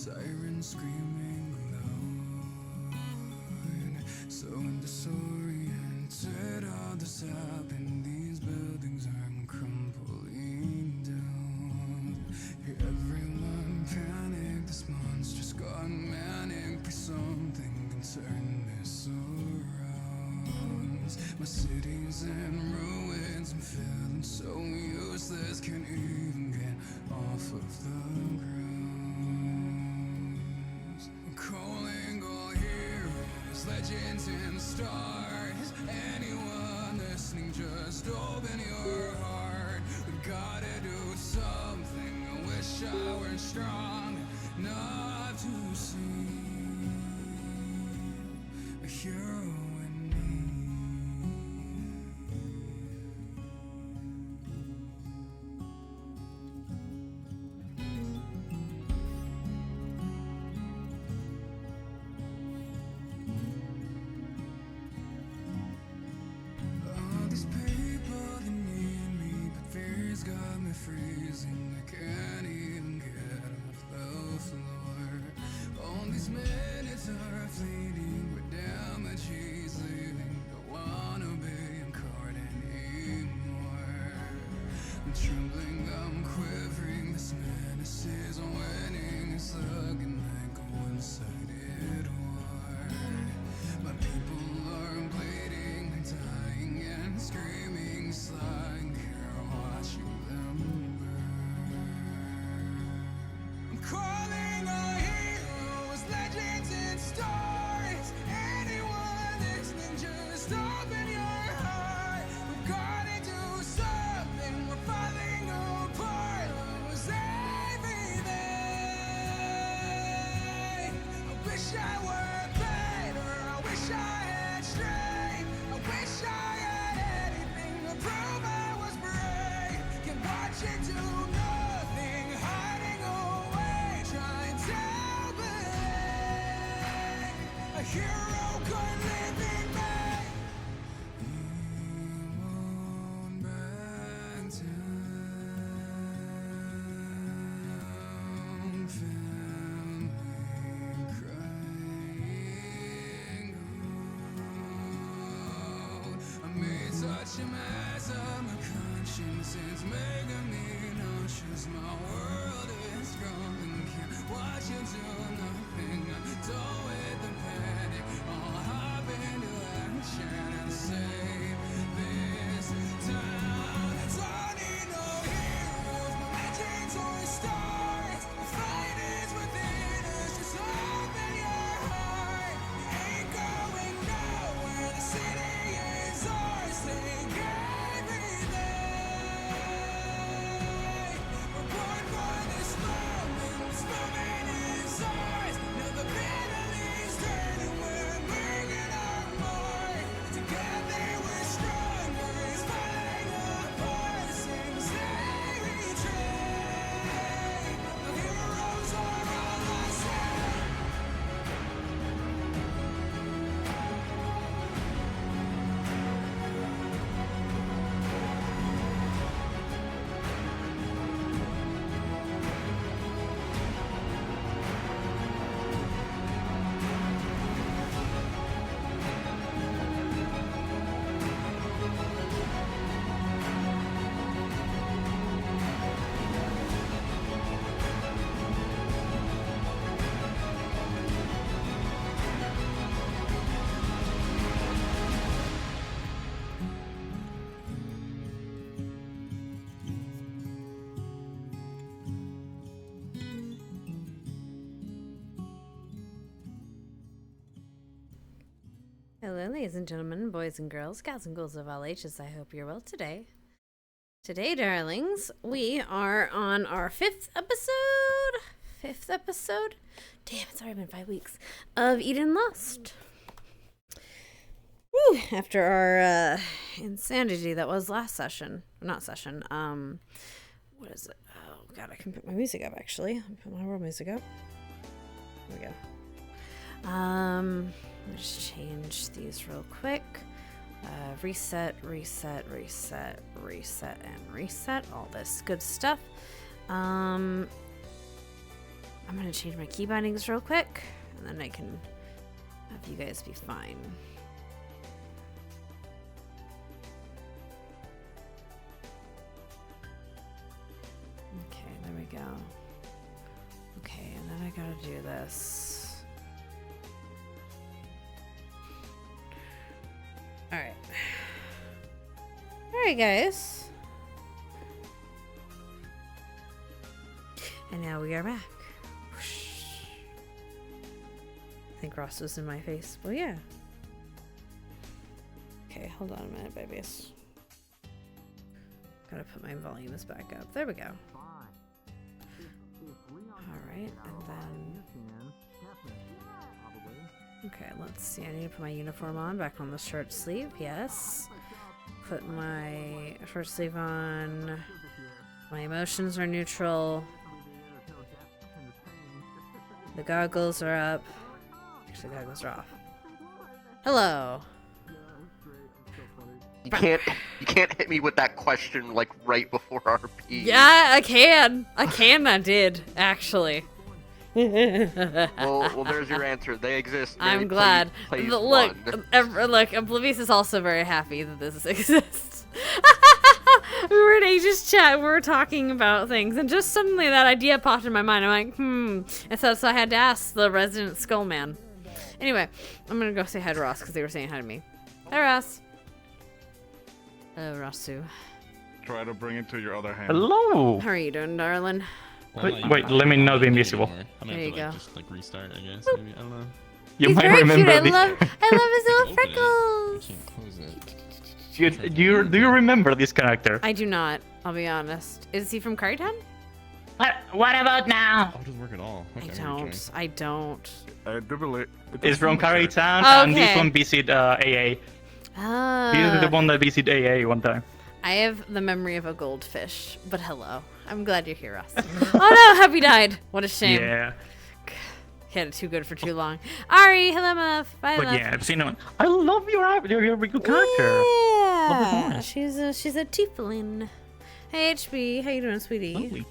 Sirens screaming loud, so disoriented. All this happened, these buildings are crumbling down. Hear everyone panic, this monster's gone manic. Please something can turn this around. My city's in ruins, I'm feeling so useless. Can't even get off of the ground. I'm calling all heroes, legends and stars. Anyone listening, just open your heart. We gotta do something. I wish I were strong enough to see a hero in me. All these people, they need me, but fear's got me freezing. I can't even get off the floor. All these minutes are fleeting, but damage he's leaving. Don't wanna be in court anymore. I'm trembling, I'm quivering. This menace is winning. It's looking like a one-sided war. My people are bleeding, dying and screaming, lying here watching them burn. I'm calling our heroes, legends and stars. Anyone listening, just open your heart. We've gotta do something, we're falling apart. Lose everything. I wish I were better, I wish I had strength. I wish I had anything to prove I was brave. Can watch it do nothing, hiding away, trying to believe a hero could live in me. He won't back down. Family crying out. I may touch him as my conscience is making me nauseous. My world is crumbling, can't watch you do nothing. I'm done with the panic, I'll hop into action and save this town. I don't need no heroes, no legends or stars. The fight is within us, just open your heart. You ain't going nowhere, the city is ours. Take everything. We're born for this moment is ours. Now the penalty's turning, we're bringing our mark. Together we're stronger, it's falling apart. Sing, stay, retreat. The heroes are all I say. Hello, ladies and gentlemen, boys and girls, cats and ghouls of all ages. I hope you're well today. Today, darlings, we are on our fifth episode. Damn, it's already been 5 weeks of Eden Lost. Woo! After our insanity that was last session, not session. What is it? Oh God, I can put my music up. Actually, I'll put my world music up. There we go. Let me just change these real quick. Reset, and reset. All this good stuff. I'm gonna change my key bindings real quick, and then I can have you guys be fine. Okay, there we go. Okay, and then I gotta do this. Alright. Alright, guys. And now we are back. Whoosh. I think Ross was in my face. Well, yeah. Okay, hold on a minute, babies. Gotta put my volumes back up. There we go. Alright, and then... Okay, let's see. I need to put my uniform on. Back on the short sleeve. Yes. Put my short sleeve on. My emotions are neutral. The goggles are up. Actually, the goggles are off. Hello. You can't hit me with that question like right before RP. Yeah, I can. I did, actually. well, there's your answer. They exist. I'm glad. Look, Oblivious is also very happy that this exists. We were in Aegis chat, we were talking about things, and just suddenly that idea popped in my mind. I'm like, And so I had to ask the resident skull man. Anyway, I'm gonna go say hi to Ross, because they were saying hi to me. Hi, Ross. Hello, Rossu. Try to bring it to your other hand. Hello! How are you doing, darling? Wait, let me not be invisible. I might There you have to, go. just like restart, I guess. Maybe, I don't know. You He's might very remember cute. this. I love his little Open it. freckles. I can't close it. Do you remember this character? I do not. I'll be honest. Is he from Cartown? What about now? Oh, it doesn't work at all. Okay, I don't. I do believe It's from Carry Town, Oh, and this okay. one visit AA. Ah. He's the one that visit AA one time. I have the memory of a goldfish, but hello. I'm glad you're here, Ross. Oh no, Happy died. What a shame. Yeah. He had it too good for too long. Ari, hello, Muff. Bye, But Muff. yeah, I've seen it. I love your very good character. Yeah, she's a tiefling. Hey, HB, how you doing, sweetie? Lovely.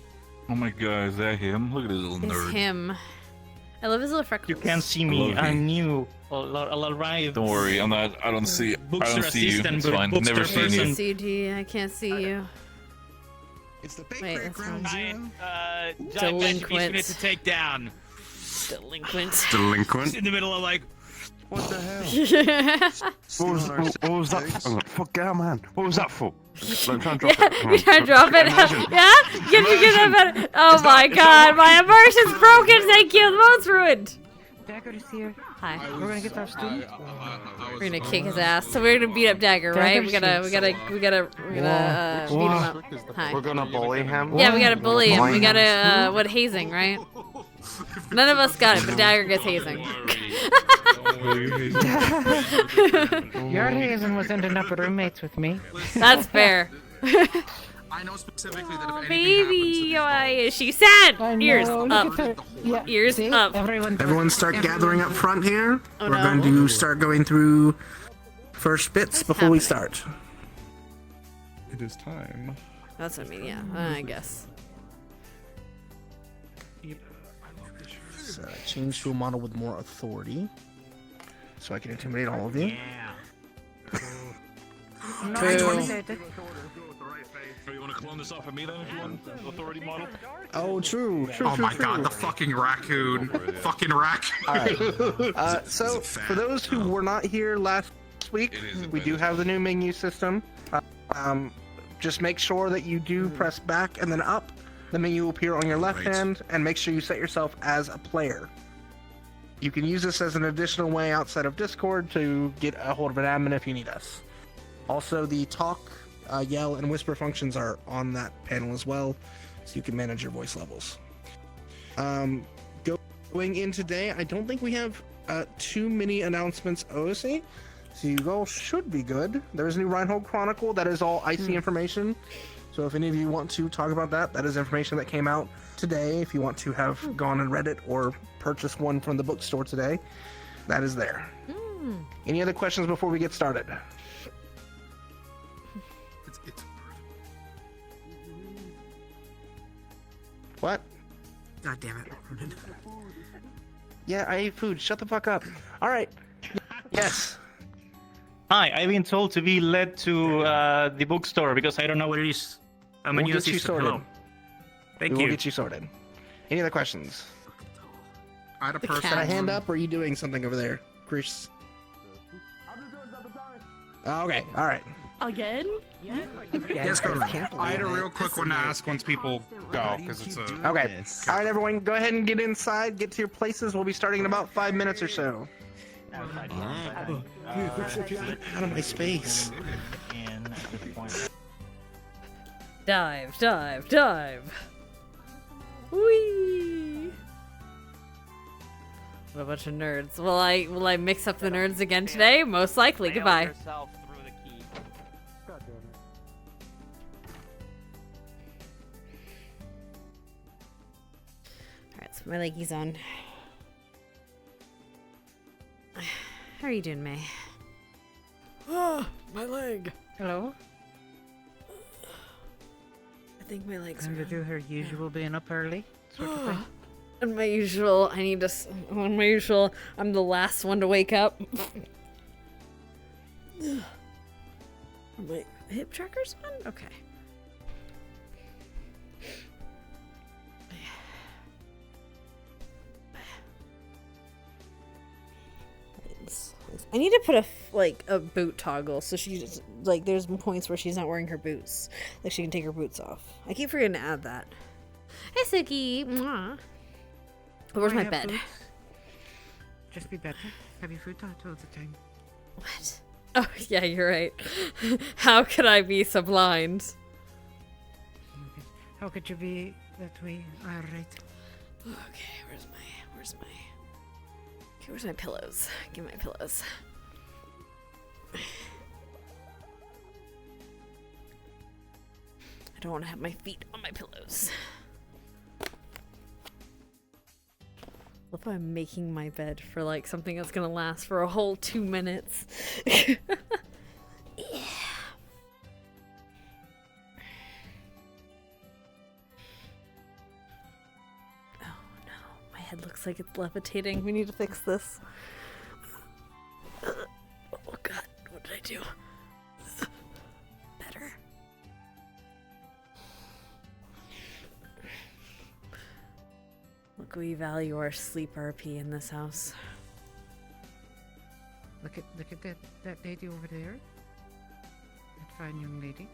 Oh my god, is that him? Look at this little It's nerd. him. I love his little freckles. You can't see me. Love I'm you. new. I'll arrive. Don't worry, I'm not. I don't see. I Bookster don't see you. assistant, It's but fine. bookster Never seen you. person. CD, I can't see you. It's the big Wait, that's ground wrong. zero. Delinquent. to take down. Delinquent. Delinquent. In the middle of like, What the hell? What was that? For? Fuck yeah, man. What was that for? Like, try and drop Yeah, it. Come you on. try to drop it. Yeah? Get that better. Oh my god, my immersion's broken. Thank you. The mode's ruined. Dagger is here. Hi. We're gonna get our student. We're gonna kick his ass. So we're gonna beat up Dagger, right? We gotta beat him up. Hi. We're gonna bully him. Yeah, we gotta bully him. We gotta, what, hazing, right? None of us got it, but Dagger gets hazing. Your Hazen was ending up roommates with me. That's fair. I know specifically that if Oh, anything baby, happens why is she sad? I know, Ears look up. at her. Yeah, Ears see? up. Everyone start gathering up front here. Oh, We're no. going to start going through first bits before we happening? start. It is time. That's what I mean, yeah. I guess. Change to a model with more authority, so I can intimidate all of you. No, Two. I So you want to clone this off of me then, if you want the authority model? Oh, true. Oh my god, the fucking raccoon. Fucking raccoon. All right. So for those who were not here last week, we do have the new menu system. Just make sure that you do press back and then up. The menu will appear on your left Right. hand, and make sure you set yourself as a player. You can use this as an additional way outside of Discord to get a hold of an admin if you need us. Also, the talk, yell, and whisper functions are on that panel as well, so you can manage your voice levels. Going in today, I don't think we have too many announcements, OC, so you all should be good. There is a new Reinhold Chronicle, that is all icy information. So if any of you want to talk about that, that is information that came out today. If you want to have gone and read it or purchased one from the bookstore today, that is there. Any other questions before we get started? It's What? God damn it. Yeah, I ate food. Shut the fuck up. All right. Yes. Hi, I've been told to be led to the bookstore because I don't know where it is. I'm a We'll new get you assistant. sorted. Hello. Thank We will you. get you sorted. Any other questions? I had a The person. Got a cat. hand up, or are you doing something over there, Chris? Okay. All right. Again? Yes, go. Can't I had a believe real quick one to ask once people go, because it's a. Okay. All right, everyone, go ahead and get inside. Get to your places. We'll be starting in about 5 minutes or so. Out of my space. Dive, dive, dive. Whee! What a bunch of nerds. Will I mix up the nerds again today? Most likely. Goodbye. Alright, so my leggies on. How are you doing, May? Oh, my leg. Hello? I think my legs Time are to do her usual being up early sort of thing. And my usual, on my usual, I'm the last one to wake up. Are my hip trackers on? Okay. I need to put a boot toggle so she just, like, there's points where she's not wearing her boots. Like, she can take her boots off. I keep forgetting to add that. Hey, Suki! Mwah. Where's my have bed? boots. Just be better. Have your food out all the time. What? Oh, yeah, you're right. How could I be so blind? How could you be that way? Alright. Okay, where's my pillows? Give me my pillows. I don't want to have my feet on my pillows. What if I'm making my bed for like something that's gonna last for a whole 2 minutes? Yeah. Head looks like it's levitating. We need to fix this. Oh god, what did I do? Better. Look, we value our sleep RP in this house. Look at that lady over there. That fine young lady.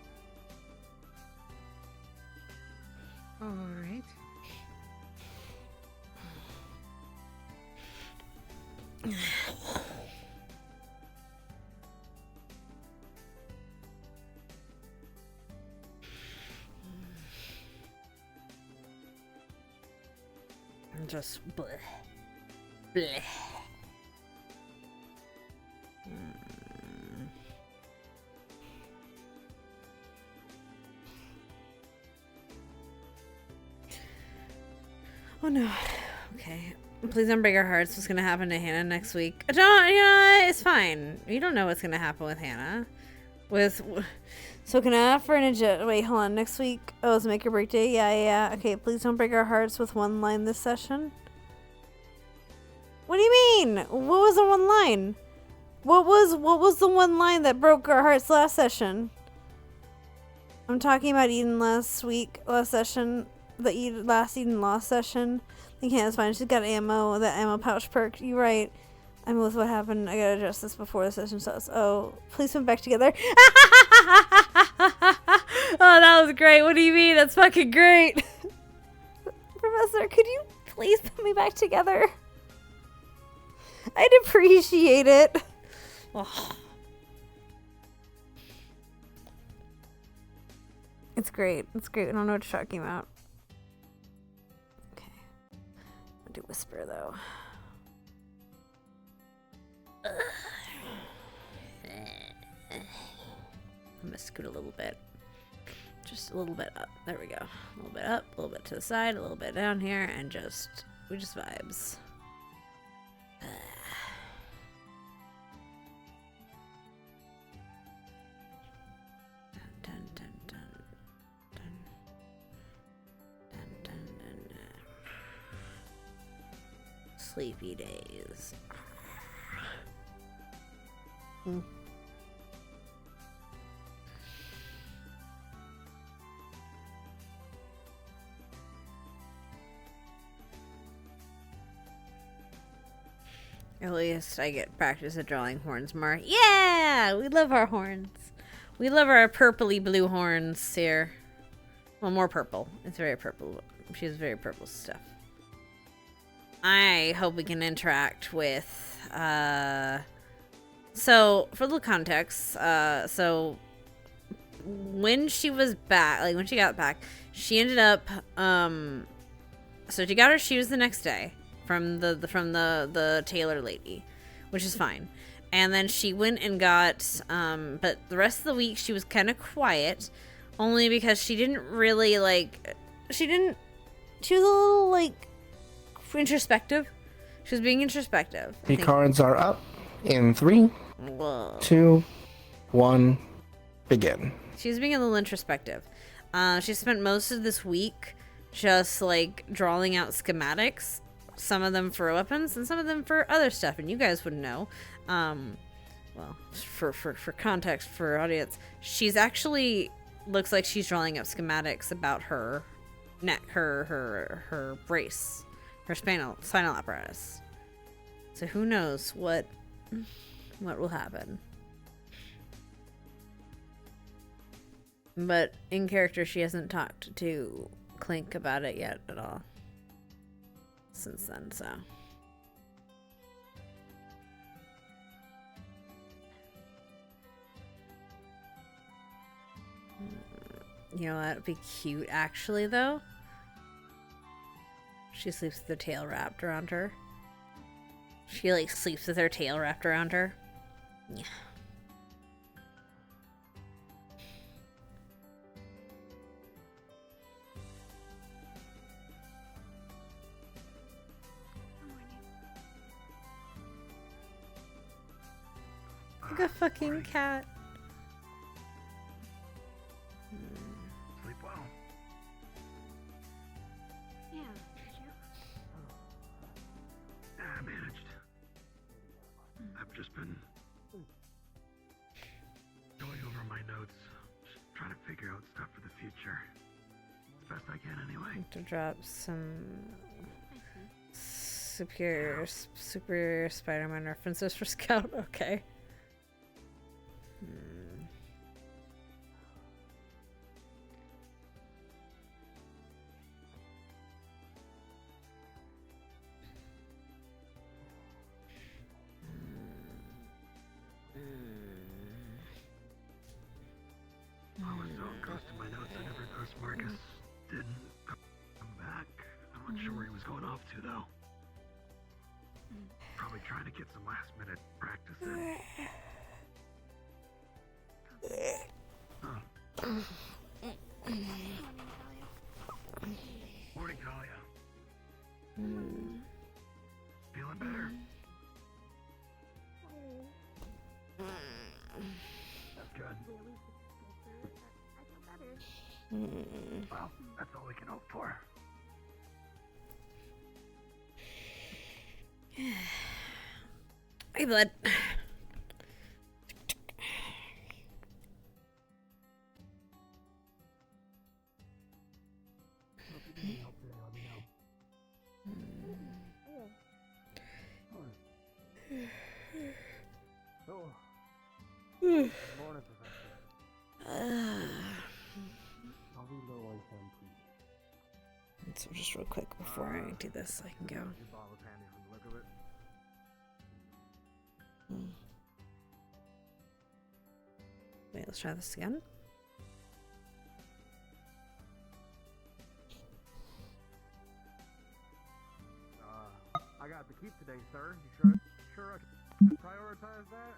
Alright. Just bleh. Bleh. Oh no. Okay. Please don't break our hearts. What's gonna happen to Hannah next week? Don't, you know, it's fine. You don't know what's gonna happen with Hannah. So can I offer wait, hold on. Next week, oh, it's make your birthday? Yeah. Okay, please don't break our hearts with one line this session. What do you mean? What was the one line? What was the one line that broke our hearts last session? I'm talking about Eden last session. The last Eden lost session. I can't, it's fine. She's got ammo, that ammo pouch perk. You're right. I'm with what happened. I gotta address this before the session starts. Oh, please put back together. Oh, that was great. What do you mean? That's fucking great. Professor, could you please put me back together? I'd appreciate it. Oh. It's great. It's great. I don't know what you're talking about. Okay. I'll do whisper though. I'm gonna scoot a little bit. Just a little bit up. There we go. A little bit up, a little bit to the side, a little bit down here, and we just vibes. Dun, dun, dun, dun. Dun, dun, dun, dun. Sleepy days. At least I get practice at drawing horns more. Yeah! We love our horns. We love our purpley blue horns here. Well, more purple. It's very purple. She has very purple stuff. I hope we can interact with, so, for a little context, so, when she was back, like, when she got back, she ended up, so she got her shoes the next day from the tailor lady, which is fine. And then she went and got, but the rest of the week she was kind of quiet, only because she didn't really, like, she was a little, like, introspective. She was being introspective. The cards are up in 3, Whoa. 2, 1, begin. She was being a little introspective. She spent most of this week just, like, drawing out schematics. Some of them for weapons and some of them for other stuff. And you guys would know. Well, for context, for audience, she's actually looks like she's drawing up schematics about her neck, her brace, her spinal apparatus. So who knows what will happen. But in character, she hasn't talked to Clink about it yet at all since then, so. You know, that'd be cute, actually, though. She sleeps with her tail wrapped around her. She, like, sleeps with her tail wrapped around her. Yeah. Like a fucking cat. Sleep well. Yeah. Yeah, I managed. I've just been going over my notes, just trying to figure out stuff for the future. As best I can, anyway. To drop some superior Spider-Man references for Scout. Okay. I was so engrossed in my notes, I never noticed Marcus didn't come back. I'm not sure where he was going off to, though. Probably trying to get some last-minute practice in. Huh. Morning, Talia. Feeling better? That's good. Well, that's all we can hope for. Hey, bud. So just real quick before I do this, I can go. Wait, let's try this again. I got the keep today, sir. You sure I can prioritize that?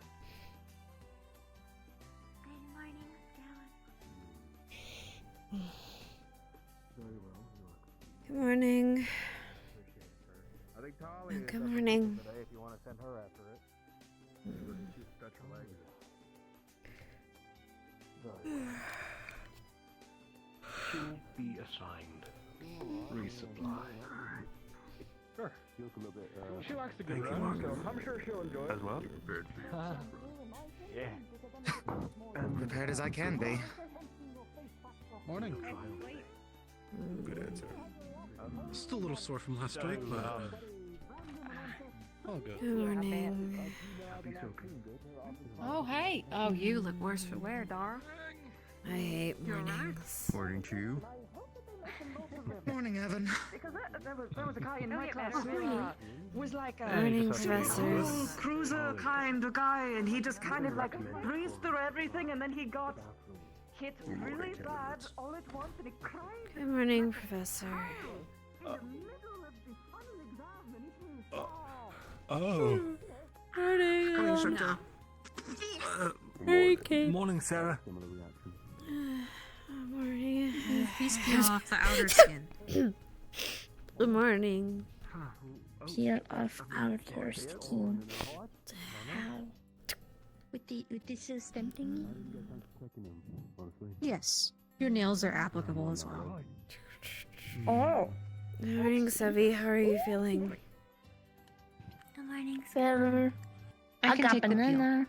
Good morning, Scout. Very well. Good morning. Appreciate it, sir. I think Talia Good morning. today if you want to send her after it. She's stretch her legs. To be assigned. Resupply. Sure. She likes the good run, so I'm sure she'll enjoy it. As well? Yeah. Prepared as I can be. Morning. Good answer. Still a little sore from last week, but all good. Good morning. Oh, hey. Oh, you look worse for wear, Dara. I hate mornings. Morning to you. Morning, Evan. Because there was a guy in my class who was like a Morning, professors. cruiser kind of guy, and he just kind of like breezed through everything, and then he got hit really bad all at once, and he cried. Good morning, professor. In the middle of the final exam, and he was Oh. Morning. Morning. Kate. Morning, Sarah. Morning. He's peeling off the outer skin. Good morning. Peel off outer skin. How? With the system thingy? Yes, your nails are applicable as well. Oh. Good morning, Sevi. How are you feeling? Good morning, Sarah. I got banana.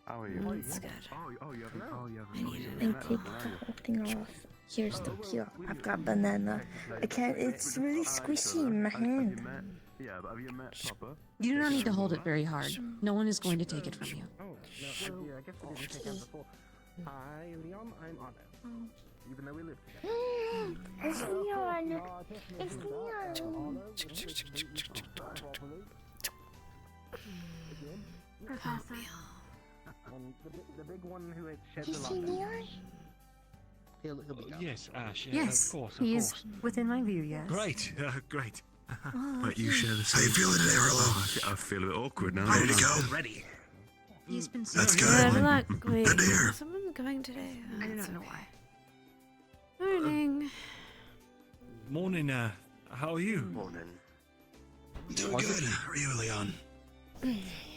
How are you? That's good. You haven't. And take the whole thing off. Here's the peel. I've got banana. I can't. It's really squishy in my hand. Yeah, but have you met Papa? You don't need to hold it very hard. No one is going to take it from you. Oh, no, I guess we didn't take that before. Hi, Leon, I'm on it. Even though we live together. It's Leon. It's Leon. Professor. And the big one who had shed You the see lot. Leon? He'll be gone. Yes, Ash. Yes, of course. he's within my view, yes. Great. Great. But you share the same. How you feeling today, Arlo? I feel a bit awkward now. Ready to go? Ready. He's been That's sick. good. Good luck. Wait, Good to hear. is someone going today? I do that's not know okay. why. Morning. Morning. How are you? Morning. Doing good. How are you, Leon?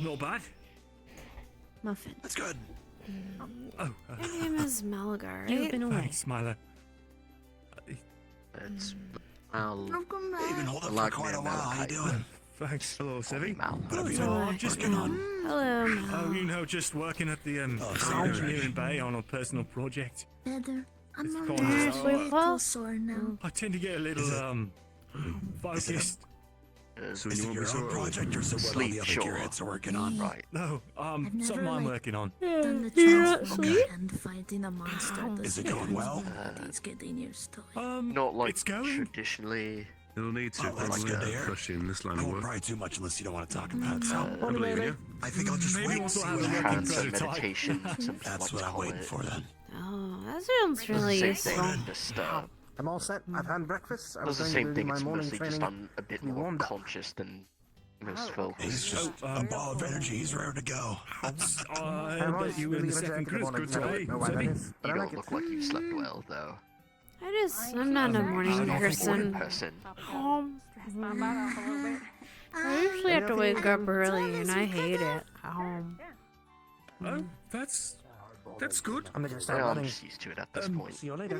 Not bad. Muffin. That's good. Oh. Your name is Malgar, You've right? been away. Thanks, Smiler. It's Mal. Welcome Hey, you've been back. holding up for Like quite a me, while. How you doing? Thanks. Hello, Sevi. Mal. What have you Oh, done? I'm just getting on. Hello, Mal. Oh, you know, just working at the sorry. engineering bay on a personal project. Better. I'm It's on called- my Oh, wait, little what? sore now. I tend to get a little focused. So Is you it want me your own to project or is it what all sleep? the other Sure. curates are working on? Right. No, never, something I'm like- working on. Done the You're not transfer asleep? and fighting a monster. Is it going well? It's getting used to it. Not like it's going. traditionally. It'll need to. Oh, that's good to hear. Especially in this line I of won't work. pry too much unless you don't want to talk about it. So I believe in you. I think I'll just Maybe wait and we'll see have what a happens. working Hands and prototype. meditation. Some That's like what to I'm call waiting it. for then. Oh, that sounds really Same useful. thing. Just I'm all set. I've had breakfast. I does was the going same to do thing. my It's morning mostly just training. I'm a bit We more warmed up. conscious than most folk. He's just a ball of energy. He's ready to go. I I'm bet always you were in really the second energetic in the cruise morning. I today, don't know why that Sevi. is, but You I like don't it. look like you slept well, though. I'm not a morning Morning person. person. I usually have to wake up early and I hate it. Oh, that's good. I'm gonna start Well, I'm running. just used to it at this point. See you later.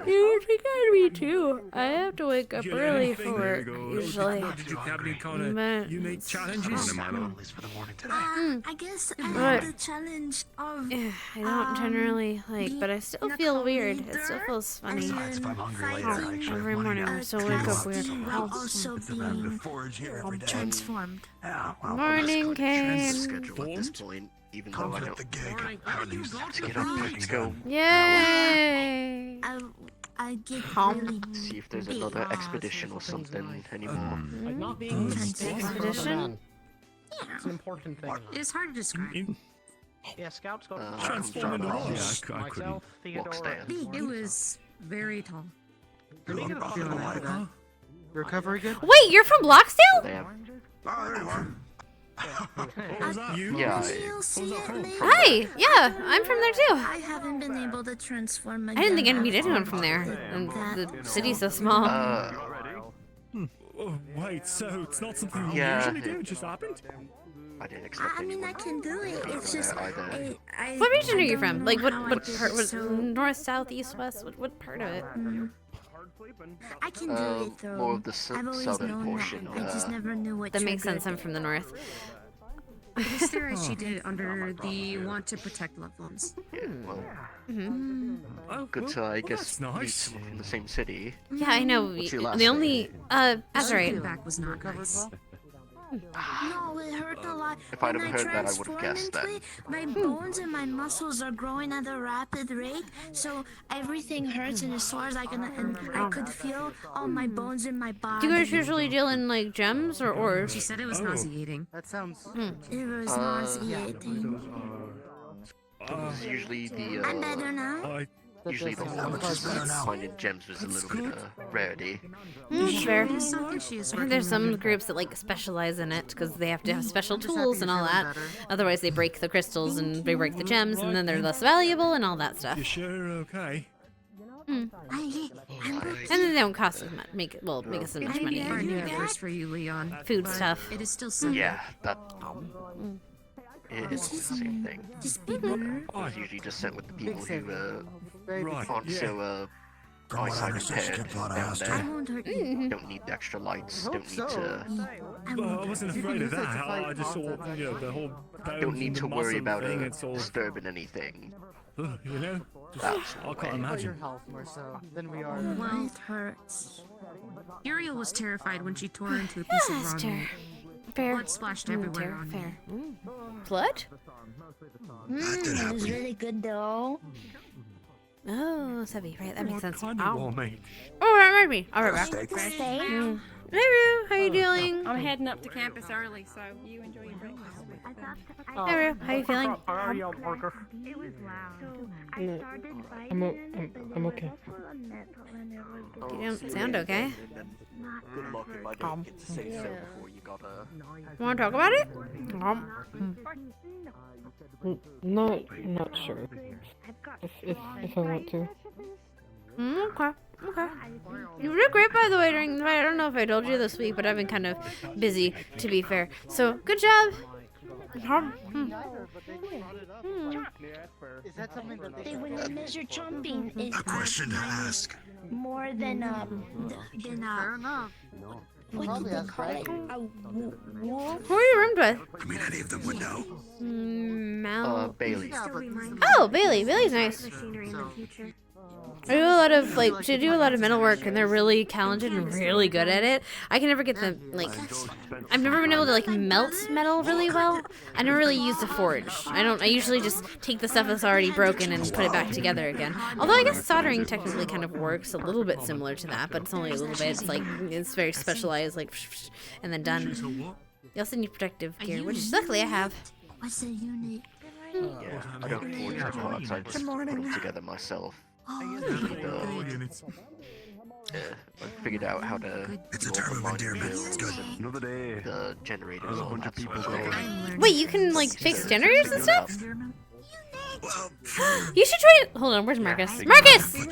You think I'd be too. I have to wake up Did you learn early anything? for There work, you go. usually. Did you have any kind of But unique it's challenges? fine. At least for the morning today. I guess I But- had the challenge of Yeah, I don't generally like, but I still feel weird. It still feels funny. Besides, if I'm hungry later, I Oh, actually have every money morning to I still wake up weird. while also It's around to being forage here every day. transformed. Yeah, well, Morning, Kane. Schedule at this point, even though I comes don't with the gig. Hardly used have to get up to go Yay! I get Home. really see if there's another expedition or something anymore. Like not being Expedition? It's an important thing. It's hard to describe. Yeah, scouts go Uh, to Transform into John Ross. Yeah, I couldn't. myself, Theodore, stand. and It was very tall. Feeling that. Huh? Recovery good? Wait, you're from Bloxdale? They have Oh, there you are. What was that? You? Yeah, You'll see it later. Hi! Yeah, I'm from there too. I haven't been able to transform again. I didn't think I'd meet anyone from there. And the city's so small. Oh, wait, so it's not something you Yeah. usually do? It just happened? I didn't expect I mean, anyone I can do it. It's just either. What region are you don't from? know Like, what how I part? did it, What, so- north, south, east, west? What part of it? I can do it though. More of the I've always southern known portion. that. I just never knew what That makes triggered sense. I'm it. from the north. It was there as she did under the want to protect loved ones. Yeah, well, Mm-hmm. good to, I guess, that's meet nice. someone from the same city. Yeah, I know. What's your last The name? only Azurite. Feedback was not nice. No, it hurt a lot. If I'd When have heard that, I would have transform guessed that. into it, my bones and my muscles are growing at a rapid rate, so everything hurts and is sore as and I could feel all my bones in my body. Do you guys usually deal in like gems or ores? She said it was nauseating. That sounds. It was nauseating. Because usually the I'm better now. usually the hardest finding gems was a little bit rarity. Fair. It is something she is I think working there's some on. groups that like specialize in it because they have to have special tools and all that. Otherwise, they break the crystals and they break the gems, and then they're less valuable and all that stuff. You sure okay? And then they don't cost as much. Make us as much money. Our new efforts for you, Leon. Food But stuff. It is still simple. Yeah, that is the same thing. It's usually just sent with the people who aren't so eyesight impaired down there. Don't need the extra lights. Don't need to. Well, I wasn't afraid of that. I just thought, the whole bones Don't need and to the worry muscle about thing. It's all, disturbing anything. you know, That's I can't imagine. health more so than we are. Well, it hurts. Uriel was terrified when she tore into a piece of Yes, raw fair. meat. Fair. Blood splashed everywhere on Fair. me. Blood? It was really good though. Oh, Sebby, right? That makes sense. Kind of Ow. warm, mate. Oh, that reminds me. I'll be right back. Stay. Hey, Rue, how you doing? I'm heading up to campus early, so you enjoy your breakfast. Hey, Rue, how you feeling? It was loud. I started fighting I'm okay. You don't sound okay. Good luck if I don't get to say so before you gotta. Want to talk about it? No, not sure. If I want to. Okay. Okay. You did great, by the way, during the fight. I don't know if I told you this week, but I've been kind of busy, to be fair. So, good job. Is that something that They would measure chomping is A question to ask. more than Fair enough. what do they call it? A wolf? Who are you roomed with? I mean, any of them would know. Mal. Bailey. Oh, Bailey. Bailey's nice. I do a lot of she do a lot of metal work, and they're really talented and really good at it. I can never get them I've never been able to melt metal really well. I never really used a forge. I usually just take the stuff that's already broken and put it back together again. Although I guess soldering technically kind of works a little bit similar to that, but it's only a little bit. It's very specialized, and then done. You also need protective gear, which luckily I have. What's a unit? Yeah, I don't forge the parts. I just put them together myself. I figured out how to. It's a term of endearment. It's good. Another day. The generators. A bunch of people Wait, you can fix generators and stuff? Well, You should try it. Hold on, where's Marcus? Marcus!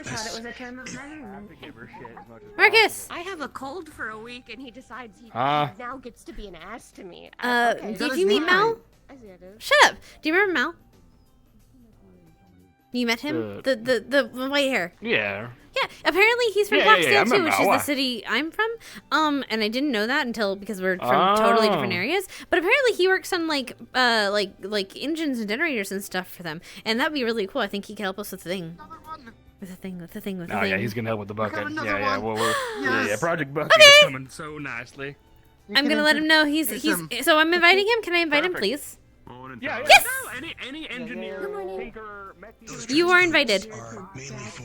Marcus! I have a cold for a week, and he decides he Ah. now gets to be an ass to me. Did you meet Mal? Shut up! Do you remember Mal? You met him? The white hair. Yeah. Yeah, apparently he's from Yeah, Blacksteel I too, remember which is Mal. the city I'm from. And I didn't know that because we're from totally different areas. But apparently he works on like engines and generators and stuff for them, and that'd be really cool. I think he could help us with the thing. With the thing. Oh yeah, he's gonna help with the bucket. Yeah. Well, yeah. Project Bucket Okay. is coming so nicely. I'm gonna let him know he's so I'm inviting him. Can I invite him, please? Yeah. Yes! Any engineer, tinker, You are invited.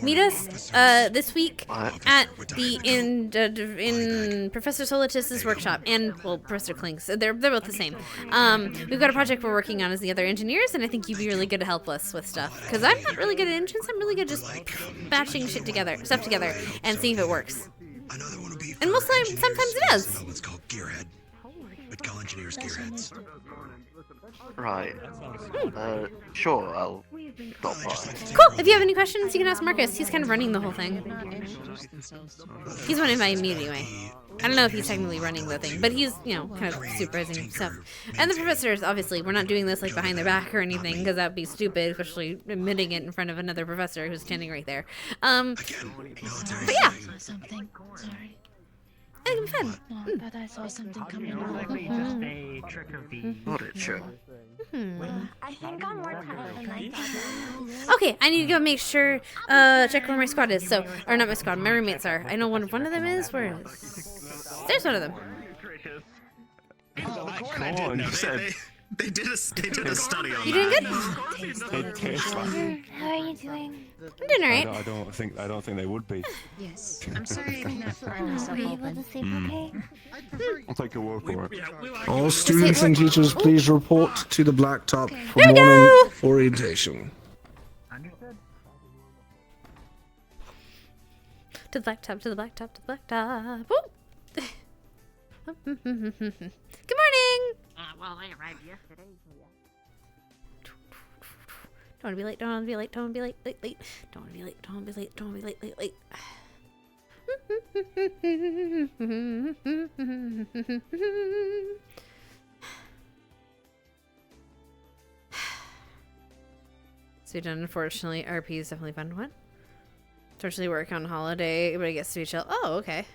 Meet us this week at the in Professor Solitus's workshop and Professor Klink's. They're both the same. We've got a project we're working on as the other engineers, and I think you'd be really good to help us with stuff because I'm not really good at engines. I'm really good just batching stuff together and seeing if it works. And sometimes it does. It's called Gearhead. Medical engineers gearheads. Right. Sure, I'll drop by. Cool. If you have any questions, you can ask Marcus. He's kind of running the whole thing. He's one inviting me anyway. I don't know if he's technically running the thing, but he's, you know, kind of supervising stuff. And the professors, obviously, we're not doing this like behind their back or anything, because that'd be stupid, especially admitting it in front of another professor who's standing right there. But yeah. Something. Sorry. It'll be fun. Oh, but I saw something coming out. Likely just a trick of the. Not it, sure. I think I'm more tired than I thought. Okay, I need to go make sure, check where my squad is. So, or not my squad, my roommates are. I know one of them is. Where is? There's one of them. Come on, you said. They did a study on You doing good? How are you doing? I'm doing alright. I don't think they would be. Yes. I'm sorry I did not find myself Were you able open. to sleep okay? I'll take your word for it. All students and teachers, please report to the blacktop for There we morning go. orientation. To the blacktop, to the blacktop, to the blacktop. Woo! Good morning! Well, I arrived yesterday. Don't want to be late, don't want to be late, don't want to be late, late. Don't want to be late, don't want to be late, don't want to be late, late. So done, unfortunately. RP is definitely fun. What? Especially work on holiday, but I guess to be chill. Oh, okay.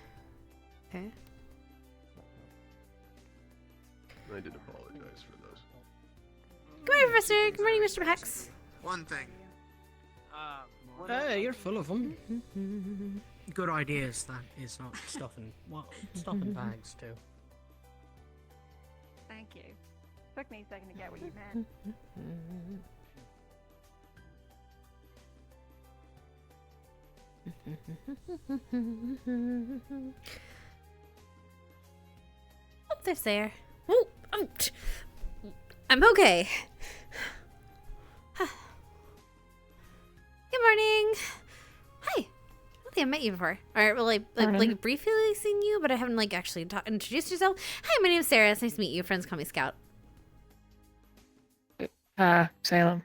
Okay. I did apologize for those. Good morning, Professor. Good morning, Mr. Pax. One thing. Hey, you're full of them. Good ideas, that is not stuffing. What? Stuffing bags, too. Thank you. Took me a second to get what you meant. Oh, there's there. Ooh, I'm okay. Good morning. Hi. I don't think I met you before. Alright, well, like briefly seen you, but I haven't like actually introduced yourself. Hi, my name's Sarah. It's nice to meet you. Friends call me Scout. Salem.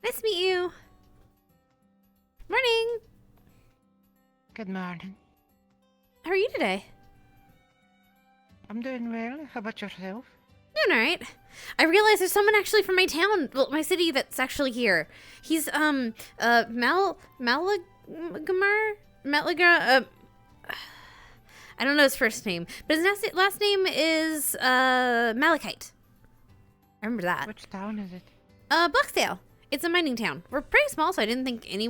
Nice to meet you. Morning. Good morning. How are you today? I'm doing well. How about yourself? Doing alright. I realize there's someone actually from my town, well, my city, that's actually here. He's, Malagar, I don't know his first name, but his last name is, Malachite. I remember that. Which town is it? Blacksdale. It's a mining town. We're pretty small, so I didn't think we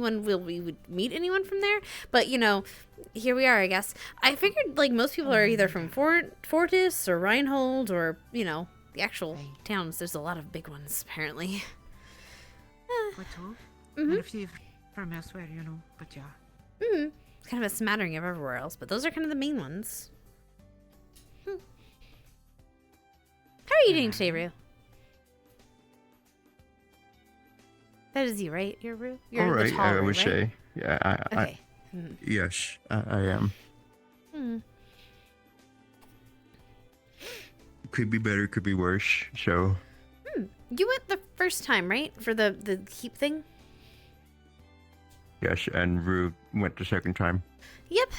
would meet anyone from there. But, you know, here we are, I guess. I figured, like, most people are either from Fortis or Reinhold or, you know, the actual towns. There's a lot of big ones, apparently. What's all? Mm-hmm. And a few from elsewhere, you know, but yeah. Mm-hmm. It's kind of a smattering of everywhere else, but those are kind of the main ones. How are you doing today, Rue? That is you, right? You're Rue? You're All right, the tall I Rue, would right? say. Yeah, Okay. Yes, I am. Could be better, could be worse, so. You went the first time, right? For the keep thing? Yes, and Rue went the second time. Yep.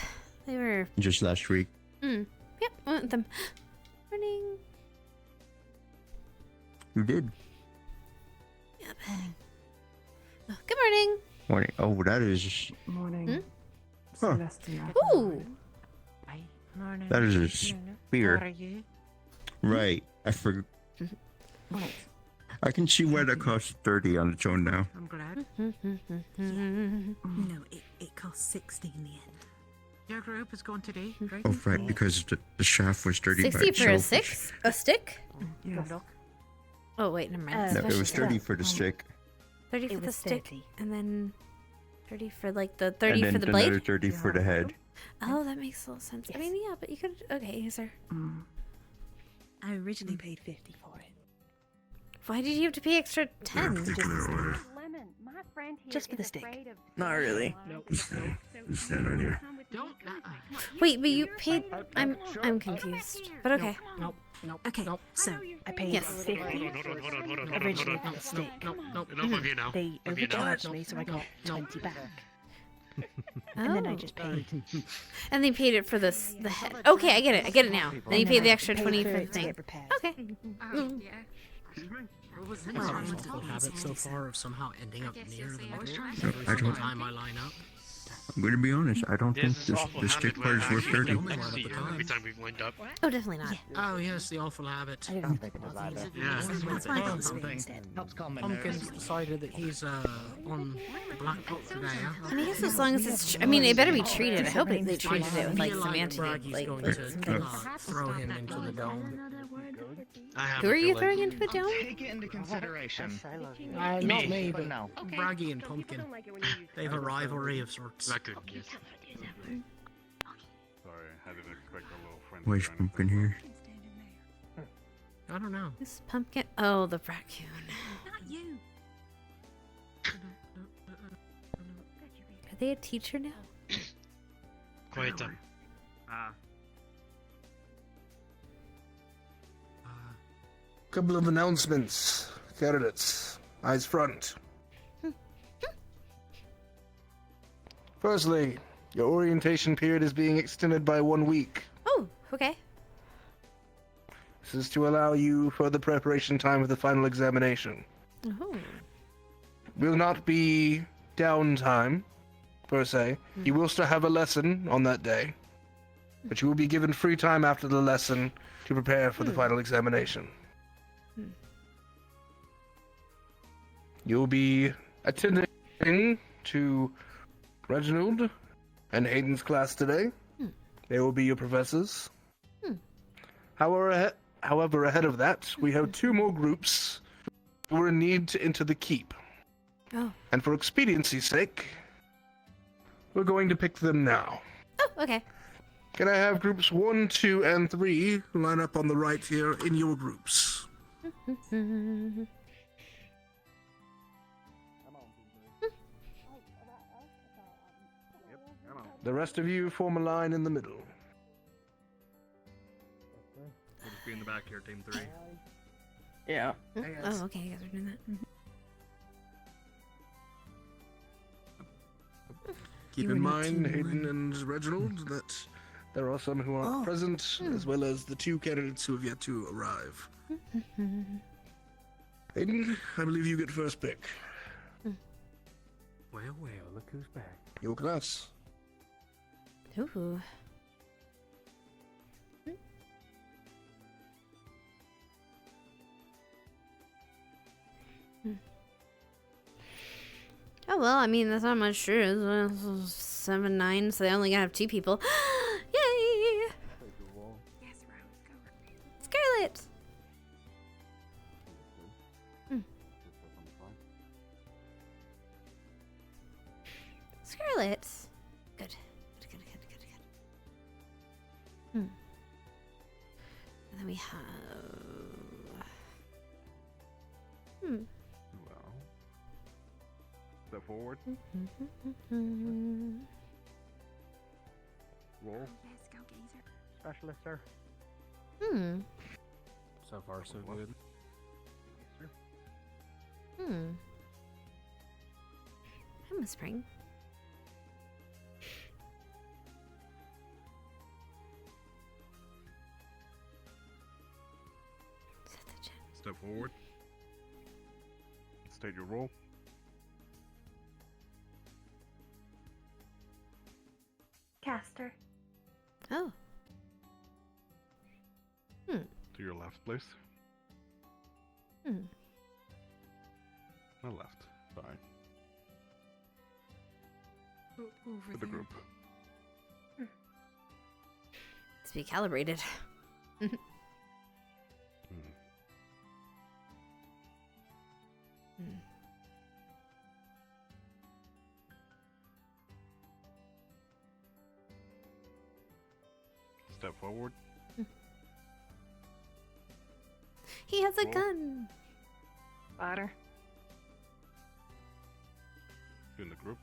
They were... Just last week. Yep, I went with them. Morning. You did. Yep. Oh, good morning. Morning. Oh, that is. Morning. Huh. Ooh. Morning. That is a How spear. are you? Right. I forgot. I can see why that costs 30 on its own now. I'm glad. No, it costs 60 in the end. Your group is going today, right? Oh, right, because the shaft was 30 by 60 for a itself. a stick? Yes. Oh, wait, never mind. No, it was 30 for the stick. 30 for It the was stick, 30. and then 30 for like the 30 and for then the blade? another 30 for the head. Oh, that makes a little sense. I mean, yeah, but you could... Okay, yes, sir. I originally paid 50 for it. Why did you have to pay extra 10? Lemon, my friend here Just for the is stick. afraid of Not really. Nope. Stand right here. Don't. Wait, but you paid. I'm confused. But okay. Nope. Okay, so I paid Yes. 50 originally for the stick. Enough of you now. They Of you now. overcharged me, so I got 20 back. And then I just paid. And they paid it for the head. Okay, I get it. I get it now. Then you paid the extra 20 for the to thing. get repaired. Okay. My mythical habit so far of somehow ending up near the middle every I single don't- time I line up. I'm going to be honest. I don't think the stick part is worth 30. Every time we've lined up. Oh, definitely not. Oh yes, the awful habit. I don't think it was either. Yeah. That's why I got the stick instead. Pumpkin's decided that he's on the black book today. Huh? I mean, I guess as long as it's. I mean, it better be treated. I hope they treated it with like some antidote. He's Like, going to throw him into the dome. who are you throwing into a dome? Take it into consideration. Not me, but no. Braggy and Pumpkin. They have a rivalry of sorts. That could yes. Sorry, I didn't expect a little friend. Why is Pumpkin here? I don't know. This pumpkin. Oh, the raccoon. Not you. Are they a teacher now? Quiet down. Couple of announcements. Candidates, eyes front. Firstly, your orientation period is being extended by 1 week. Oh, okay. This is to allow you further preparation time for the final examination. Oh. Will not be downtime, per se. You will still have a lesson on that day, but you will be given free time after the lesson to prepare for the final examination. You'll be attending to Reginald and Hayden's class today. They will be your professors. However, ahead of that, we have 2 more groups who are in need to enter the keep. Oh. And for expediency's sake, we're going to pick them now. Oh, okay. Can I have groups 1, 2, and 3 line up on the right here in your groups? The rest of you form a line in the middle. We'll just be in the back here, team 3. Yeah. Oh, okay. You guys are doing that. Keep in mind, Hayden and Reginald, that there are some who aren't present, as well as the 2 candidates who have yet to arrive. Hayden, I believe you get first pick. Well, look who's back. Your class. Ooh. Oh well, I mean that's not much true. 7, 9, so they only gotta have 2 people. Yay! Scarlet. Scarlet. Good. Good. And then we have. Well, step forward. Roll. Specialist, sir. So far, so good. I'm whispering. Step forward. State your role. Caster. Oh. To your left, please. My left. Fine. Over For the group. Let's be calibrated. Step forward. He has a Roll. gun. Ladder. In the group.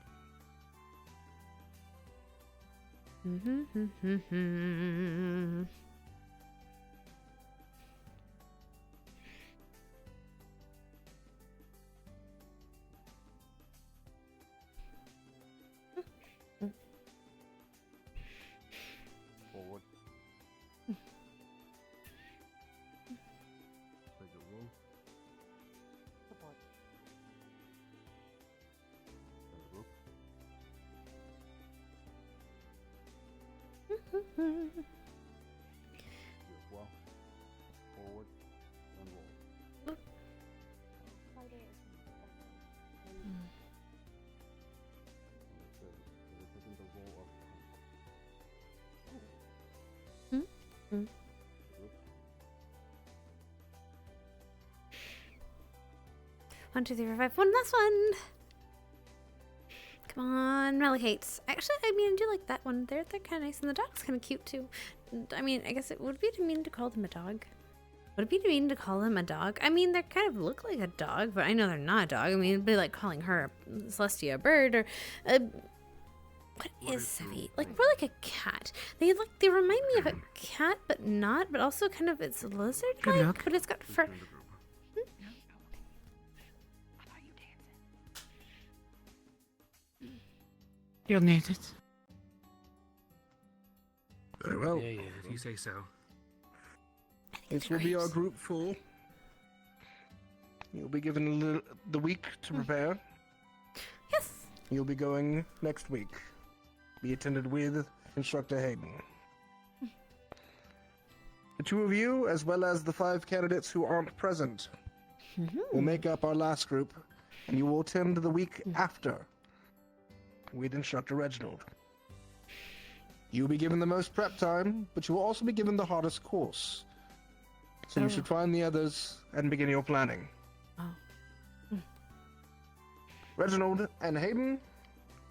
Forward. Take a roll. Support. And a rope. Just walk. Forward. And roll. This isn't a roll of 1, 2, 3, 4, 5. One last one. Come on, Relicates. Actually, I mean, I do like that one. They're kind of nice, and the dog's kind of cute too. I mean, I guess it would be mean to call them a dog. Would it be mean to call them a dog? I mean, they kind of look like a dog, but I know they're not a dog. I mean, it'd be like calling her Celestia a bird or a. What is Sevi? Like more like a cat. They remind me of a cat, but not. But also kind of it's lizard-like, but it's got fur. You'll need it. Very well. Yeah, if you say so. This will be our group full. You'll be given the week to prepare. Yes. You'll be going next week. Be attended with Instructor Hayden. The two of you, as well as the 5 candidates who aren't present, will make up our last group, and you will attend the week after with Instructor Reginald. You'll be given the most prep time, but you will also be given the hardest course. So you should find the others and begin your planning. Reginald and Hayden,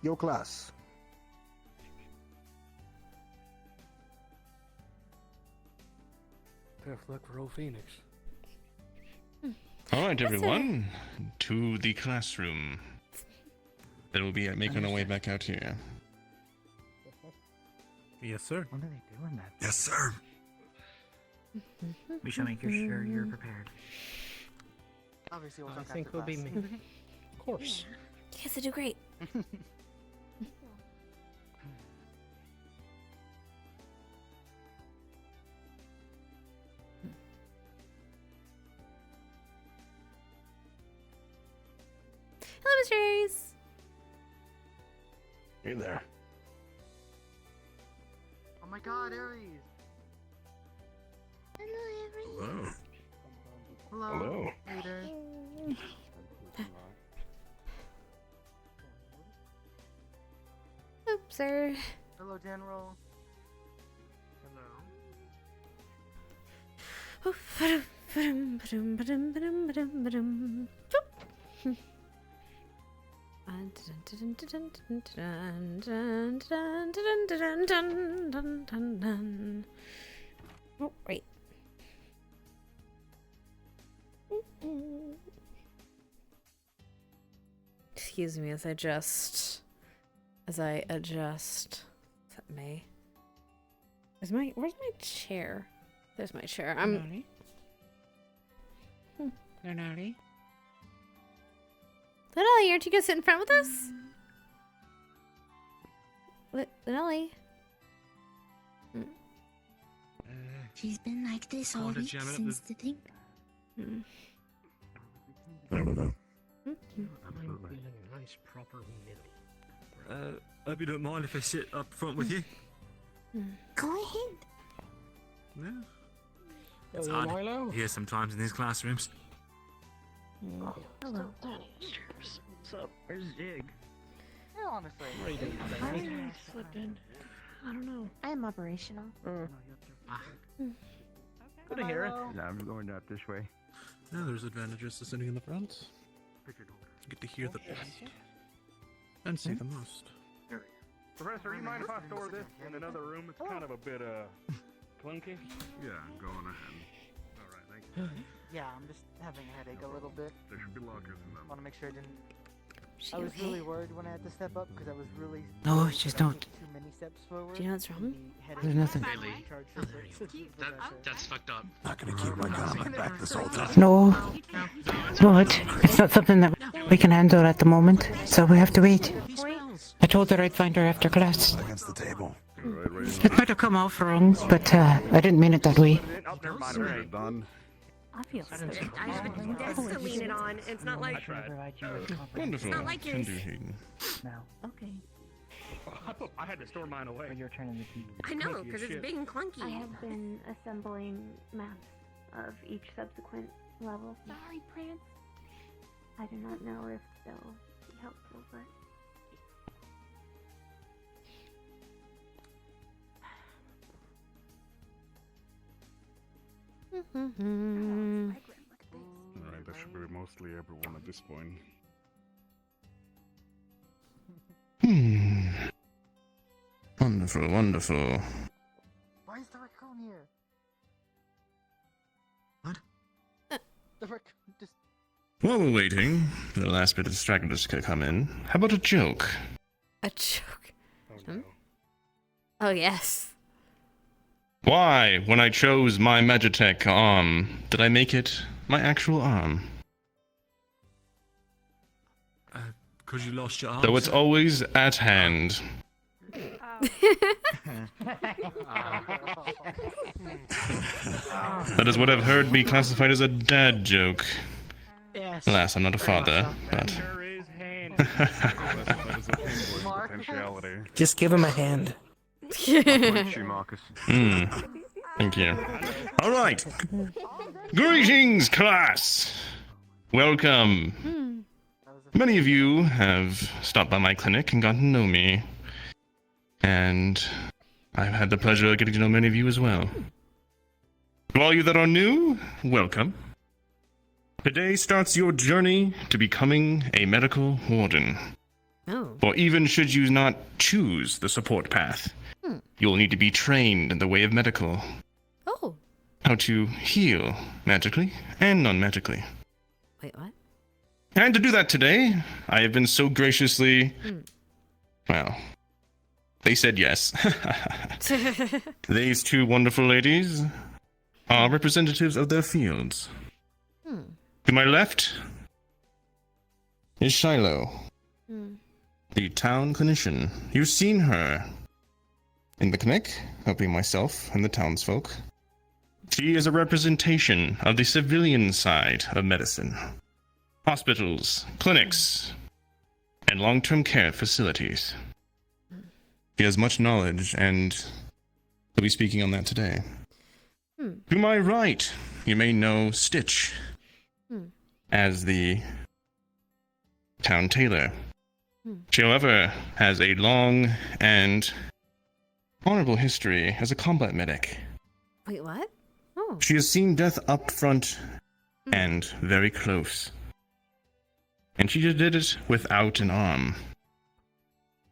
your class. Tough luck for old Phoenix. All right, everyone, to the classroom. Then we'll be making our way back out here. Yes, sir. What are they doing that? Yes, sir. We shall make sure you're prepared. Obviously, I think it'll be me. Of course. You guys do great. Hello, Mr. Aries. Hey there. Oh my God, Aries! Hello. Hello. Hello. Peter. Oops, sir. Hello, General. Oh, wait. Excuse me as I adjust. Is that May? Where's my chair? There's my chair. Lenali? Lenali, aren't you gonna sit in front with us? Lenali? She's been like this all week since the thing. I don't know. I'm feeling a nice proper middle. Hope you don't mind if I sit up front with you. Go ahead. Yeah. It's odd Milo. here sometimes in these classrooms. Hello. What's up? Where's Jig? Yeah, honestly. I slipped in. I don't know. I am operational. Good to hear it. Yeah, I'm going out this way. Yeah, there's advantages to sitting in the front. You get to hear the best and see the most. Professor, you mind if I store this in another room? It's kind of a bit, clunky. Yeah, go on ahead. Alright, thank you. Yeah, I'm just having a headache a little bit. There should be lockers in them. Want to make sure I didn't She I was okay? really worried when I had to step up because I was really. No, just don't. Too many steps forward. Do you know what's wrong? There's nothing. That's fucked up. Not gonna keep my gun on my back this whole time. No. No, it's not something that we can handle at the moment, so we have to wait. I told her I'd find her after class. Against the table. It might have come off wrong, but I didn't mean it that way. Oh, never mind. Alright. Done. I feel I have a desk to lean it on. It's not like Wonderful. It's not like Can yours. do, Hayden. now. Okay. I had to store mine away. Your turn in the key. I know, because it's big and clunky. I have been assembling maps of each subsequent level. Sorry, Prince. I do not know if they'll be helpful, but... Alright, that should be mostly everyone at this point. Wonderful, wonderful. Why is the raccoon here? What? The raccoon just. While we're waiting for the last bit of distractors to come in, how about a joke? A joke. Oh, yes. Why, when I chose my Magitech arm, did I make it my actual arm? Because you lost your arm. Though it's always at hand. That is what I've heard be classified as a dad joke. Yes. Alas, I'm not a father, but... Just give him a hand. Thank you. Alright. Greetings, class! Welcome. Many of you have stopped by my clinic and gotten to know me. And I've had the pleasure of getting to know many of you as well. To all you that are new, welcome. Today starts your journey to becoming a medical warden. Oh. Or even should you not choose the support path, you'll need to be trained in the way of medical. Oh. How to heal magically and non-magically. Wait, what? And to do that today, I have been so graciously... Well, they said yes. These two wonderful ladies are representatives of their fields. To my left is Shiloh, the town clinician. You've seen her in the clinic, helping myself and the townsfolk. She is a representation of the civilian side of medicine. Hospitals, clinics, and long-term care facilities. She has much knowledge, and we'll be speaking on that today. To my right, you may know Stitch as the town tailor. She, however, has a long and honorable history as a combat medic. Wait, what? Oh. She has seen death up front and very close. And she did it without an arm.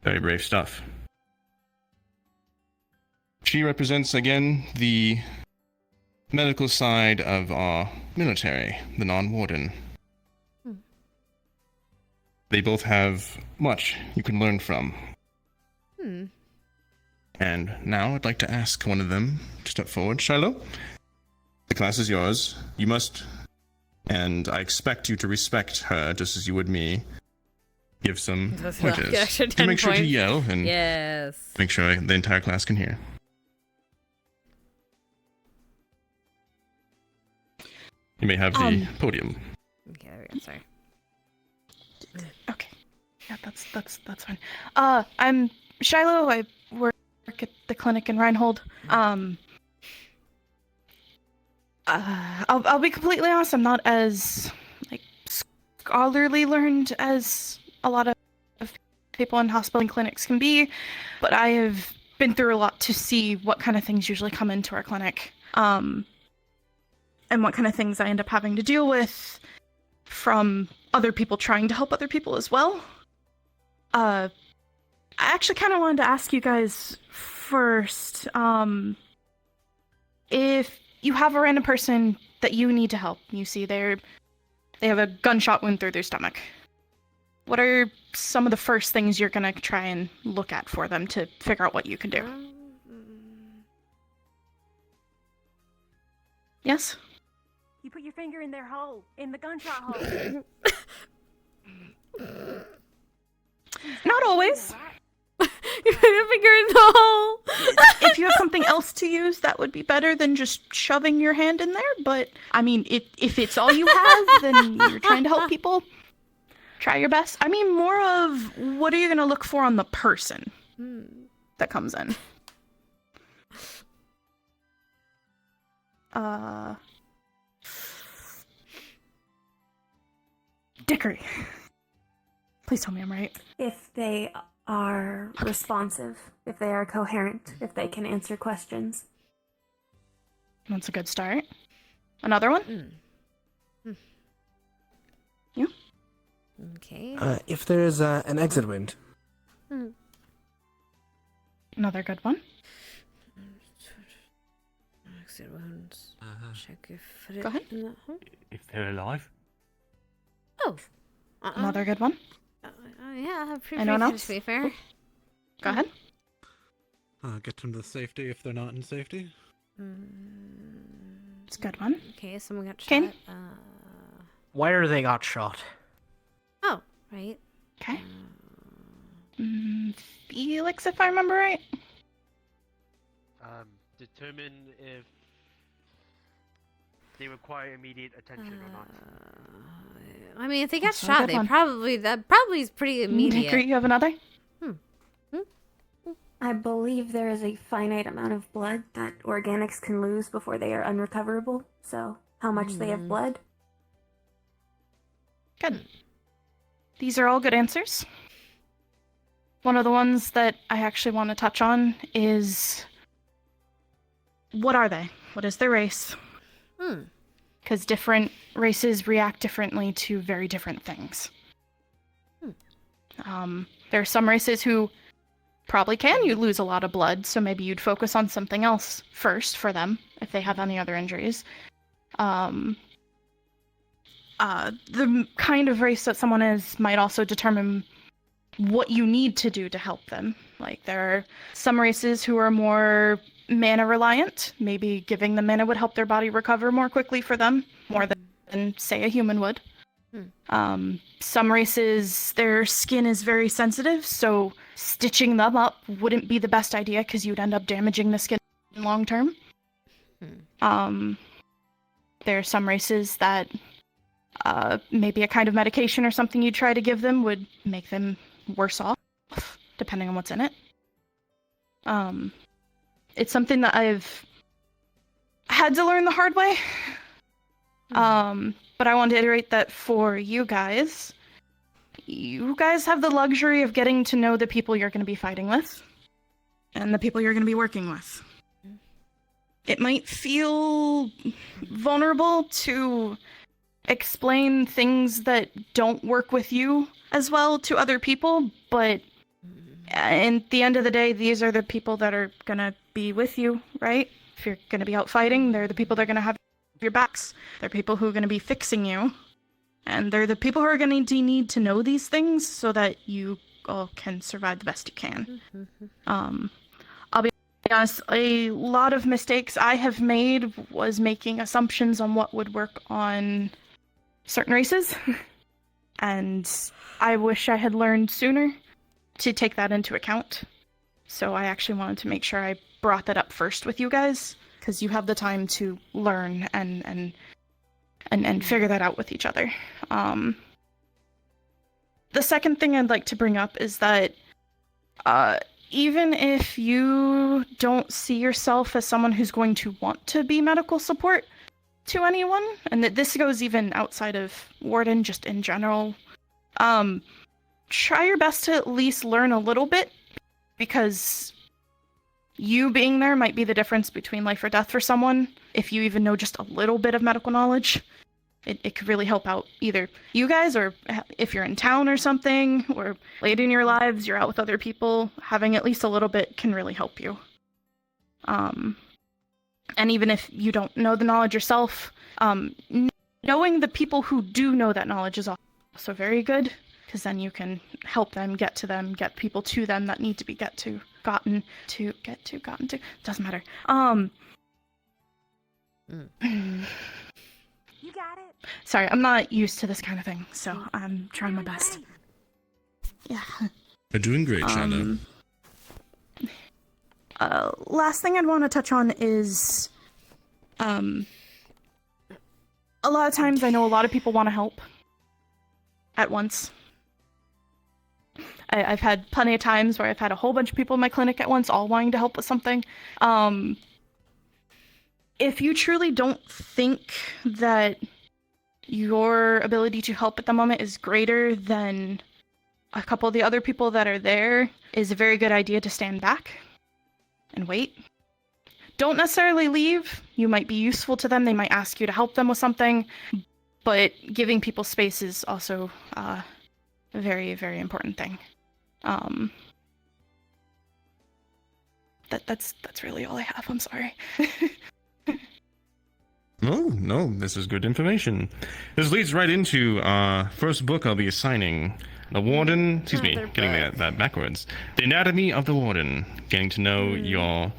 Very brave stuff. She represents, again, the medical side of our military, the non-warden. They both have much you can learn from. And now I'd like to ask one of them to step forward. Shiloh, the class is yours. You must, and I expect you to respect her just as you would me, give some pointers. To make sure to yell and make sure the entire class can hear. You may have the podium. Okay, there we go. Sorry. Okay. Yeah, that's fine. I'm Shiloh. I work at the clinic in Reinhold. I'll be completely honest. I'm not as scholarly learned as a lot of people in hospital and clinics can be, but I have been through a lot to see what kind of things usually come into our clinic. And what kind of things I end up having to deal with from other people trying to help other people as well. I actually kind of wanted to ask you guys first, if you have a random person that you need to help, you see they have a gunshot wound through their stomach. what are some of the first things you're gonna try and look at for them to figure out what you can do? Yes? You put your finger in their hole, in the gunshot hole. Not always. You put your finger in the hole. If you have something else to use, that would be better than just shoving your hand in there. But, I mean, if it's all you have, then you're trying to help people. Try your best. I mean, more of what are you going to look for on the person that comes in? Dickery. Please tell me I'm right. If they are responsive, if they are coherent, if they can answer questions. That's a good start. Another one? You? Okay. If there is an exit wind. Another good one. Exit wounds. Check if Go ahead. in that hole. If they're alive. Oh. Another good one. Yeah, pretty Anyone good, else? to be fair. Go ahead. Get them to safety if they're not in safety. It's a good one. Okay, someone got Kane? shot. Where they got shot? Oh, right. Okay. Felix, if I remember right. Determine if they require immediate attention or not. I mean, if they got That's a shot, good they one. probably is pretty immediate. Dickery, you have another? I believe there is a finite amount of blood that organics can lose before they are unrecoverable. So, how much they have bled? Good. These are all good answers. One of the ones that I actually want to touch on is what are they? What is their race? Because different races react differently to very different things. There are some races who probably can you lose a lot of blood, so maybe you'd focus on something else first for them if they have any other injuries. The kind of race that someone is might also determine what you need to do to help them. Like, there are some races who are more mana reliant. Maybe giving them mana would help their body recover more quickly for them, more than say, a human would. Some races, their skin is very sensitive, so stitching them up wouldn't be the best idea because you'd end up damaging the skin long term. There are some races that maybe a kind of medication or something you try to give them would make them worse off, depending on what's in it. It's something that I've had to learn the hard way. But I want to iterate that for you guys have the luxury of getting to know the people you're going to be fighting with and the people you're going to be working with. It might feel vulnerable to explain things that don't work with you as well to other people, but at the end of the day, these are the people that are going to be with you, right? If you're going to be out fighting, they're the people that are going to have your backs. They're people who are going to be fixing you. And they're the people who are going to need to know these things so that you all can survive the best you can. I'll be honest, a lot of mistakes I have made was making assumptions on what would work on certain races. And I wish I had learned sooner to take that into account. So I actually wanted to make sure I brought that up first with you guys, because you have the time to learn and figure that out with each other. The second thing I'd like to bring up is that even if you don't see yourself as someone who's going to want to be medical support to anyone, and that this goes even outside of Warden, just in general, try your best to at least learn a little bit, because you being there might be the difference between life or death for someone. If you even know just a little bit of medical knowledge, it could really help out either you guys, or if you're in town or something, or late in your lives, you're out with other people, having at least a little bit can really help you. And even if you don't know the knowledge yourself, knowing the people who do know that knowledge is also very good, because then you can help them, get people to them that need to be gotten to. Doesn't matter. You got it. Sorry, I'm not used to this kind of thing, so I'm trying my best. Yeah. You're doing great, Shiloh. Last thing I'd want to touch on is, a lot of times I know a lot of people want to help at once. I've had plenty of times where I've had a whole bunch of people in my clinic at once, all wanting to help with something. If you truly don't think that your ability to help at the moment is greater than a couple of the other people that are there, is a very good idea to stand back and wait. Don't necessarily leave. You might be useful to them. They might ask you to help them with something, but giving people space is also a very, very important thing. That's really all I have. I'm sorry. No, this is good information. This leads right into first book I'll be assigning. The Warden, getting that backwards. The Anatomy of the Warden, getting to know your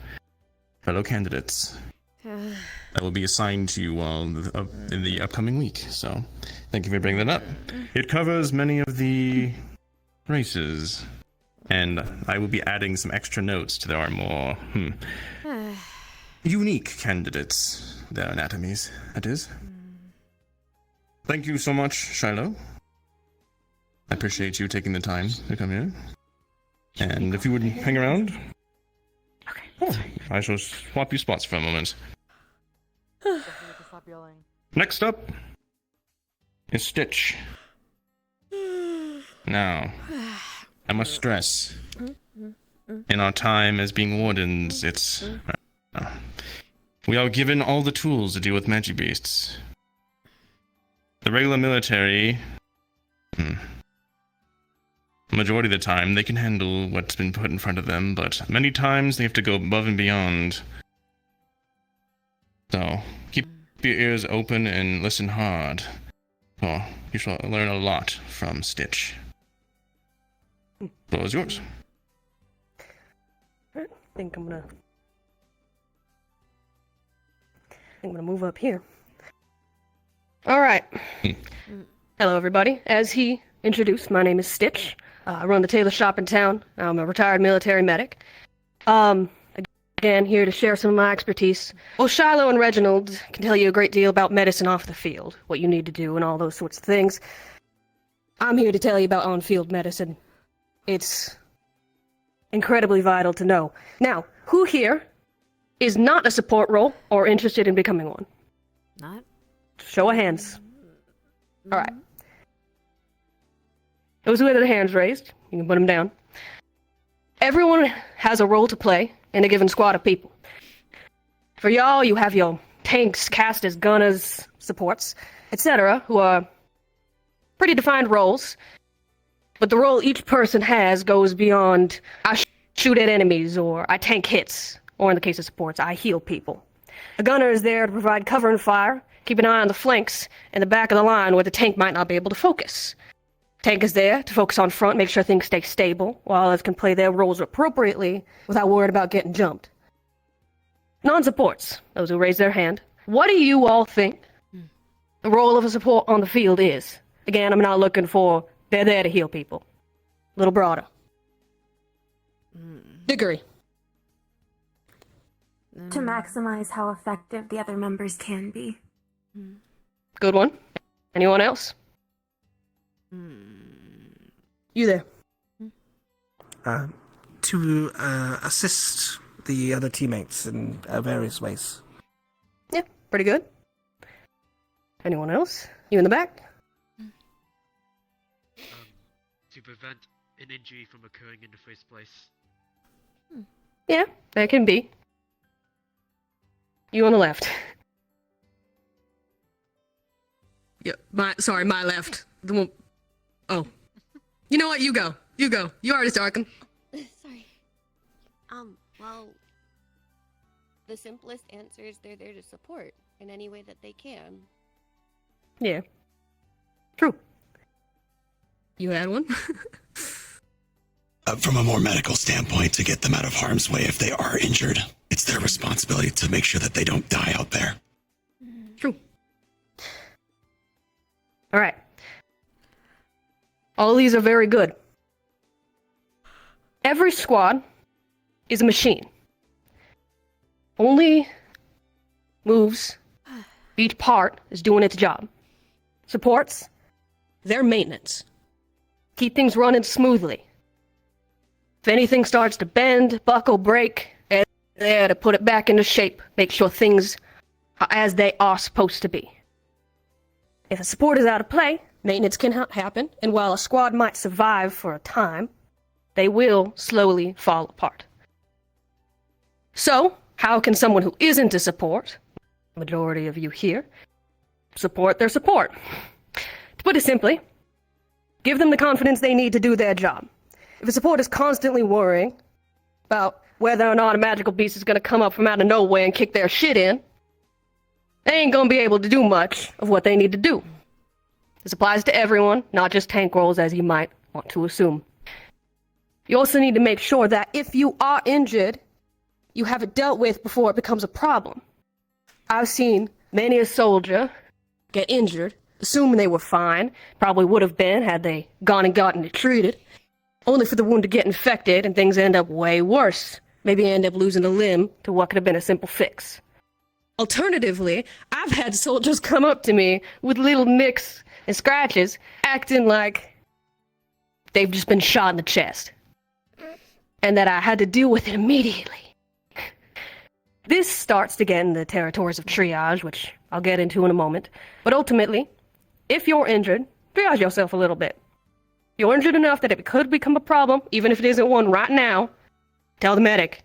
fellow candidates. That will be assigned to you in the upcoming week, so thank you for bringing that up. It covers many of the races, and I will be adding some extra notes to our more unique candidates, their anatomies, that is. Thank you so much, Shiloh. I appreciate you taking the time to come here. And if you would hang around, I shall swap you spots for a moment. Stop yelling. Next up is Stitch. Now, I must stress, in our time as being wardens, we are given all the tools to deal with magic beasts. The regular military, majority of the time, they can handle what's been put in front of them, but many times they have to go above and beyond. So, keep your ears open and listen hard. Oh, you shall learn a lot from Stitch. The floor is yours. I think I'm gonna move up here. Alright. Hello, everybody. As he introduced, my name is Stitch. I run the tailor shop in town. I'm a retired military medic. Again, here to share some of my expertise. Well, Shiloh and Reginald can tell you a great deal about medicine off the field, what you need to do and all those sorts of things. I'm here to tell you about on-field medicine. It's incredibly vital to know. Now, who here is not a support role or interested in becoming one? Not? Show of hands. Alright. Those who have their hands raised, you can put them down. Everyone has a role to play in a given squad of people. For y'all, you have your tanks, casters, gunners, supports, etc., who are pretty defined roles. But the role each person has goes beyond, I shoot at enemies, or I tank hits, or in the case of supports, I heal people. A gunner is there to provide cover and fire, keep an eye on the flanks and the back of the line where the tank might not be able to focus. Tank is there to focus on front, make sure things stay stable, while others can play their roles appropriately without worried about getting jumped. Non-supports, those who raise their hand. What do you all think the role of a support on the field is? Again, I'm not looking for, they're there to heal people. A little broader. Degree. To maximize how effective the other members can be. Good one. Anyone else? You there. To assist the other teammates in various ways. Yeah, pretty good. Anyone else? You in the back? To prevent an injury from occurring in the first place. Yeah, that can be. You on the left. Yeah, my left. The one. Oh. You know what? You go. You go. You already talking. Sorry. Well, the simplest answer is they're there to support in any way that they can. Yeah. True. You had one? From a more medical standpoint, to get them out of harm's way if they are injured, it's their responsibility to make sure that they don't die out there. True. All right. All these are very good. Every squad is a machine. Only moves. Each part is doing its job. Supports, they're maintenance. Keep things running smoothly. If anything starts to bend, buckle, break, they're there to put it back into shape. Make sure things are as they are supposed to be. If a support is out of play, maintenance can happen, and while a squad might survive for a time, they will slowly fall apart. So, how can someone who isn't a support, majority of you here, support their support? To put it simply, give them the confidence they need to do their job. If a support is constantly worrying about whether or not a magical beast is going to come up from out of nowhere and kick their shit in, they ain't going to be able to do much of what they need to do. This applies to everyone, not just tank roles as you might want to assume. You also need to make sure that if you are injured, you have it dealt with before it becomes a problem. I've seen many a soldier get injured, assuming they were fine, probably would have been had they gone and gotten it treated, only for the wound to get infected and things end up way worse. Maybe end up losing a limb to what could have been a simple fix. Alternatively, I've had soldiers come up to me with little nicks and scratches, acting like they've just been shot in the chest, and that I had to deal with it immediately. This starts to get in the territories of triage, which I'll get into in a moment. But ultimately, if you're injured, triage yourself a little bit. If you're injured enough that it could become a problem, even if it isn't one right now, tell the medic.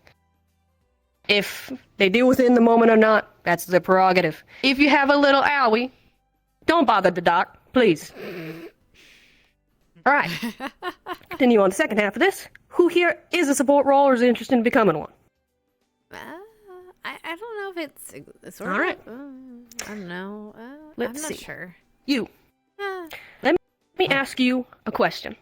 If they deal with it in the moment or not, that's their prerogative. If you have a little owie, don't bother the doc, please. All right. Continue on the second half of this. Who here is a support role or is interested in becoming one? I don't know if it's sort All of. right. I don't know. Let's I'm not see. sure. You. Let me ask you a question.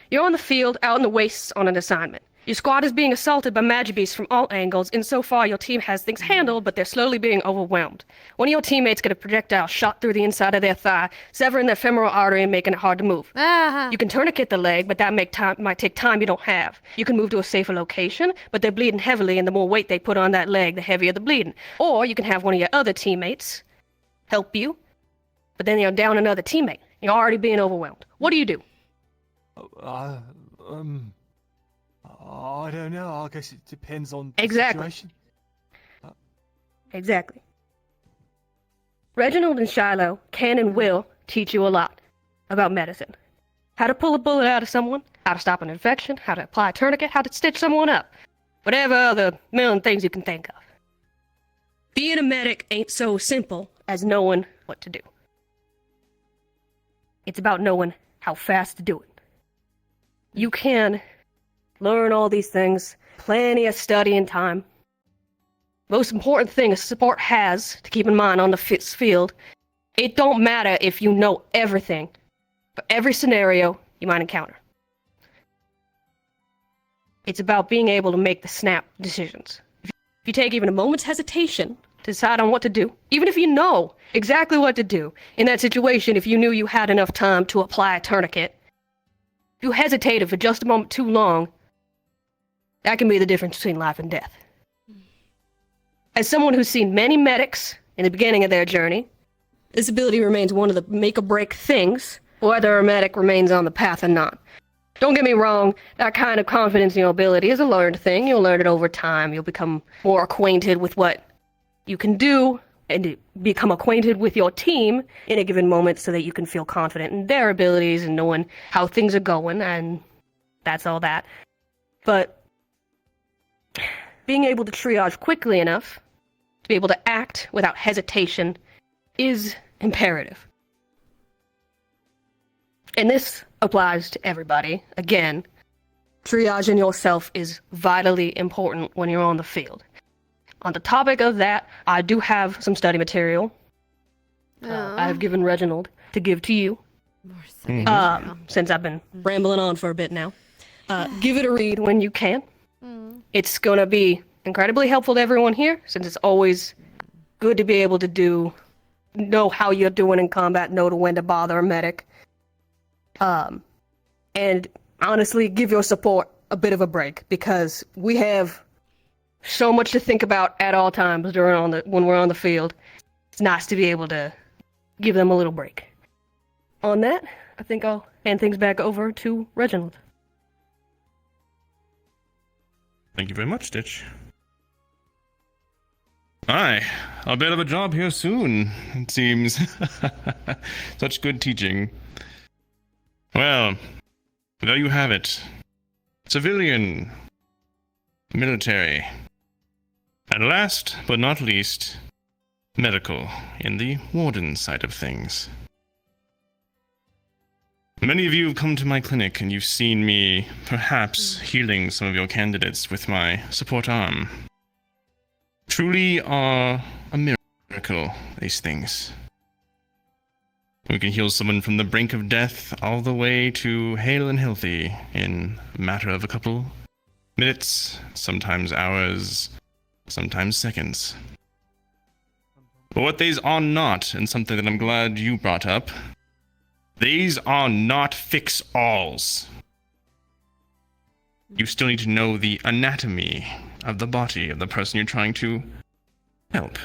You're on the field, out in the wastes on an assignment. Your squad is being assaulted by magibeasts from all angles, and so far your team has things handled, but they're slowly being overwhelmed. One of your teammates get a projectile shot through the inside of their thigh, severing the femoral artery and making it hard to move. You can tourniquet the leg, but that might take time you don't have. You can move to a safer location, but they're bleeding heavily, and the more weight they put on that leg, the heavier the bleeding. Or you can have one of your other teammates help you, but then you're down another teammate. You're already being overwhelmed. What do you do? I don't know. I guess it depends on the Exactly. situation. Exactly. Reginald and Shiloh can and will teach you a lot about medicine. How to pull a bullet out of someone, how to stop an infection, how to apply a tourniquet, how to stitch someone up. Whatever other million things you can think of. Being a medic ain't so simple as knowing what to do. It's about knowing how fast to do it. You can learn all these things, plenty of study and time. Most important thing a support has to keep in mind on the field, it don't matter if you know everything for every scenario you might encounter. It's about being able to make the snap decisions. If you take even a moment's hesitation to decide on what to do, even if you know exactly what to do, in that situation, if you knew you had enough time to apply a tourniquet, if you hesitated for just a moment too long, that can be the difference between life and death. As someone who's seen many medics in the beginning of their journey, this ability remains one of the make-or-break things, whether a medic remains on the path or not. Don't get me wrong, that kind of confidence in your ability is a learned thing. You'll learn it over time. You'll become more acquainted with what you can do and become acquainted with your team in a given moment so that you can feel confident in their abilities and knowing how things are going, and that's all that. But being able to triage quickly enough to be able to act without hesitation is imperative. And this applies to everybody. Again, triaging yourself is vitally important when you're on the field. On the topic of that, I do have some study material I've given Reginald to give to you. Since I've been rambling on for a bit now. Give it a read when you can. It's gonna be incredibly helpful to everyone here, since it's always good to be able to know how you're doing in combat, know when to bother a medic. And honestly, give your support a bit of a break, because we have so much to think about at all times when we're on the field. It's nice to be able to give them a little break. On that, I think I'll hand things back over to Reginald. Thank you very much, Stitch. Aye, I'll be out of a job here soon, it seems. Such good teaching. Well, there you have it. Civilian. Military. And last but not least, medical, in the warden side of things. Many of you have come to my clinic and you've seen me, perhaps, healing some of your candidates with my support arm. Truly are a miracle, these things. We can heal someone from the brink of death all the way to hale and healthy in a matter of a couple minutes, sometimes hours, sometimes seconds. But what these are not, and something that I'm glad you brought up, these are not fix-alls. You still need to know the anatomy of the body of the person you're trying to help.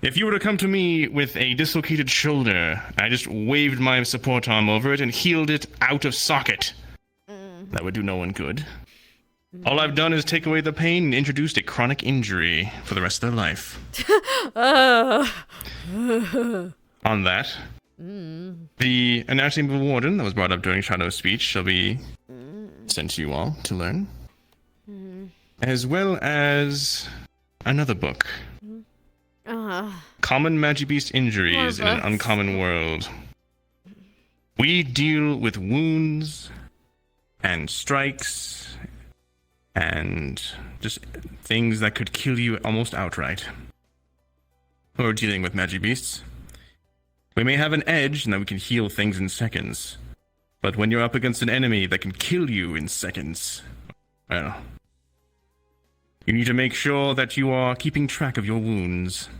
If you were to come to me with a dislocated shoulder, I just waved my support arm over it and healed it out of socket. That would do no one good. All I've done is take away the pain and introduced a chronic injury for the rest of their life. On that, the anatomy of a warden that was brought up during Shadow's speech shall be sent to you all to learn, as well as another book. Common Magibeast Injuries in an Uncommon World. We deal with wounds and strikes and just things that could kill you almost outright. We're dealing with Magibeasts. We may have an edge in that we can heal things in seconds, but when you're up against an enemy that can kill you in seconds, well, you need to make sure that you are keeping track of your wounds.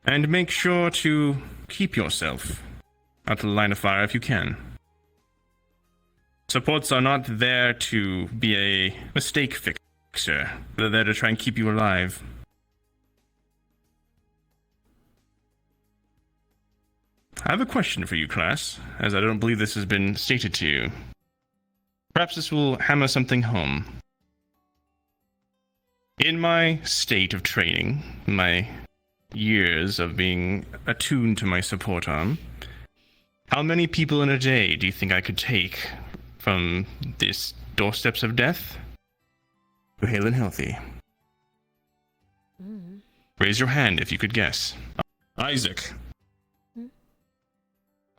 And make sure to keep yourself out of the line of fire if you can. Supports are not there to be a mistake fixer. They're there to try and keep you alive. I have a question for you, class, as I don't believe this has been stated to you. Perhaps this will hammer something home. In my state of training, my years of being attuned to my support arm, how many people in a day do you think I could take from these doorsteps of death to hale and healthy? Raise your hand if you could guess. Isaac.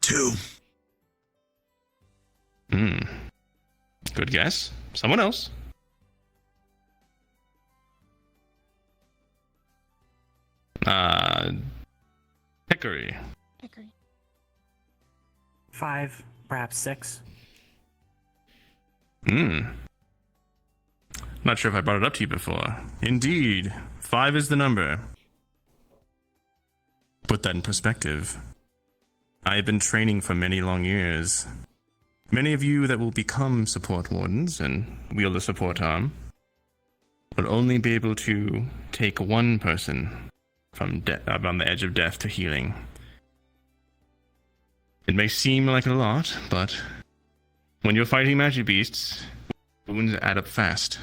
2. Good guess. Someone else? Hickory. 5, perhaps 6. Not sure if I brought it up to you before. Indeed, 5 is the number. Put that in perspective. I have been training for many long years. Many of you that will become support wardens and wield a support arm will only be able to take one person from on the edge of death to healing. It may seem like a lot, but when you're fighting Magibeasts, wounds add up fast.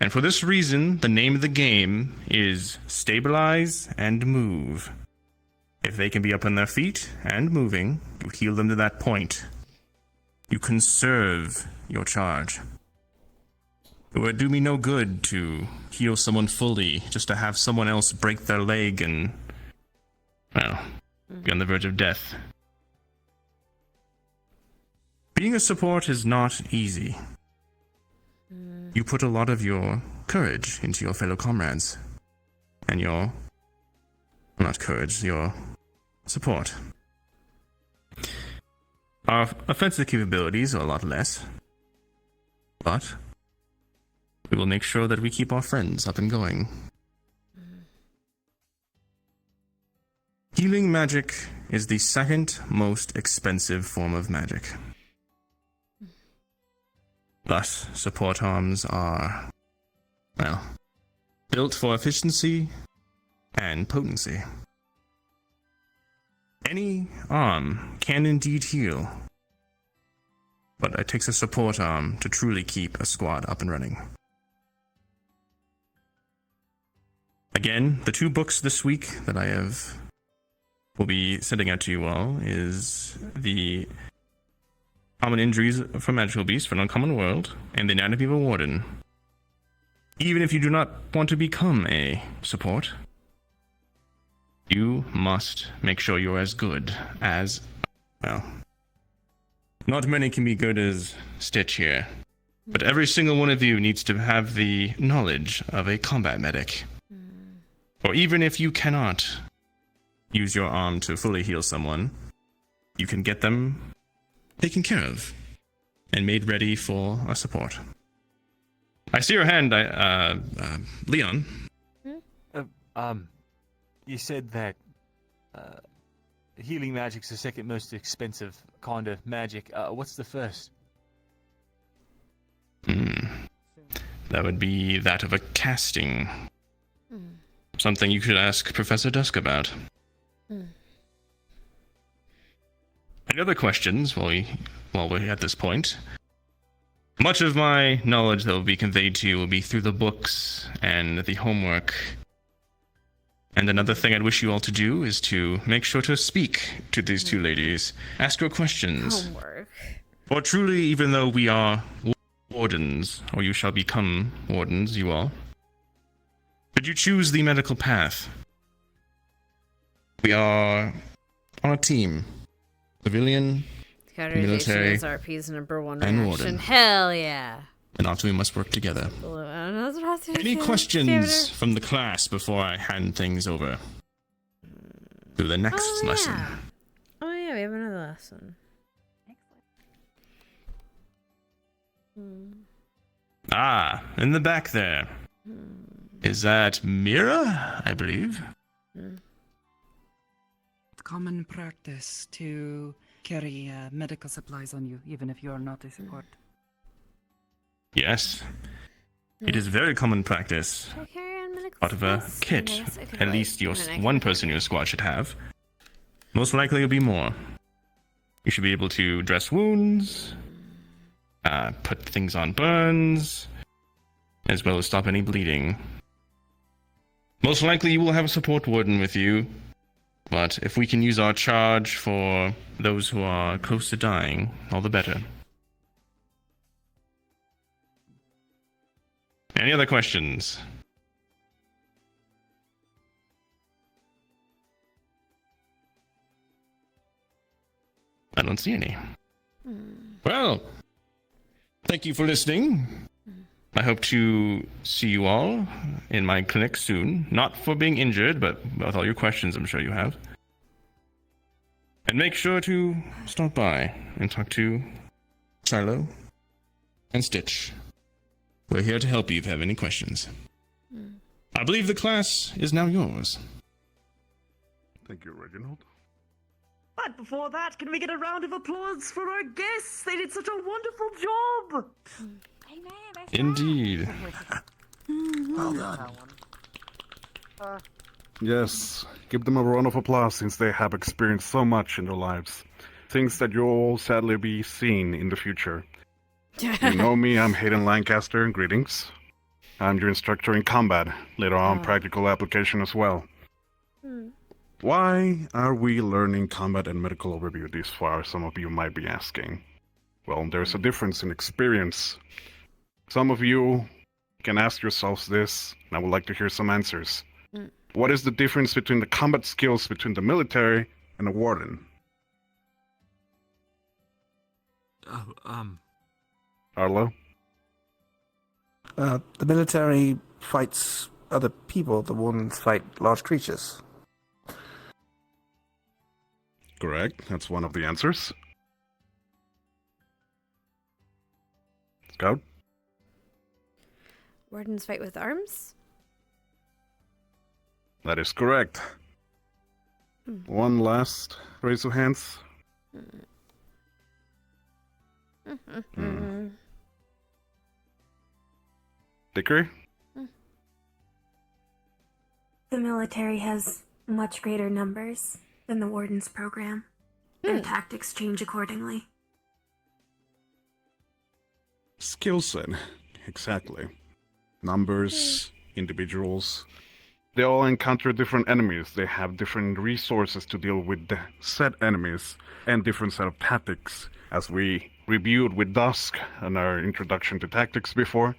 And for this reason, the name of the game is Stabilize and Move. If they can be up on their feet and moving, you heal them to that point. You conserve your charge. It would do me no good to heal someone fully just to have someone else break their leg and, well, be on the verge of death. Being a support is not easy. You put a lot of your courage into your fellow comrades. And your support. Our offensive capabilities are a lot less, but we will make sure that we keep our friends up and going. Healing magic is the second most expensive form of magic. Thus, support arms are, well, built for efficiency and potency. Any arm can indeed heal, but it takes a support arm to truly keep a squad up and running. Again, the 2 books this week that I will be sending out to you all is the Common Injuries for Magical Beasts for an Uncommon World and the Anatomy of a Warden. Even if you do not want to become a support, you must make sure you're as good as, well, not many can be good as Stitch here, but every single one of you needs to have the knowledge of a combat medic. Or even if you cannot use your arm to fully heal someone, you can get them taken care of and made ready for a support. I see your hand, Leon. You said that healing magic's the second most expensive kind of magic. What's the first? That would be that of a casting. Something you could ask Professor Dusk about. Any other questions while we're at this point? Much of my knowledge that will be conveyed to you will be through the books and the homework. And another thing I'd wish you all to do is to make sure to speak to these 2 ladies. Ask your questions. Homework. For truly, even though we are wardens, or you shall become wardens, you all, should you choose the medical path, we are on a team. Civilian, military, RP's number 1 and reaction. warden. Hell yeah. And often we must work together. Any questions from the class before I hand things over to the next lesson? Oh yeah, we have another lesson. Ah, in the back there. Is that Mira, I believe? Common practice to carry medical supplies on you, even if you are not a support. Yes. It is very common practice. Out of a kit, at least one person in your squad should have. Most likely it'll be more. You should be able to dress wounds, put things on burns, as well as stop any bleeding. Most likely you will have a support warden with you, but if we can use our charge for those who are close to dying, all the better. Any other questions? I don't see any. Well, thank you for listening. I hope to see you all in my clinic soon. Not for being injured, but with all your questions I'm sure you have. And make sure to stop by and talk to Shiloh and Stitch. We're here to help you if you have any questions. I believe the class is now yours. Thank you, Reginald. But before that, can we get a round of applause for our guests? They did such a wonderful job! Indeed. Well done. Yes, give them a round of applause since they have experienced so much in their lives. Things that you'll all sadly be seeing in the future. You know me, I'm Hayden Lancaster, greetings. I'm your instructor in combat, later on practical application as well. Why are we learning combat and medical overview this far, some of you might be asking? Well, there's a difference in experience. Some of you can ask yourselves this, and I would like to hear some answers. What is the difference between the combat skills between the military and a warden? Arlo? The military fights other people, the wardens fight large creatures. Correct, that's one of the answers. Scout? Wardens fight with arms? That is correct. One last raise of hands. Dickory? The military has much greater numbers than the Warden's program. Their tactics change accordingly. Skill set. Exactly. Numbers, individuals. They all encounter different enemies. They have different resources to deal with the said enemies and different set of tactics. As we reviewed with Dusk in our introduction to tactics before,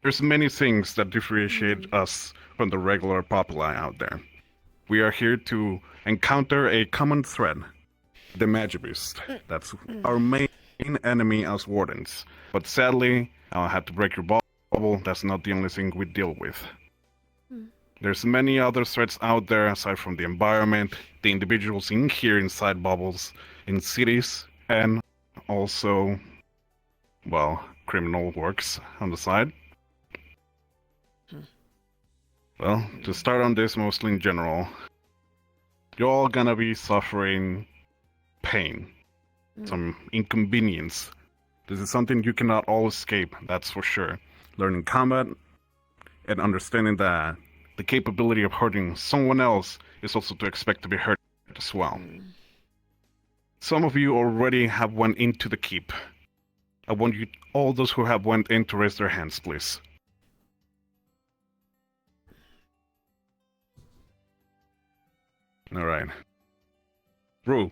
there's many things that differentiate us from the regular populi out there. We are here to encounter a common threat, the Magibist. That's our main enemy as wardens. But sadly, I'll have to break your bubble, that's not the only thing we deal with. There's many other threats out there aside from the environment, the individuals in here inside bubbles, in cities, and also, well, criminal works on the side. Well, to start on this mostly in general, you're all gonna be suffering pain, some inconvenience. This is something you cannot all escape, that's for sure. Learning combat and understanding that the capability of hurting someone else is also to expect to be hurt as well. Some of you already have went into the keep. I want you, all those who have went in, to raise their hands, please. Alright. Rue.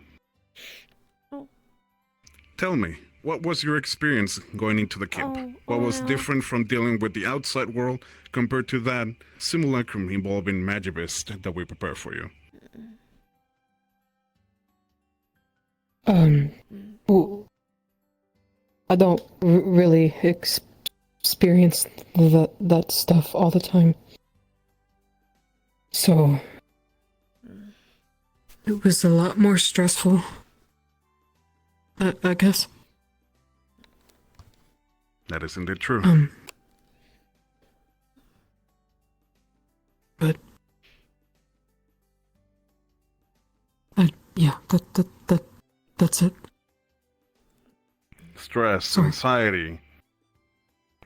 Tell me, what was your experience going into the keep? What was different from dealing with the outside world compared to that simulacrum involving Magibist that we prepare for you? Well, I don't really experience that stuff all the time. So, it was a lot more stressful, I guess. That is indeed true. But yeah, that's it. Stress, anxiety.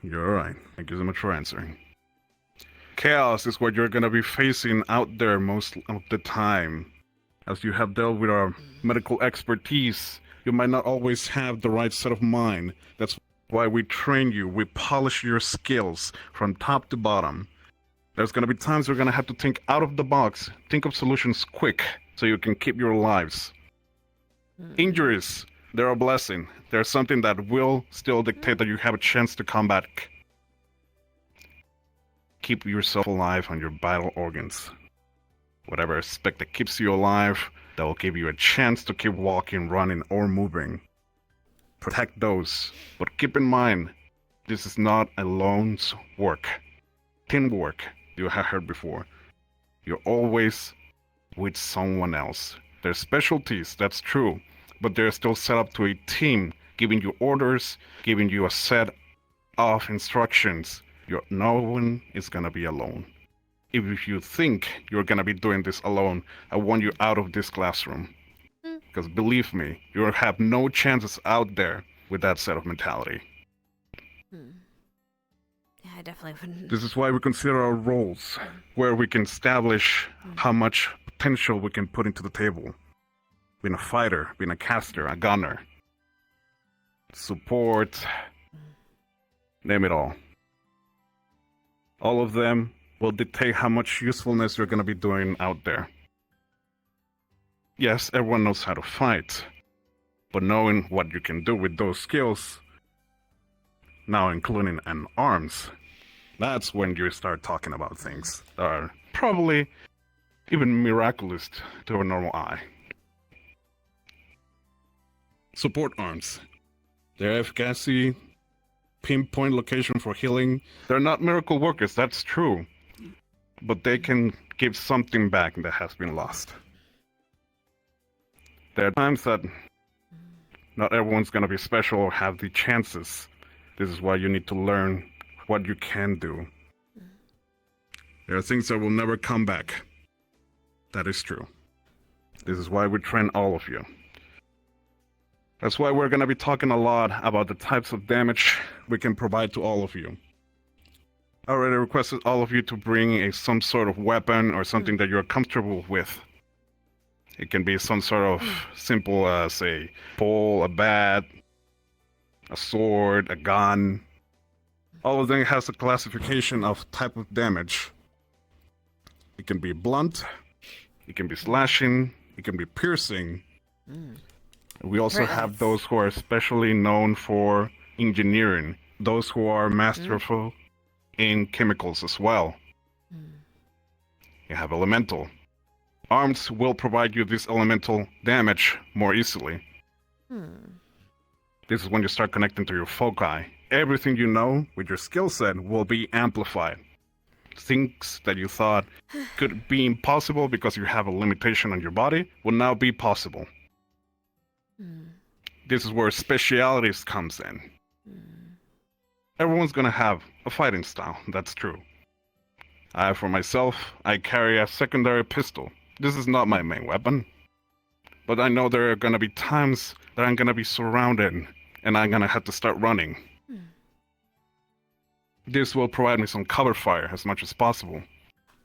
You're alright. Thank you so much for answering. Chaos is what you're gonna be facing out there most of the time. As you have dealt with our medical expertise, you might not always have the right set of mind. That's why we train you, we polish your skills from top to bottom. There's gonna be times you're gonna have to think out of the box, think of solutions quick, so you can keep your lives. Injuries, they're a blessing. They're something that will still dictate that you have a chance to come back. Keep yourself alive on your vital organs. Whatever aspect that keeps you alive, that will give you a chance to keep walking, running, or moving. Protect those, but keep in mind, this is not a lone's work. Teamwork, you have heard before. You're always with someone else. There's specialties, that's true, but they're still set up to a team, giving you orders, giving you a set of instructions. No one is gonna be alone. If you think you're gonna be doing this alone, I want you out of this classroom. Because believe me, you have no chances out there with that set of mentality. Yeah, I definitely wouldn't. This is why we consider our roles, where we can establish how much potential we can put into the table. Being a fighter, being a caster, a gunner, support, name it all. All of them will dictate how much usefulness you're going to be doing out there. Yes, everyone knows how to fight, but knowing what you can do with those skills, now including an arms, that's when you start talking about things that are probably even miraculous to a normal eye. Support arms. Their efficacy, pinpoint location for healing. They're not miracle workers, that's true. But they can give something back that has been lost. There are times that not everyone's gonna be special or have the chances. This is why you need to learn what you can do. There are things that will never come back. That is true. This is why we train all of you. That's why we're going to be talking a lot about the types of damage we can provide to all of you. I already requested all of you to bring some sort of weapon or something that you're comfortable with. It can be some sort of simple, say, pole, a bat, a sword, a gun. All of them has a classification of type of damage. It can be blunt, it can be slashing, it can be piercing. We also have those who are especially known for engineering, those who are masterful in chemicals as well. You have elemental. Arms will provide you this elemental damage more easily. This is when you start connecting to your foci. Everything you know with your skill set will be amplified. Things that you thought could be impossible because you have a limitation on your body will now be possible. This is where specialities comes in. Everyone's gonna have a fighting style, that's true. For myself, I carry a secondary pistol. This is not my main weapon. But I know there are gonna be times that I'm gonna be surrounded and I'm gonna have to start running. This will provide me some cover fire as much as possible.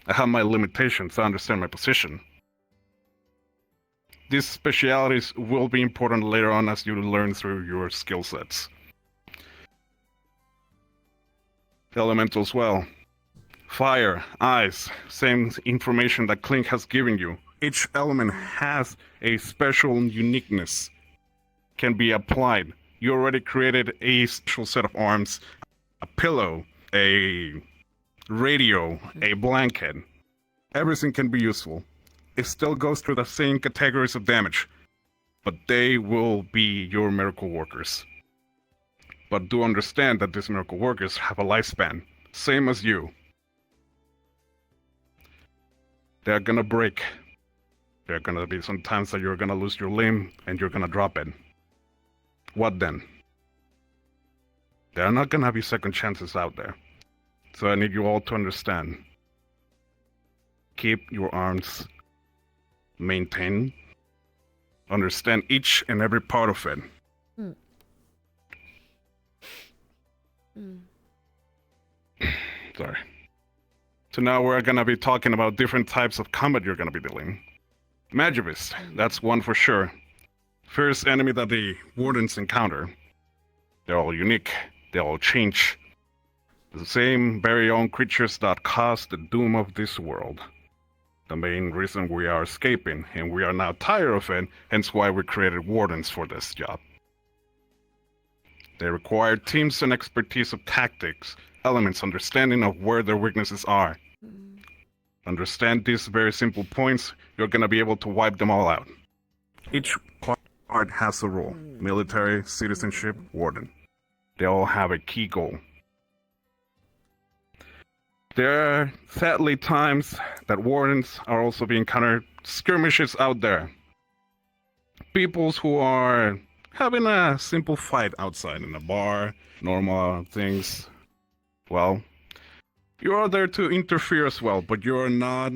I have my limitations, I understand my position. These specialities will be important later on as you learn through your skill sets. Elemental as well. Fire, ice, same information that Clink has given you. Each element has a special uniqueness. Can be applied. You already created a special set of arms, a pillow, a radio, a blanket. Everything can be useful. It still goes through the same categories of damage, but they will be your miracle workers. But do understand that these miracle workers have a lifespan, same as you. They're gonna break. There are gonna be some times that you're gonna lose your limb and you're gonna drop it. What then? There are not gonna be second chances out there. So I need you all to understand. Keep your arms maintained. Understand each and every part of it. Sorry. So now we're gonna be talking about different types of combat you're gonna be dealing. Magivist, that's one for sure. First enemy that the wardens encounter. They're all unique. They all change. The same very own creatures that cause the doom of this world. The main reason we are escaping, and we are now tired of it, hence why we created wardens for this job. They require teams and expertise of tactics, elements, understanding of where their weaknesses are. Understand these very simple points, you're gonna be able to wipe them all out. Each part has a role. Military, citizenship, warden. They all have a key goal. There are sadly times that wardens are also being encountered skirmishes out there. Peoples who are having a simple fight outside in a bar, normal things. Well, you are there to interfere as well, but you are not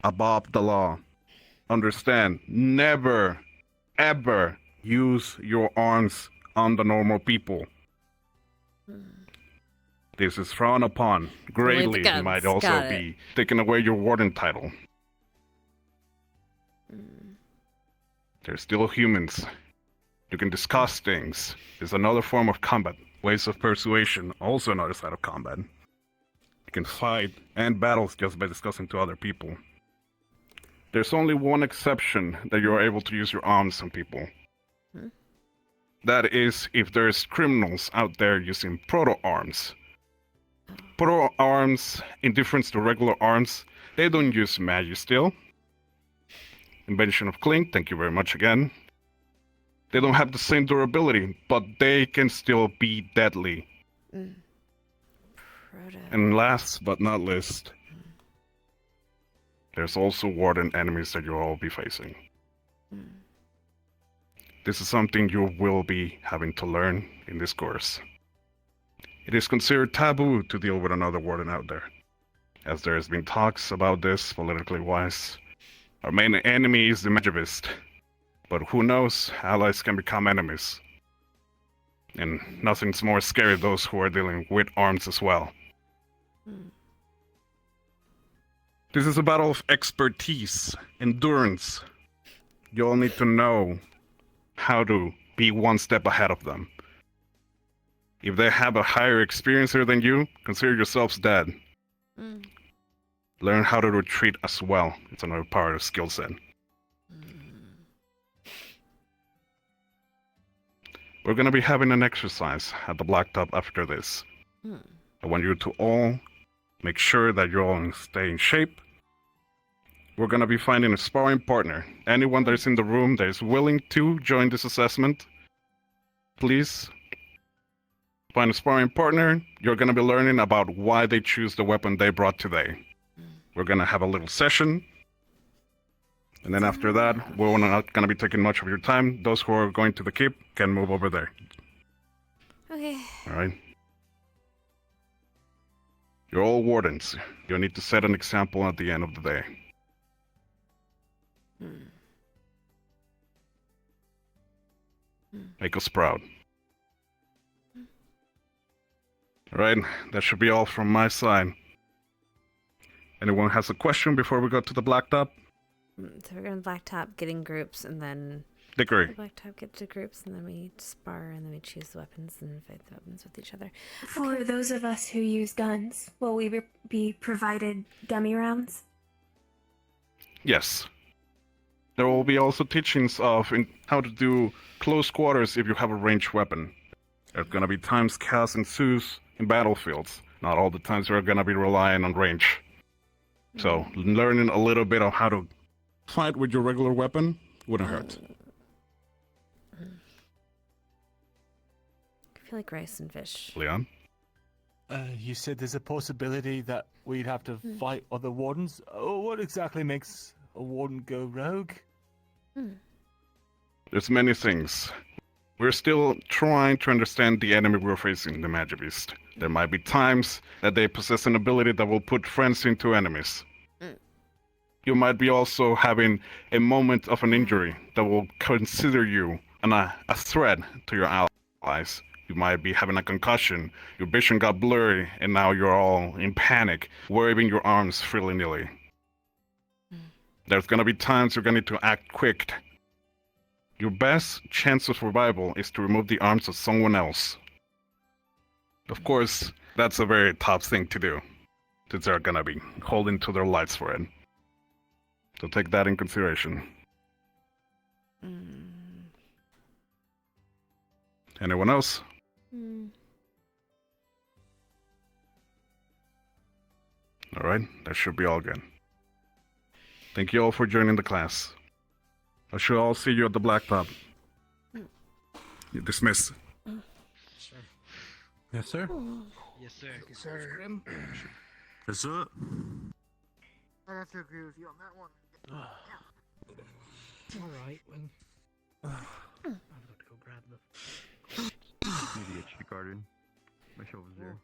above the law. Understand, never, ever use your arms on the normal people. This is frowned upon greatly. It might also be taking away your warden title. They're still humans. You can discuss things. It's another form of combat. Ways of persuasion, also another side of combat. You can fight and battles just by discussing to other people. There's only one exception that you are able to use your arms on people. That is if there's criminals out there using proto-arms. Proto-arms, in difference to regular arms, they don't use magic still. Invention of Clink, thank you very much again. They don't have the same durability, but they can still be deadly. And last but not least, there's also warden enemies that you'll all be facing. This is something you will be having to learn in this course. It is considered taboo to deal with another warden out there, as there has been talks about this politically wise. Our main enemy is the Magivist, but who knows, allies can become enemies. And nothing's more scary those who are dealing with arms as well. This is a battle of expertise, endurance. You all need to know how to be one step ahead of them. If they have a higher experience here than you, consider yourselves dead. Learn how to retreat as well. It's another part of skill set. We're gonna be having an exercise at the blacktop after this. I want you to all make sure that you all stay in shape. We're gonna be finding a sparring partner. Anyone that is in the room that is willing to join this assessment, please find a sparring partner. You're gonna be learning about why they choose the weapon they brought today. We're gonna have a little session. And then after that, we're not gonna be taking much of your time. Those who are going to the keep can move over there. Okay. Alright? You're all wardens. You need to set an example at the end of the day. Make us proud. Alright, that should be all from my side. Anyone has a question before we go to the blacktop? So we're going to blacktop, getting groups, and then... Dickory. Blacktop, get to groups, and then we spar, and then we choose the weapons, and fight the weapons with each other. For those of us who use guns, will we be provided dummy rounds? Yes. There will be also teachings of how to do close quarters if you have a ranged weapon. There's gonna be times chaos ensues in battlefields. Not all the times you're gonna be relying on range. So, learning a little bit of how to fight with your regular weapon wouldn't hurt. I feel like rice and fish. Leon? You said there's a possibility that we'd have to fight other wardens. Oh, what exactly makes a warden go rogue? There's many things. We're still trying to understand the enemy we're facing, the Magivist. There might be times that they possess an ability that will put friends into enemies. You might be also having a moment of an injury that will consider you a threat to your allies. You might be having a concussion, your vision got blurry, and now you're all in panic, waving your arms freely-nilly. There's gonna be times you're gonna need to act quick. Your best chance of survival is to remove the arms of someone else. Of course, that's a very tough thing to do, since they're gonna be holding to their lives for it. So take that in consideration. Anyone else? Alright, that should be all good. Thank you all for joining the class. I shall all see you at the blacktop. You're dismissed. Yes, sir. Yes, sir. Yes, sir. Yes, sir. I have to agree with you on that one. Alright, well. I've got to go grab the. Need to get you guarded. My shovel's there.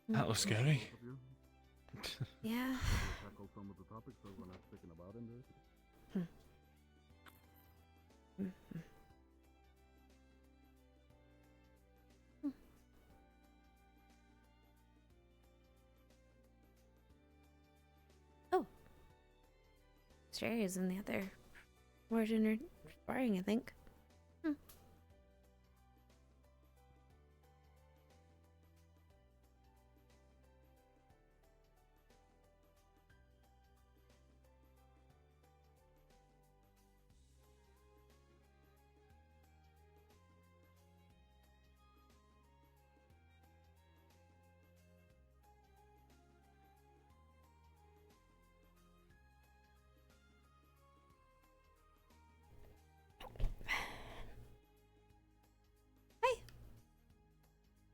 That was scary. Yeah. Oh. Sherry is in the other warden or sparring, I think.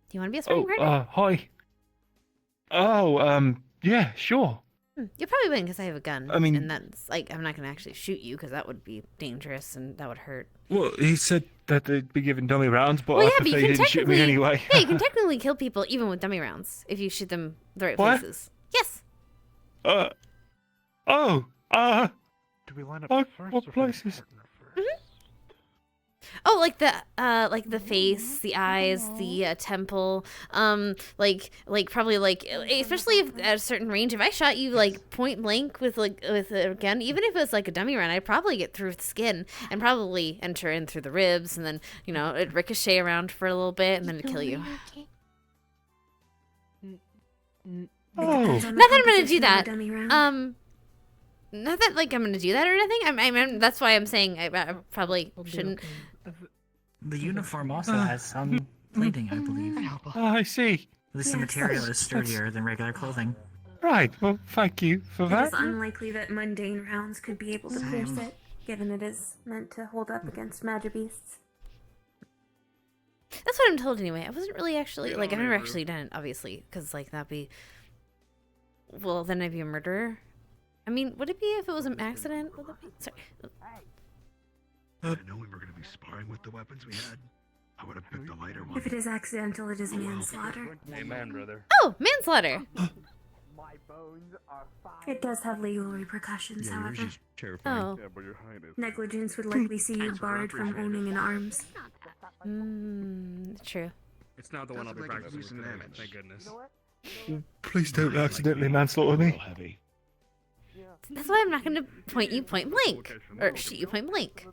Do you want to be a sparring partner? Hi. Oh, yeah, sure. You'll probably win because I have a gun. I mean- and that's like I'm not gonna actually shoot you because that would be dangerous and that would hurt. Well, he said that they'd be giving dummy rounds, but Well, I yeah, but prefer you he can didn't shoot me technically anyway. yeah, you can technically kill people even with dummy rounds if you shoot them the right What? places. Yes. Do we line up what places? Oh, like the face, the eyes, the temple, like probably like especially if at a certain range. If I shot you like point blank with a gun, even if it was like a dummy round, I'd probably get through the skin and probably enter in through the ribs, and then it'd ricochet around for a little bit, and then it'd kill you. Oh, Not that I'm gonna do that. Not that like I'm gonna do that or anything. I'm that's why I'm saying I probably shouldn't. The uniform also has some plating, I believe. I see. At least the material is sturdier than regular clothing. Right. Well, thank you for It that. is unlikely that mundane rounds could be able to pierce it, given it is meant to hold up against Magibeasts. That's what I'm told anyway. I wasn't really actually like I've never actually done it, obviously, because like that'd be. Well, then I'd be a murderer. I mean, would it be if it was an accident? Would that be? Sorry. I know we were going to be sparring with the weapons we had. I would have picked the lighter one. If it is accidental, it is manslaughter. Amen, brother. Oh, manslaughter. It does have legal repercussions, however. Oh. Yeah, but your height is. Negligence would likely see you barred from owning an arms. True. It's not the one I'll be practicing with. Thank goodness. Please don't accidentally manslaughter me. That's why I'm not going to point you point blank or shoot you point blank.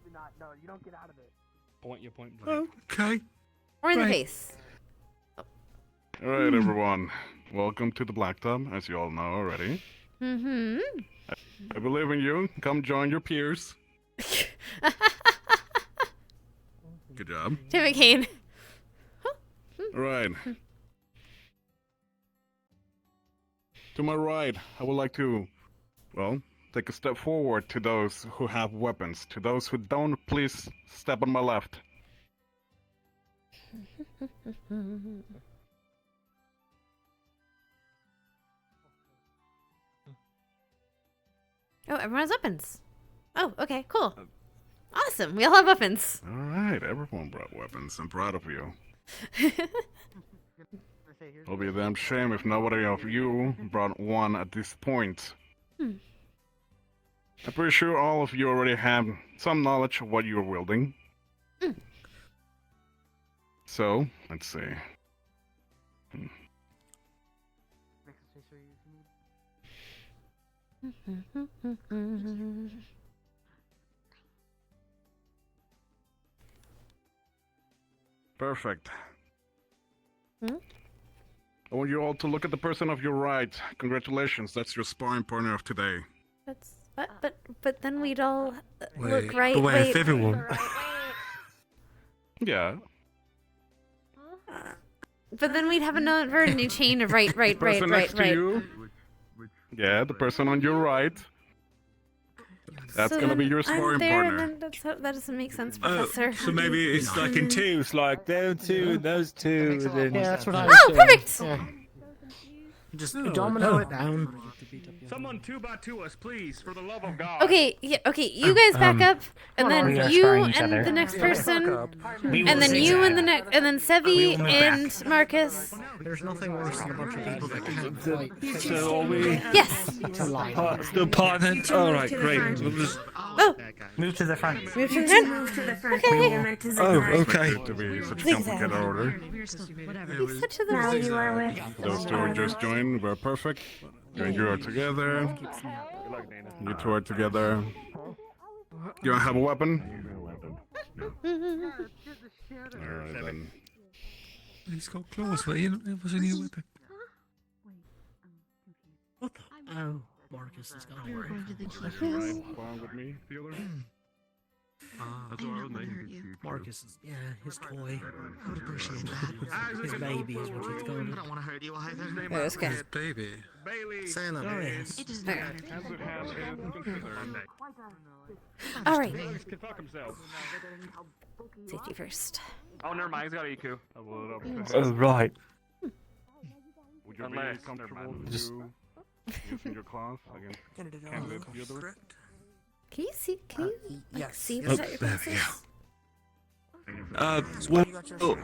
Point your point blank. Okay. Or in the Right. face. All right, everyone. Welcome to the Blacktop, as you all know already. Mm-hmm. I believe in you. Come join your peers. Good job. Tim McCain. All right. To my right, I would like to, well, take a step forward to those who have weapons. To those who don't, please step on my left. Oh, everyone has weapons. Oh, okay, cool. Awesome. We all have weapons. All right, everyone brought weapons. I'm proud of you. It'll be a damn shame if nobody of you brought one at this point. I'm pretty sure all of you already have some knowledge of what you're wielding. So, let's see. Perfect. I want you all to look at the person of your right. Congratulations, that's your sparring partner of today. That's but then we'd all look Wait, right. but wait, if wait. everyone. Yeah. But then we'd have another new chain of right. The person next to you. Yeah, the person on your right. That's So gonna be then your I'm sparring there, partner. and then that doesn't make sense, Professor. So maybe it's like in twos, like them two and those two. And then... Yeah, that's what I Oh, perfect! Yeah. Just domino it down. Someone 2x2 us, please, for the love of God. Okay, yeah, okay. You guys back up, and we then are you sparring each and other. the next person, We and will then you and the zigzag. next, and then Sevi move and Marcus. There's nothing worse than a bunch of people that can't fight. So are we Yes. still partnered? Alright, great. We'll just... Oh, Move to the front. move to the Move front. to the front. Okay. You're meant to Oh, zigzag. okay. To be such a Zigzag. complicated order. He's such a Now you are with. Those two are just joined. We're perfect. You and you are together. You two are together. You don't have a weapon? Alright then. He's got claws, but it wasn't your weapon. What the? Oh, Marcus is gonna worry. Right, fine with me, Theodore? That's all right, Marcus is, yeah, his toy. I would appreciate that. His baby is what he's going to. I don't want to hurt you either. Oh, that's good. Baby. Bailey. Saying that. Oh, yes. All right. He can fuck himself. Safety first. Oh, never mind. He's got EQ. Oh, right. Would you be Unless- comfortable never mind. to Just- Using your claws against candidates the other way. Can you see? Can you like, see yes. without your There we glasses?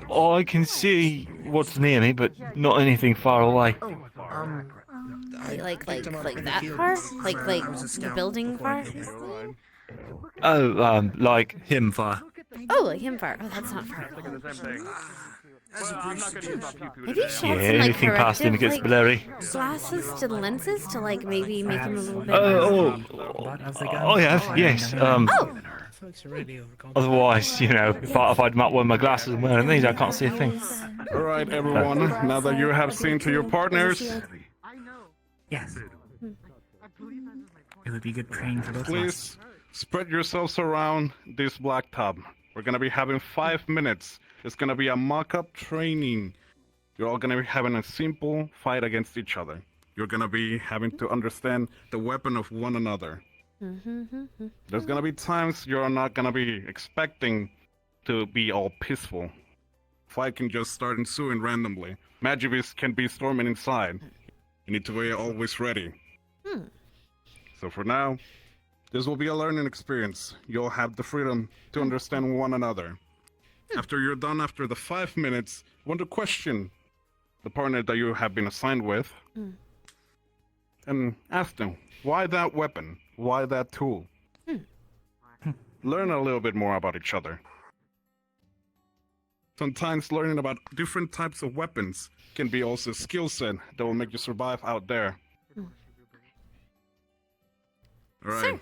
Well, I can see what's near me, but not anything far away. Like that far? Like the building far? Oh, like him far. Oh, like him far. Oh, that's not far. Maybe you should Yeah, add some like anything past him corrective gets like blurry. glasses to the lenses to like maybe make him a little bit. Oh, yeah, yes. Otherwise, you know, if I'd not wear my glasses and wearing these, I can't see a thing. All right, everyone. Now that you have seen to your partners, Yes. It would be good training for both of us. please spread yourselves around this blacktop. We're gonna be having 5 minutes. It's gonna be a mock-up training. You're all gonna be having a simple fight against each other. You're gonna be having to understand the weapon of one another. There's gonna be times you're not gonna be expecting to be all peaceful. Fight can just start ensuing randomly. Magivist can be storming inside. You need to be always ready. So for now, this will be a learning experience. You'll have the freedom to understand one another. After you're done, after the 5 minutes, I want to question the partner that you have been assigned with and ask them, why that weapon? Why that tool? Learn a little bit more about each other. Sometimes learning about different types of weapons can be also a skill set that will make you survive out there. Alright.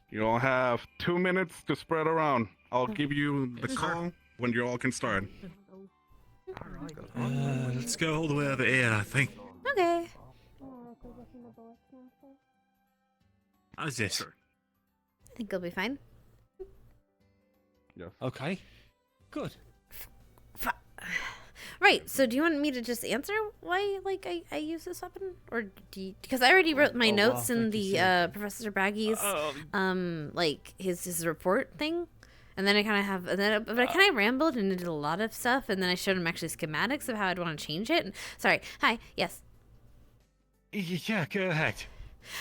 You all have 2 minutes to spread around. I'll give you the call when you all can start. Let's go all the way over here, I think. Okay. How's this? I think it'll be fine. Yes. Okay. Good. Right. So, do you want me to just answer why, like, I use this weapon, or do you? Because I already wrote my notes in the Professor Braggy's, like his report thing, and then I kind of have, but I kind of rambled and did a lot of stuff, and then I showed him actually schematics of how I'd want to change it. And, sorry. Hi. Yes. Yeah, go ahead.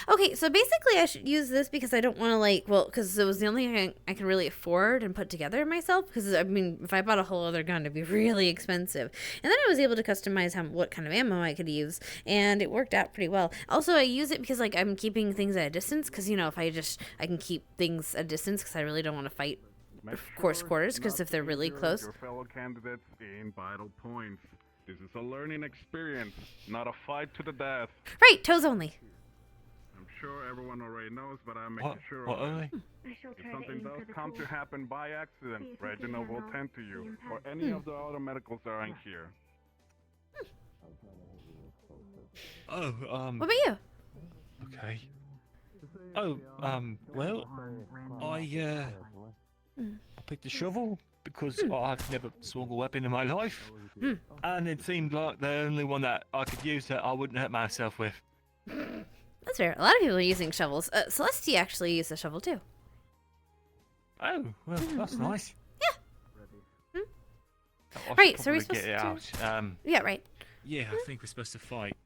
Okay, so basically I should use this because I don't want to, like, well, because it was the only thing I could really afford and put together myself, because, I mean, if I bought a whole other gun, it'd be really expensive. And then I was able to customize what kind of ammo I could use, and it worked out pretty well. Also, I use it because, like, I'm keeping things at a distance, because, you know, if I can keep things at a distance, because I really don't want to fight close quarters, because if they're really close. Your fellow candidates in vital points. This is a learning experience, not a fight to the death. Right, toes only. I'm sure everyone already knows, but I'm making sure. What only? If something does come to happen by accident, Reginald will tend to you, or any of the other medicals that are in here. Oh, What about you? Okay. Oh, well, I picked a shovel because I've never swung a weapon in my life, and it seemed like the only one that I could use that I wouldn't hurt myself with. That's fair. A lot of people are using shovels. Celestia actually used a shovel too. Oh, well, that's nice. Yeah. I Right, should so we're probably supposed get it out. Yeah, right. Yeah, I think we're supposed to fight.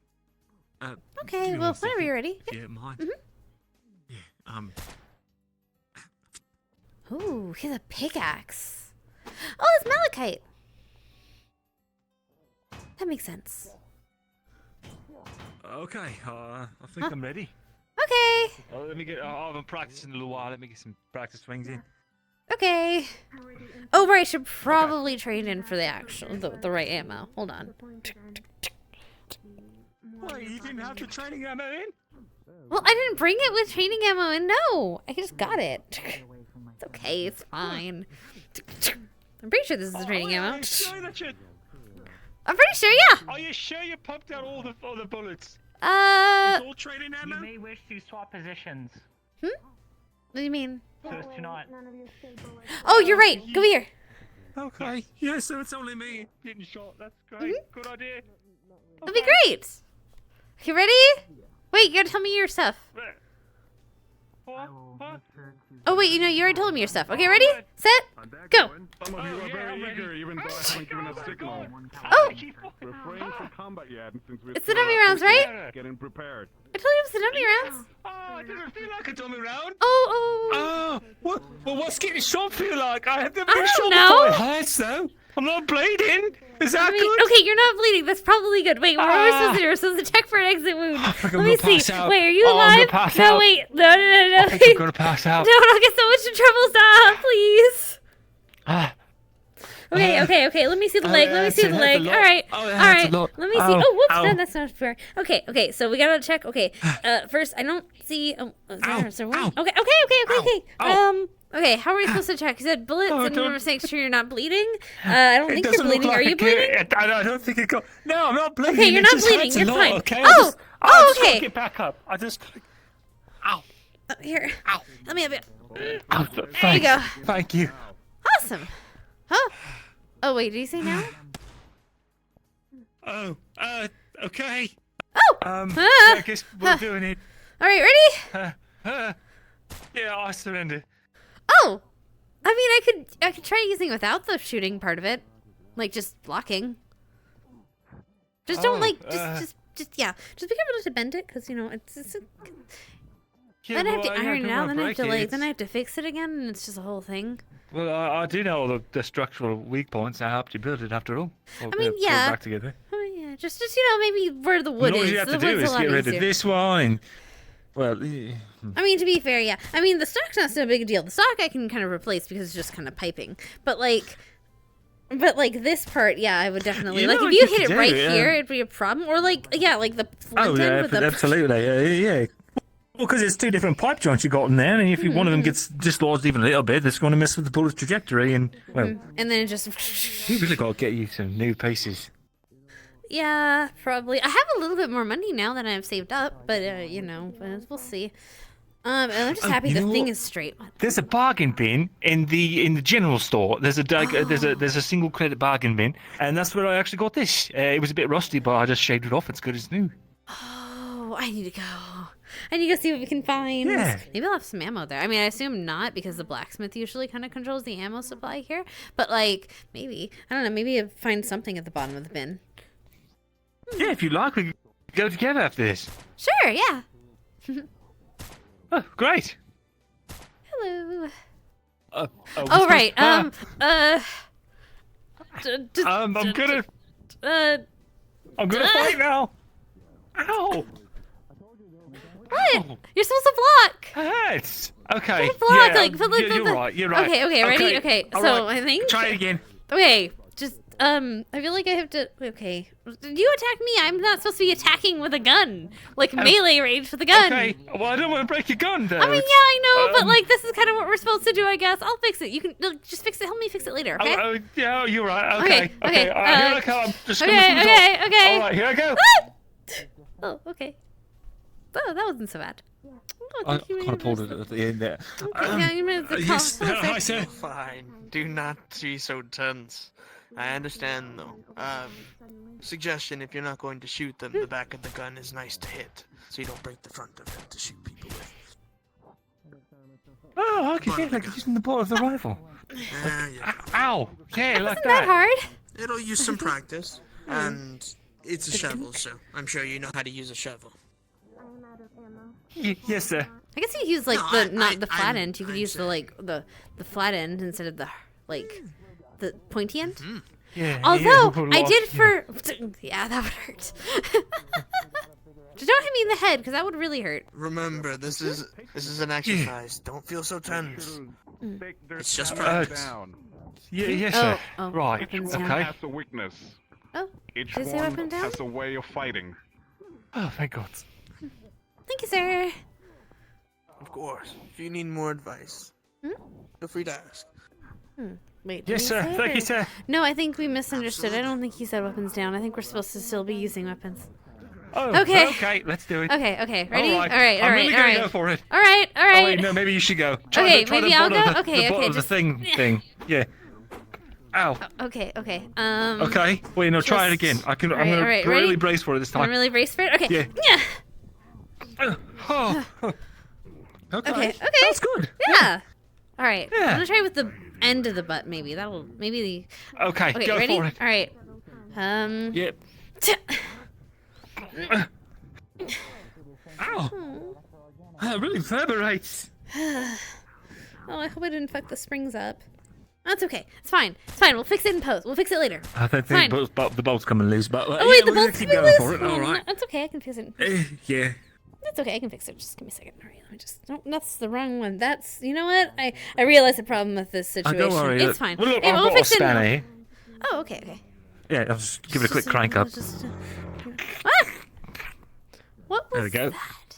Okay, give me well, one whenever second, you're ready. If you don't mind. Yeah, Ooh, he's a pickaxe. Oh, it's malachite. That makes sense. Okay, I think I'm ready. Okay. Oh, let me get. I've been practicing a little while. Let me get some practice swings in. Okay. Oh, right. I should probably trade in for the right ammo. Hold on. Wait, you didn't have the training ammo in? Well, I didn't bring it with training ammo in. No, I just got it. It's okay. It's fine. I'm pretty sure this is the training ammo. I'm pretty sure, yeah. Are you sure you pumped out all the bullets? It's all training ammo? You may wish to swap positions. What do you mean? So as to not. Oh, you're right. Come here. Okay. Yeah, so it's only me. Getting shot. That's great. Good idea. That'd be great. You ready? Wait, you gotta tell me your stuff. Oh wait, you already told me your stuff. Okay, ready? Set? Go. Some of you are very eager, even Oh! Refrain from combat yet, since we're It's the dummy rounds, right? getting prepared. I told you it was the dummy rounds. Oh, it doesn't feel like a dummy round. Oh. What? Well, what's getting shot feel like? I have never I been don't shot know. before. It hurts though. I'm not bleeding. Is that good? Okay, you're not bleeding. That's probably good. Wait, what are we supposed to do? We're supposed to check for an exit wound. I'm Let me gonna see. pass out. Wait, are you Oh, I'm alive? gonna pass No, out. wait. No. I think I'm gonna pass out. No, I'll get so much in trouble. Stop, please. Ah. Okay. Let me see the leg. Let me see the leg. All right. Oh, All it hurts right. a lot. Let me see. Ow. Oh, whoops. Ow. No, that's not fair. Okay. So we gotta check. Okay. First, I don't see. Is there one? Okay. Okay. How are we supposed to check? You said bullets, and we're making sure you're not bleeding. I don't think you're bleeding. Are you bleeding? I don't think it got. No, I'm not bleeding. Okay, you're It not just bleeding. hurts a You're lot, fine. Okay? Oh, I just gotta okay. get back up. I just. Ow. Here. Ow. Let me have it. Oh, There you go. Thank you. Awesome. Huh? Oh wait, did you say now? Oh. Okay. Oh. I guess we're doing it. All right, ready? Yeah, I surrender. Oh. I mean, I could try using without the shooting part of it, like just blocking. Just don't just be careful not to bend it, because it's then I have to iron it out, then I have to then I have to fix it again, and it's just a whole thing. Well, I do know the structural weak points. I helped you build it after all. I mean, yeah. Back together. Oh yeah, just maybe where the wood All is. you have The to do wood's is a lot get rid easier. of this one, and well. I mean, to be fair, yeah. I mean, the stock's not so big a deal. The stock I can kind of replace because it's just kind of piping. But like this part, yeah, I would definitely You like know if what you you hit could it right do, here, it'd be a problem. Or like the front end with the absolutely, yeah. Well, because it's two different pipe joints you got in there, and if one of them gets dislodged even a little bit, it's going to mess with the bullet's trajectory, and well, and then it just you really got to get you some new pieces. yeah, probably. I have a little bit more money now that I've saved up, but we'll see. And I'm just happy the thing is straight. There's a bargain bin in the general store. There's a single credit bargain bin, and that's where I actually got this. It was a bit rusty, but I just shaved it off. It's good as new. Oh, I need to go. I need to go see what we can find. Yeah. Maybe I'll have some ammo there. I mean, I assume not, because the blacksmith usually kind of controls the ammo supply here. But like, maybe I don't know. Maybe I'll find something at the bottom of the bin. Yeah, if you like, we can go together after this. Sure. Yeah. Oh, great. Hello. Oh, right. I'm gonna fight now. Ow. What? You're supposed to block. Hurts. Okay. Don't block. Yeah, you're right. You're right. Okay. Ready? Okay. All So right. I think. Try it again. Okay. Just I feel like I have to. Okay. You attack me. I'm not supposed to be attacking with a gun, like melee range with a gun. Okay. Well, I don't want to break your gun, though. I mean, yeah, I know, but like this is kind of what we're supposed to do, I guess. I'll fix it. You can just fix it. Help me fix it later, okay? Yeah, you're right. Okay. Okay. All right, here I come. Just Okay. All right, here I go. Oh, okay. Oh, that wasn't so bad. I kind of pulled it at the end there. Yeah, you made the Yes. call. Hi, sir. Fine. Do not be so tense. I understand, though. Suggestion: if you're not going to shoot them, the back of the gun is nice to hit, so you don't break the front of it to shoot people with. Oh, okay, like using the ball of the rifle. Yeah. Ow! Yeah, like Wasn't that hard? It'll use some practice, and it's a shovel, so I'm sure you know how to use a shovel. Yes, sir. I guess you use like not the flat end. You could use the flat end instead of the the pointy end. Yeah. Although yeah, I did for yeah, that would hurt. Just don't hit me in the head, because that would really hurt. Remember, this is an exercise. Don't feel so tense. It's just practice. Yeah, yes, sir. Oh, right. weapons Okay. down. Has a weakness. Oh, Each did you say one weapon down? has a way of fighting. Oh, thank God. Thank you, sir. Of course. If you need more advice, feel free to ask. Wait. Yes, sir. Thank you, sir. No, I think we misunderstood. I don't think he said weapons down. I think we're supposed to still be using weapons. Oh, Okay. Okay, let's do it. Okay. Ready? All right. All I'm really gonna go for it. All right. Oh, wait, no, maybe you should go. Try Okay, the, try maybe the I'll bottom go? of the, Okay, the bottom of the just- thing. Yeah. Ow. Okay. Okay. Wait, no, try it again. I'm gonna all right, really ready? brace for it this I'm time. really braced for it. Okay. Yeah. Oh. Okay. Okay. That's good. Yeah. All right. Yeah. I'm gonna try with the end of the butt, maybe. That'll, maybe the... Okay, go ready? for it. All right. Yep. Ow! That really vibrates. Oh, I hope I didn't fuck the springs up. That's okay. It's fine. It's fine. We'll fix it in post. We'll fix it later. I don't Fine. think the bolt's coming loose, but Oh, yeah, wait, the we're gonna bolt's keep coming going loose? for it. All right. That's okay. I can fix it. Yeah. That's okay. I can fix it. Just give me a second. All right. Let me just... No, that's the wrong one. That's... You know what? I realize the problem with this situation. Don't worry. It's fine. Well, look, Hey, I've we'll got a fix it in- spanner here. Oh, okay. Yeah, I'll just give it a quick crank up. What was There we go. that?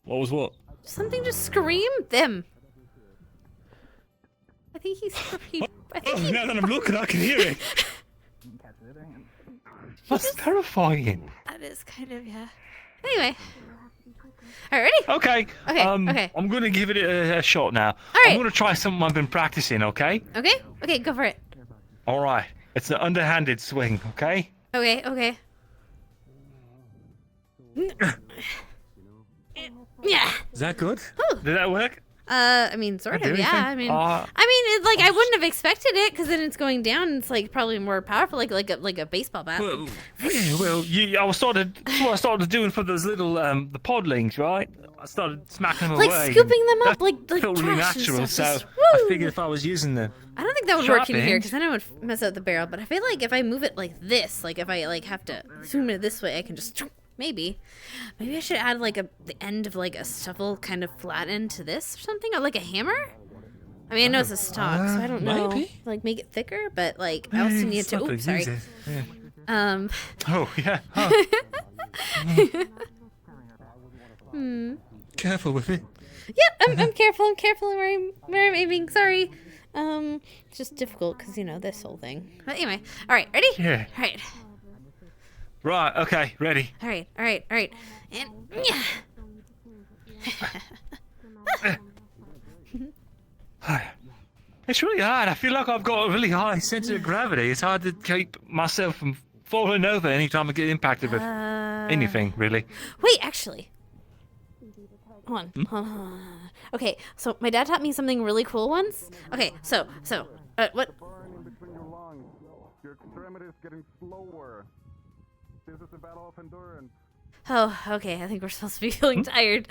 What was what? Something just screamed them. I think he's... I think he... Now that I'm looking, I can hear it. That's terrifying. That is kind of, yeah. Anyway. All right, ready? Okay. Okay. I'm going to give it a shot now. All right. I'm going to try something I've been practicing, okay? Okay, go for it. All right. It's an underhanded swing, okay? Okay. Yeah. Is that good? Did that work? I mean, sort Do of, yeah. anything? I mean, it's like I wouldn't have expected it because then it's going down. And it's like probably more powerful, like a baseball bat. Well, that's what I started doing for those little the podlings, right? I started smacking them like away. scooping them up, like felt really trash and natural, stuff. so Just, I woo! figured if I was using the I don't think that would work in here sharp because then it would mess up the barrel. But I feel like if I move it like this, like if I like have to zoom it this way, I can just maybe I should add like the end of like a shovel kind of flat end to this or something, or like a hammer. I mean, I know it's a stock, so I don't know. maybe. Like make it thicker, but like I also need to. Oops, sorry. Yeah. Oh yeah. Careful with it. Yep, I'm careful. I'm careful where I'm aiming. Sorry. It's just difficult because you know this whole thing. But anyway, all right, ready? Yeah. All right. Right. Okay. Ready. All right. And It's really hard. I feel like I've got a really high sense of gravity. It's hard to keep myself from falling over anytime I get impacted with anything, really. Wait, actually. Hold on. Okay, so my dad taught me something really cool once. Okay, so what? Your extremities getting slower. This is a battle of endurance. Oh, okay. I think we're supposed to be feeling tired.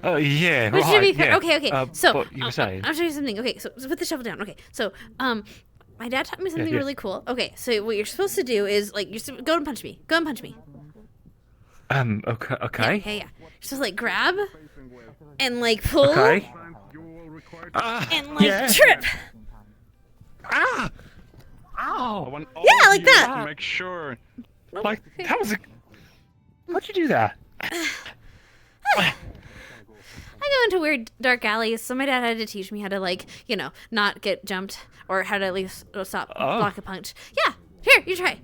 Oh yeah, Which right. should be fair. Yeah. Okay. So what you were saying? I'll show you something. Okay, so put the shovel down. Okay, so my dad taught me something yeah. really cool. Okay, so what you're supposed to do is like go and punch me. Go and punch me. Okay. Yeah. You're supposed to like grab and like pull Okay. and like trip. Ah! Ow! Yeah, like that. Make sure. Like that was a. How'd you do that? I go into weird dark alleys, so my dad had to teach me how to like, not get jumped or how to at least stop block a punch. Yeah, here, you try.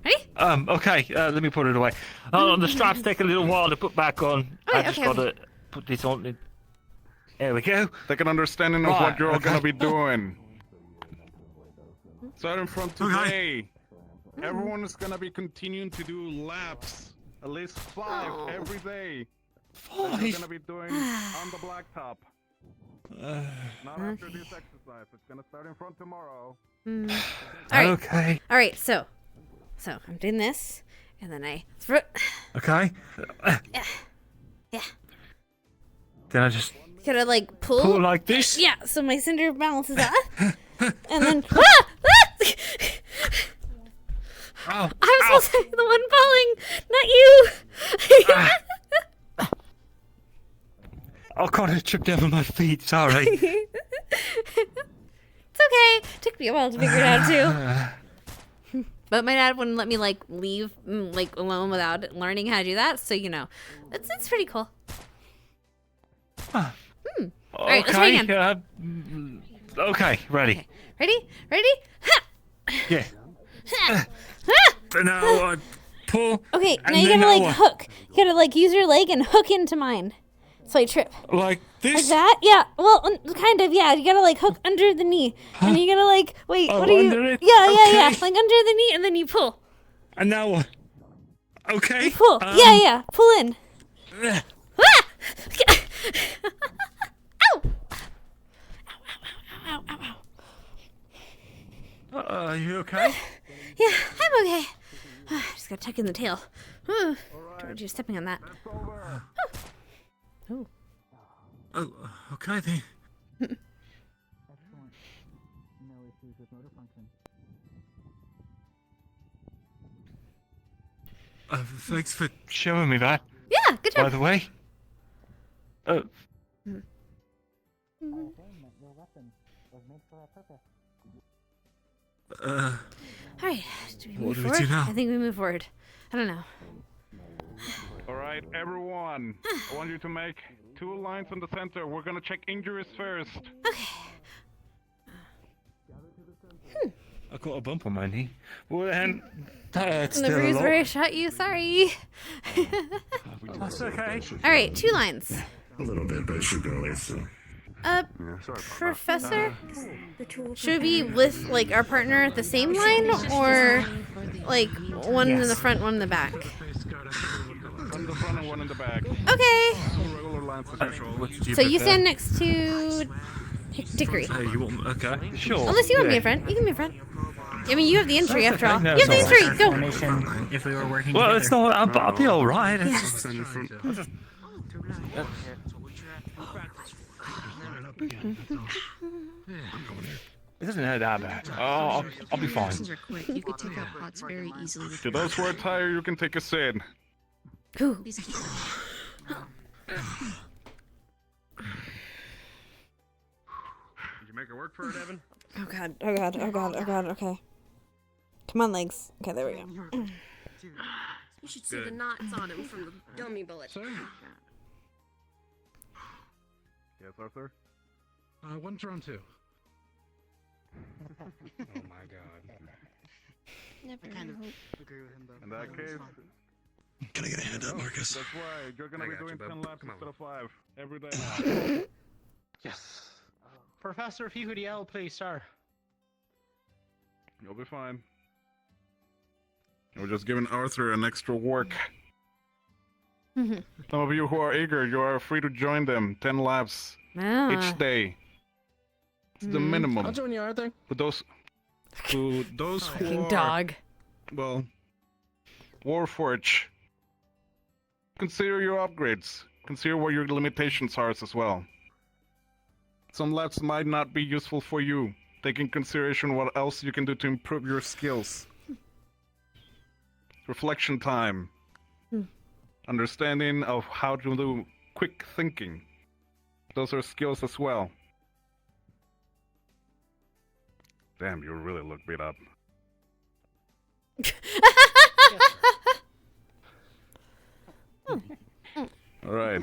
Ready? Okay. Let me put it away. The straps take a little while to put back on. Okay, I just gotta put this on. There we go. Take an understanding of what you're all gonna be doing. Starting from today, everyone is gonna be continuing to do laps, at least 5 every day. 5? You're gonna be doing on the blacktop. Not after this exercise. It's gonna start in front tomorrow. All right. Okay. All right. So I'm doing this, and then I throw. Okay. Yeah. Then I just Gotta like pull. pull like this. Yeah. So my center of balance is up, and then. Oh, I'm supposed to be the one falling, not you. I kind of tripped over my feet. Sorry. It's okay. Took me a while to figure it out too. But my dad wouldn't let me like leave like alone without learning how to do that. So it's pretty cool. All right, let's try again. Okay, ready. Okay. Ready? Ha! Yeah. Now I pull. Okay, and now you then gotta now like hook. You gotta like use your leg and hook into mine. So I trip. Like this? Like that? Yeah. Well, kind of. Yeah. You gotta like hook under the knee, and you gotta like wait. Oh, what are you? under it? Yeah. Okay. Like under the knee, and then you pull. And now what? Okay. You pull. Yeah. Pull in. Ah! Ow! Are you okay? Yeah, I'm okay. Just gotta tuck in the tail. George, you're stepping on that. Oh. Oh, okay then. No issues with motor function. Thanks for showing me that. Yeah, good job. By the way. Alright, do we what move do we forward? do now? I think we move forward. I don't know. Alright, everyone. I want you to make 2 lines in the center. We're gonna check injuries first. I got a bump on my knee. Well, and that's The still a bruise lot. where I shot you, sorry. That's okay. Alright, 2 lines. A little bit, but it should go away soon. Professor? Should we be with, like, our partner at the same line, or, like, one in the front, one in the back? One in the front and one in the back. Okay. Regular lines as usual. So you stand next to Dickory. Hey, you want? Okay, sure. Unless you want to be yeah. in front. You can be in front. I mean, you have the entry That's after all. okay. No, You have the it's entry. all Go. If we were working Well, together. it's not. I'll be all right. Yeah. It doesn't hurt that bad. Oh, I'll be fine. Are quick. You could take out pots very easily with To those who are tired, you can take a sit. Cool. Did you make it work for it, Evan? Oh god, oh god, oh god, oh god, okay. Come on, legs. Okay, there we go. You should see the knots on him from the dummy bullet. Yes, Arthur? When's round 2? Oh my god. Never I kind of hope. agree with him, though. In that case... Can I get a hand up, Marcus? That's right. You're gonna I be got you, doing bub. 10 laps Come on. instead of 5 every day now. Yes. Professor, if you could yell, please, sir. You'll be fine. We're just giving Arthur an extra work. Some of you who are eager, you are free to join them. 10 laps each day. It's the minimum. I'll join you, Arthur. For those who Fucking are, dog. well, Warforge, consider your upgrades. Consider what your limitations are as well. Some laps might not be useful for you. Take in consideration what else you can do to improve your skills. Reflection time. Understanding of how to do quick thinking. Those are skills as well. Damn, you really look beat up. Alright.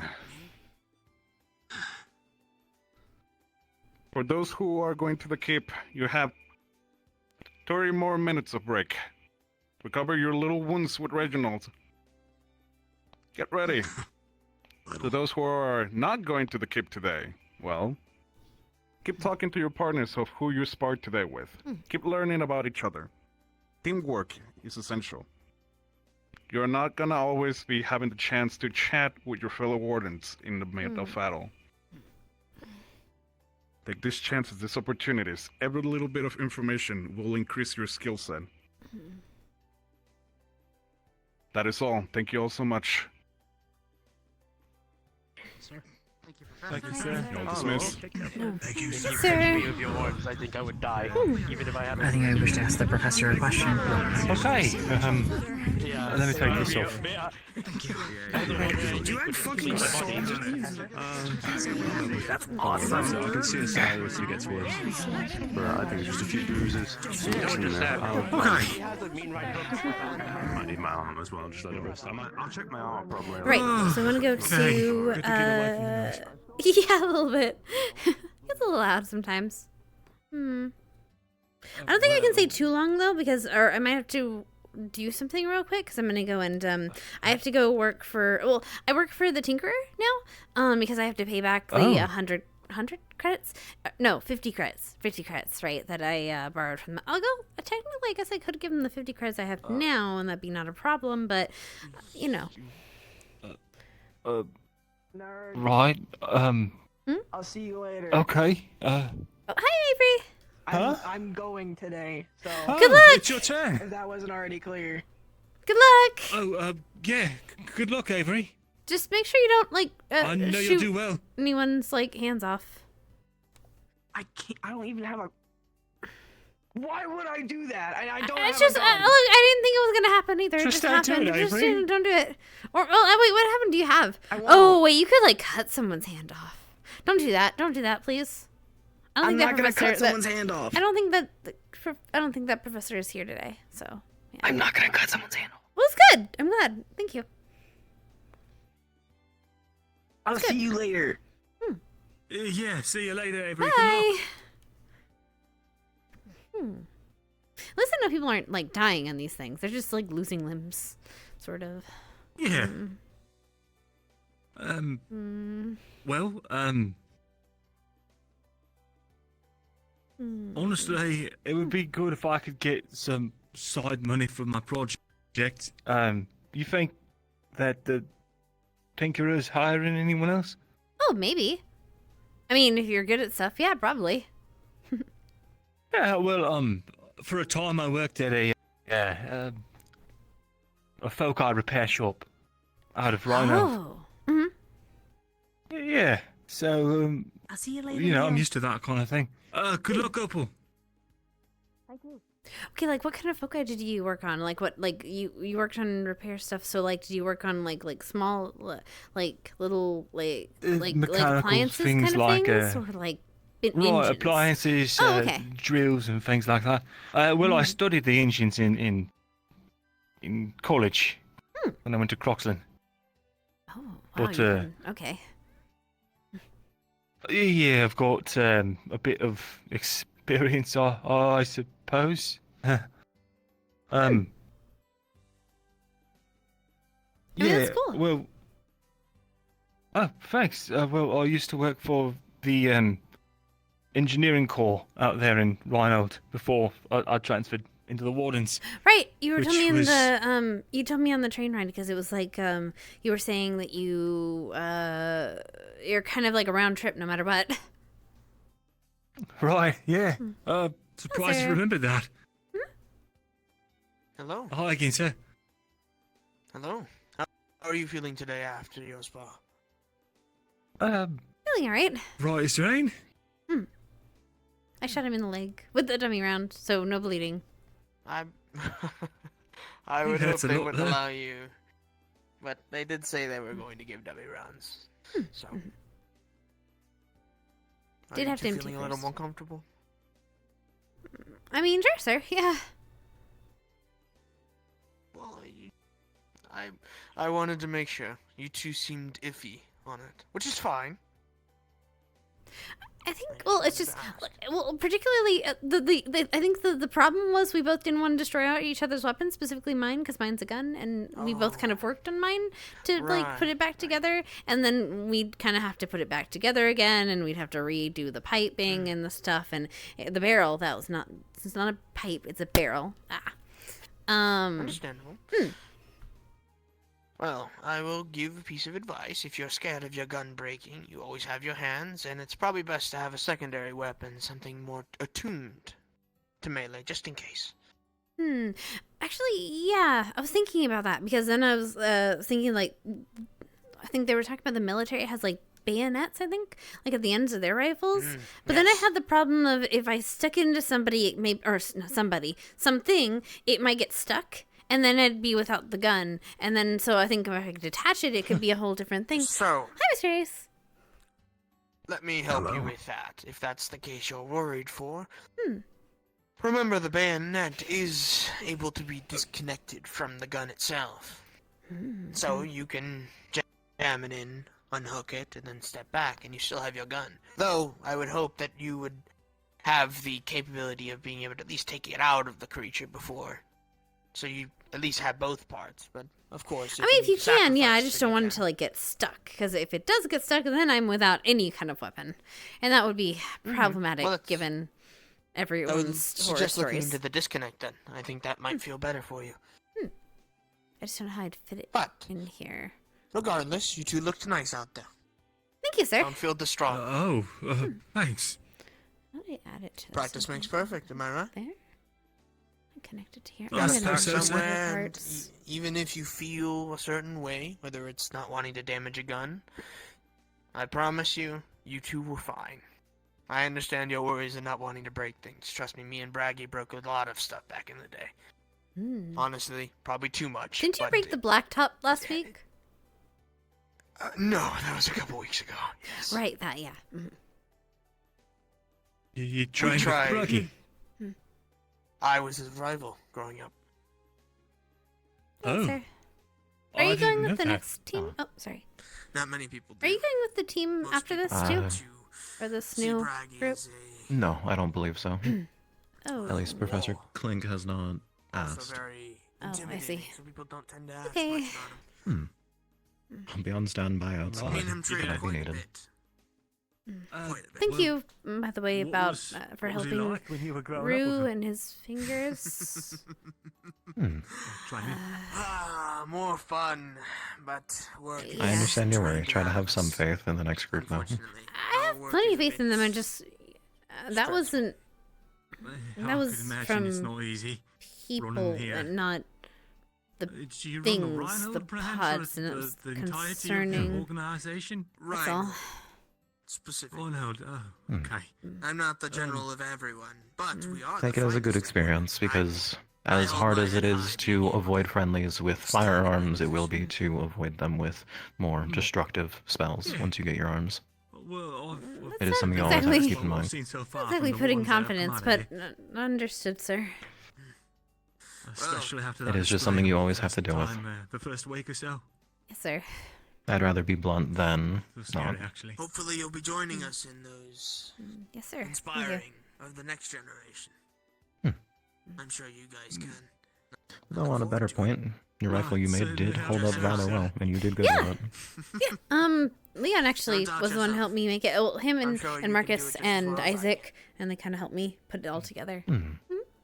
For those who are going to the Cape, you have 30 more minutes of break. Recover your little wounds with Reginald. Get ready. To those who are not going to the Cape today, well, keep talking to your partners of who you sparred today with. Keep learning about each other. Teamwork is essential. You're not gonna always be having the chance to chat with your fellow wardens in the mid of battle. Take these chances, these opportunities. Every little bit of information will increase your skill set. That is all. Thank you all so much. Sir, thank you, Thank you, Professor. sir. You'll dismiss. Thank you, If you Sir. catch me with your words, I think I would die, even if I had. I think I wish to ask the professor a question. Okay. Yeah. Let me take this off. Thank you. Do you add fucking salt in it? That's awesome. I can see a Cyrus who gets worse. But I think it's just a few bruises. Okay. I need my arm as well, just let it rest. I'll check my arm probably. Right, so I'm gonna go to, yeah, a little bit. It's a little loud sometimes. I don't think I can say too long, though, because, or I might have to do something real quick, because I'm gonna go and, I have to go work for, well, I work for the Tinkerer now, because I have to pay back the 100 credits? No, 50 credits. 50 credits, right, that I borrowed from the... I'll go... Technically, I guess I could give them the 50 credits I have now, and that'd be not a problem, but, you know. Right. I'll see you later. Okay. Oh, hi, Avery! I'm going today, so. Good luck! It's your turn. If that wasn't already clear. Good luck. Oh, yeah. Good luck, Avery. Just make sure you don't like I know you'll shoot do well. anyone's like hands off. I can't. I don't even have a. Why would I do that? I don't. It's have just a gun. look. I didn't think it was gonna happen either. It Just just don't do happened. it, Just Avery. don't do it. Or wait, what happened? Do you have? I won't. Oh wait, you could like cut someone's hand off. Don't do that. Don't do that, please. I don't I'm think not that gonna professor. cut someone's hand off. I don't think that. I don't think that professor is here today. So. Yeah. I'm not gonna cut someone's hand off. Well, it's good. I'm glad. Thank you. I'll see you later. Yeah, see you later, Avery. Good Bye. luck. At least I know people aren't like dying on these things. They're just like losing limbs, sort of. Yeah. Mm. Well, honestly, it would be good if I could get some side money from my project. You think that the Tinkerer's hiring anyone else? Oh, maybe. I mean, if you're good at stuff, yeah, probably. Yeah, well, for a time I worked at a folk art repair shop out of Rhino. Oh. Mm-hmm. Yeah, so, I'll see you later. you know, I'm Leon. used to that kind of thing. Good luck, Opal. Thank you. Okay, like what kind of folk art did you work on? Like what? Like you worked on repair stuff. So like, did you work on like small, like little like mechanical appliances things kind of like, things, or like engines? Right, appliances, Oh, okay. drills, and things like that. Well, I studied the engines in college when I went to Croxley. Oh, wow, But okay. yeah, I've got a bit of experience, I suppose. I mean, Yeah, that's cool. well. Oh, thanks. Well, I used to work for the engineering corps out there in Rheinhold before I transferred into the Wardens. Right, you were telling me in which was- the you told me on the train ride because it was like you were saying that you're kind of like a round trip no matter what. Right, yeah. Surprised you there. remembered that. Hello. Hi again, sir. Hello. How are you feeling today after your spa? Feeling alright. Right as rain. I shot him in the leg with the dummy round, so no bleeding. I would hope That's a they lot wouldn't there. allow you, but they did say they were going to give dummy rounds. So. Are Did you have to two empty feeling a little first. more comfortable? I mean, sure, sir. Yeah. Well, I wanted to make sure. You two seemed iffy on it, which is fine. I think. Well, it's just. Well, particularly the I think the problem was we both didn't want to destroy each other's weapons, specifically mine, because mine's a gun, and we both kind of worked on mine to like put it back together, and then we'd kind of have to put it back together again, and we'd have to redo the piping and the stuff, and the barrel. That was not. It's not a pipe. It's a barrel. Understandable. Well, I will give a piece of advice. If you're scared of your gun breaking, you always have your hands, and it's probably best to have a secondary weapon, something more attuned to melee, just in case. Actually, yeah, I was thinking about that because then I was thinking like, I think they were talking about the military has like bayonets, I think, like at the ends of their rifles. But then I had the problem of if I stuck it into somebody, it may, or not something, it might get stuck. And then it'd be without the gun. And then, so I think if I could detach it, it could be a whole different thing. So, Hi, Mr. Ace. let me help you with that, if that's the case you're worried for. Remember, the bayonet is able to be disconnected from the gun itself. So you can jam it in, unhook it, and then step back, and you still have your gun. Though, I would hope that you would have the capability of being able to at least take it out of the creature before. So you at least have both parts, but of course. I mean, if you can, yeah, I just don't want it to like get stuck. Because if it does get stuck, then I'm without any kind of weapon. And that would be problematic given I would everyone's horror suggest looking stories. into the disconnect then. I think that might feel better for you. I just don't know how I'd fit it in here. Regardless, you two looked nice out there. Thank you, sir. Don't feel distraught. Thanks. Not did I add it to? Practice makes perfect, am I right? There. I'm connected to here. You gotta I'm gonna start put somewhere, and parts. even if you feel a certain way, whether it's not wanting to damage a gun, I promise you, you two will fine. I understand your worries and not wanting to break things. Trust me and Braggy broke a lot of stuff back in the day. Honestly, probably too much. Didn't you but break the blacktop last week? No, that was a couple weeks ago. Yes. Right, that, yeah. You We tried tried. Bruggy. I was his rival growing up. Oh. Sir. Oh, Are I you didn't going know with the that. next team? Oh, sorry. Not many people Are you going with the team after this too? Or this new group? No, I don't believe so. Oh. At least Professor Clink has not Also asked. very Oh, I intimidating, see. so people don't tend to ask Okay. much about him. I'll be on standby outside. Me and him traded Might be quite a needed. bit. Thank you, by the way, what about was- for what was he helping like when you were growing up Rue with him? and his fingers. More fun, but work. Yeah. I understand your worry. Try to have some faith in the next group now. I have plenty of faith in them. I just that wasn't. That was from it's not easy people running here. and not the Do you run things, the Rhino the branch pods, or and it was the entirety of concerning. the organisation? That's all. Specific. Oh no, okay. I'm not the general of everyone, but we are. Take the it as a good experience, because as hard as it is to avoid friendlies with firearms, it will be to avoid them with more destructive spells once you get your arms. Well, It is something you always have to keep in mind. Not exactly putting confidence, but understood, sir. Especially after It is just something you always have to deal with. the first week or so. Yes, sir. I'd rather be blunt than not. Actually. Hopefully, you'll be joining us in those Yes, sir. Thank you. inspiring of the next generation. I'm sure you guys can. Though on a better point, your rifle you made did hold up rather well, and you did good Yeah. with it. Leon actually was the one who helped me make it. Well, him and, sure you and can Marcus do it just as and well as I Isaac, and they kind of helped me put it all together.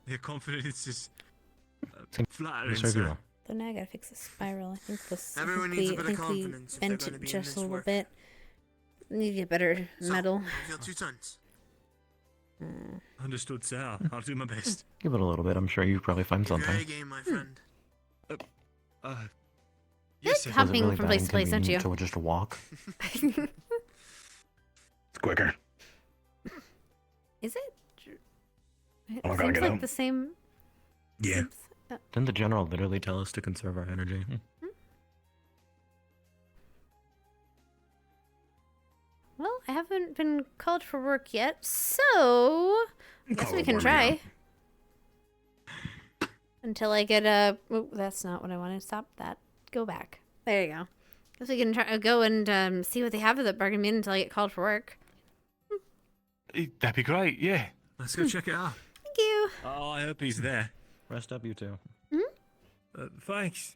Your confidence is Seems flattering, to serve you sir. well. So now I gotta fix the spiral. I think this. Everyone I needs a think bit of we confidence if they're bent gonna it be in just this a little work. bit. Need to get better metal. Feel 2 tons. Understood, sir. I'll do my best. Give it a little bit. I'm sure you probably find Your A something. game, my friend. Yes, sir. Was it Hopping really from that place to place, don't you? inconvenient to just walk? It's quicker. Is it? It Oh, I gotta seems get like out. the same. Yeah. Didn't the general literally tell us to conserve our energy? Well, I haven't been called for work yet, so I guess Call we it can warming try. Until I get a. Oh, that's not what I wanted. Stop that. Go back. There you go. Guess we can try go and see what they have at the bargain bin until I get called for work. That'd be great, yeah. Let's go check it out. Thank you. Oh, I hope he's there. Rest up, you two. Thanks.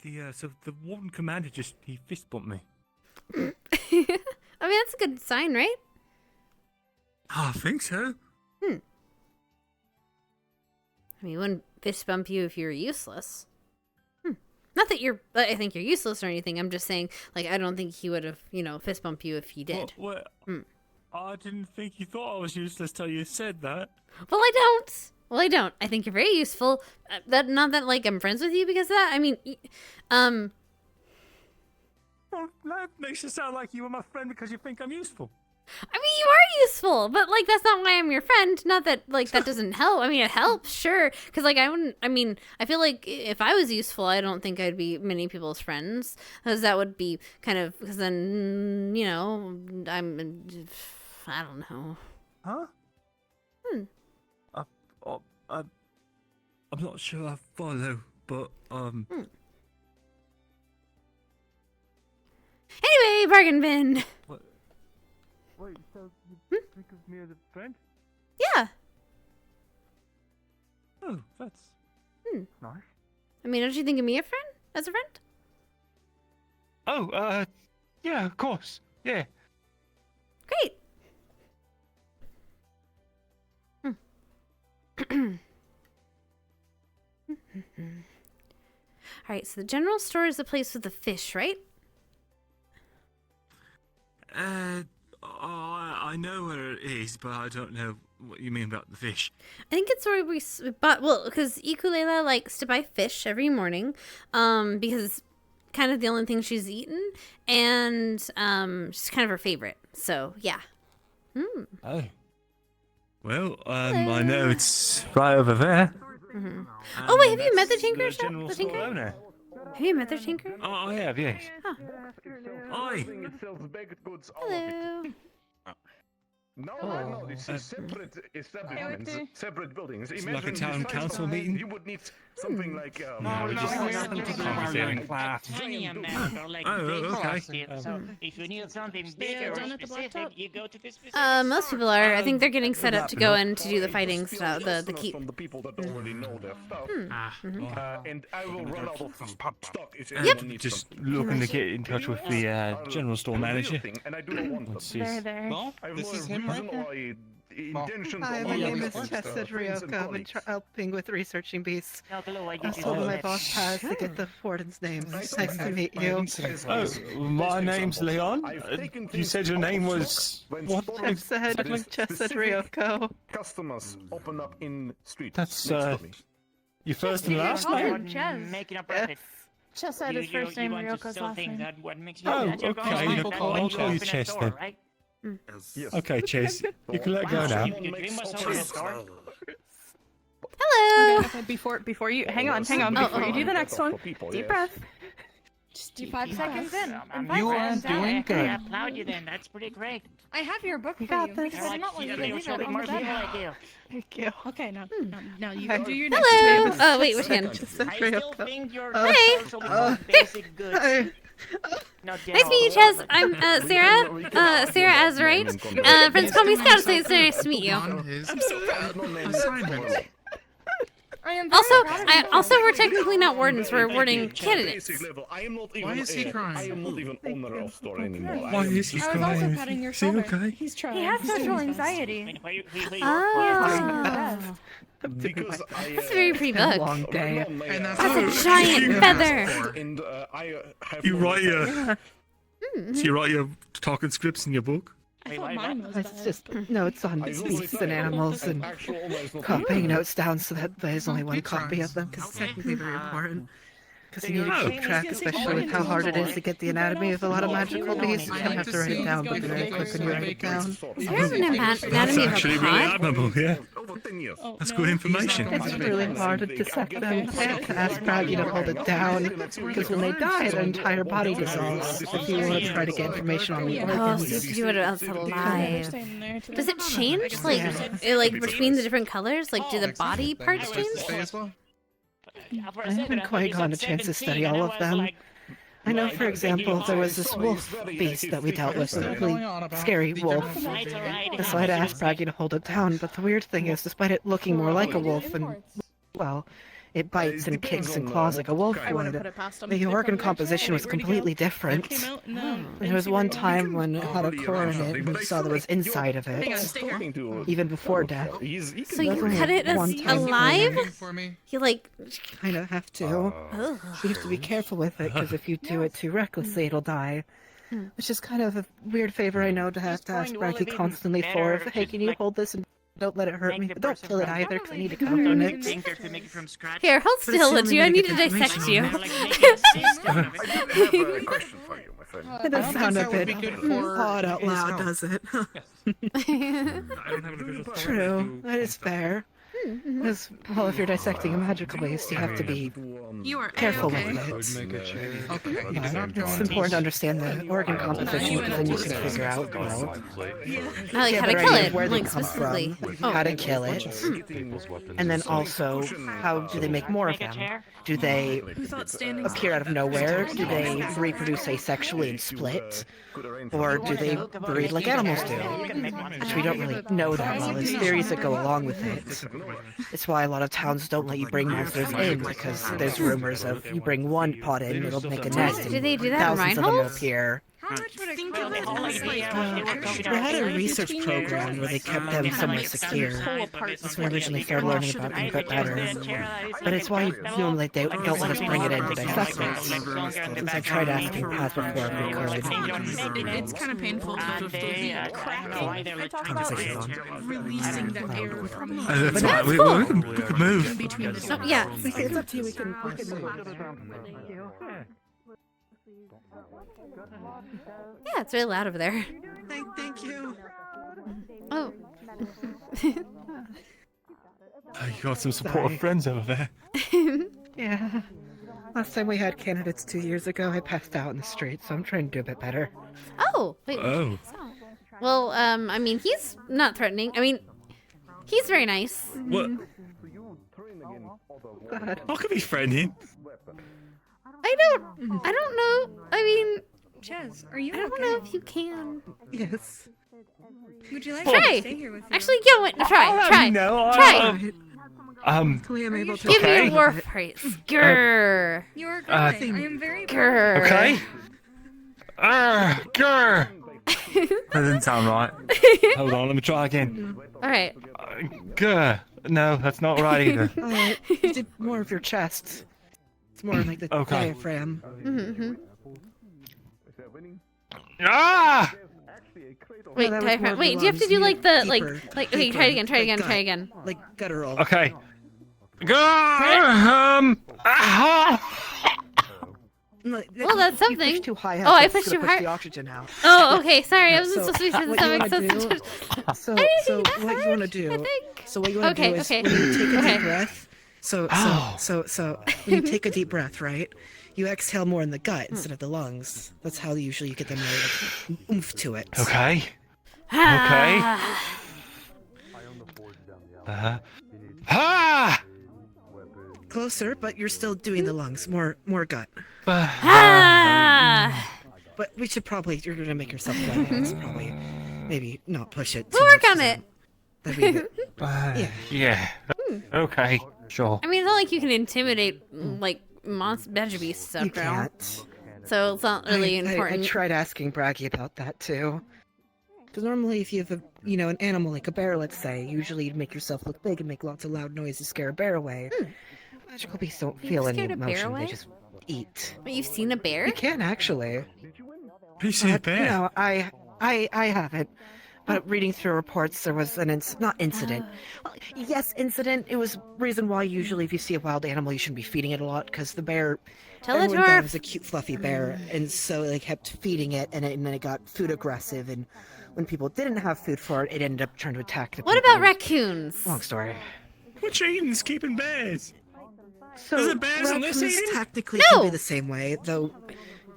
So the warden commander he fist bumped me. I mean, that's a good sign, right? I think so. I mean, he wouldn't fist bump you if you were useless. Not that I think you're useless or anything. I'm just saying, like, I don't think he would have, fist bump you if he did. Well, I didn't think you thought I was useless till you said that. Well, I don't. I think you're very useful. Not that, like, I'm friends with you because of that. I mean, Well, that makes it sound like you were my friend because you think I'm useful. I mean, you are useful, but, like, that's not why I'm your friend. Not that, like, that doesn't help. I mean, it helps, sure. Because, like, I feel like if I was useful, I don't think I'd be many people's friends. Because that would be kind of, because then, I don't know. Huh? I'm not sure I follow, but Anyway, bargain bin. Wait, so you think of me as a friend? Yeah. Oh, that's nice. I mean, don't you think of me as a friend? Oh, yeah, of course. Yeah. Great. All right, so the general store is the place with the fish, right? I I know where it is, but I don't know what you mean about the fish. I think it's where we bought, well, because Ikulela likes to buy fish every morning, because it's kind of the only thing she's eaten, and she's kind of her favorite. So yeah. Oh. Well, I know it's right over there. Oh wait, have you met the tinker? General The store tinker? owner. Have you met the tinker? Oh, I have, yes. Oh. Oi. Hello. No, this is separate establishments, separate buildings. It's like a Imagine town besides council the- meeting? You would need something like Oh, okay. So if you need something bigger or specific, you go to this Most people are. I think they're getting set up to go in to do the fighting stuff, the keep. from the people that already know their stuff. And I will run out of stock if Yep. anyone needs Just something. looking to get in touch with the general store manager. And I do not want them. What's his... I have This no is him reason right why intentions Hi, of my my name is friends, Chesed friends and Ryoko. I'm colleagues. helping with researching beasts. I Also, my boss has to get the warden's name. Nice to meet you. Oh, my name's Leon. You said your name was... What? Chesed Ryoko. Customers open up in street. That's, next to me. your first and last name? Making a profit. Chess said his first name, Ryoko's last name. Oh, okay. I'll call you Chess then. Yes. Okay, Chess. You can let go now. Hello. Okay, before you hang on, before you do the next one, deep breath. Just do 5 seconds in. You are doing good. I applaud you then. That's pretty great. I have your book You for got you. this. Because I did not want you to leave it Showing on more the people bed. like you. Thank you. Okay, now you Okay. do your next Hello. move. Oh wait, which hand? I still think you're Hey. socially basic goods. Nice to meet you, Chess. I'm Sarah. Sarah Azurite. Friends call me Scout, so it's nice to meet you. Also, we're technically not wardens. We're warding candidates. Why is he crying? I am not even owner of store anymore. Why is he I was also crying? patting your Is he shoulder. okay? He's trying. He has social anxiety. Oh. Because That's a very pretty book. Long day. That's a giant feather. And I have You no write your... respect. So you write your talking scripts in your book? I thought mine was It's bad. just notes on beasts and animals and copying notes down so that there's only one copy of them because it's technically very important. Because you need to keep track, especially with how hard it is to get the anatomy of a lot of magical beasts. You don't have to write it down, but very quick when you write it down. There's an That's anatomy of actually a really pod. admirable, yeah. Over 10 years. That's good information. It's really hard to dissect them. I have to ask Braggy to hold it down because when they die, their entire body dissolves. If you want to try to get information on the Oh, so you organs. have to do it else alive. Does it change, like between the different colors? Like, do the body parts change? I haven't quite gotten a chance to study all of them. I know, for example, there was this wolf beast that we dealt with, a really scary wolf. So I had to ask Braggy to hold it down, but the weird thing is, despite it looking more like a wolf and, well, it bites and kicks and claws like a wolf would, the organ composition was completely different. And there was one time when it had a core in it, and we saw there was inside of it, even before death. So you cut it as alive? You like kind of have to. You have to be careful with it because if you do it too recklessly, it'll die. Which is kind of a weird favor I know to have to ask Braggy constantly for. Hey, can you hold this and don't let it hurt me, but don't kill it either because I need to count on it. Here, hold still, would you? I need to dissect you. It does sound a bit odd out loud, does it? True, that is fair. Because, well, if you're dissecting a magical beast, you have to be careful with it. It's important to understand the organ composition because then you can figure out, well, how to better kill idea it, where they like come specifically. from, how to kill it, and then also how do they make more of them? Do they appear out of nowhere? Do they reproduce asexually and split? Or do they breed like animals do? Which we don't really know that well. There's theories that go along with it. It's why a lot of towns don't let you bring monsters in, because there's rumors of you bring one pot in, it'll make a nest, Do they do and that in thousands of them will Reinhold? appear. How much would it Well, cost? the whole idea was they were talking They had a about research between program your where they joints, kept so them it's somewhere like secure. standard That's when I originally started learning about them a bit better. But it's why normally they don't let us bring it into assessments. Since I tried asking Paz before if we could. It's kind of painful to the Conversation's on. releasing that air from the That's But fine. that's cool. We can move. between the Oh, yeah. It's up to you. We can move. Yeah, it's really loud over there. Thank you. Oh. You got some supportive friends over there. Yeah. Last time we had candidates 2 years ago, I passed out in the street, so I'm trying to do a bit better. Oh, wait. Oh. Well, I mean, he's not threatening. I mean, he's very nice. What? I could be friendly. I don't know. I mean, Chaz, are you I don't know if you can. Yes. Would you like Try. to stay here with you? Actually, go in. Try. No, Give me a war praise. Grr. You are great. I am very Grr. Okay. Grr. That doesn't sound right. Hold on, let me try again. All right. Grr. No, that's not right either. Alright, you did more of your chest. It's more like the diaphragm. Mm-hmm. Ah! Wait, that was diaphragm. more of Wait, your do you have to lungs. do like the Deeper, okay? deeper, Try it again. Try it like again. gut. Try it again. Like guttural. Okay. Well, that's You something. pushed too high up. Oh, I That's pushed gonna too push hard. the oxygen out. Oh, okay. Sorry, I wasn't So, supposed to be saying what you something. wanna do- So what you want to do? So what you want to Okay, do is okay. when you take a Okay. deep breath. So when you take a deep breath, right? You exhale more in the gut instead of the lungs. That's how usually you get the more like, oomph to it. Okay. Ah. Ah! Closer, but you're still doing the lungs. More gut. Ah. But we should probably. You're gonna make yourself blood. Let's probably maybe not push it. We'll work on it. That'd be a bit- Yeah. yeah. Okay. Sure. I mean, it's not like you can intimidate like badger beasts You after all. can't. So it's not really I important. tried asking Braggy about that too. Because normally, if you have an animal like a bear, let's say, usually you'd make yourself look big and make lots of loud noise to scare a bear away. Magical beasts don't feel any scared a bear emotion; away? they just eat. But you've seen a bear? You can actually. You see a bear? No, I haven't. But reading through reports, there was an not incident. Well, yes, incident. It was reason why usually if you see a wild animal, you shouldn't be feeding it a lot because the bear. Everyone thought Teledwarf. it was a cute, fluffy bear, and so they kept feeding it, and then it got food aggressive, and when people didn't have food for it, it ended up trying to attack the What people. about raccoons? Long story. What Eden's keeping bears? So Is it bears on this raccoons Eden? technically can be the same way, though.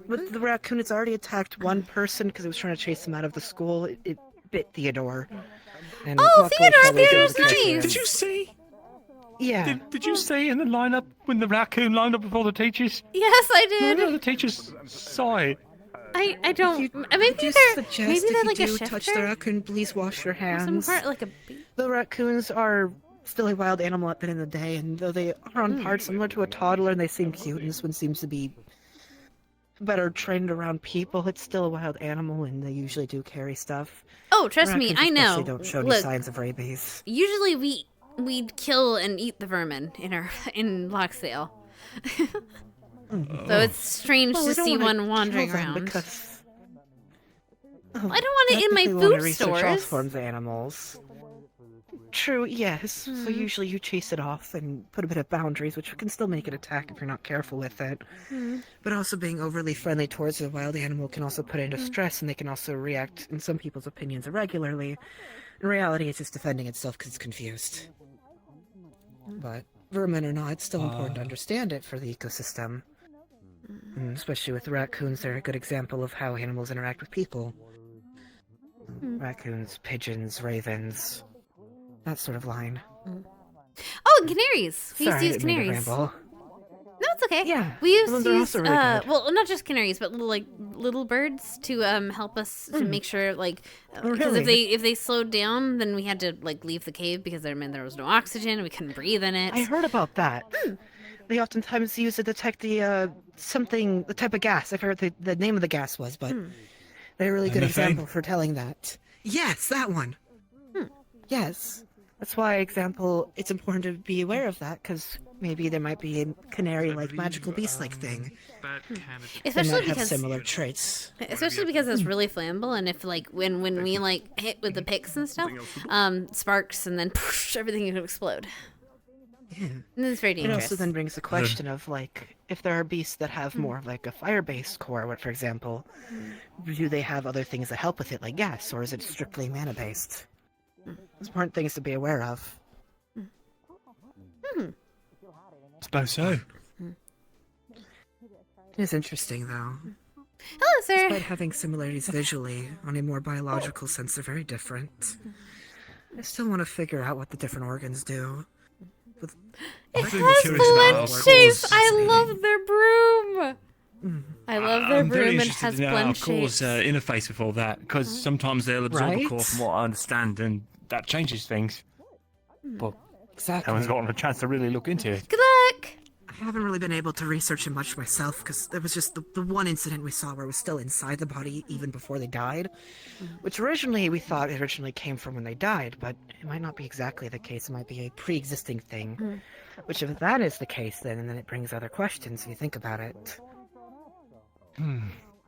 With the raccoon, it's already attacked one person because it was trying to chase him out of the school. It bit Theodore. And Oh, luckily Theodore! Polly was able Theodore's to catch him. nice! Did you see? Yeah. Did you see in the lineup when the raccoon lined up before the teachers? Yes, I did. No, the teachers saw it. I don't. Maybe Just they're suggest maybe if they're you like a do shifter. touch the raccoon, please wash your Some hands. part like a. The raccoons are still a wild animal at the end of the day, and though they are on par similar to a toddler and they seem cute, and this one seems to be better trained around people, it's still a wild animal, and they usually do carry stuff. Oh, trust me, Raccoons I know. especially don't show any Look, signs of rabies. usually we'd kill and eat the vermin in Loxdale. So it's strange Well, to we don't see wanna one wandering kill them around. because I don't want it in my technically we wanna food research all stores. forms of animals. True, yes. So usually you chase it off and put a bit of boundaries, which can still make it attack if you're not careful with it. But also being overly friendly towards a wild animal can also put it into stress, and they can also react, in some people's opinions, irregularly. In reality, it's just defending itself because it's confused. But vermin or not, it's still important to understand it for the ecosystem. Especially with raccoons, they're a good example of how animals interact with people. Raccoons, pigeons, ravens, that sort of line. Oh, and canaries. We used Sorry, to use I didn't mean to canaries. ramble. No, it's okay. Yeah, we used those to are use also really good. well, not just canaries, but little birds to help us to make sure because really? if they slowed down, then we had to leave the cave because there meant there was no oxygen, we couldn't breathe in it. I heard about that. They oftentimes use it to detect the type of gas. I forgot the name of the gas was, but They're a really good MFA? example for telling that. Yes, that one. Yes. That's why, example, it's important to be aware of that, because maybe there might be a canary-like magical beast-like thing. They Especially might have because similar traits. Especially because it's really flammable, and if like when we like hit with the picks and stuff, sparks and then poosh, everything can explode. Yeah. And it's very It dangerous. also then brings the question of, like, if there are beasts that have more of, like, a fire-based core, what, for example, do they have other things that help with it, like gas, or is it strictly mana-based? Those important things to be aware of. Suppose so. It is interesting, though. Hello, sir. Despite having similarities visually, on a more biological sense, they're very different. I still want to figure out what the different organs do. It has blend shapes. I love their broom. I love their I'm very broom and interested has in blend our shapes. core's interface with all that, because sometimes they'll absorb a core Right? from what I understand, and that changes things. But Exactly. no one's gotten a chance to really look into it. Good luck! I haven't really been able to research it much myself, because there was just the one incident we saw where it was still inside the body even before they died, which originally we thought originally came from when they died, but it might not be exactly the case. It might be a pre-existing thing. Which, if that is the case, then it brings other questions if you think about it.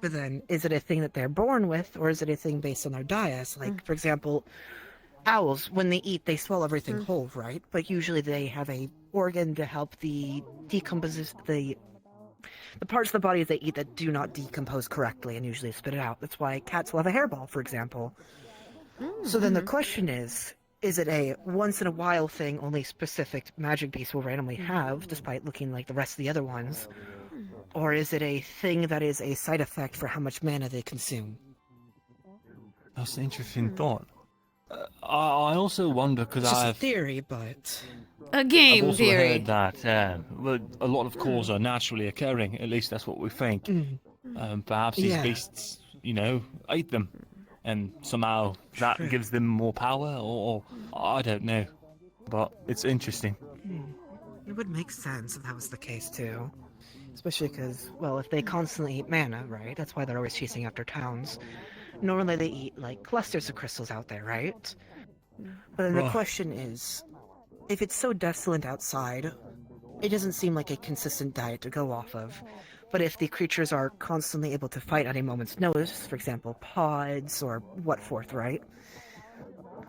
But then, is it a thing that they're born with, or is it a thing based on their diets? Like, for example, owls, when they eat, they swallow everything whole, right? But usually they have a organ to help the the parts of the body they eat that do not decompose correctly and usually spit it out. That's why cats will have a hairball, for example. So then the question is it a once-in-a-while thing only specific magic beasts will randomly have, despite looking like the rest of the other ones? Or is it a thing that is a side effect for how much mana they consume? That's an interesting thought. I also wonder, because It's just a I've theory, but... A game also theory. heard that well, a lot of cores are naturally occurring, at least that's what we think. Perhaps these Yeah. beasts, ate them, and somehow that True. gives them more power, or I don't know. But it's interesting. It would make sense if that was the case, too. Especially because, well, if they constantly eat mana, right? That's why they're always chasing after towns. Normally they eat, like, clusters of crystals out there, right? But then the Right. question is, if it's so desolate outside, it doesn't seem like a consistent diet to go off of. But if the creatures are constantly able to fight at a moment's notice, for example, pods or what forth, right?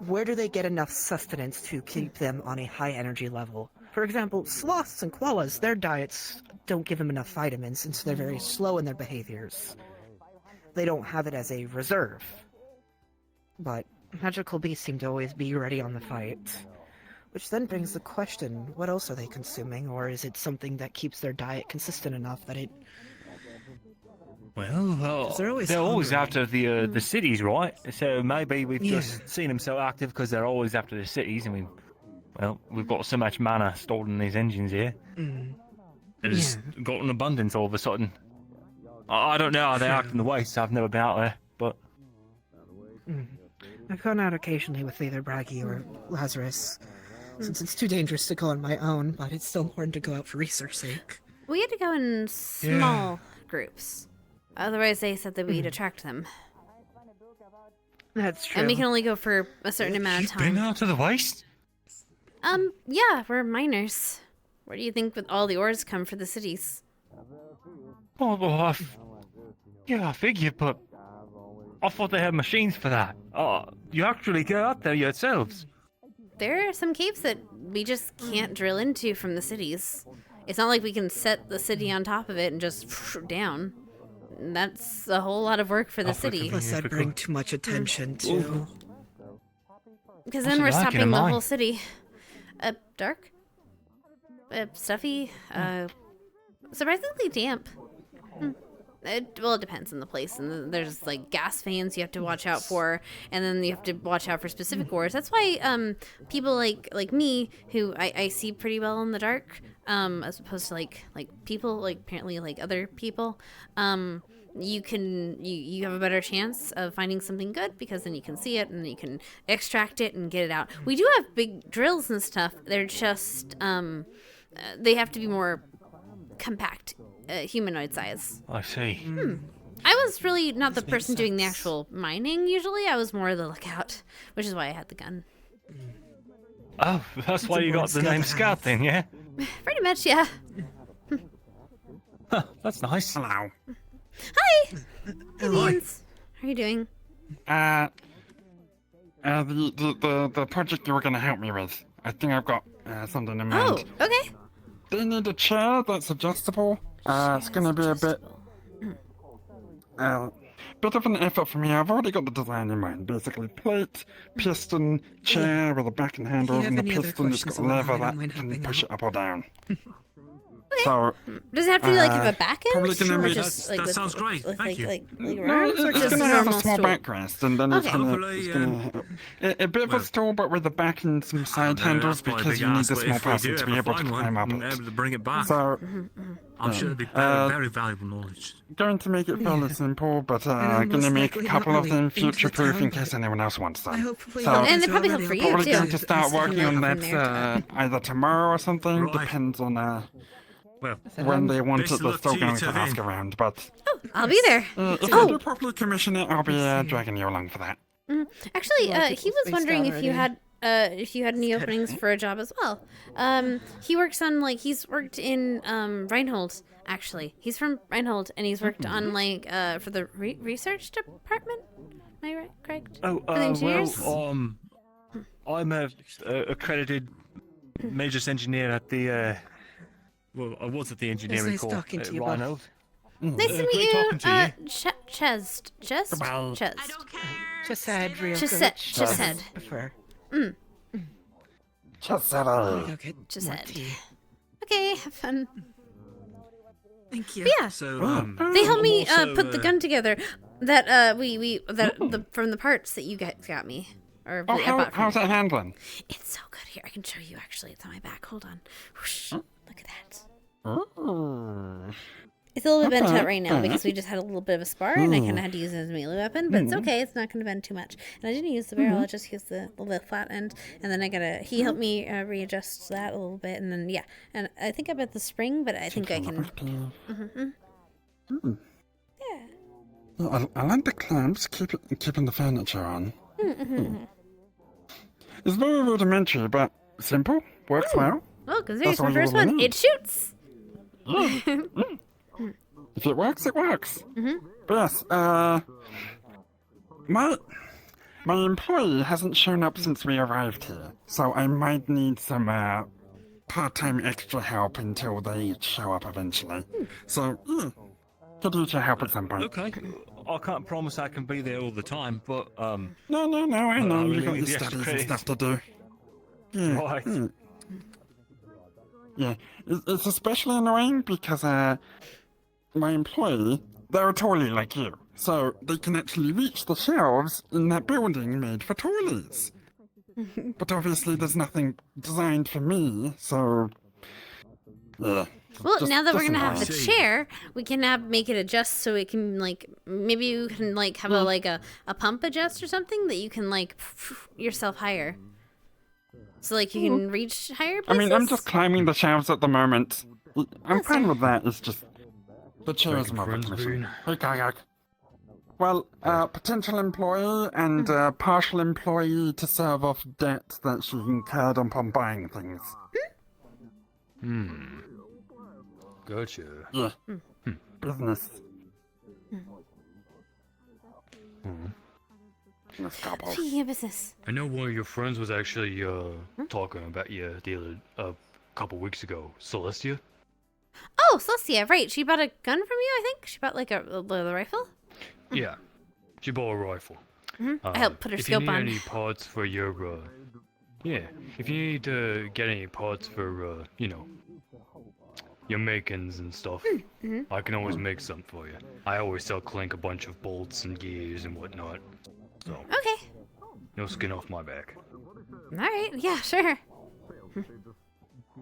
Where do they get enough sustenance to keep them on a high energy level? For example, sloths and koalas, their diets don't give them enough vitamins, and so they're very slow in their behaviors. They don't have it as a reserve. But magical beasts seem to always be ready on the fight. Which then brings the question, what else are they consuming, or is it something that keeps their diet consistent enough that it... Well, they're always after the cities, right? So maybe we've Yeah. just seen them so active because they're always after the cities, and we've got so much mana stored in these engines here. It's got an abundance all of a sudden. I don't know how they act in the wastes. I've never been out there, but I've gone out occasionally with either Braggy or Lazarus, since it's too dangerous to go on my own, but it's still important to go out for research sake. We had to go in small groups. Otherwise, they said that we'd attract them. That's true. And we can only go for a certain amount of time. been out to the waste. Yeah, we're miners. Where do you think with all the ores come for the cities? Oh, well, I figured, but I thought they had machines for that. You actually go out there yourselves. There are some caves that we just can't drill into from the cities. It's not like we can set the city on top of it and just down. That's a whole lot of work for the city. Plus, that'd bring too much attention to... Because then we're stopping the whole city. Dark? Stuffy? Surprisingly damp. It depends on the place, and there's like gas fans you have to watch out for, and then you have to watch out for specific ores. That's why people like me, who I see pretty well in the dark, as opposed to like people like apparently like other people, you have a better chance of finding something good because then you can see it and you can extract it and get it out. We do have big drills and stuff. They're just they have to be more compact. Humanoid size. I see. I was really not the person doing the actual mining usually. I was more the lookout, which is why I had the gun. Oh, that's why you got the name Scout then, yeah? Pretty much, yeah. Huh, that's nice. Hello. Hi! Hey, Beans. How are you doing? The project you were gonna help me with. I think I've got something in mind. Oh, okay. They need a chair that's adjustable. It's gonna be a bit of an effort for me. I've already got the design in mind. Basically, plate, piston, chair with a back and handles, and the piston has got a lever that can push it up or down. So, does it have to like have a back end? Probably gonna be That sounds great. Thank you. Like no, arms, or it's just gonna have a normal small stool? backrest, and then it's Okay. gonna a bit of a stool, but with the back and some side handles because you need the small person to be able to climb up it. Able to bring it back. So, I'm sure it'd be very valuable knowledge. going to make it fairly simple, but I'm gonna most make a likely couple not of them really into the future-proof in town, case anyone else wants them. I hope we So, And they probably help for you probably too. going to start So you working might on have that them there. either tomorrow or something. Depends on when they want it. They're still going to ask around, but I'll be there. if they Oh, do properly commission it, I'll be dragging you along for that. actually, Well, he was wondering if you had any openings for a job as well. He works on he's worked in Reinhold. Actually, he's from Reinhold, and he's worked on for the research department. Am I right? Correct? Oh, For the engineers? I'm a accredited majors engineer at the, well, I was at the engineering nice corps talking at to you, bud. Rhino. Nice to meet great you, talking to you. Chest. Just said real Just good. said. Just said. Prefer. Just said I. Go get Just more said. tea. Okay, have fun. Thank you. But yeah, So, they helped me also, put the gun together. That from the parts that you guys got me, or Oh, that I bought from how's you. it handling? It's so good. Here, I can show you. Actually, it's on my back. Hold on. Whoosh. Oh. Look at that. Oh. It's a little bit bent Okay, out right now because we just had a little bit of a spar, and I kind of had to use it as a melee weapon. But it's Mhm. okay; it's not going to bend too much. And I didn't use the barrel; I just used the flat end. And then he helped me readjust that a little bit, and then yeah. And I think I bet the spring, but I think I can. Yeah. Well, I like the clamps, keeping the furniture on. It's very rudimentary, but simple, works well. Well, because That's here's my all you first really one. need. It shoots. If it works, it works. Mhm. But yes, my employee hasn't shown up since we arrived here, so I might need some part-time extra help until they show up eventually. So, could use your help at some point. Okay. I can't promise I can be there all the time, but No, I know I'll you got leave your the extra studies and credit. stuff to do. Yeah. Right. Yeah, it's especially annoying because my employee, they're a tally like you, so they can actually reach the shelves in that building made for tallies. But obviously there's nothing designed for me, so yeah. Well, Just- now that we're just gonna have the annoying. chair, we can make it adjust so it can maybe you can have a pump adjust or something that you can yourself higher. So you can reach higher I places. mean, I'm just climbing the shelves at the moment. I'm fine with that, it's just the chair is my commission. Hey, Kayak. Well, potential employee and partial employee to serve off debt that she incurred upon buying things. Gotcha. Yeah. Business. Speaking of business. I know one of your friends was actually talking about you a couple weeks ago. Celestia? Oh, Celestia, right? She bought a gun from you. I think she bought the rifle. Yeah. She bought a rifle. I helped put her if scope you need on. any parts for your yeah, if you need to get any parts for your makings and stuff, I can always make some for you. I always sell Clink a bunch of bolts and gears and whatnot. So Okay. no skin off my back. All right. Yeah. Sure.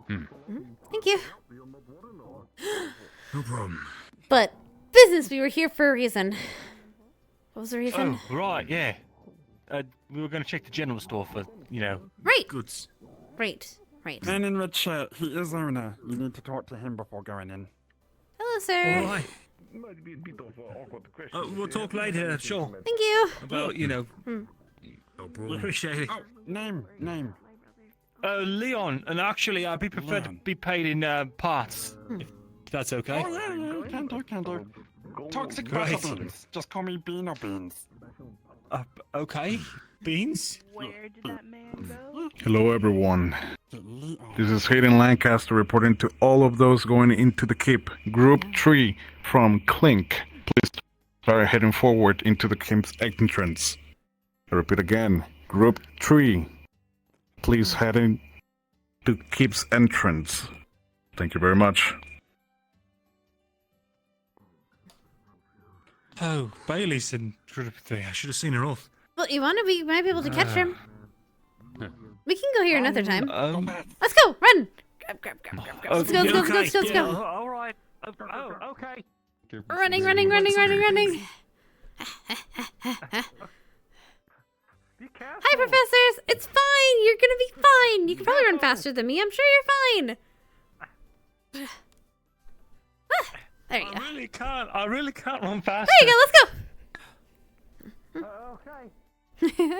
Thank you. No problem. But business. We were here for a reason. What was the reason? Oh, right, yeah. We were going to check the general store for, Right. goods. Right. Right. Man in red shirt, he is owner. You need to talk to him before going in. Hello, sir. All right. might be a bit of awkward question. We'll talk later, sure. Thank you. About, you know. Appreciate it. Oh, name. Leon, and actually, I'd be preferred to be paid in parts, if that's okay. Oh, yeah, can do. Toxic Right. beans. Just call me Bean or Beans. Okay. Beans? Where did that man go? Hello, everyone. This is Hayden Lancaster reporting to all of those going into the keep. Group 3 from Clink. Please start heading forward into the keep's entrance. I repeat again. Group 3. Please head in to keep's entrance. Thank you very much. Oh, Bailey's in thing. I should have seen her off. Well, you want to be? You might be able to catch him. Huh. We can go here another time. Let's go. Run. Grab. Let's go. Let's go. All right. Okay. Running. Hi, professors. It's fine. You're gonna be fine. You can probably run faster than me. I'm sure you're fine. There you go. I really can't run faster. There you go. Let's go. Okay. Where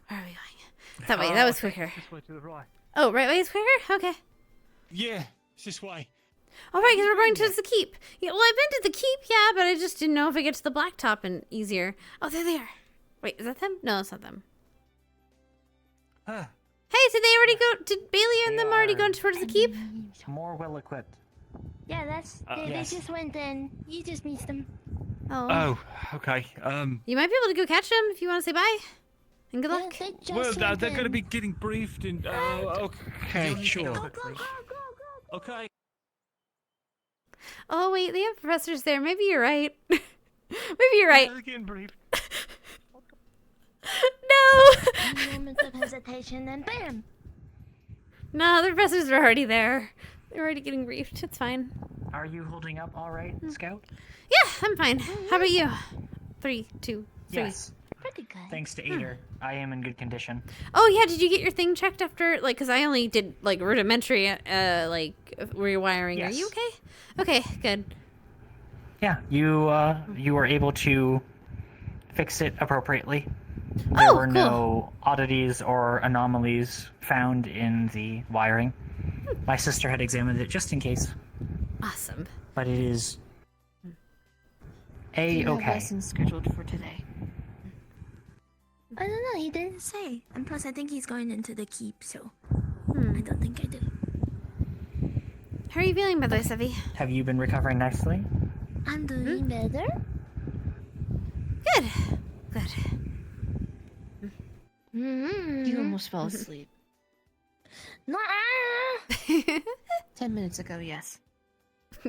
are we going? That way. That was quicker. This way to the right. Oh, right way is quicker? Okay. Yeah, it's this way. All right, because we're going to the keep. Yeah, well, I've been to the keep, yeah, but I just didn't know if I get to the blacktop and easier. Oh, they're there. Wait, is that them? No, it's not them. Hey, did they already go? Did Bailey and them already go towards the keep? More well equipped. Yeah, they yes. just went in. You just missed them. Oh. Okay. You might be able to go catch them if you want to say bye. And good luck. Well, they're going to be getting briefed in. Okay, sure. Okay. Oh, wait, they have professors there. Maybe you're right. Maybe you're right. They're getting briefed. No! Moments of hesitation, and bam! No, the professors are already there. They're already getting briefed. It's fine. Are you holding up all right, Scout? Yeah, I'm fine. How about you? 3, 2, 3. Yes. Pretty good. Thanks to Ader, I am in good condition. Oh, yeah, did you get your thing checked after, like, because I only did, like, rudimentary, like, rewiring. Yes. Are you okay? Okay, good. Yeah, you were able to fix it appropriately. There were no oddities or anomalies found in the wiring. My sister had examined it just in case. Awesome. But it is Do you have okay. lessons scheduled for today? I don't know. He didn't say. And plus, I think he's going into the keep, so I don't think I do. How are you feeling, by the way, Sevi? Have you been recovering nicely? I'm doing better. Good. You almost fell asleep. No. 10 minutes ago, yes. I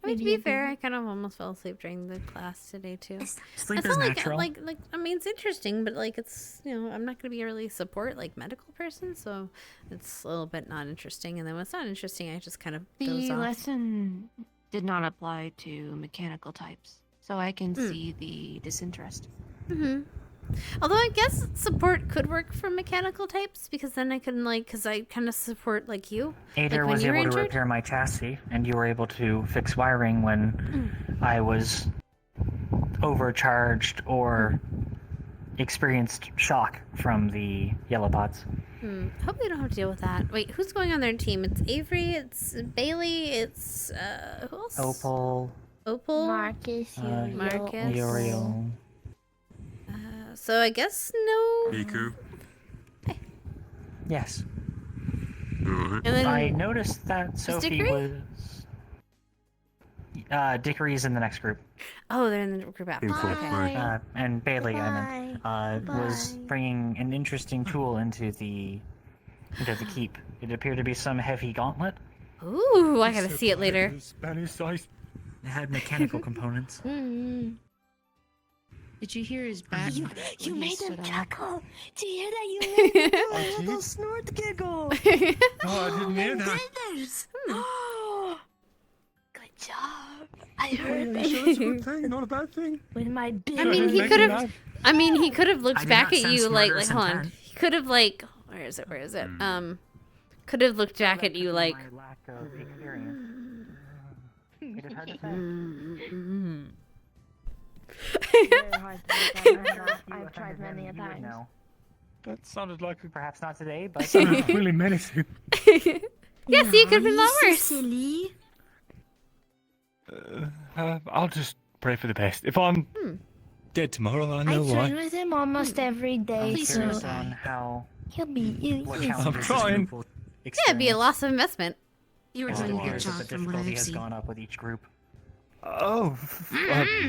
mean, to be fair, I kind of almost fell asleep during the class today too. Sleep I is felt natural. like I mean, it's interesting, but like it's I'm not gonna be a really support like medical person, so it's a little bit not interesting. And then when it's not interesting, I just kind of doze The off. lesson did not apply to mechanical types, so I can see the disinterest. Although I guess support could work for mechanical types because then I can because I kind of support like you. Ader like, when was you were able to injured. repair my chassis, and you were able to fix wiring when I was overcharged or experienced shock from the yellow pods. Hope we don't have to deal with that. Wait, who's going on their team? It's Avery, it's Bailey, it's who else? Opal, Marcus, Marcus, Uriel. So I guess no. Miku. Yes. And then I noticed that Sophie Dickory? was. Dickory's in the next group. Oh, they're in the group app. Okay. And Bailey, I meant, was bringing an interesting tool into the keep. It appeared to be some heavy gauntlet. Ooh, I gotta see it later. Spanish size. It had mechanical components. Did you hear his back? You made him chuckle. Did you hear that? You made him do a little snort giggle. Oh, I didn't hear that. Goodness. Good job. I heard Sure, it's a good thing, not a bad thing. with my big. I mean, he could have. I mean, he could have I looked did back not at you sense like murderous hold on. intent. He could have like where is it? Where is it? Could have looked back at you like. My lack of experience. It is hard to say. Very hard to decide. I've tried many a time. No. That sounded like a... Perhaps not today, but sounded really menacing. Yeah, see, it could have been a lot so worse. silly. I'll just pray for the best. If I'm dead tomorrow, I know I train why. with him almost every day, I'm so curious on how he'll be. what he's- challenges this trying. group will Yeah, it'd be a loss of investment. You were It doing a good appears that job the from what difficulty I've has seen. gone up with each group. Oh,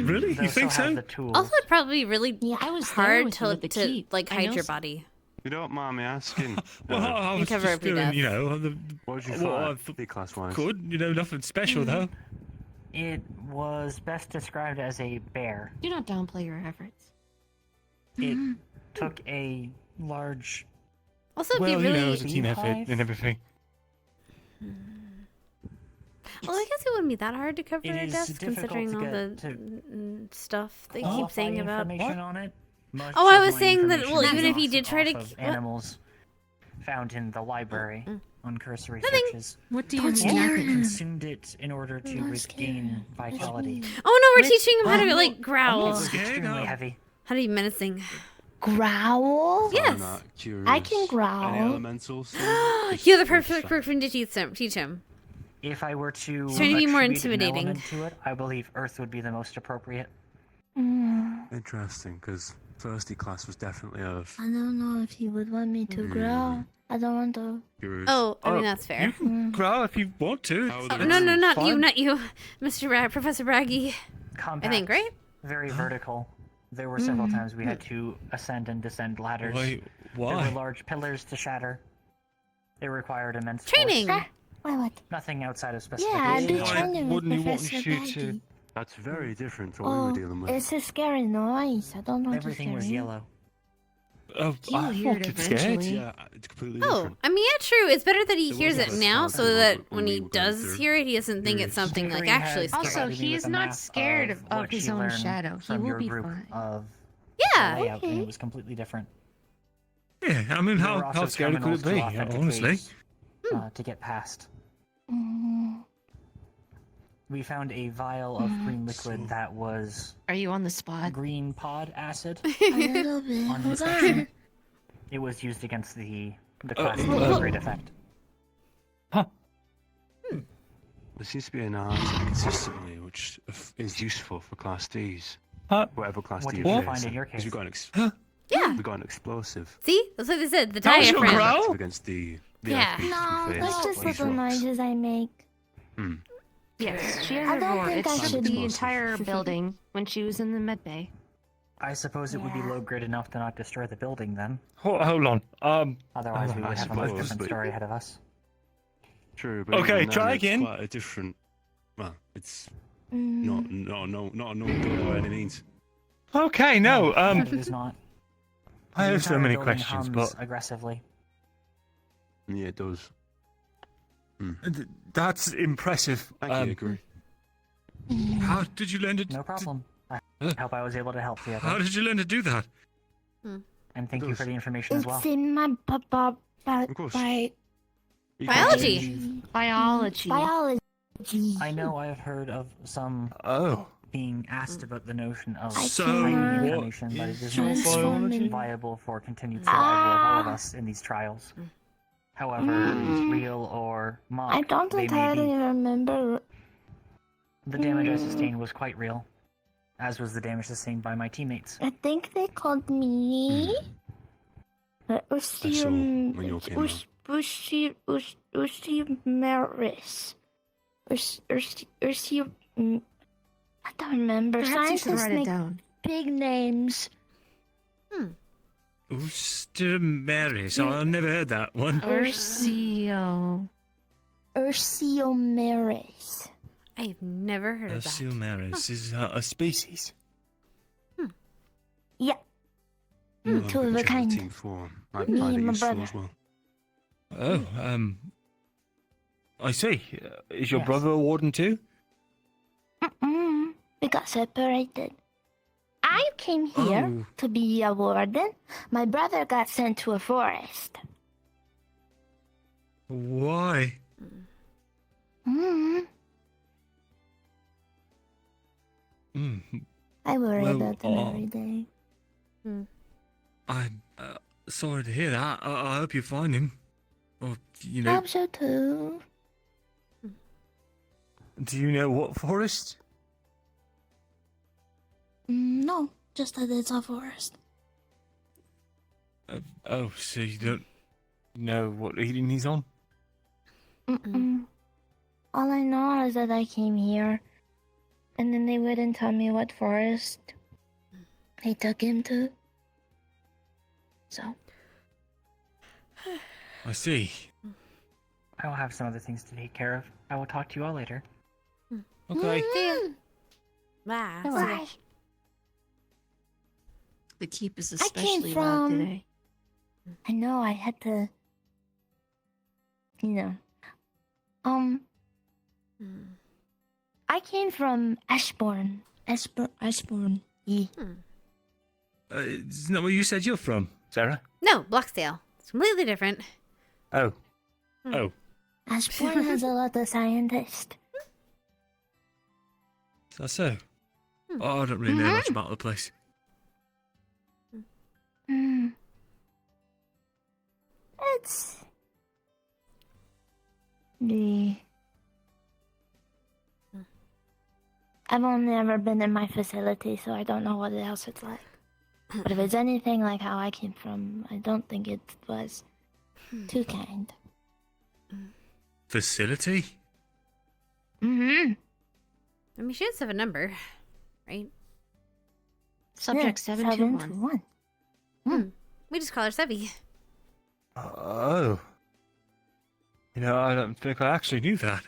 really? They You think still have so? the tools. Also, it'd probably be really I was there hard with you to with the key. like I hide know your s- body. You don't mind me asking. Well, I was cover just up your doing, death. you know, What did you what I find? The class wise. could, you know, nothing special though. It was best described as a bear. Do not downplay your efforts. It took a large. Also, it'd Well, be you know, really. it was a team effort beehive? and everything. Well, I guess it wouldn't be that hard to cover It your is death, difficult considering to all the get to stuff they keep qualify saying about. information on it. Much Oh, I of was my saying that. Well, information even if is he did try to. off of What? animals found in the library on cursory Nothing. searches. What do you And mean? consumed it in order to regain vitality. Oh no, we're teaching him how to like It growl. was extremely heavy. How to be menacing. Growl? Yes. I can Any growl. elementals? You're the perfect person to teach him. If I were to He's trying to be more attribute an intimidating. element to it, I believe Earth would be the most appropriate. Interesting, because thirsty class was definitely Earth. I don't know if he would want me to growl. I don't want to. Oh, I mean that's fair. You can growl if you want to. Oh, no, not you, Fine. not you, Mr. Professor Braggy. Compact, I think, right? Very vertical. There were several times we had to ascend and descend ladders. Wait, There why? were large pillars to shatter. It required immense Training. force. What? Nothing outside of Yeah, I'd be specifications. training with wouldn't he want Professor you Baggy. to? That's very different to what we Oh, were dealing with. it's a scary noise. I don't know. Everything was yellow. Oh, You'll I hear it won't get scared. eventually. Yeah, it's completely Oh, different. I mean, yeah, true. It's better that he It hears it wasn't now, as so fast that as when we he were going does through. hear it, he doesn't think it's something like Bickering actually had scary. Also, provided me he with is a not map scared of what his she own learned shadow. He from will your be group fine. Of Yeah. the layout, and Okay. it was completely different. Yeah, I mean, There were how also scary could it terminals to be? authenticate, Honestly. to get past. Mm, We found a vial of green liquid that was Are you on the spot? green pod acid. a little bit. On Hold inspection. on. It was used against the class to oh. great effect. There seems to be an answer consistently, which is useful for class Ds. Huh? Whatever class What D did you it find is. in your 'Cause we case? got an Yeah. we got an explosive. See, that's what they said. The That was your diaphragm. growl? Effective against the Yeah. ice beasts No, we that's face. just These little rocks. noises I make. Yes, she has I a don't roar. think It I shook should- the entire building when she was in the med bay. I suppose it would be low grade enough to not destroy the building then. Hold on. Otherwise, we I would have a much suppose, different but- story ahead of us. True, but Okay, even then, try it's again. Quite a different. Well, it's Mm. not a known building by any means. Okay, no. It is not. I The have so entire many building questions, hums but aggressively. Yeah, it does. That's impressive. Thank you, agree. How did you learn to? No problem. I hope I was able to help the How other. did you learn to do that? And thank you for the information as well. It's in my course. Biology. Biology. biology. I know I have heard of some Oh. being asked about the notion of So, hiding what information, but it is is not biology? viable for continued survival of all of us in these trials. However real or mock I don't they may entirely be, remember. the damage I sustained was quite real, as was the damage sustained by my teammates. I think they called me. when you came out. Usimaris. I don't remember. Perhaps you should Scientists write it make down. big names. Ustimaris. I've never heard that one. Ursio. Ursiomaris. I've never heard of that. Ustimaris is a species. Yeah. Well, two of a check the kind. Team 4. Might Me find it and my useful brother. as well. Oh, I see. Is your Yes. brother a warden too? We got separated. I I came here Oh. to be a warden. My brother got sent to a forest. Why? Hmm. Mm. I worry Well, about them every day. I'm sorry to hear that. I hope you find him. Or, you I know, hope so too. Do you know what forest? No, just that it's a forest. Oh, so you don't know what reading he's on? Mm-mm. All I know is that I came here, and then they wouldn't tell me what forest they took him to. So. I see. I will have some other things to take care of. I will talk to you all later. Okay. Bye. Bye. The keep is I especially came loud from. today. I know I had to. You know. I came from Ashbourne. Ashbourne. Yeah. Isn't that where you said you're from, Sarah? No, Bloxdale. It's completely different. Oh. Hmm. Oh. Ashbourne has a lot of scientists. Is that so? Oh, I don't really know much about the place. Hmm. It's the. I've only ever been in my facility, so I don't know what else it's like. But if it's anything like how I came from, I don't think it was too kind. Facility? Mm-hmm. I mean, she does have a number, right? Subject 721. We just call her Sevy. Oh. You know, I don't think I actually knew that.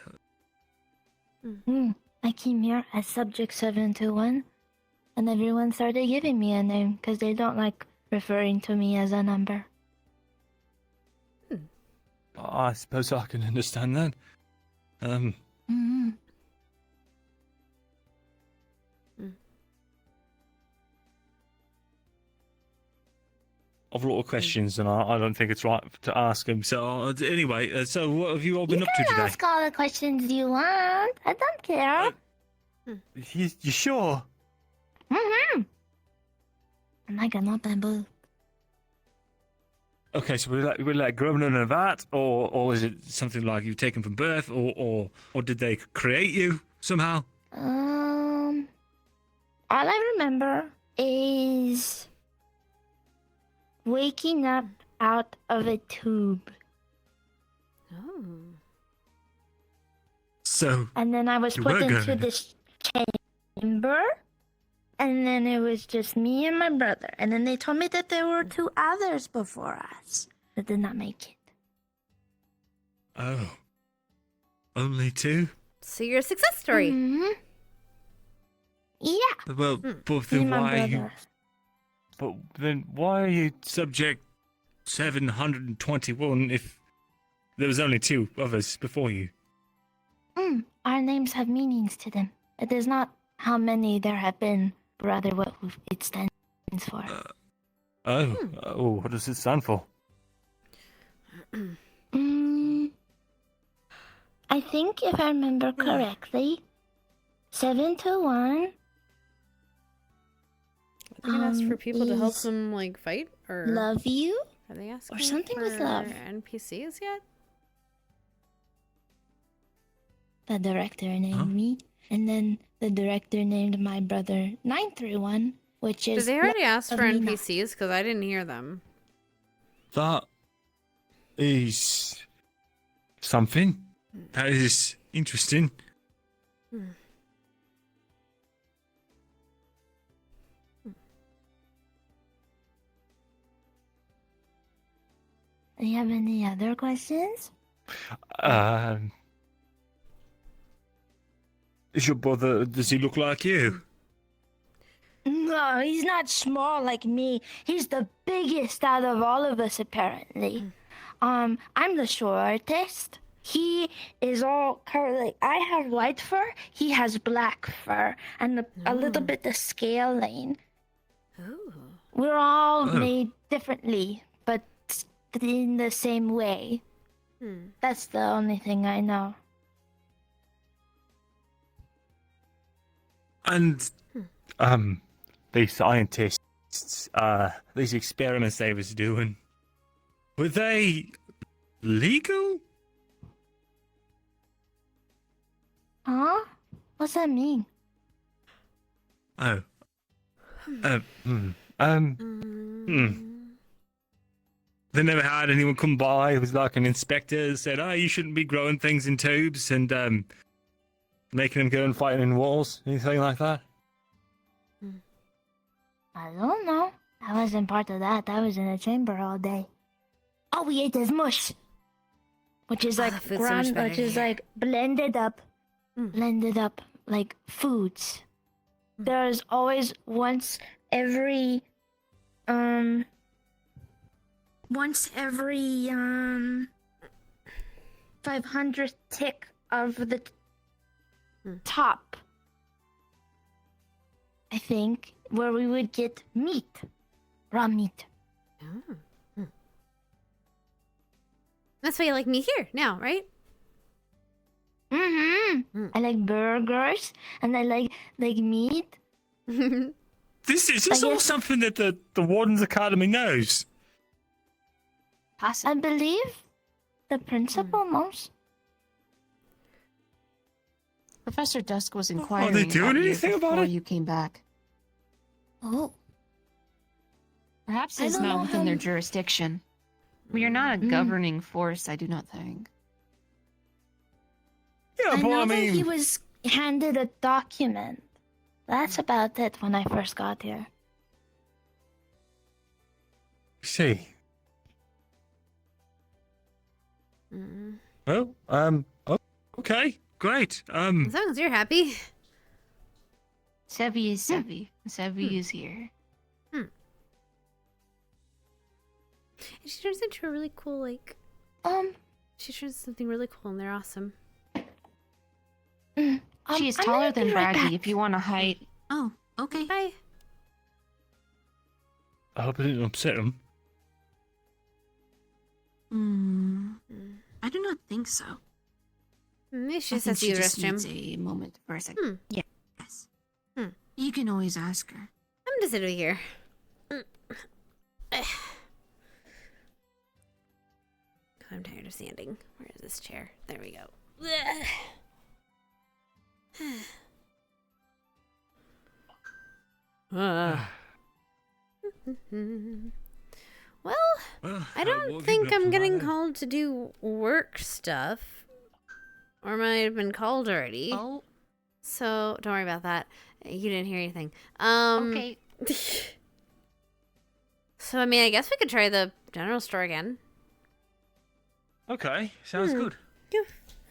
I came here as Subject 721, and everyone started giving me a name because they don't like referring to me as a number. I suppose I can understand that. Mm-hmm. I've a lot of questions, and I don't think it's right to ask them. So, anyway, so what have you all been up to today? Ask all the questions you want. I don't care. You sure? Mm-hmm. I'm like an open book. Okay, so we're like grown in a vat, or is it something like you've taken from birth, or did they create you somehow? All I remember is waking up out of a tube. Oh. So. And then I was you put were into grown. this chamber, and then it was just me and my brother. And then they told me that there were 2 others before us that did not make it. Oh. Only 2? So you're a success story. Mm-hmm. Yeah. Well, but Me then and my why are you? brother. But then why are you subject 721 if there was only 2 of us before you? Our names have meanings to them. It is not how many there have been, but rather what it stands for. What does it stand for? I think if I remember correctly, 721. Are they gonna ask for people to help is them like fight, or love you, are they asking or something for with love. NPCs yet? The director named me, and then the director named my brother 931, which is. Did they already ask love for me not. NPCs? Because I didn't hear them. That is something. That is interesting. Do you have any other questions? Is your brother? Does he look like you? No, he's not small like me. He's the biggest out of all of us, apparently. I'm the shortest. He is all curly. I have white fur. He has black fur and a little bit of scaling. Ooh. We're all Oh. made differently, but in the same way. That's the only thing I know. And these scientists, these experiments they was doing, were they legal? Huh? What's that mean? Oh. They never had anyone come by. It was like an inspector said, "Oh, you shouldn't be growing things in tubes and making them go and fight in wars." Anything like that? I don't know. I wasn't part of that. I was in a chamber all day. All we ate is mush, which is like the food's so much better which is here. like blended up like foods. There's always once every 500th tick of the top, I think, where we would get meat, raw meat. That's why you like me here now, right? I like burgers and I like meat. This is all something that the Warden's Academy knows. I believe the principal knows. Professor Dusk was Are inquiring they doing about you anything about before it? you came back. Oh. Perhaps I it's don't know not within their how- jurisdiction. We are not a governing force, I do not think. Yeah, I but know I that he mean, was handed a document. That's about it when I first got here. see. Well, okay, great. As long as you're happy. Sevi is Sevi. Sevi is here. And she turns into a really cool, like... She turns into something really cool and they're awesome. She is I'm taller gonna than be right Braggy back. if you want to hide. Oh, okay. Bye. I hope I didn't upset him. I do not think so. Maybe she I just think has to she use the just needs restroom. a moment for a second. Yeah. Yes. You can always ask her. I'm gonna sit over here. I'm tired of standing. Where is this chair? There we go. Well, I don't think I'm getting called to do work stuff. Or might have been called already. Oh. So, don't worry about that. You didn't hear anything. Okay. So, I mean, I guess we could try the general store again. Okay, sounds good.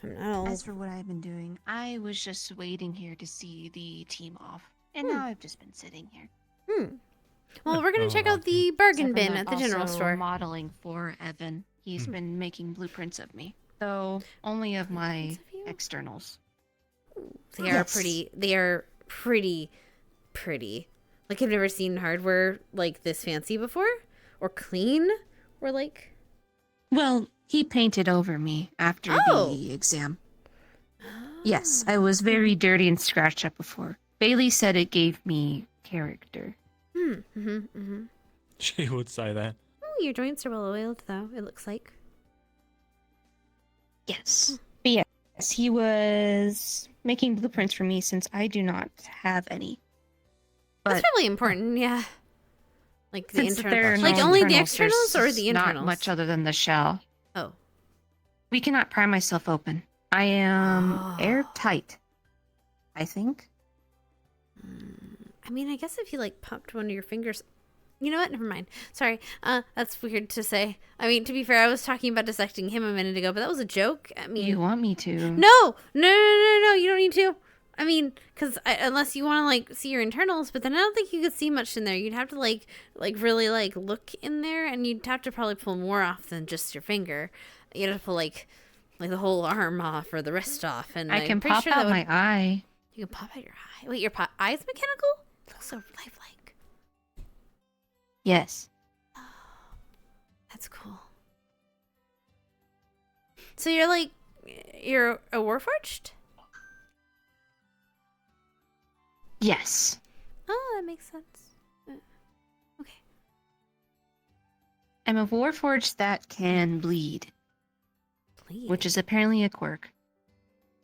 As for what I've been doing, I was just waiting here to see the team off. And now I've just been sitting here. Well, we're gonna check out the bargain Except for bin not at the general also store. Modeling for Evan. He's been making blueprints of me. Though only of my externals. They are pretty. They are pretty. Like, I've never seen hardware like this fancy before, or clean, or like. Well, he painted over me after the exam. Yes, I was very dirty and scratched up before. Bailey said it gave me character. She would say that. Oh, your joints are well oiled, though. It looks like. Yes. But yes, he was making blueprints for me since I do not have any. That's probably important, yeah. Like the Since there are internals, no like only the internals, externals or there's the internals. Not much other than the shell. Oh. We cannot pry myself open. I am airtight. I think. I mean, I guess if you like popped one of your fingers. You know what? Never mind. Sorry. That's weird to say. I mean, to be fair, I was talking about dissecting him a minute ago, but that was a joke. I mean, You want me to? No. You don't need to. I mean, because unless you want to like see your internals, but then I don't think you could see much in there. You'd have to like really like look in there, and you'd have to probably pull more off than just your finger. You'd have to pull like the whole arm off or the wrist off, and I I'm can pretty pop sure out that my eye. You can pop out your eye. Wait, your eye's mechanical? It looks so lifelike. Yes. That's cool. So you're a warforged? Yes. Oh, that makes sense. Okay. I'm a warforged that can bleed. Bleed? Which is apparently a quirk.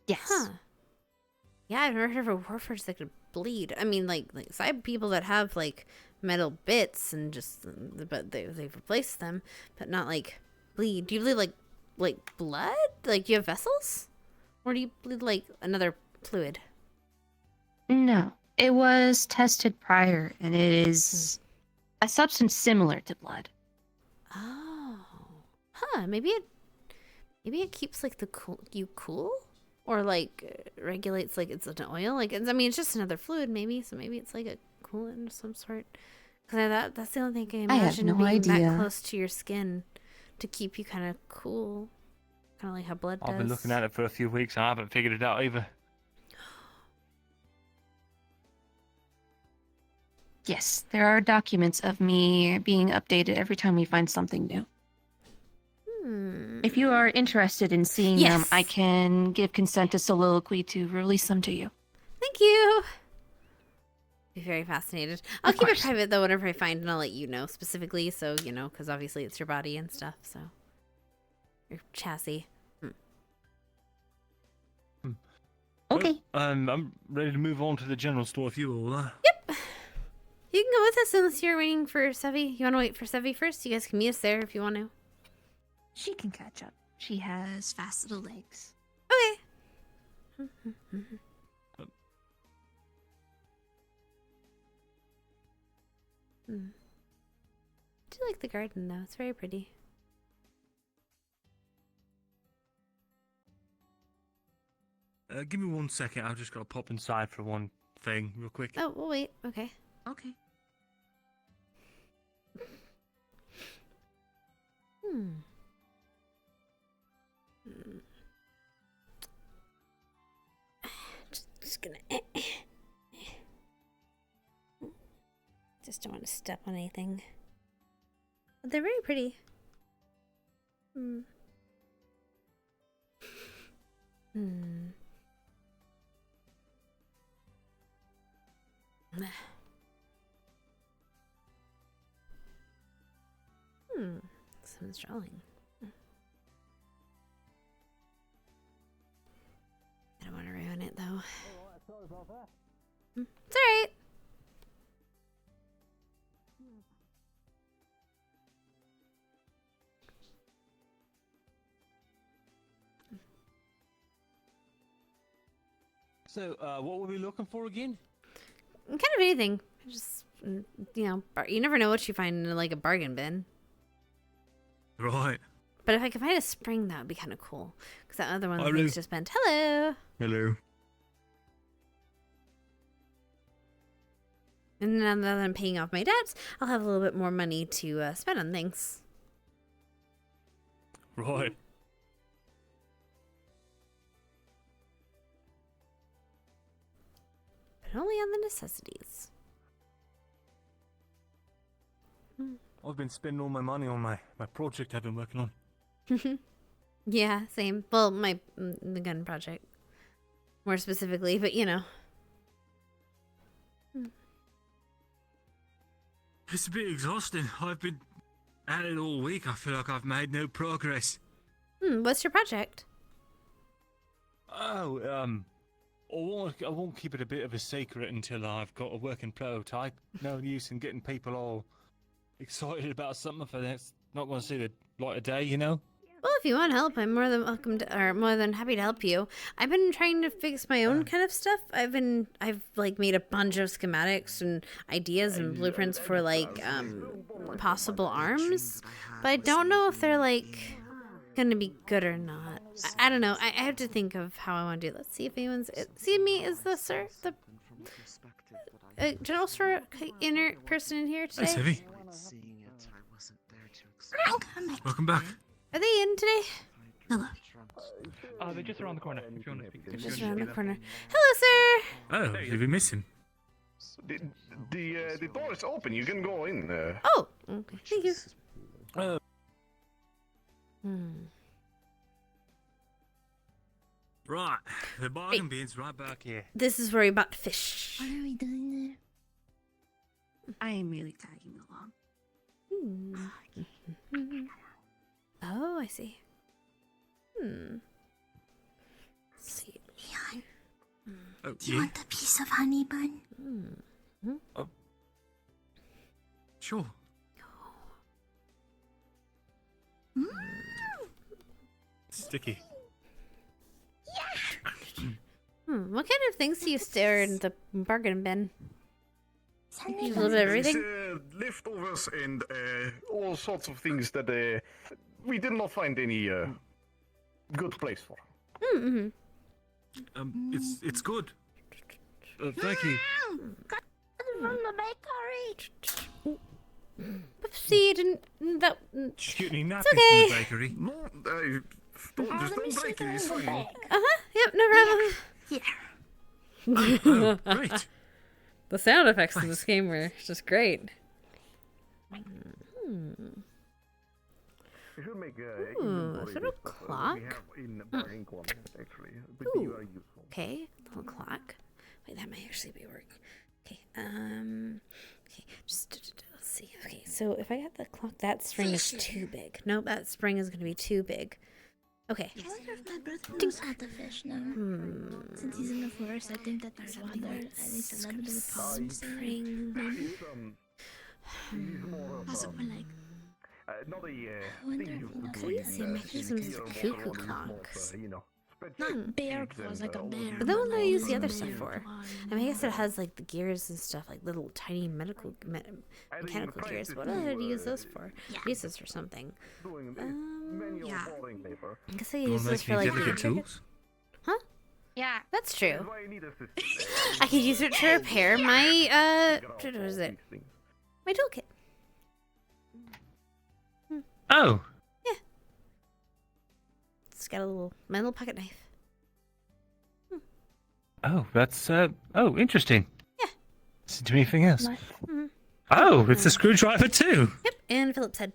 Yes. Huh. Yeah, I've never heard of a warforged that could bleed. I mean, like so I have people that have like metal bits and just, but they've replaced them, but not like bleed. Do you bleed like blood? Like do you have vessels, or do you bleed like another fluid? No. It was tested prior, and it is a substance similar to blood. Oh, huh? Maybe it keeps like you cool, or like regulates like it's an oil. Like I mean, it's just another fluid, maybe. So maybe it's like a coolant of some sort. Because that's the only thing I imagine no being idea. that close to your skin to keep you kind of cool, kind of like how blood does. I've been looking at it for a few weeks and I haven't figured it out either. Yes, there are documents of me being updated every time we find something new. If you are interested in seeing them, I can give consent to soliloquy to release them to you. Thank you. Be very fascinated. I'll keep it private though whenever I find, and I'll let you know specifically. So you know, because obviously it's your body and stuff. So your chassis. Okay. I'm ready to move on to the general store if you all are. Yep. You can go with us unless you're waiting for Sevi. You want to wait for Sevi first? You guys can meet us there if you want to. She can catch up. She has fast little legs. Okay. I do like the garden though. It's very pretty. Give me 1 second. I've just got to pop inside for one thing real quick. Oh, we'll wait. Okay. Okay. Just gonna. Just don't want to step on anything. But they're very pretty. Someone's drawing. I don't want to ruin it though. It's alright. So, what were we looking for again? Kind of anything. Just, you know, you never know what you find in like a bargain bin. Right. But if I could find a spring, that would be kind of cool. Because that other one Hello. thing's just bent. Hello. Hello. And now that I'm paying off my debts, I'll have a little bit more money to spend on things. Right. But only on the necessities. I've been spending all my money on my project I've been working on. Yeah, same. Well, the gun project. More specifically, but you know. It's a bit exhausting. I've been at it all week. I feel like I've made no progress. What's your project? Oh, I won't keep it a bit of a secret until I've got a working prototype. No use in getting people all excited about something if that's not going to see the light of day, you know? Well, if you want help, I'm more than welcome to, or more than happy to help you. I've been trying to fix my own kind of stuff. I've like made a bunch of schematics and ideas and blueprints for like possible arms, but I don't know if they're like gonna be good or not. I don't know. I have to think of how I want to do. Let's see if anyone's. See me? Is the sir the general store inner person in here today? Hey, Sevi. Welcome back. Are they in today? Hello. They're just around the corner. If you want to speak to them. Just around the corner. Hello, sir. Oh, did we miss him? The door is open. You can go in. Oh, okay. Thank you. Right, the bargain bin's right back here. This is where we bought fish. What are we doing there? I am really tagging along. Oh, I see. Let's see. Leon, Oh, do you want a piece of honey bun? Sure. Sticky. What kind of things do you store in the bargain bin? A little bit of everything. Leftovers and all sorts of things that we did not find any good place for. It's good. Thank you. From the bakery. Oopsie, didn't. That. She's getting It's nappies okay. from the bakery. No, just don't break it. It's fine. Yep, no problem. Oh, great. The sound effects in this game were just great. We should make Ooh, is it a clock? We have in bargain corner, actually. It would be very useful. Okay, little clock. Wait, that might actually be working. Okay, okay, just let's see. Okay, so if I got the clock, that spring is too big. Nope, that spring is gonna be too big. Okay. I wonder if my brother knows how to fish now. Since he's in the forest, I think that there's water, at least a little bit of pond Spring. Also, for like, Not a I wonder thing you if could we do could in see mechanisms of more cuckoo form clocks. of, you know, not bear claws, like a bear. But then what do I use the other bear stuff for? claw. I mean, I guess it has like the gears and stuff, like little tiny mechanical gears. What do I use those for? Use this for something. Yeah. I guess I use this for like delicate tools. Huh? Yeah. That's true. I could use it to repair my what is it? My toolkit. Oh. Yeah. It's got a little metal pocket knife. Oh, that's oh, interesting. Yeah. Does it do anything else? Mm-hmm. Oh, it's a screwdriver too. Yep, and Philip's head.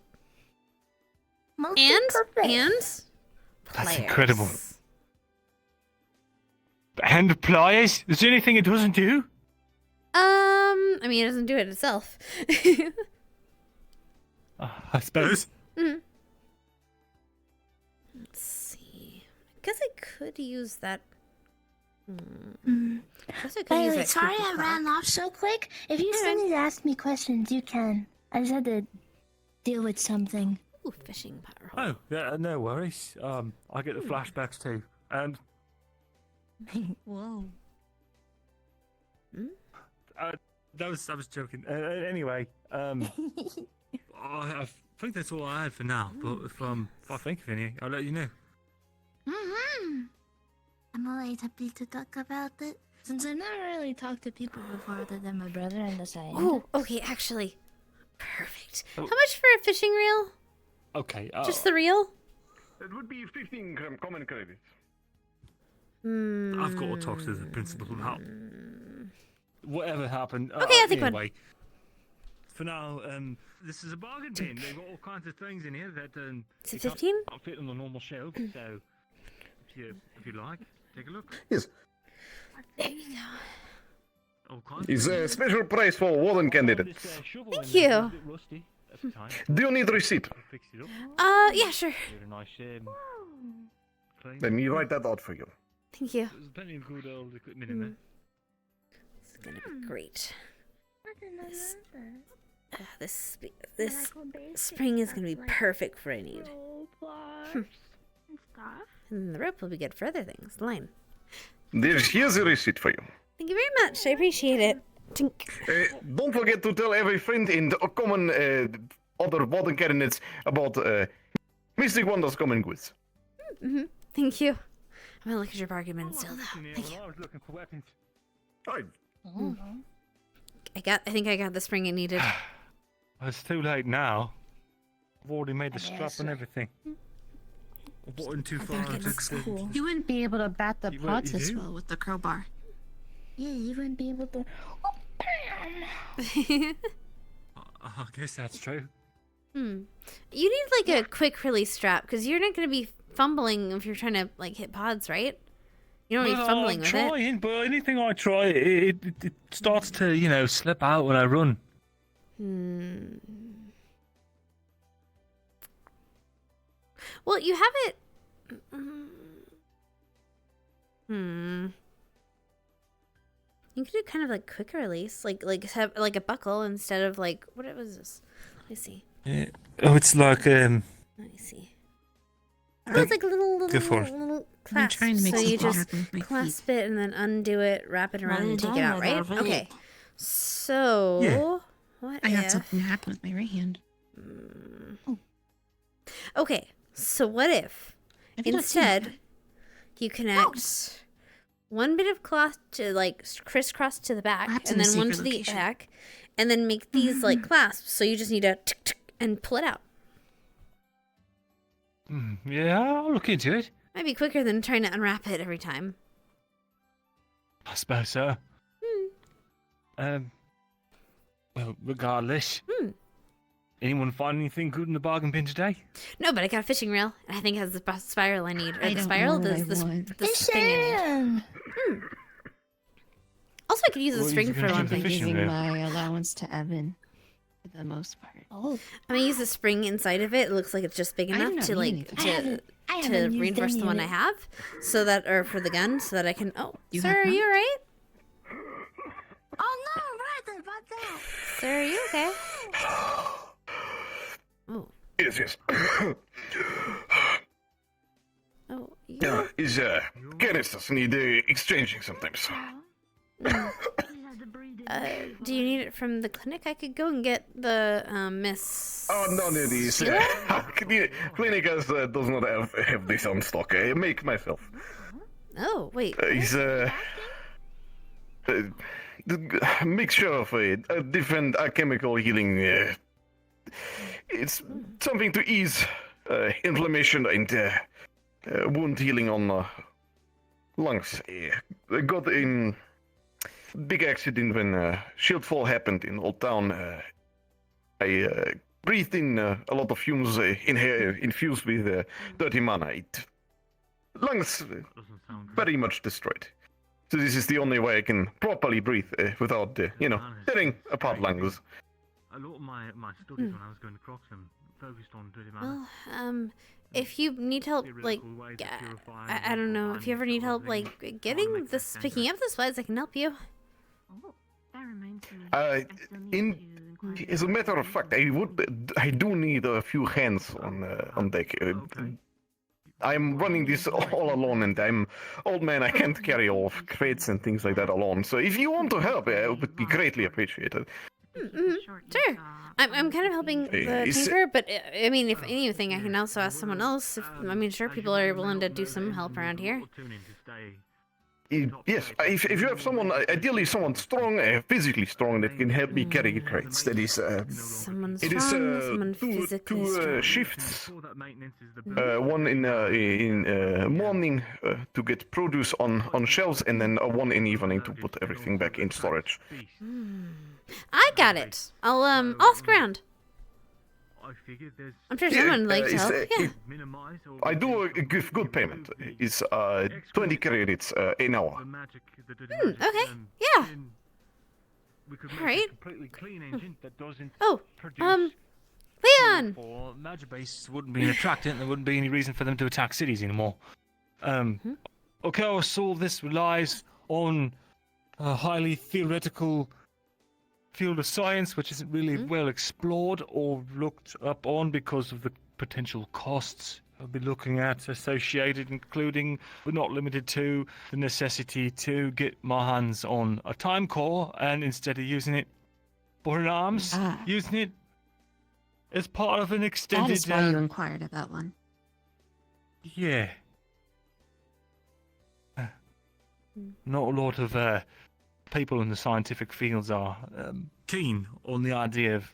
And That's pliers. incredible. And pliers? Is there anything it doesn't do? I mean, it doesn't do it itself. I suppose. Mm. Let's see. I guess I could use that. I guess I could use Bailey, that. sorry cuckoo I clock. ran off so quick. If you still need to ask me questions, you can. I just had to deal with something. Ooh, fishing power. Oh, yeah, no worries. I get the flashbacks too. And Whoa. I was joking. Anyway, I think that's all I had for now. But if I think of any, I'll let you know. I'm always happy to talk about it. Since I've never really talked to people before other than my brother and the side. Oh, okay, actually. Perfect. Oh. How much for a fishing reel? Okay. Just the reel? It would be 15 common credits. I've got to talk to the principal about whatever happened. Okay, I'll take one. Anyway, for now, this is a bargain bin. They've got all kinds of things in here that Is it you 15? can't fit on the normal shelf. So, if you like, take a look. Yes. There you go. All kinds. It's a special price for warden candidate. Thank you. Do you need receipt? Fix it up. Yeah, sure. Give it a nice clean. Let me write that out for you. Thank you. There's plenty of good old equipment in there. It's gonna be great. This spring is gonna be perfect for what I need. And the rope will be good for other things. The line. Here's a receipt for you. Thank you very much. I appreciate it. Tink. Don't forget to tell every friend in the common other warden candidates about Mystic Wonders common goods. Thank you. I'm gonna look at your bargain bin still, though. Thank you. I was looking for weapons. I think I got the spring it needed. It's too late now. I've already made the strap and everything. I've gotten too far into the... You wouldn't be able to bat the You pots you as do? well with the crowbar. Yeah, you wouldn't be able to. Oh, I guess that's true. You need like a quick release strap because you're not going to be fumbling if you're trying to like hit pods, right? You don't need fumbling I'm with trying, but anything I try, it starts to, slip out when I run. it. Well, you have it. You could do kind of like quick release, like have like a buckle instead of like what was this? Let me see. Yeah. Oh, it's like Let me see. Oh, it's like a little clasp. trying to make so you something just happen with my clasp it and then undo it, wrap it around, and take it out, right? Right. Okay. So Yeah. what I got if? something to happen with my right hand. Okay, so what if Have you not seen instead you connect one bit of cloth to like crisscross to the back, Perhaps and in a then one safer to the location. back, and then make these like clasps. So you just need to tick, tick, and pull it out. Yeah, I'll look into it. Might be quicker than trying to unwrap it every time. I suppose so. Well, regardless. Anyone find anything good in the bargain bin today? No, but I got a fishing reel, and I think it has the spiral I need. Or I the don't spiral, know what I the want. thing I need. Also, I could use the What are string you for gonna do one with the thing. fishing Giving reel? my allowance to Evan for the most part. I'm gonna use the spring inside of it. It looks like it's just big I do enough not to need like anything. I to haven't used reinforce any the one of I it. have, so that or for the gun, so that I can. Oh, You sir, have are none? you alright? Oh no, right about that. Sir, are you okay? Oh, Yes. oh, you. His canisters need exchanging sometimes. Do you need it from the clinic? I could go and get the Miss. Oh, no, these Sheila? clinic does not have this on stock. I make myself. Oh, wait. It's the mixture of different chemical healing. It's something to ease inflammation and wound healing on lungs. I got in big accident when shield fall happened in Old Town. I breathed in a lot of fumes infused with dirty mana. Lungs very much destroyed. So this is the only way I can properly breathe without, tearing apart lungs. A lot of my studies when I was going to Croxham focused on dirty mana. Well, if you need help, like, I don't know, if you ever need help, like, getting this, picking up the supplies, I can help you. As a matter of fact, I do need a few hands on deck. I'm running this all alone, and I'm old man. I can't carry all of crates and things like that alone. So if you want to help, it would be greatly appreciated. Sure. I'm kind of helping the Is it- tinker, but I mean, if anything, I can also ask someone else. Sure, people are willing to do some help around here. Yes, if you have someone, ideally someone strong, physically strong, that can help me carry crates. That is, Someone it is strong, someone two physically strong. shifts. One in morning to get produce on shelves, and then one in evening to put everything back in storage. I got it. I'll ask around. I'm sure someone would like to it's, help. Yeah. I do give good payment. It's 20 credits an hour. Okay. Yeah. All right. Oh, Leon. For magic bases wouldn't be an attractant, there wouldn't be any reason for them to attack cities anymore. Okay, I saw this relies on a highly theoretical field of science which isn't really well explored or looked up on because of the potential costs I'll be looking at associated, including but not limited to the necessity to get my hands on a time core and instead of using it for an arms, using it as part of an extended. That is why you inquired of that one. Yeah. Not a lot of people in the scientific fields are keen on the idea of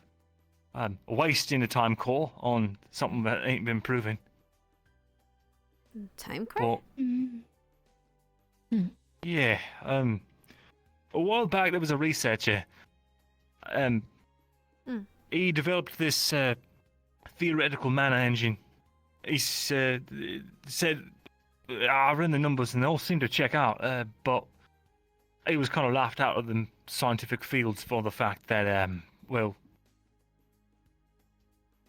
wasting a time core on something that ain't been proven. Time core? Yeah, a while back there was a researcher He developed this theoretical mana engine. He said, I ran the numbers and they all seemed to check out, but he was kind of laughed out of the scientific fields for the fact that, well,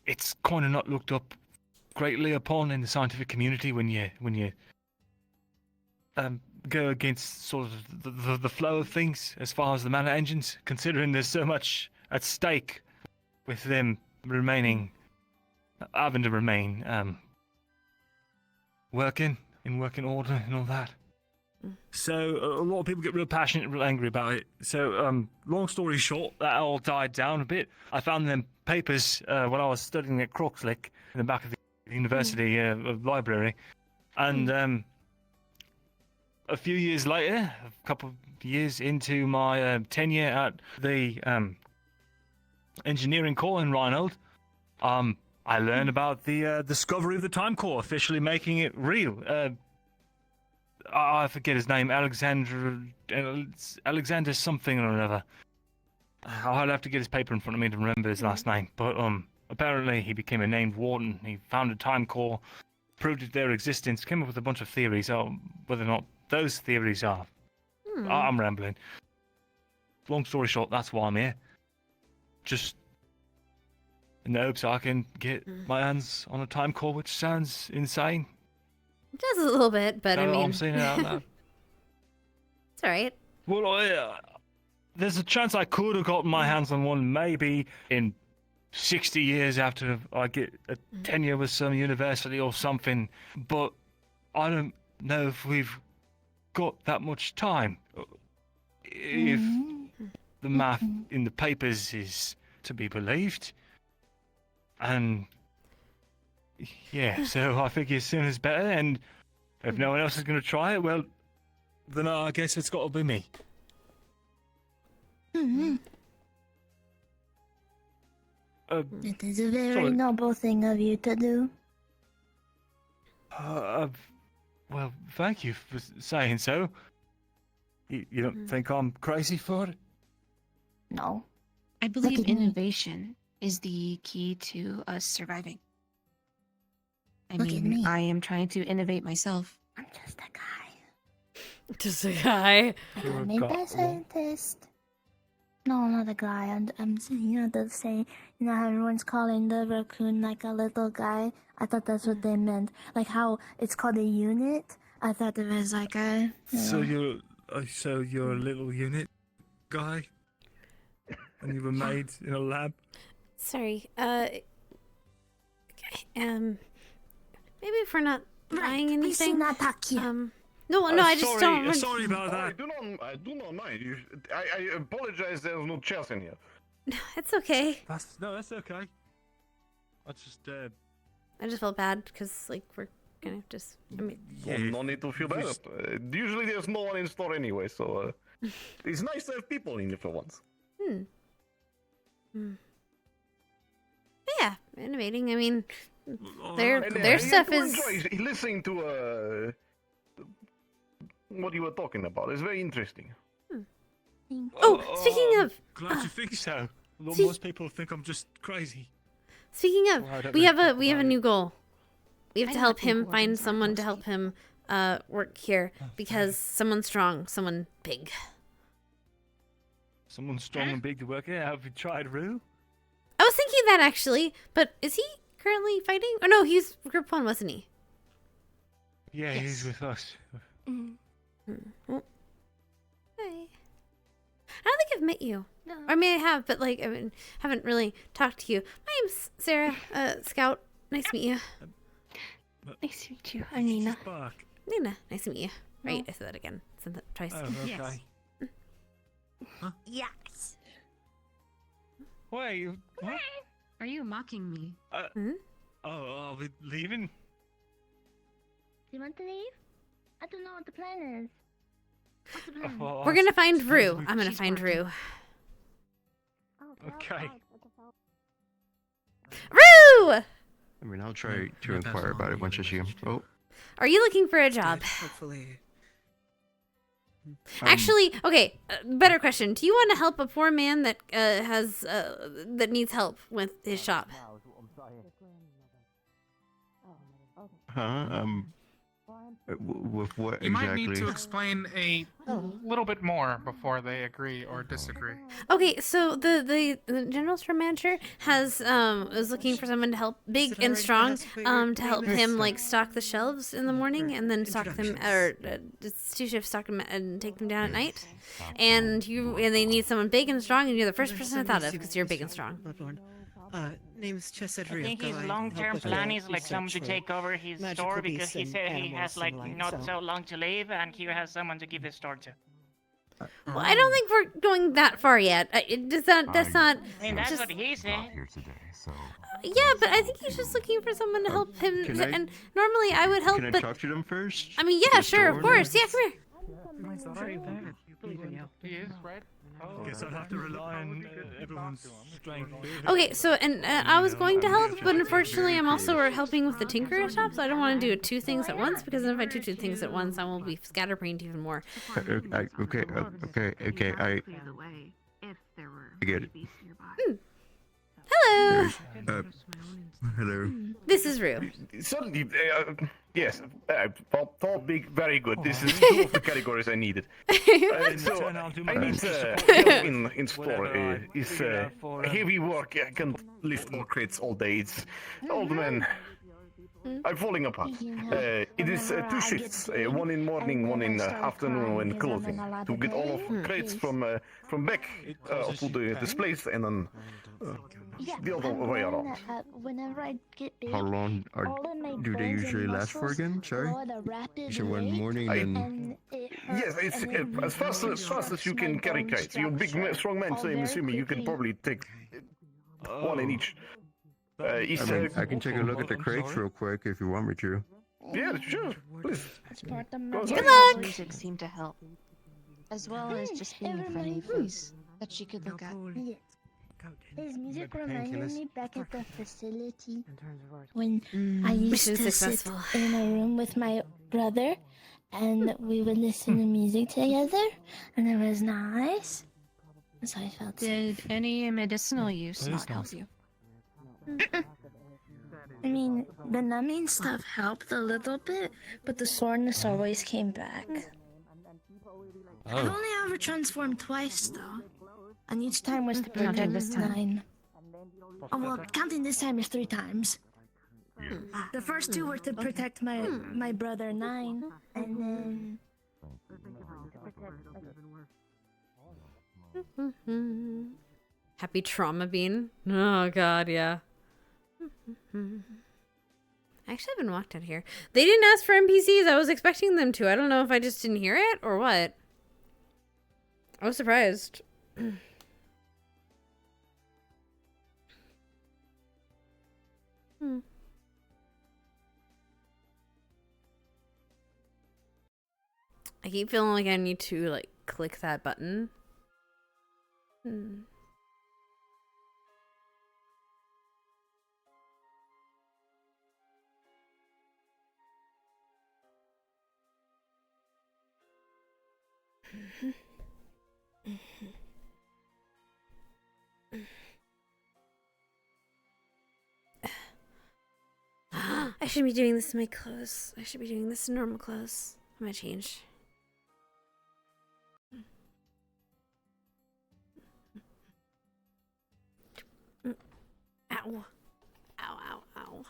it's kind of not looked up greatly upon in the scientific community when you go against sort of the flow of things as far as the mana engines, considering there's so much at stake with them having to remain working order and all that. So a lot of people get real passionate and real angry about it. So long story short, that all died down a bit. I found them papers when I was studying at Croxley in the back of the university library, and a few years later, a couple of years into my tenure at the engineering corps in Reinhold, I learned about the discovery of the time core, officially making it real. I forget his name, Alexander something or another. I'll have to get his paper in front of me to remember his last name. But apparently he became a named warden. He founded Time Core, proved their existence, came up with a bunch of theories. Whether or not those theories are, I'm rambling. Long story short, that's why I'm here. Just in the hopes I can get my hands on a Time Core, which sounds insane. It does a little bit, but I mean... I'm saying it out loud. It's alright. Well, there's a chance I could have gotten my hands on one maybe in 60 years after I get a tenure with some university or something, but I don't know if we've got that much time. If the math in the papers is to be believed. And yeah, so I figure sooner is better, and if no one else is going to try it, well, then I guess it's got to be me. It is a very noble thing of you to do. Well, thank you for saying so. You don't think I'm crazy for it? No. I believe innovation is the key to us surviving. I mean, I am trying to innovate myself. I'm just a guy. Just a guy. I got made by a scientist. No, not a guy. I'm saying, how everyone's calling the raccoon like a little guy. I thought that's what they meant. Like how it's called a unit. I thought it was like a. So you're a little unit guy, and you were made in a lab. Sorry. Maybe if we're not buying anything. No, I just don't. Sorry about that. I do not mind. I apologize. There's no chairs in here. It's okay. That's okay. I just felt bad because we're gonna just. I mean. No need to feel bad. Usually there's no one in store anyway, so it's nice to have people in here for once. Yeah, innovating. I mean, their stuff is. Enjoy listening to what you were talking about. It's very interesting. Speaking of. Glad you think so. Most people think I'm just crazy. Speaking of, we have a new goal. We have to help him find someone to help him work here because someone strong, someone big. Someone strong and big to work here. Have you tried Rue? I was thinking that actually, but is he currently fighting? Oh no, he's Group 1, wasn't he? Yeah, he's with us. Hi. I don't think I've met you. No. Or I may have, but I haven't really talked to you. My name's Sarah, Scout. Nice to meet you. Nice to meet you. I'm Nina. Nina, nice to meet you. Right, I said that again. Said that twice. Oh, okay. Yes. Yes. Wait, what? Are you mocking me? Are we leaving? Do you want to leave? I don't know what the plan is. What's the plan? We're gonna find Rue. I'm gonna find Rue. Okay. Rue! I mean, I'll try to inquire about it once I see him. Oh. Are you looking for a job? Hopefully. Actually, okay. Better question. Do you want to help a poor man that that needs help with his shop? Huh? With what You might exactly? need to explain a little bit more before they agree or disagree. Okay, so the general store manager is looking for someone to help, big and strong, to help him like stock the shelves in the morning and then stock them, or just 2 shifts stock them and take them down at night. And they need someone big and strong, and you're the first person I thought of because you're big and strong. Name's Chesed I think his long-term plan is like someone to take over his store because he said he has like not so long to live and he has someone to give his store to. Well, I don't think we're going that far yet. That's not. I mean, that's just, what he said. Yeah, but I think he's just looking for someone to help him. And normally I would help, Can I but talk to them first? I mean, yeah, sure, of course. Yeah, come here. He is, right? Guess I'd have to rely on everyone's strength. Okay, so I was going to help, but unfortunately I'm also helping with the tinker shop, so I don't want to do 2 things at once, because if I do 2 things at once, I will be scatterbrained even more. Okay, I get it. Hello! Hello. This is Rue. Suddenly, yes, tall, big, very good. This is 2 of the categories I needed. So, I need help in store. Is heavy work. I can lift more crates all day. It's old man. I'm falling apart. It is 2 shifts, one in morning, one in afternoon when closing, to get all of crates from back to the displays and then the other way around. Whenever I get big, How long do they usually last for again? Sorry? So one morning then... Yes, it's as fast as you can carry crates. You're a big, strong man, so I'm assuming you can probably take 1 in each. I can take a look at the crates real quick if you want me to. Yeah, sure. Please. Good luck! Music seemed to help, as well as just being a friendly face that she could look at. Yes. His music reminded me back at the facility when I used to sit in a room with my brother and we would listen to music together and it was nice. So I felt Did any medicinal use not help you? I mean, the numbing stuff helped a little bit, but the soreness always came back. I've only ever transformed twice, though. And each time was to protect this time. 9. Oh, well, counting this time is 3 times. The first 2 were to protect my brother 9, and then... Happy trauma bean. Oh god, yeah. Actually, I've been walked out here. They didn't ask for NPCs. I was expecting them to. I don't know if I just didn't hear it or what. I was surprised. I keep feeling like I need to like click that button. I shouldn't be doing this in my clothes. I should be doing this in normal clothes. I'm gonna change. Ow. Ow, ow, ow.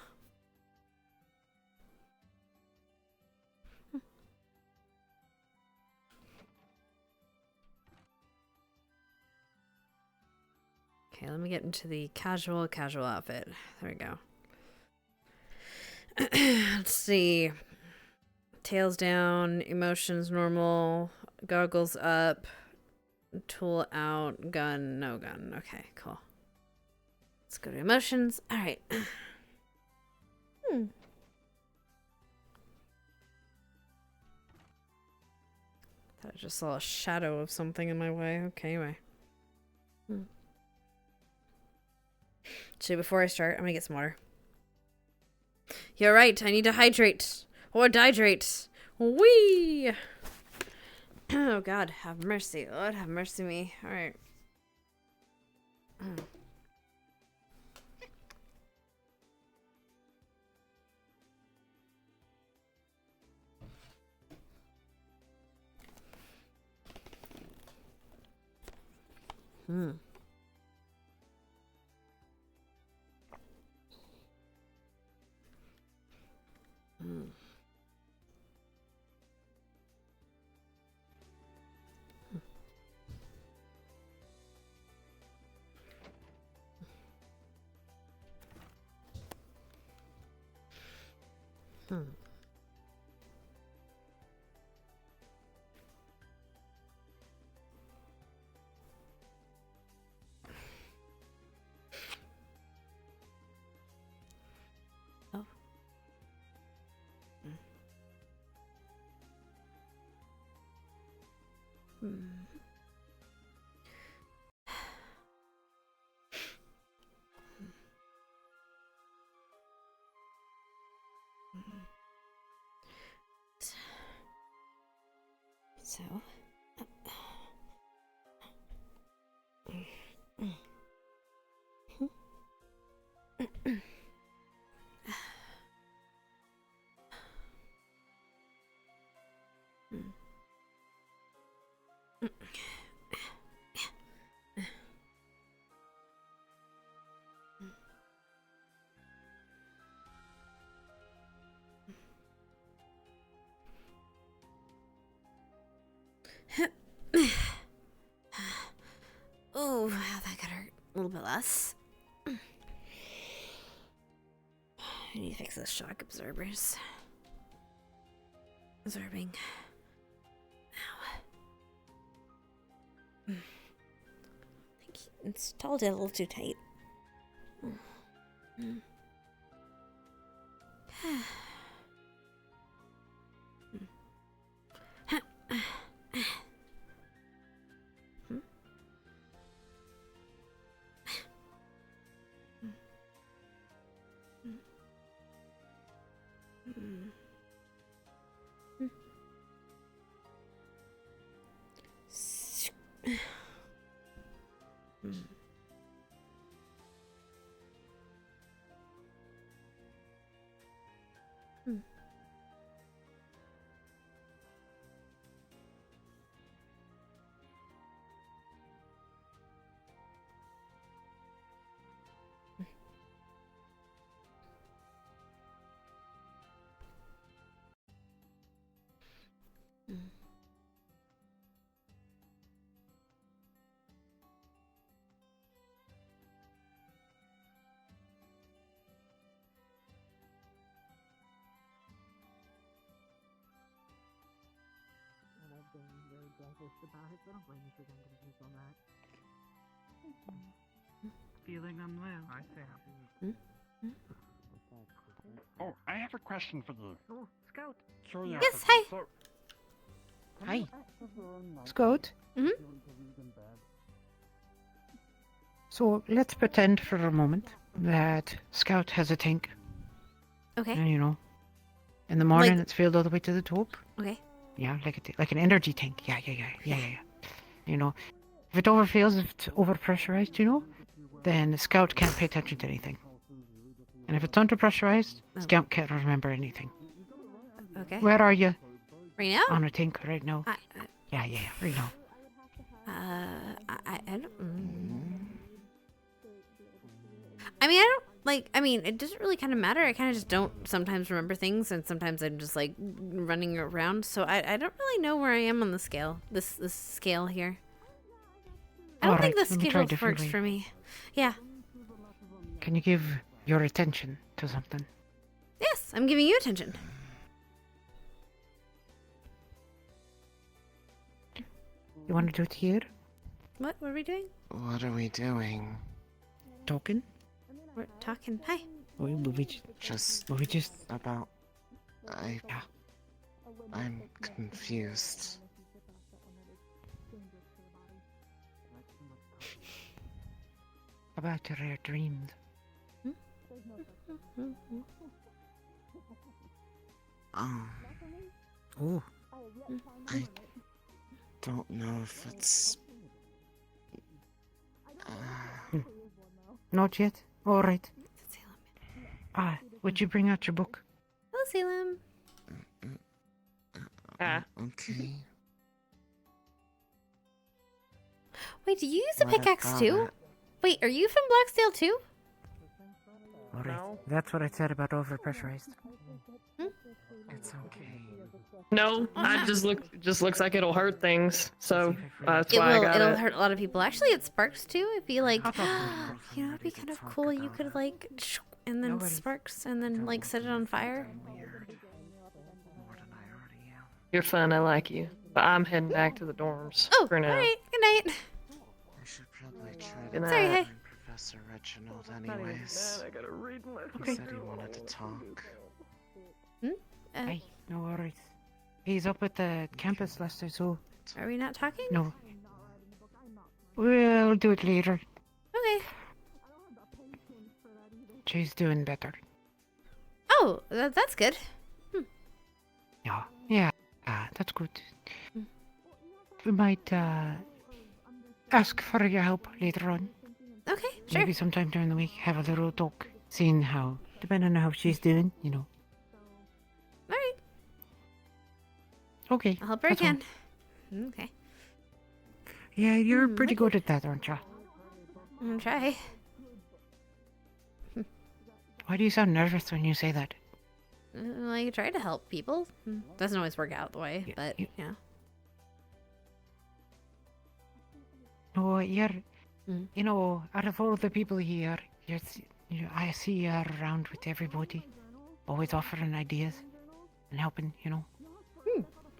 Okay, let me get into the casual outfit. There we go. Let's see. Tails down, emotions normal, goggles up, tool out, gun, no gun. Okay, cool. Let's go to emotions. All right. Thought I just saw a shadow of something in my way. Okay, anyway. So before I start, I'm gonna get some water. You're right, I need to hydrate. Or dihydrate. Whee! Oh God, have mercy, Lord, have mercy me. All right. Hmm. Hmm. Hmm. Oh. Hmm. So. Oh, that could hurt a little bit less. I need to fix those shock absorbers. Absorbing. Ow. I think it's installed it a little too tight. Feeling unwell. I see. Oh, I have a question for you. Oh, Scout. Curiosity. Yes, hi. So, Hi. Scout? So let's pretend for a moment that Scout has a tank. Okay. And in the morning Like- it's filled all the way to the top. Okay. Yeah, like an energy tank. Yeah. If it overfills, if it's overpressurized, then the Scout can't pay attention to anything. And if it's underpressurized, Scout can't remember anything. Okay. Where are you? Right now? On a tank right now. Yeah, right now. I don't. I mean, it doesn't really kind of matter. I kind of just don't sometimes remember things, and sometimes I'm just like running around. So I don't really know where I am on the scale. This scale here. I don't think Alright, the let me try a scale different works way. for me. Yeah. Can you give your attention to something? Yes, I'm giving you attention. You want to do it here? What are we doing? What are we doing? Talking? We're talking. Hi. Just about. I'm confused. About your dreams. Oh, Oh. don't know if it's... Not yet? Alright. Would you bring out your book? Hello, Salem. Okay. Wait, do you use a What pickaxe about too? it? Wait, are you from Blacksdale too? Alright. That's what I said about overpressurized. It's okay. No, I just looks like it'll hurt things. So that's why I got It'll it. hurt a lot of people. Actually, it sparks too. It'd be like, you know, it'd be kind of cool. You could like, and then sparks, and then like set it on fire. You're fun. I like you. But I'm heading back to the dorms for now. All right. Good night. I should probably try Good to night. Sorry, hey. find Professor Reginald anyways. I gotta read my... He said he wanted to talk. Hey, no worries. He's up at the campus, Lester, so... Are we not talking? No. We'll do it later. Okay. She's doing better. Oh, that's good. Yeah, that's good. We might, ask for your help later on. Okay, sure. Maybe sometime during the week, have a little talk. Seeing how, depending on how she's doing, you know. All right. I'll Okay. help her that's all. again. Okay. Yeah, you're pretty good at that, aren't you? I'll try. Why do you sound nervous when you say that? I try to help people. Doesn't always work out the way, but yeah. No, you're, you know, out of all the people here, I see you're around with everybody. Always offering ideas and helping, you know.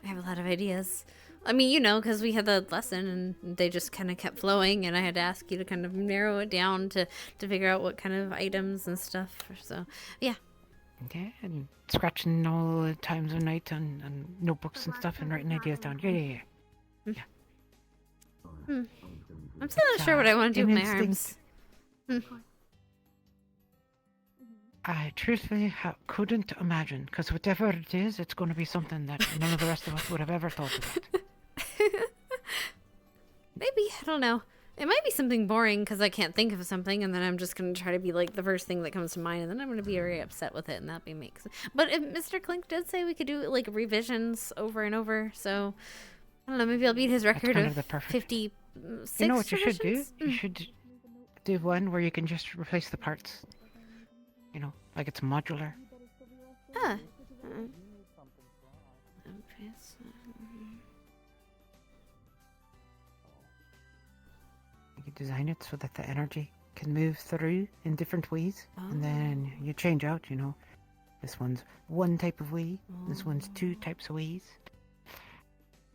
I have a lot of ideas. I mean, you know, because we had the lesson and they just kind of kept flowing, and I had to ask you to kind of narrow it down to figure out what kind of items and stuff. So, yeah. Yeah, and scratching all the times of night on notebooks and stuff and writing ideas down. Yeah. I'm still not sure what I want to do an with my arms. instinct. I truthfully couldn't imagine, because whatever it is, it's going to be something that none of the rest of us would have ever thought about. Maybe, I don't know. It might be something boring because I can't think of something, and then I'm just going to try to be like the first thing that comes to mind, and then I'm going to be very upset with it, and that makes sense. But if Mr. Clink did say we could do like revisions over and over, so I don't know, maybe I'll beat his record kind of of the perfect- 56 You know what you should do? revisions? You should do one where you can just replace the parts. You know, like it's modular. Ah. You design it so that the energy can move through in different ways, and then you change out, you know, this one's one type of way, this one's two types of ways.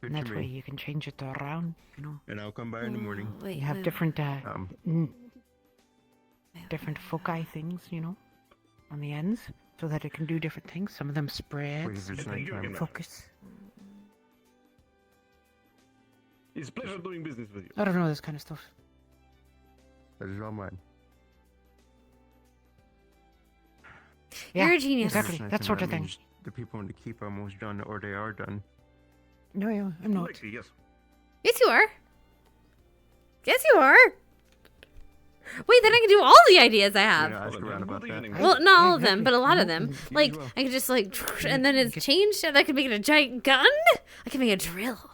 And that way you can change it around, you know. And I'll come by in the morning. You have different, different foci things, you know, on the ends, so that it can do different things. Some of them spread, some of them focus. It's a pleasure doing business with you. I don't know this kind of stuff. That is all mine. You're a genius. Exactly, that sort of thing. Means the people in the keep are almost done, or they are done. No, I'm not. Yes. Yes, you are. Yes, you are. Wait, then I can do all the ideas I have. Yeah, ask around about that. Well, not all of them, but a lot of them. Like, I could just like, and then it's changed, and I could make it a giant gun. I can make a drill.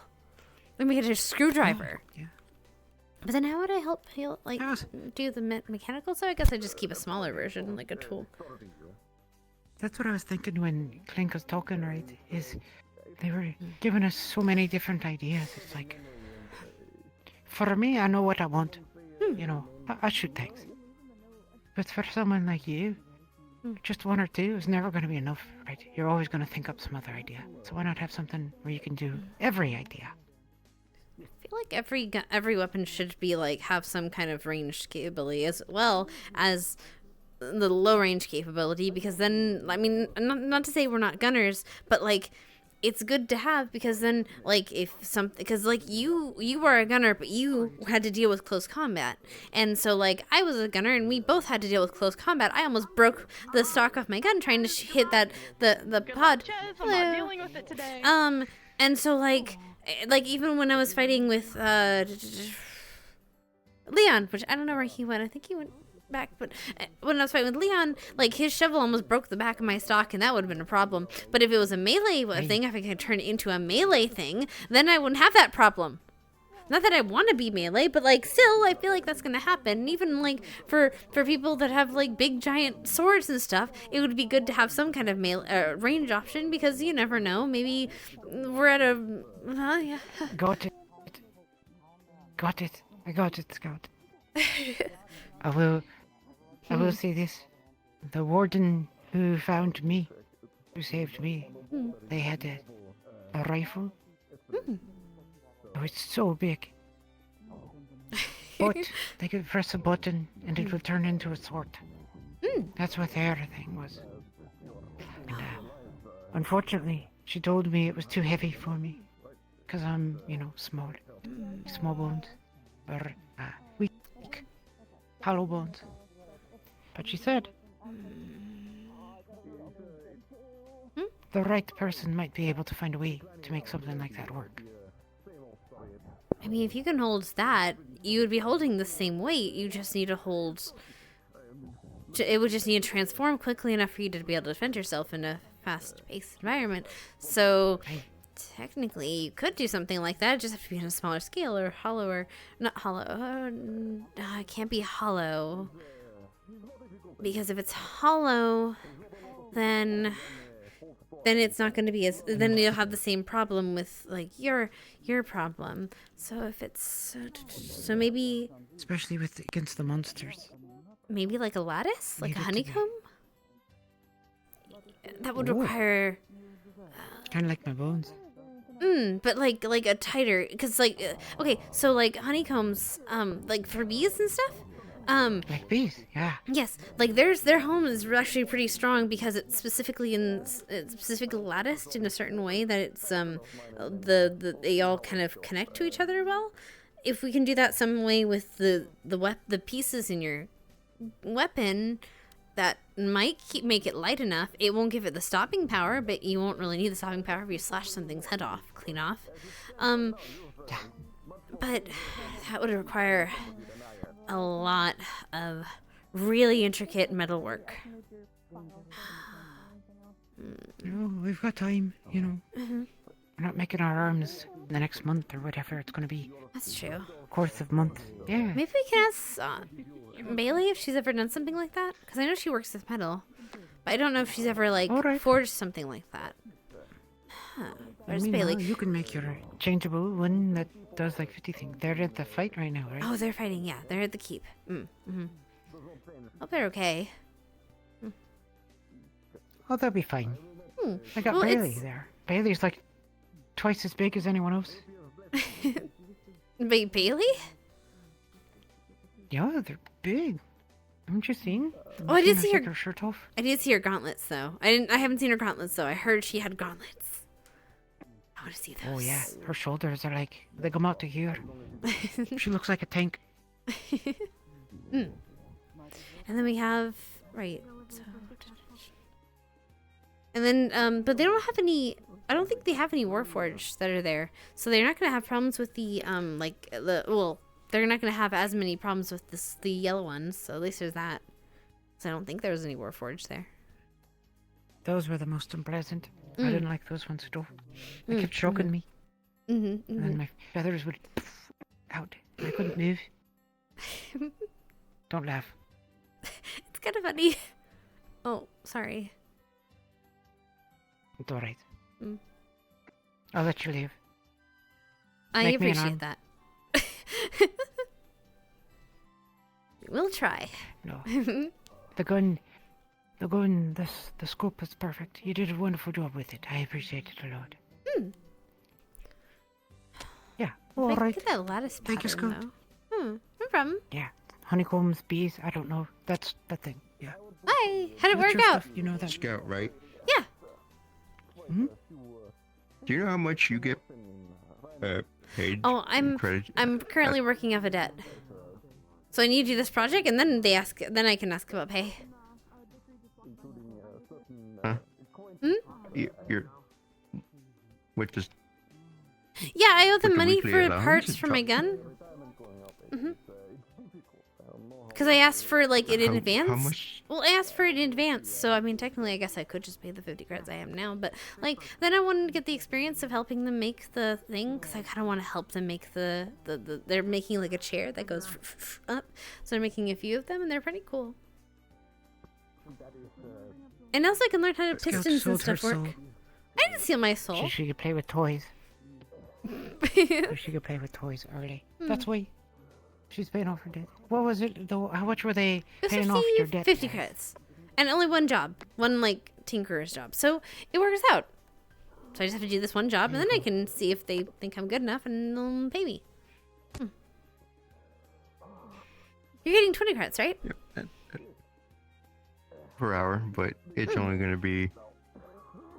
I can make it a screwdriver. Yeah. But then how would I help heal, like, do the mechanical? So I guess I just keep a smaller version, like a tool. That's what I was thinking when Clink was talking, right? Is they were giving us so many different ideas. It's like, for me, I know what I want. You know, I shoot things. But for someone like you, just one or two is never going to be enough, right? You're always going to think up some other idea. So why not have something where you can do every idea? I feel like every weapon should be like have some kind of ranged capability as well as the low range capability, because then, I mean, not to say we're not gunners, but like it's good to have, because then like if something, because like you were a gunner but you had to deal with close combat, and so like I was a gunner and we both had to deal with close combat. I almost broke the stock off my gun trying to hit that the pod. I'm not dealing with it today. And so like Like, even when I was fighting with Leon, which I don't know where he went. I think he went back, but when I was fighting with Leon, like, his shovel almost broke the back of my stock, and that would have been a problem. But if it was a melee thing, if I could turn it into a melee thing, then I wouldn't have that problem. Not that I want to be melee, but, like, still, I feel like that's going to happen. And even, like, for people that have, like, big, giant swords and stuff, it would be good to have some kind of melee, range option, because you never know. Maybe we're at a... yeah. Got it. Got it. I got it, Scout. I will say this. The warden who found me, who saved me, they had a rifle. Oh, it's so big. But they could press a button and it would turn into a sword. That's what their thing was. And, unfortunately, she told me it was too heavy for me. Because I'm, small. Small bones. Or weak. Hollow bones. But she said the right person might be able to find a way to make something like that work. I mean, if you can hold that, you would be holding the same weight. You just need to hold... It would just need to transform quickly enough for you to be able to defend yourself in a fast-paced environment. So, technically, you could do something like that. It just have to be on a smaller scale or hollow or... Not hollow. It can't be hollow. Because if it's hollow, then it's not going to be as... Then you'll have the same problem with, like, your problem. So if it's... So maybe... Especially against the monsters. Maybe like a lattice? Like a honeycomb? That would require... Kind of like my bones. But like a tighter... Because, like... okay, so, like, honeycombs, like, for bees and stuff... like bees, yeah. Yes, like their home is actually pretty strong because it's specifically latticed in a certain way that it's they all kind of connect to each other well. If we can do that some way with the pieces in your weapon, that might make it light enough. It won't give it the stopping power, but you won't really need the stopping power if you slash something's head off, clean off. But that would require a lot of really intricate metalwork. We've got time, We're not making our arms the next month or whatever it's going to be. That's true. Course of month. Yeah. Maybe we can ask Bailey if she's ever done something like that. Because I know she works with metal. But I don't know if she's ever, like, forged something like that. Where's Bailey? You can make your changeable one that does like 50 things. They're at the fight right now, right? Oh, they're fighting, yeah. They're at the keep. Hope they're okay. Oh, they'll be fine. I got Bailey there. Bailey's like twice as big as anyone else. Wait, Bailey? Yeah, they're big. Haven't you seen? Oh, I did see her shirt off. I did see her gauntlets, though. I haven't seen her gauntlets, though. I heard she had gauntlets. I want to see those. Oh yeah, her shoulders are like they come out to here. She looks like a tank. And then we have So, and then but they don't have any. I don't think they have any Warforged that are there, so they're not gonna have problems with the they're not gonna have as many problems with the yellow ones. So at least there's that. So I don't think there was any Warforged there. Those were the most unpleasant. I didn't like those ones at all. They kept shocking me. And then my feathers would out. I couldn't move. Don't laugh. It's kind of funny. Oh, sorry. It's alright. I'll let you leave. I appreciate that. We'll try. No. The scope is perfect. You did a wonderful job with it. I appreciate it a lot. Yeah. All right. Look at that lattice pattern, Thank you, Scout. No problem. Yeah. Honeycombs, bees, I don't know. That's the thing. Yeah. Hi. How'd it That's work your out? stuff, you know that. Scout, right? Yeah. Do you know how much you get paid? Oh, I'm currently working off a debt. So I need to do this project, and then then I can ask about pay. Huh? You're what does Yeah, I owe them With the money weekly for allowance parts and for my gun. Because I asked for like it in How advance. much? Well, I asked for it in advance, so I mean, technically, I guess I could just pay the 50 credits I have now. But like, then I wanted to get the experience of helping them make the thing, because I kind of want to help them make the. They're making like a chair that goes up, so they're making a few of them, and they're pretty cool. And also, I can learn how to Scout pistons and sold her stuff work. soul. I didn't steal my soul. She could play with toys. She could play with toys early. That's why she's paying off her debt. What was it though? How much were they It was paying off your debt? 50 credits. And only one job. One, like, tinkerer's job. So it works out. So I just have to do this one job, and then I can see if they think I'm good enough, and they'll pay me. You're getting 20 credits, right? Yep. Per hour, but it's only going to be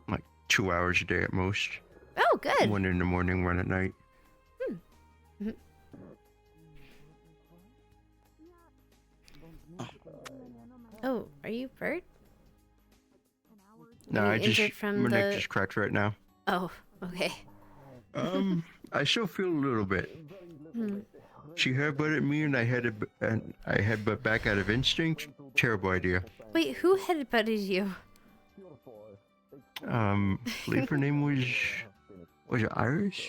like 2 hours a day at most. Oh, good. One in the morning, one at night. Oh, are you Bert? No, Are I you just injured from my neck the- just cracked right now. Oh, okay. I still feel a little bit. Hmm. She headbutted me, and I headbutt back out of instinct. Terrible idea. Wait, who headbutted you? I believe her name was it Iris?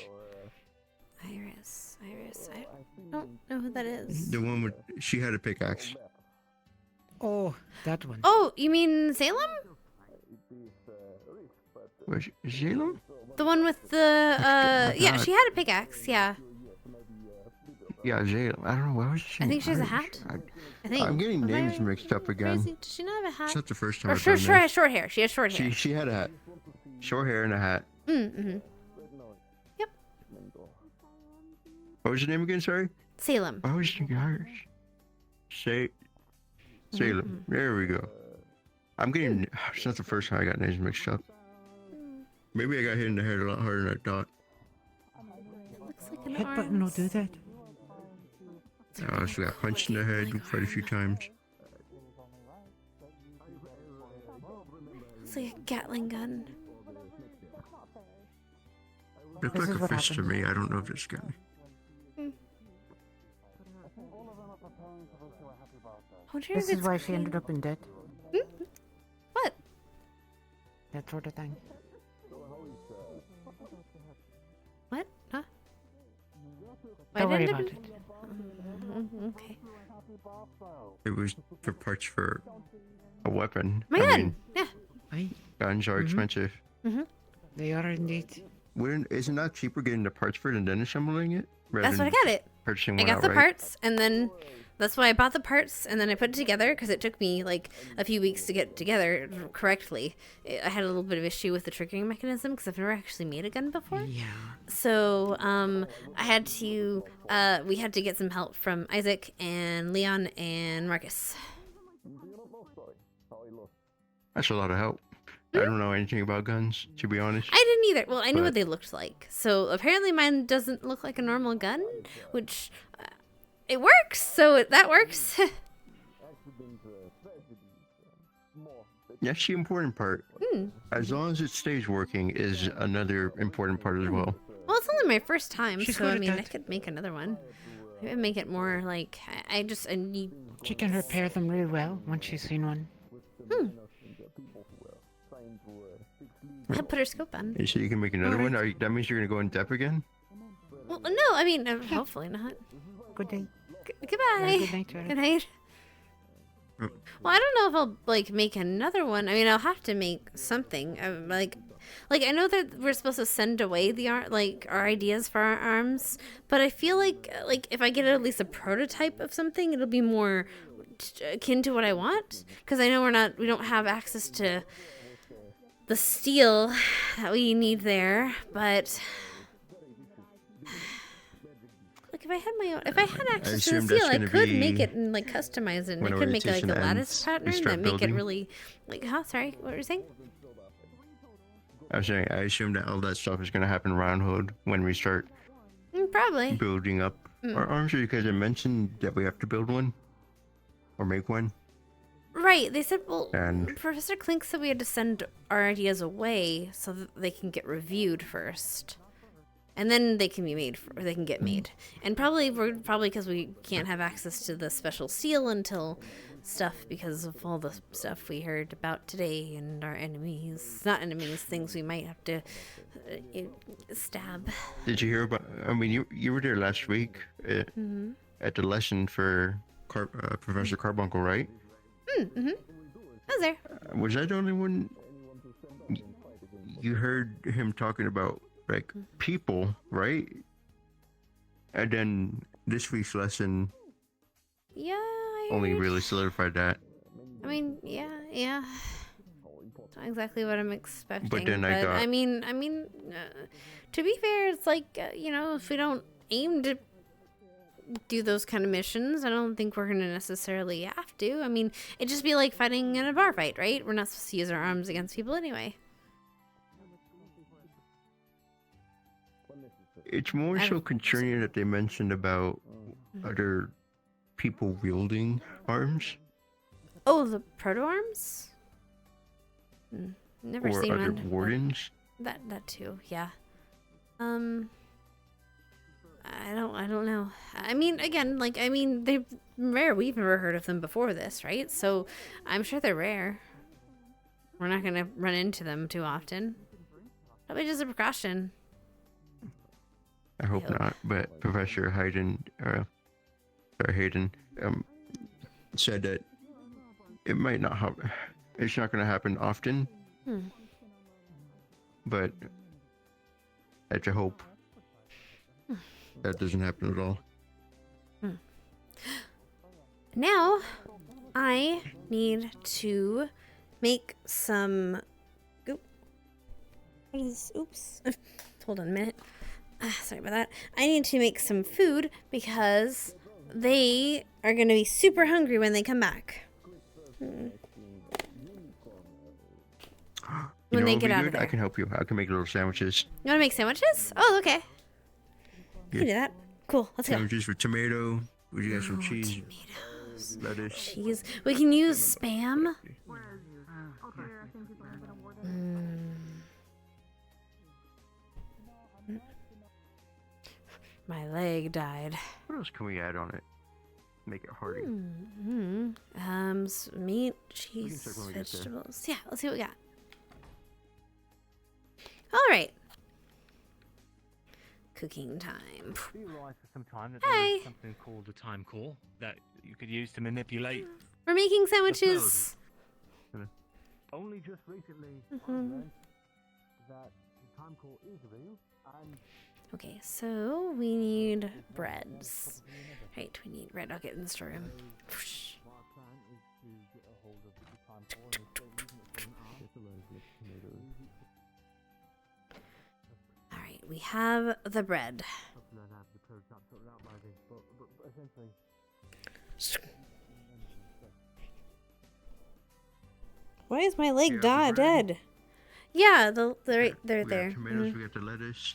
Iris. I don't know who that is. The one with she had a pickaxe. Oh, that one. Oh, you mean Salem? Was it Salem? The one with the, yeah, God. she had a pickaxe, yeah. Yeah, Salem. I don't know. Why was she? I think she has a Irish? hat. I think. I'm getting Am I names mixed up again. crazy? Does she not have a hat? It's not the first time Or I've done short this. hair. She has short hair. She had a hat, short hair and a hat. Mm-hmm. What was your name again? Sorry. Salem. I was thinking Irish. Salem. Mm-hmm. There we go. I'm getting. It's not the first time I got names mixed up. Maybe I got hit in the head a lot harder than I thought. Looks like an Headbutton will do that. I also got punched in the head quite a few times. It's like a Gatling gun. Looked This like is a what fist to happened. me. I don't know if it's got me. I wonder This if is it's why she clean. ended up in debt. What? That sort of thing. What? Huh? Don't Why worry did about it? it. Okay. It was for parts for a weapon. My I gun. mean, Yeah. guns are expensive. Mm-hmm. They are indeed. Isn't that cheaper getting the parts for it and then assembling it? rather That's what I than got it. Purchasing I one got the outright? parts, and then that's why I bought the parts, and then I put it together because it took me like a few weeks to get together correctly. I had a little bit of issue with the triggering mechanism because I've never actually made a gun before. Yeah. So I had to we had to get some help from Isaac and Leon and Marcus. That's a lot of help. I don't know anything about guns, to be honest. I didn't either. Well, I knew But- what they looked like. So apparently mine doesn't look like a normal gun, which it works. So that works. That's the important part. Hmm. As long as it stays working is another important part as well. Well, it's only my first time, She's so good I at mean, I that. could make another one. Maybe make it more like I need. She can repair them really well once she's seen one. I put her scope on. And so you can make another one? That means you're going to go in depth again? Well, no, I mean, hopefully not. Good day. Goodbye. Good night, Jared. Good night. Oh. Well, I don't know if I'll like make another one. I mean, I'll have to make something. Like I know that we're supposed to send away the art, like our ideas for our arms, but I feel like if I get at least a prototype of something, it'll be more akin to what I want. Because I know we don't have access to the steel that we need there, but. Like if I had access to the assume that's steel, I gonna could be make it and like customize it, and I when could make like a orientation lattice ends, pattern we that start make it building. really like. Huh? Sorry, what were you saying? I was saying, I assume that all that stuff is going to happen around Hood when we start Probably. building up our arms, or because it mentioned that we have to build one or make one. Right. They said, well, And- Professor Clink said we had to send our ideas away so that they can get reviewed first. and then they can be made, or they can get made. And probably because we can't have access to the special seal until stuff because of all the stuff we heard about today and our enemies, not enemies, things we might have to stab. Did you hear about? I mean, you were there last week at the lesson for Professor Carbuncle, right? I was there. Was I the only one? You heard him talking about like people, right? And then this week's lesson, only really solidified that. I mean, yeah. Not exactly what I'm expecting. But then I mean, to be fair, it's like if we don't aim to do those kind of missions, I don't think we're gonna necessarily have to. I mean, it'd just be like fighting in a bar fight, right? We're not supposed to use our arms against people anyway. It's more so concerning that they mentioned about other people wielding arms. Oh, the proto arms? Never or seen other one. wardens. That too, yeah. I don't know. I mean, again, they're rare. We've never heard of them before this, right? So I'm sure they're rare. We're not gonna run into them too often. Probably just a precaution. I hope not, but Professor Hayden said that it might not happen. It's not going to happen often, but that's a hope. That doesn't happen at all. Now, I need to make some. What is this? Oops. Hold on a minute. Sorry about that. I need to make some food because they are going to be super hungry when they come back. When they get out of there. I can help you. I can make little sandwiches. You want to make sandwiches? Oh, okay. You can do that. Cool. Let's go. Sandwiches with tomato. We got some cheese. Tomatoes. Lettuce. Cheese. We can use Spam. My leg died. What else can we add on it? Make it hearty. Meat, cheese, vegetables. Yeah, let's see what we got. All right. Cooking time. I realized for some time that Hey. there was something called a time core that you could use to manipulate. We're making sandwiches. Only just recently I learned that the time call is real and Okay, so we need breads. Right, we need bread. I'll get in the storeroom. Alright, we have the bread. Why is my leg dead? Yeah, they're right there. We got tomatoes, we got the lettuce.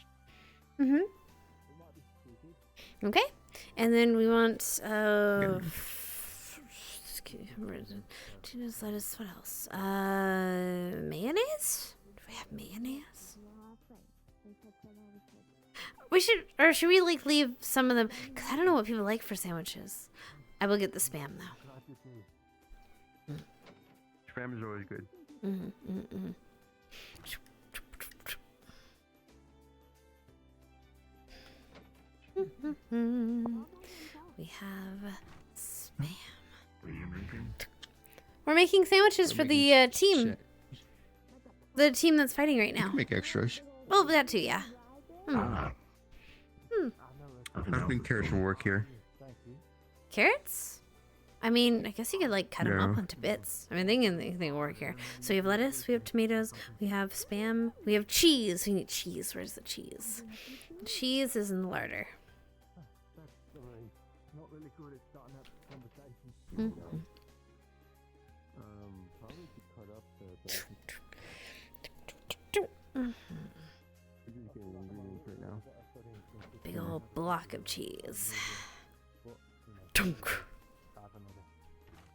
Okay, and then we want lettuce. What else? Mayonnaise. Do we have mayonnaise? We should, or should we like leave some of them? Cause I don't know what people like for sandwiches. I will get the Spam though. Spam is always good. We have Spam. We're making sandwiches for the team. The team that's fighting right now. Make extras. Well, that too, yeah. I think carrots will work here. Carrots? I mean, I guess you could like cut them up No. into bits. I mean, they work here. So we have lettuce, we have tomatoes, we have Spam, we have cheese. We need cheese. Where's the cheese? Cheese is in the larder. not really good at starting up conversations. Probably could cut up Big old block of cheese.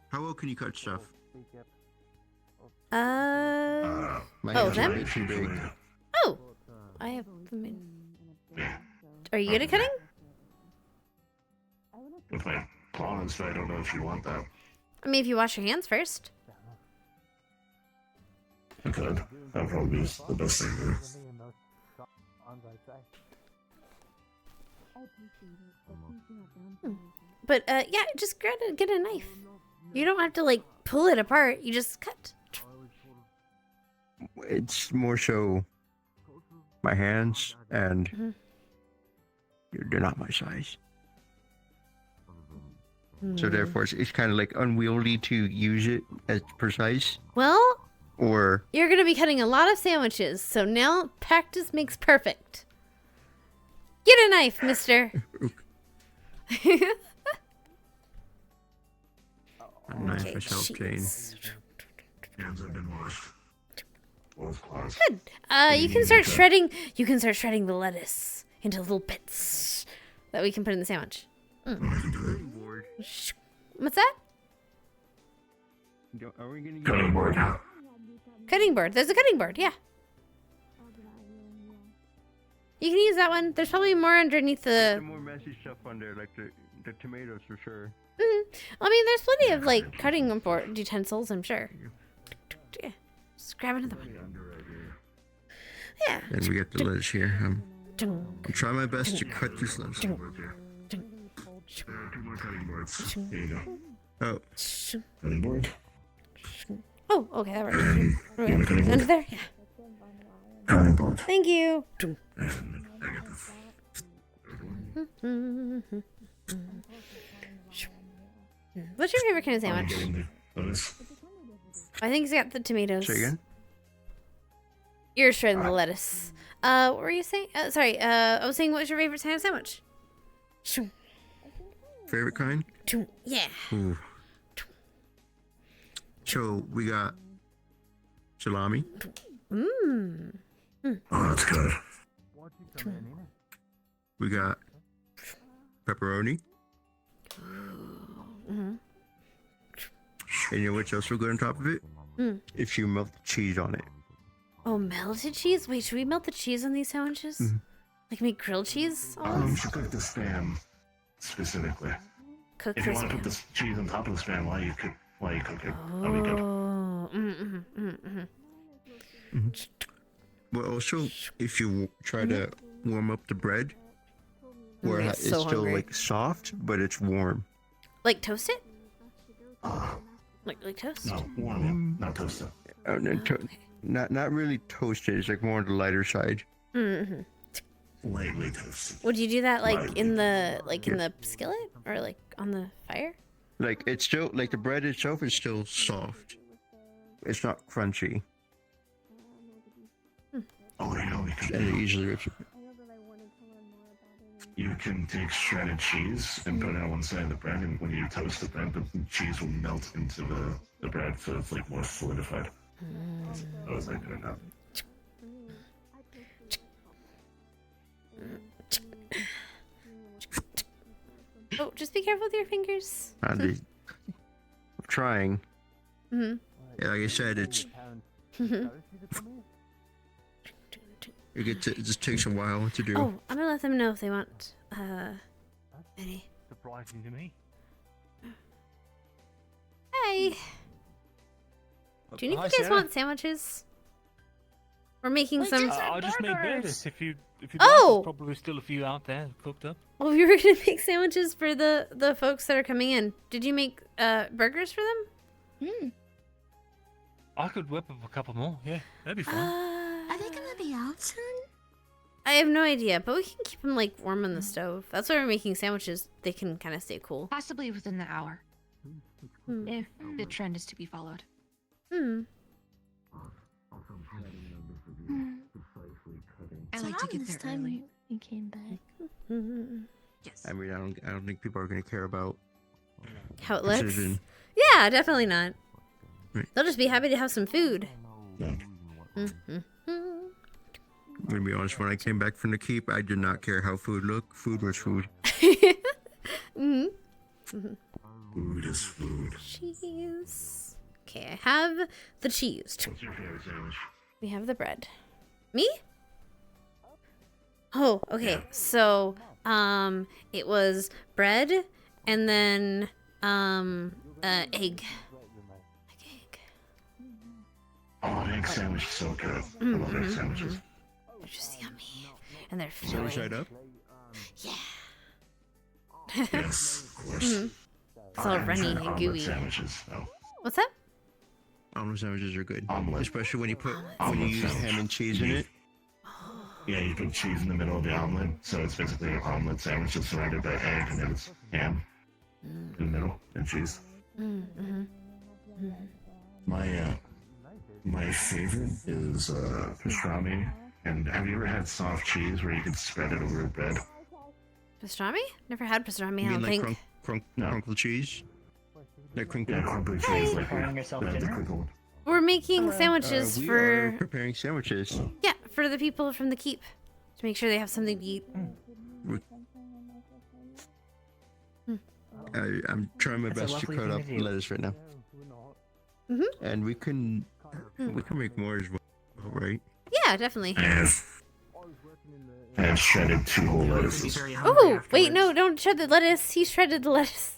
How well can you cut stuff? Oh, My hands are them? way too big. Oh, I have them in. Are you good at cutting? With my paws, but I don't know if you want that. I mean, if you wash your hands first. I could. That probably is the best thing to do. But yeah, just get a knife. You don't have to like pull it apart. You just cut. It's more so my hands, and they're not my size. So therefore, it's kind of like unwieldy to use it as precise. Well, or you're gonna be cutting a lot of sandwiches, so now practice makes perfect. Get a knife, mister. A knife is help, Jane. Hands have been washed. Good. You can start shredding. You can start shredding the lettuce into little bits that we can put in the sandwich. What's that? Are we gonna Cutting board. Cutting board. There's a cutting board. Yeah. You can use that one. There's probably more underneath the. There's more messy stuff on there, like the tomatoes for sure. I mean, there's plenty of like cutting board utensils, I'm sure. Yeah. Just grab another one. Yeah. And we got the lettuce here. I'm trying my best to cut this lettuce. Two more cutting boards. Here you go. Oh. Cutting board. Oh, okay, that works. Under there? Yeah. Cutting board. Thank you. What's your favorite kind of sandwich? I think he's got the tomatoes. Say again? You're shredding the lettuce. What were you saying? Sorry, I was saying, what's your favorite kind of sandwich? Favorite kind? Yeah. Ooh. So we got salami. Mmm. Oh, that's good. We got pepperoni. And you know what's also good on top of it? If you melt the cheese on it. Oh, melted cheese? Wait, should we melt the cheese on these sandwiches? Like make grilled cheese? You should cook the spam specifically. Cook if the you want to spam. put the cheese on top of the spam while you cook it, that'd be good. But also, if you try to warm up the bread, where I'm it's so still hungry. like soft, but it's warm. Like toast it? Like toast? No, warm it, not toast it. Not really toasted. It's like more on the lighter side. Lightly toasted. Would you do that like in the in the skillet or like on the fire? Like it's still like the bread itself is still soft. It's not crunchy. Oh, you know, And it easily rips. You can take shredded cheese and put it on one side of the bread, and when you toast the bread, the cheese will melt into the bread, so it's like more solidified. I was like doing that. Oh, just be careful with your fingers. I'm trying. Mm-hmm. Yeah, like I said, it just takes a while to do. Oh, I'm gonna let them know if they want any. Surprising to me. Hey. Do you guys want sandwiches? We're making some. I just made burgers. If you like, Oh! there's probably still a few out there cooked up. Oh, we were gonna make sandwiches for the folks that are coming in. Did you make burgers for them? I could whip up a couple more. Yeah, that'd be fun. Are they gonna be out soon? I have no idea, but we can keep them like warm on the stove. That's why we're making sandwiches. They can kind of stay cool. Possibly within the hour. If the trend is to be followed. I like to get there early. He came back. Yes. I mean, I don't think people are gonna care about How it looks? precision. Yeah, definitely not. They'll just be happy to have some food. I'm gonna be honest. When I came back from the keep, I did not care how food looked. Food was food. Food is food. Cheese. Okay, I have the cheese. What's your favorite sandwich? We have the bread. Me? Oh, okay. So, it was bread and then, egg. Oh, an egg sandwich is so good. I love egg sandwiches. They're just yummy. And they're Is that right filling. side up? Yeah. Yes, of course. It's all runny and Omelet gooey. sandwiches, though. What's that? Omelet sandwiches are good, Omelet. especially when you put Omelet when you use sandwich. ham and cheese in it. Yeah, you put cheese in the middle of the omelet, so it's basically an omelet sandwich that's surrounded by egg, and then it's ham in the middle and cheese. My favorite is pastrami. And have you ever had soft cheese where you can spread it over bread? Pastrami? Never had pastrami, You I mean don't like think. crunkle cheese? Like crinkle. Yeah, crumpled cheese, like Preparing yourself the dinner? crinkle. We're making sandwiches we for... are preparing sandwiches. Yeah, for the people from the keep. To make sure they have something to eat. I'm trying my That's a best to lovely cut thing up to do. lettuce right now, and we can make more as well, right? Yeah, definitely. I have shredded 2 whole lettuces. Oh, wait, no, don't shred the lettuce. He shredded the lettuce.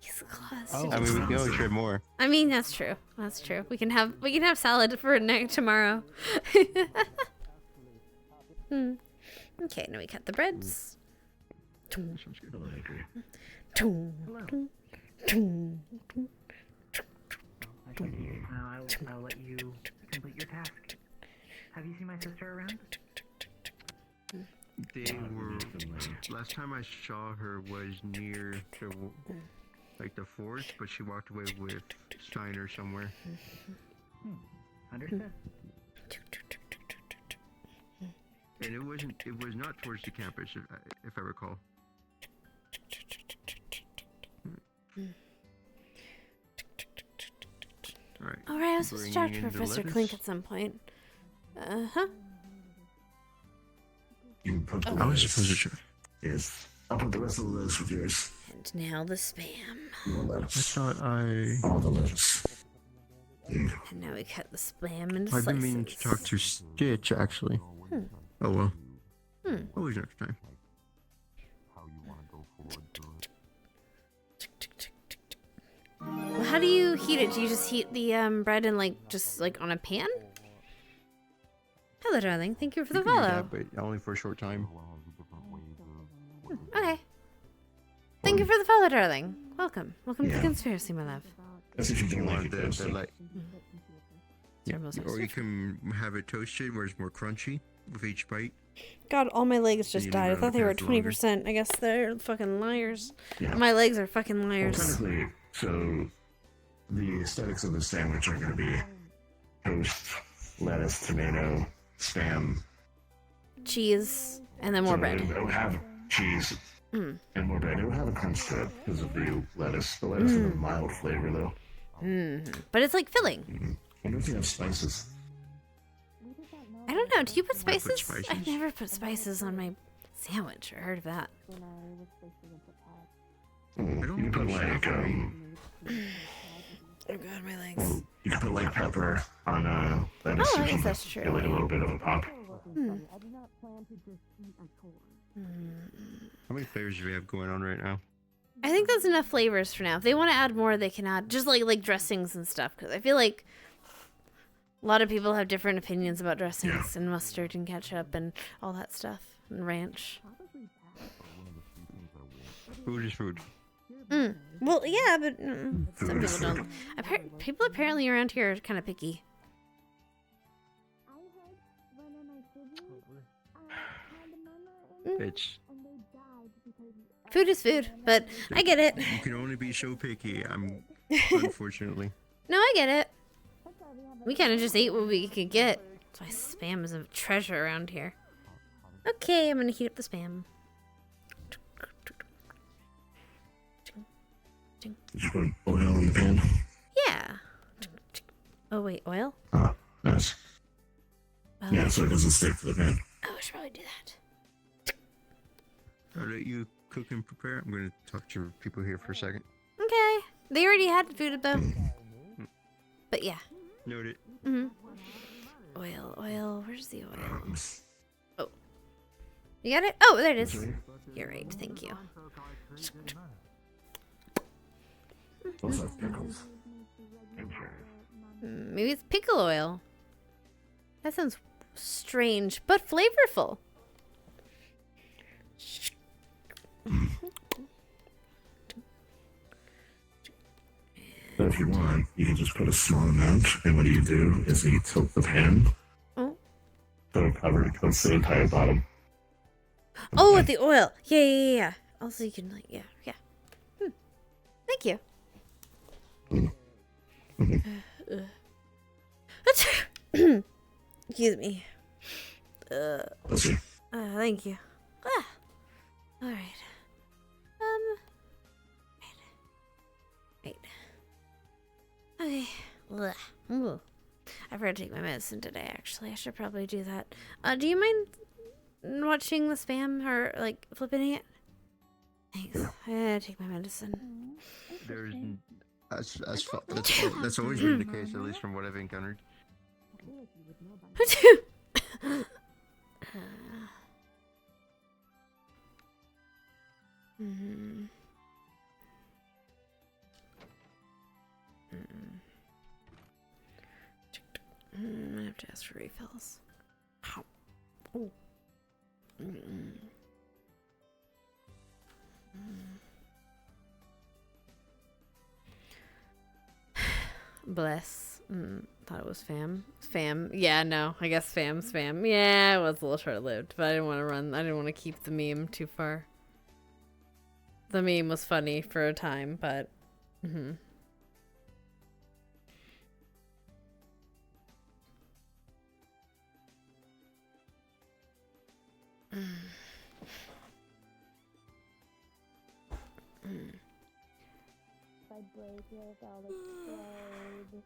He's a class. I mean, we can always shred more. I mean, that's true. That's true. We can have salad for tomorrow. Okay, now we cut the breads. I agree. I'll let you complete your task. Have you seen my sister around? They were. Last time I saw her was near the forest, but she walked away with Steiner somewhere. Understood. And it wasn't. It was not towards the campus, if I recall. Alright. Alright, I was supposed to talk to Bringing in the Professor lettuce. Clink at some point. Uh-huh. You put the I was lettuce. supposed to try. Yes. I'll put the rest of the lettuce with yours. And now the spam. More I lettuce. thought I. All the lettuce. And now we cut the spam into I've slices. been meaning to talk to Stitch actually. Oh well. Always next time. Well, how do you heat it? Do you just heat the bread in just on a pan? Hello, darling. Thank you for the You can do follow. that, but only for a short time. Okay. Thank you for the follow, darling. Welcome. Welcome to Yeah. the conspiracy, my love. That's if you don't like it, the toasted. light. Sorry, most Or you can have it toasted where it's more crunchy with each bite. God, all my legs just You died. I need thought they were to prepare for 20%. I guess they're fucking liars. Yeah. My legs are fucking Well, liars. technically, so the aesthetics of the sandwich are going to be toast, lettuce, tomato, spam. Cheese, and then more So bread. It would have cheese Mm. and more bread. It would have a crunch to it because of the lettuce. The lettuce has a mild flavor, though. But it's like filling. I wonder if you have spices. I don't know. Do you put spices? spices. I've never put spices on my sandwich or heard of that. You can put like Oh god, my legs. you can put like pepper on lettuce. Oh, or I guess something. that's true. Get like a little bit of a pop. How many flavors do we have going on right now? I think that's enough flavors for now. If they want to add more, they can add just like dressings and stuff. Because I feel like a lot of people have different opinions about dressings and mustard and ketchup and all that stuff and ranch. Food is food. Well, yeah, but some people don't. People apparently around here are kind of picky. It's. Food is food, but I get it. You can only be so picky. Unfortunately. No, I get it. We kind of just ate what we could get. That's why spam is a treasure around here. Okay, I'm gonna heat up the spam. Did you put oil in the pan? Yeah. Oh wait, oil? Ah, nice. Yeah, so it doesn't stick to the pan. Oh, I should probably do that. I'll let you cook and prepare. I'm going to talk to people here for a second. Okay. They already had food though. But yeah. Noted. Oil. Where's the oil? Oh. You got it? Oh, there it is. You're right. Thank you. Those are pickles. Maybe it's pickle oil. That sounds strange, but flavorful. So if you want, you can just put a small amount, and what you do is you tilt the pan, so it covers the entire bottom. Oh, with the oil. Yeah. Also, you can, like, yeah. Thank you. Excuse me. Thank you. All right. Wait. Okay. Ugh. Ooh. I forgot to take my medicine today, actually. I should probably do that. Do you mind watching the spam or, like, flipping it? Thanks. I gotta take my medicine. There's that's always been the case, at least from what I've encountered. I have to ask for refills. Oh. Bless. Thought it was fam. Fam. Yeah, no. I guess fam's fam. Yeah, it was a little short-lived, but I didn't want to run. I didn't want to keep the meme too far. The meme was funny for a time, but... If I break it, I'll explode.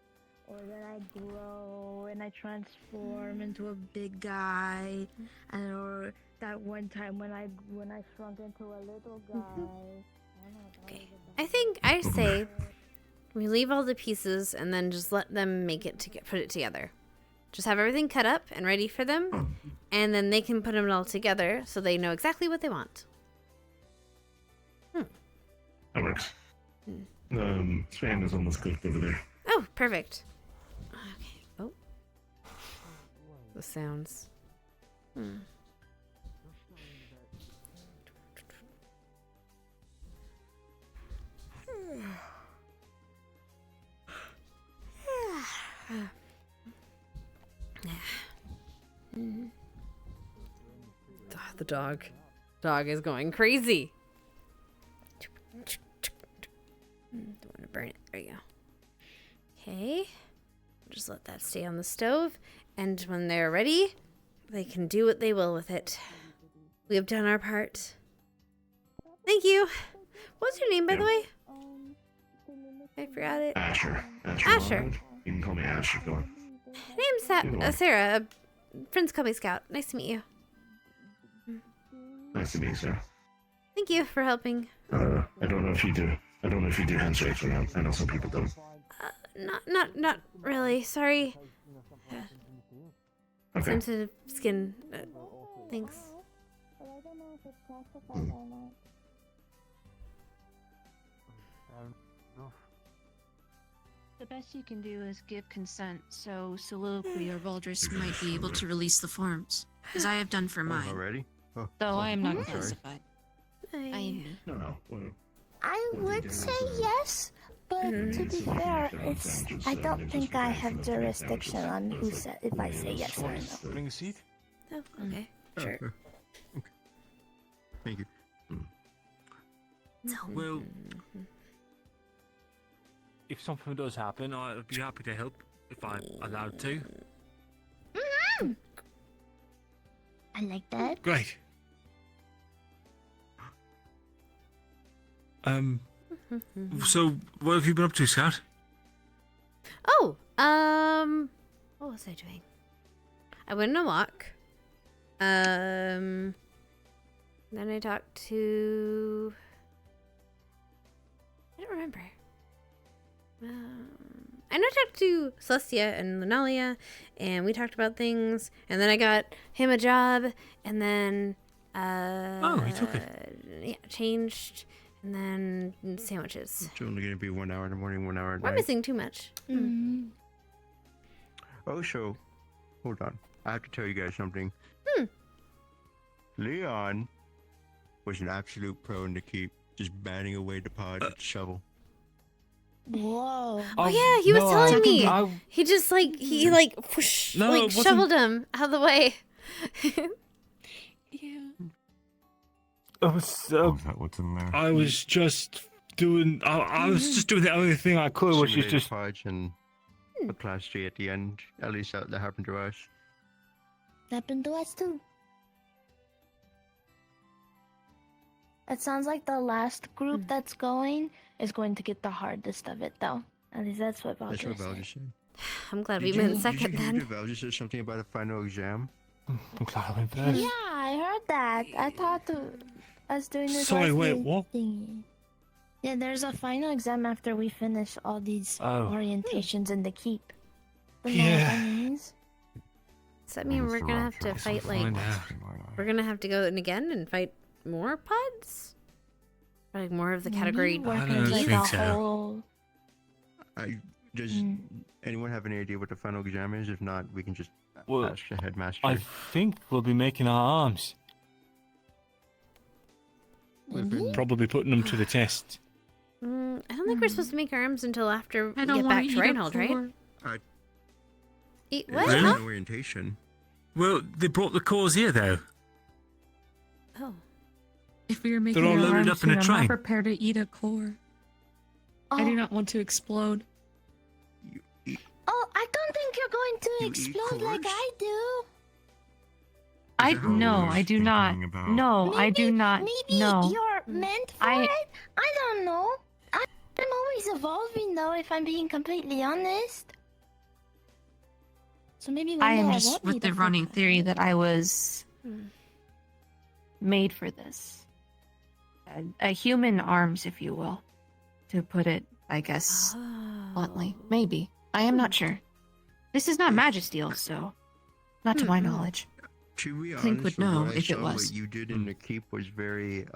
Or that I grow and I transform into a big guy. And or that one time when I shrunk into a little guy. Okay. I think I say we leave all the pieces and then just let them make it put it together. Just have everything cut up and ready for them, and then they can put them all together so they know exactly what they want. That works. Spam is almost cooked over there. Oh, perfect. Okay. Oh. The sounds. The dog is going crazy. Don't want to burn it. There you go. Okay. Just let that stay on the stove, and when they're ready, they can do what they will with it. We have done our part. Thank you. What's your name, by the way? I forgot it. Asher. Asher. You can call me Ash if you want. Name's Sarah. Friends call me Scout. Nice to meet you. Nice to meet you, Sarah. Thank you for helping. I don't know if you do. I don't know if you do handshakes or not. I know some people don't. Not really. Sorry. Okay. Sensitive skin. Thanks. The best you can do is give consent, so Soliloquy or Valdris might be able to release the forms, as I have done for mine. Already? Though I am not I'm sorry. classified. I No. I would say yes, but to be fair, I don't think I have jurisdiction on who said if I say yes or no. Bring a seat. Oh, okay. Sure. Okay. Thank you. Well, if something does happen, I'd be happy to help if I'm allowed to. I like that. Great. So what have you been up to, Scout? Oh, what was I doing? I went on a walk. Then I talked to... I don't remember. I know I talked to Celestia and Lunalia, and we talked about things, and then I got him a job, and then Oh, he took it. Yeah, changed, and then sandwiches. It's only going to be 1 hour in the morning, 1 hour at We're night. missing too much. Oh, so, hold on. I have to tell you guys something. Hmm. Leon was an absolute pro in the keep, just batting away the pod with the shovel. Whoa. Oh yeah, he was no, telling me. I- He just he whoosh, No, it wasn't- shoveled him out of the way. I was, Is that what's in there? I was just doing. I was just doing the only thing I could, which is Simulated just. pods and a class G at the end. At least that happened to us. Happened to us too. It sounds like the last group that's going is going to get the hardest of it, though. At least that's what Val That's what just Val said. just said. I'm glad we Did went you- second did you hear then. that Val just said something about a final exam? I'm glad I went first. Yeah, I heard that. I thought us doing this Sorry, last wait, week what? thingy. Yeah, there's a final exam after we finish all these Oh. orientations in the keep. The Yeah. Japanese. Does that mean we're gonna have to fight we're gonna have to go in again and fight more pods? Or, like more of the category Maybe work I don't into think the so. whole. Does anyone have any idea what the final exam is? If not, we can just Well, ask the headmaster. I think we'll be making our arms. Probably putting them to the test. I don't think we're supposed to make our arms until after we I don't get wanna back eat to a Reinhold, right? core. Eat It's what? Really? Huh? an orientation. Well, they brought the cores here, though. Oh. If we were making all our loaded arms up in a soon, I'm train. not prepared to eat a core. I do not want to explode. Oh, I don't think you're going to explode like I do. No, I do not. No, I do not. Maybe No. you're meant for it. I don't know. I'm always evolving, though. If I'm being completely honest. So maybe one I day am I just won't with need the a running full- theory that I was made for this. A human arms, if you will, to put it, I guess, bluntly. Maybe. I am not sure. This is not Magisteel, so not to my knowledge. To be I think honest, would from know what I if it saw, was. What you did in the keep was very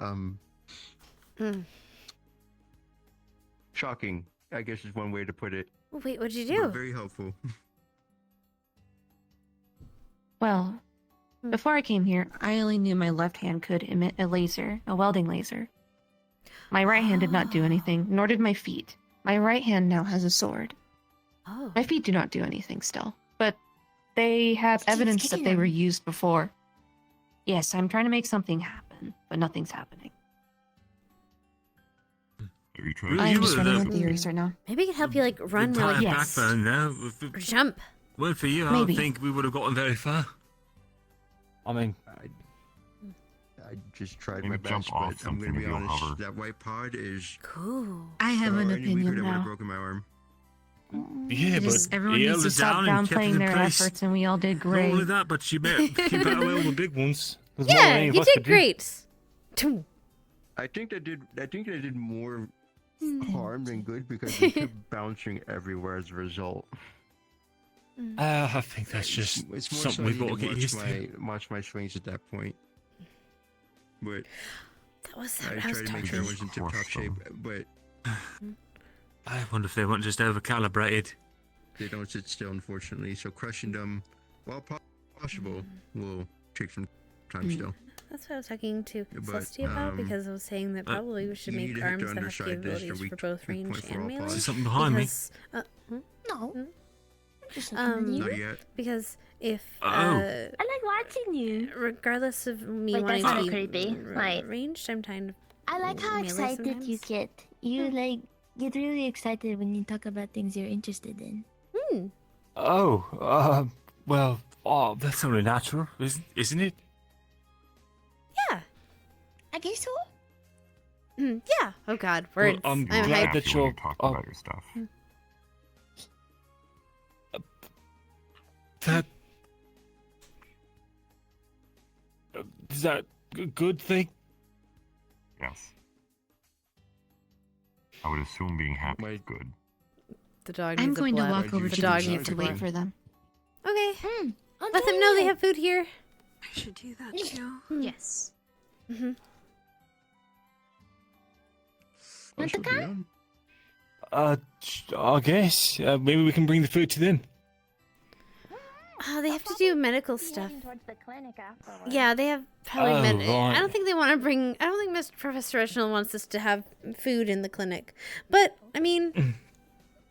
shocking. I guess is one way to put it. Wait, what'd you But do? very helpful. Well, before I came here, I only knew my left hand could emit a laser, a welding laser. My right hand did not do anything, nor did my feet. My right hand now has a sword. Oh. My feet do not do anything still, but they have evidence that kicking they them. were used before. Yes, I'm trying to make something happen, but nothing's happening. Have you tried? I'm just running on theories right now. Maybe it could help you like run really Yes. fast. now. Or jump. Weren't for you, I Maybe. don't think we would have gotten very far. I mean, I just tried Maybe my jump best, off but I'm something gonna be if you'll honest. hover. That white pod is. Cool. I have an any weaker, opinion that would have now. broken my arm. yeah, Just but everyone he needs held to us stop down and kept us downplaying in their place. efforts, and we all did Not great. only that, but she kept out all the big ones. There's more than Yeah, any of you us did could do. great. I think I did more harm than good because they kept bouncing everywhere as a result. I think that's just It's more something so we've I need got to get watch used to. watch my swings at that point. But That was I that was tried to make sure I tough. was in tip-top shape, but I wonder if they weren't just overcalibrated. they don't sit still, unfortunately. So crushing them, while possible, will take some time still. That's what I was talking to But, Celestia about because I was saying that probably we should you make need to hit arms the that have underside disc, capabilities or weak- for both weak range point for and all melee. pods. There's something behind me. because, No. Just looking at you. Not yet. Because if I like watching you. regardless of me Wait, wanting that's to kinda be creepy. Right. ranged, I'm kind of I like how melee excited you sometimes. get. You like get really excited when you talk about things you're interested in. Oh, well, that's only natural, isn't it? Yeah. I guess so. Yeah. Oh God, words. Well, I'm I'm glad hyped. that you're Talk about your stuff. That is that a good thing? Yes. I would assume being happy is good. The dog I'm needs a going to blood. walk over The to dog the needs to a wait blood. for them. Okay. I'll Let them do know they it. have food here. I should do that too. Yes. Mm-hmm. I shall be on. I guess. Maybe we can bring the food to them. Oh, they have to do medical stuff. The clinic afterwards. Yeah, they have probably Oh, I right. don't think they want to bring. I don't think Mr. Professor Reginald wants us to have food in the clinic. But I mean,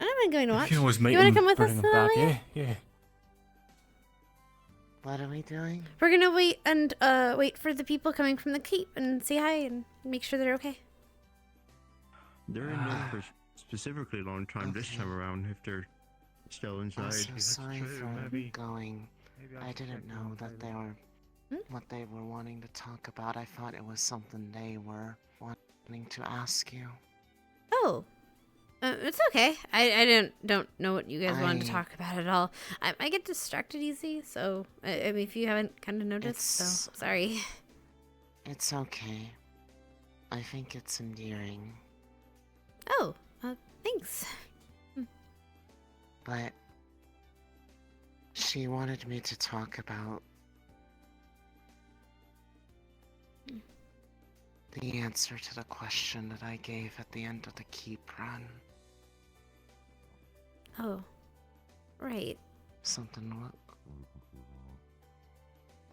I don't mind going to watch. You can always meet You want to them, come with us, bring them back. Leia? Yeah. What are we doing? We're gonna wait and wait for the people coming from the keep and say hi and make sure they're okay. They're in there for specifically a long time this time around. If they're still inside. Also, sorry for going. I didn't know that they were what they were wanting to talk about. I thought it was something they were wanting to ask you. Oh, it's okay. I don't know what you guys wanted to talk about at all. I get distracted easy, so I mean, if you haven't kind of noticed, so sorry. It's okay. I think it's endearing. Oh, thanks. But she wanted me to talk about the answer to the question that I gave at the end of the keep run. Oh, right.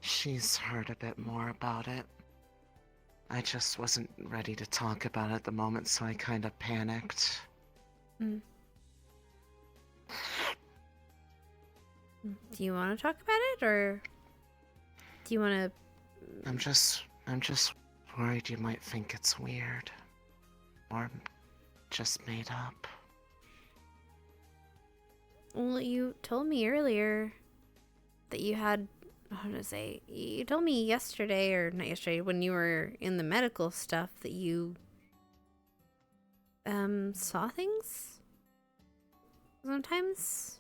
She's heard a bit more about it. I just wasn't ready to talk about it at the moment, so I kind of panicked. Do you want to talk about it, or do you want to? I'm just worried you might think it's weird, or just made up. Well, you told me earlier that you had. How to say? You told me yesterday, or not yesterday, when you were in the medical stuff, that you saw things sometimes.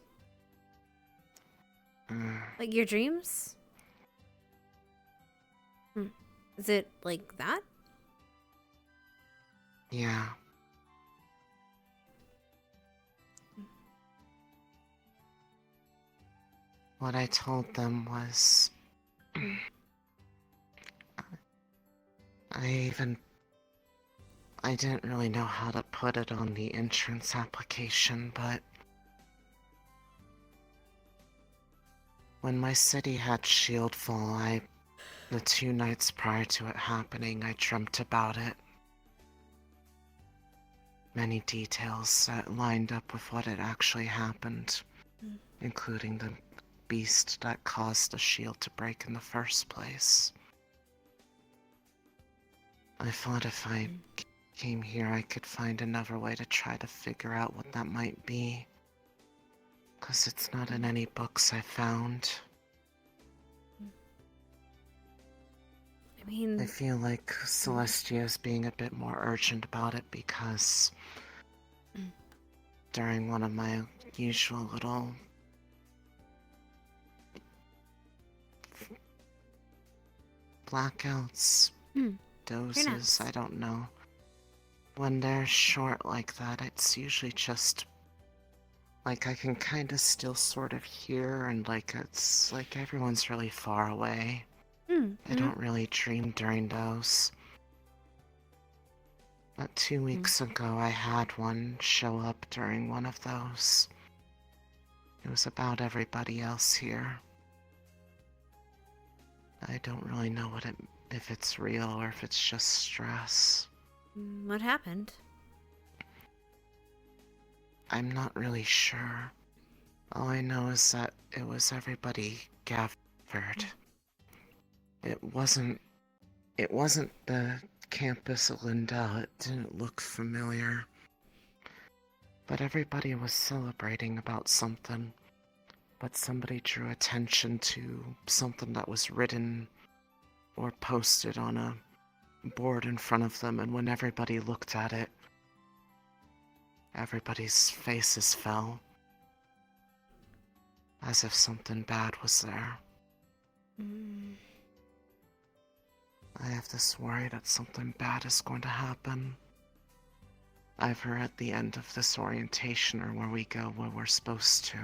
Like your dreams? Is it like that? Yeah. What I told them was... I didn't really know how to put it on the entrance application, but... when my city had Shieldfall, the 2 nights prior to it happening, I dreamt about it. Many details that lined up with what had actually happened, including the beast that caused the shield to break in the first place. I thought if I came here, I could find another way to try to figure out what that might be. 'Cause it's not in any books I found. I mean... I feel like Celestia's being a bit more urgent about it because during one of my usual little blackouts, dozes, I don't know. When they're short like that, it's usually just like I can kind of still sort of hear, and like it's like everyone's really far away. I don't really dream during those. But 2 weeks ago, I had one show up during one of those. It was about everybody else here. I don't really know if it's real or if it's just stress. What happened? I'm not really sure. All I know is that it was everybody gathered. It wasn't the campus of Lindell. It didn't look familiar. But everybody was celebrating about something. But somebody drew attention to something that was written or posted on a board in front of them, and when everybody looked at it, everybody's faces fell. As if something bad was there. I have this worry that something bad is going to happen. Either at the end of this orientation or where we go where we're supposed to.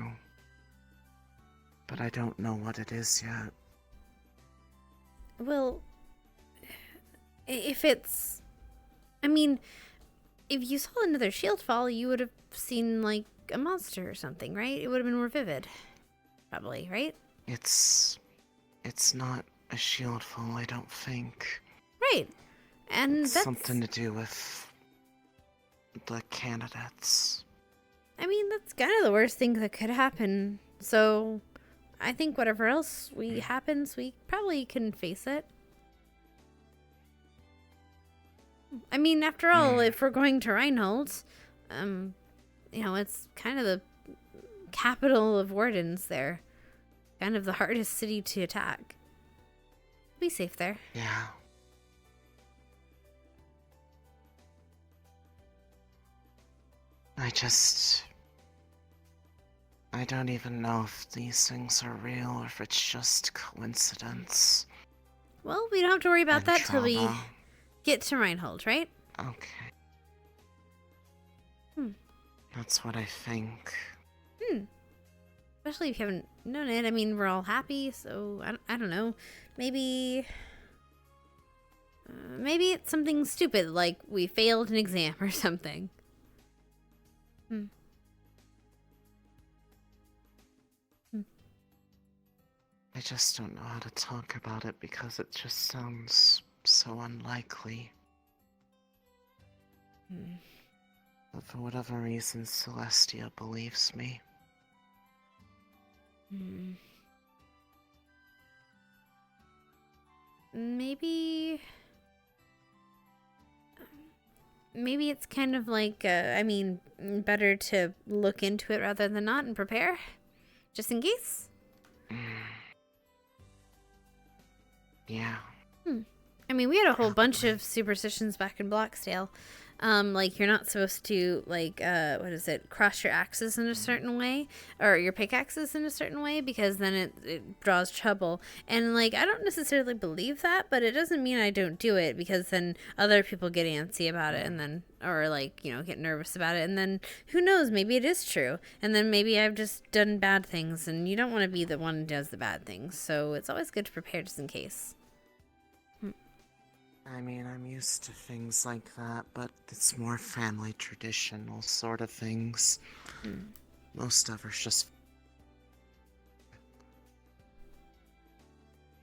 But I don't know what it is yet. Well, if it's... I mean, if you saw another shield fall, you would have seen, like, a monster or something, right? It would have been more vivid. Probably, right? It's not a shield fall, I don't think. Right. And it's that's... something to do with the candidates. I mean, that's kind of the worst thing that could happen. So, I think whatever else happens, we probably can face it. I mean, after all, if we're going to Reinhold, you know, it's kind of the capital of wardens there. Kind of the hardest city to attack. Be safe there. Yeah. I don't even know if these things are real or if it's just coincidence. Well, we don't have to worry about And that till we trauma. get to Reinhold, right? Okay. Hmm. That's what I think. Especially if you haven't known it. I mean, we're all happy, so I don't know. Maybe it's something stupid, like we failed an exam or something. I just don't know how to talk about it because it just sounds so unlikely. But for whatever reason, Celestia believes me. Maybe it's kind of like, I mean, better to look into it rather than not and prepare, just in case. Yeah. I mean, we had a whole bunch of superstitions back in Bloxdale. Like, you're not supposed to, like, what is it, cross your axes in a certain way, or your pickaxes in a certain way, because then it draws trouble. And, like, I don't necessarily believe that, but it doesn't mean I don't do it, because then other people get antsy about it, and then, or, like, you know, get nervous about it, and then, who knows, maybe it is true. And then maybe I've just done bad things, and you don't want to be the one who does the bad things, so it's always good to prepare just in case. I mean, I'm used to things like that, but it's more family traditional sort of things. Most of it's just...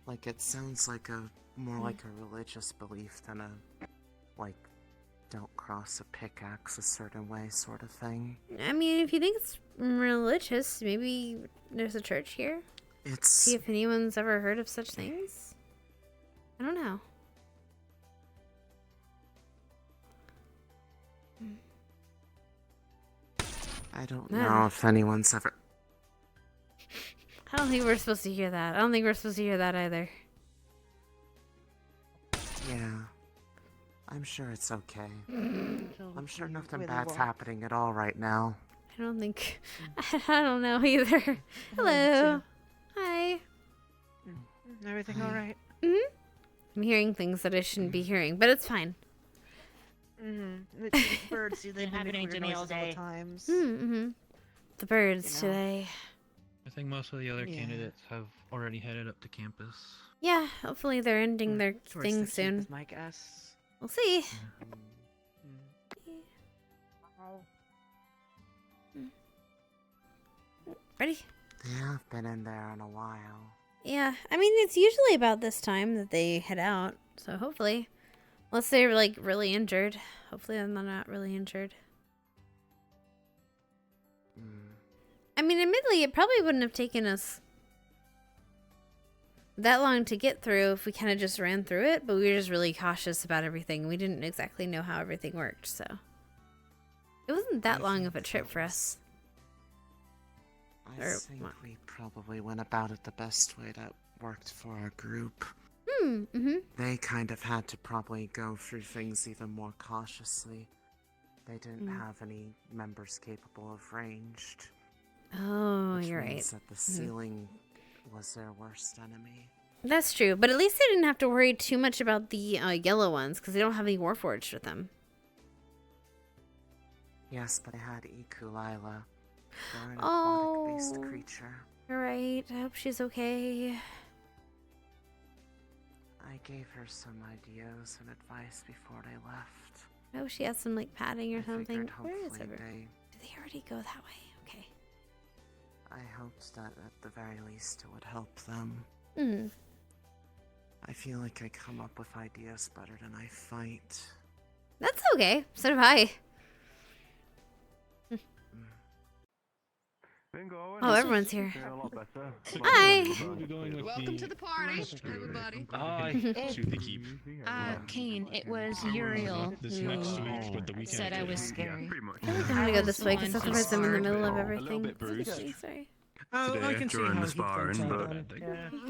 Like, it sounds like more like a religious belief than a, like, don't cross a pickaxe a certain way sort of thing. I mean, if you think it's religious, maybe there's a church here? See if anyone's ever heard of such things? I don't know. I don't know if anyone's ever... I don't think we're supposed to hear that. I don't think we're supposed to hear that either. Yeah. I'm sure it's okay. I'm sure nothing bad's happening at all right now. I don't think... I don't know either. Hello. Hi. Everything all right? I'm hearing things that I shouldn't be hearing, but it's fine. The birds, they Been happening to me all day. times. The birds today. I think most of the other Yeah. candidates have already headed up to campus. Yeah, hopefully they're ending their Towards thing the soon. Is my guess. We'll see. Ready? Yeah, I've been in there in a while. Yeah, I mean, it's usually about this time that they head out, so hopefully. Unless they're, like, really injured. Hopefully they're not really injured. I mean, admittedly, it probably wouldn't have taken us that long to get through if we kind of just ran through it, but we were just really cautious about everything. We didn't exactly know how everything worked, so. It wasn't that long of a trip for us. I think we probably went about it the best way that worked for our group. They kind of had to probably go through things even more cautiously. They didn't have any members capable of ranged. Oh, which you're means right. that the ceiling was their worst enemy. That's true, but at least they didn't have to worry too much about the yellow ones, because they don't have any Warforged with them. Yes, but I had Ikulila. They're an aquatic-based creature. You're right. I hope she's okay. I gave her some ideas and advice before they left. Oh, she has some like padding or something. Figured Where is hopefully everyone? Do they already go that way? Okay. I hoped that at the very least it would help them. Hmm. I feel like I come up with ideas better than I fight. That's okay. So do I. Oh, everyone's here. Hi. Welcome to the party, everybody. Kane, it was Uriel who said I was scary. I feel like I'm gonna go this way because otherwise I'm in the middle of everything. Sorry. Oh, I can see during how the he sparring, thinks but I'm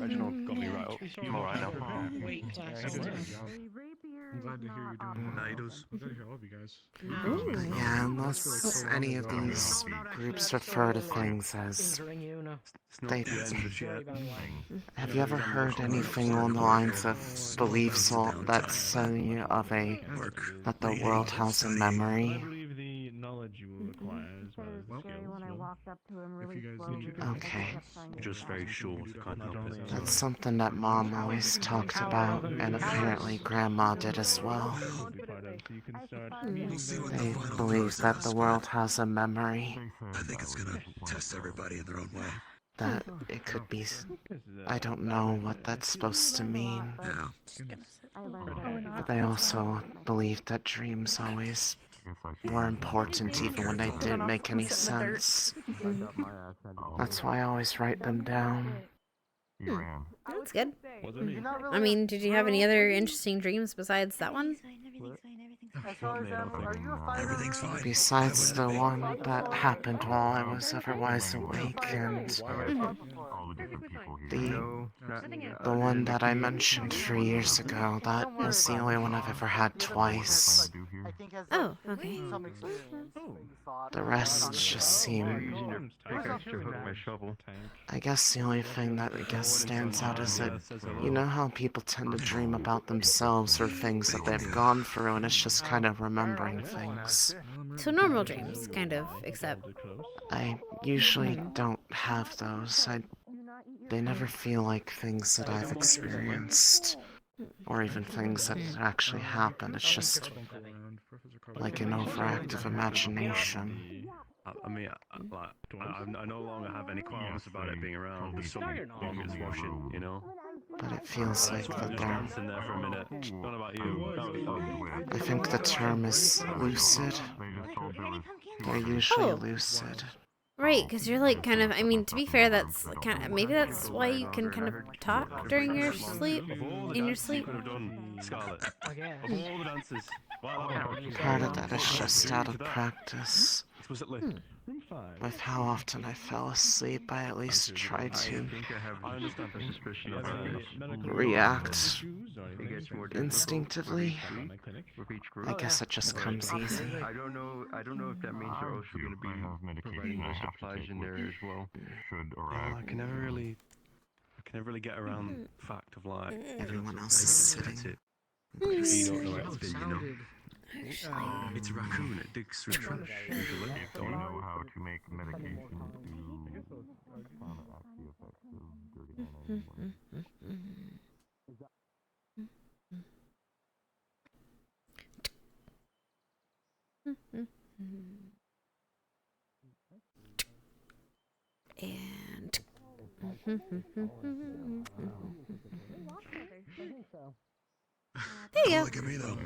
Reginald got me right up. I'm alright now. I'm glad to hear you're doing well. I gotta hear all of you guys. Yeah, unless any of these groups refer to things as... Have you ever heard anything along the lines of beliefs that say that the world has a memory? Knowledge you will acquire as well as Okay. Just very short, can't help it. That's something that Mom always talked about, and apparently Grandma did as well. They believe that the world has a memory. I think it's gonna test everybody in their own way. That it could be... I don't know what that's supposed to mean. Yeah. But they also believe that dreams always were important even when they didn't make any sense. That's why I always write them down. That's good. I mean, did you have any other interesting dreams besides that one? Everything's fine. Besides the one that happened while I was otherwise awake, and the one that I mentioned 3 years ago, that was the only one I've ever had twice. Oh, okay. The rest just seem... I guess the only thing that stands out is that, you know how people tend to dream about themselves or things that they've gone through, and it's just kind of remembering things. So normal dreams, kind of, except... I usually don't have those. They never feel like things that I've experienced, or even things that actually happen. It's just like an overactive imagination. I mean, I no longer have any qualms about it being around. There's someone is watching, you know? But it feels like that they're... in there for a minute. What about you? I think the term is lucid. They're usually lucid. Right, because you're like kind of, I mean, to be fair, that's kind of, maybe that's why you can kind of talk during your sleep, in your sleep. Part of that is just out of practice. With how often I fell asleep, I at least try to react instinctively. I guess it just comes easy. I don't know if that means you're also going to be providing the supplies in there as well. I can never really get around the fact of like everyone else is sitting. You don't know everything, you know. It's a raccoon, it digs through trash usually. Don't know how to make medication to counteract the effects of dirty There you go. Look at me though.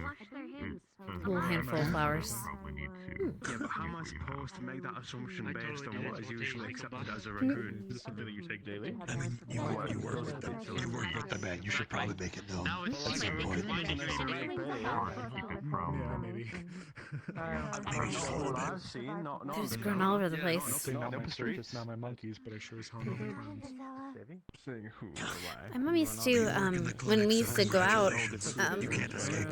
A little handful of flowers. Yeah, but how am I supposed to make that assumption based on what is usually accepted as a raccoon? Is this something that you take daily? I mean, you work with them. You work with them, man. You should probably make it known. That's important. They're just growing all over the place. It's not my monkeys, but I sure as hell know my friends. My mom used to, when we used to go out,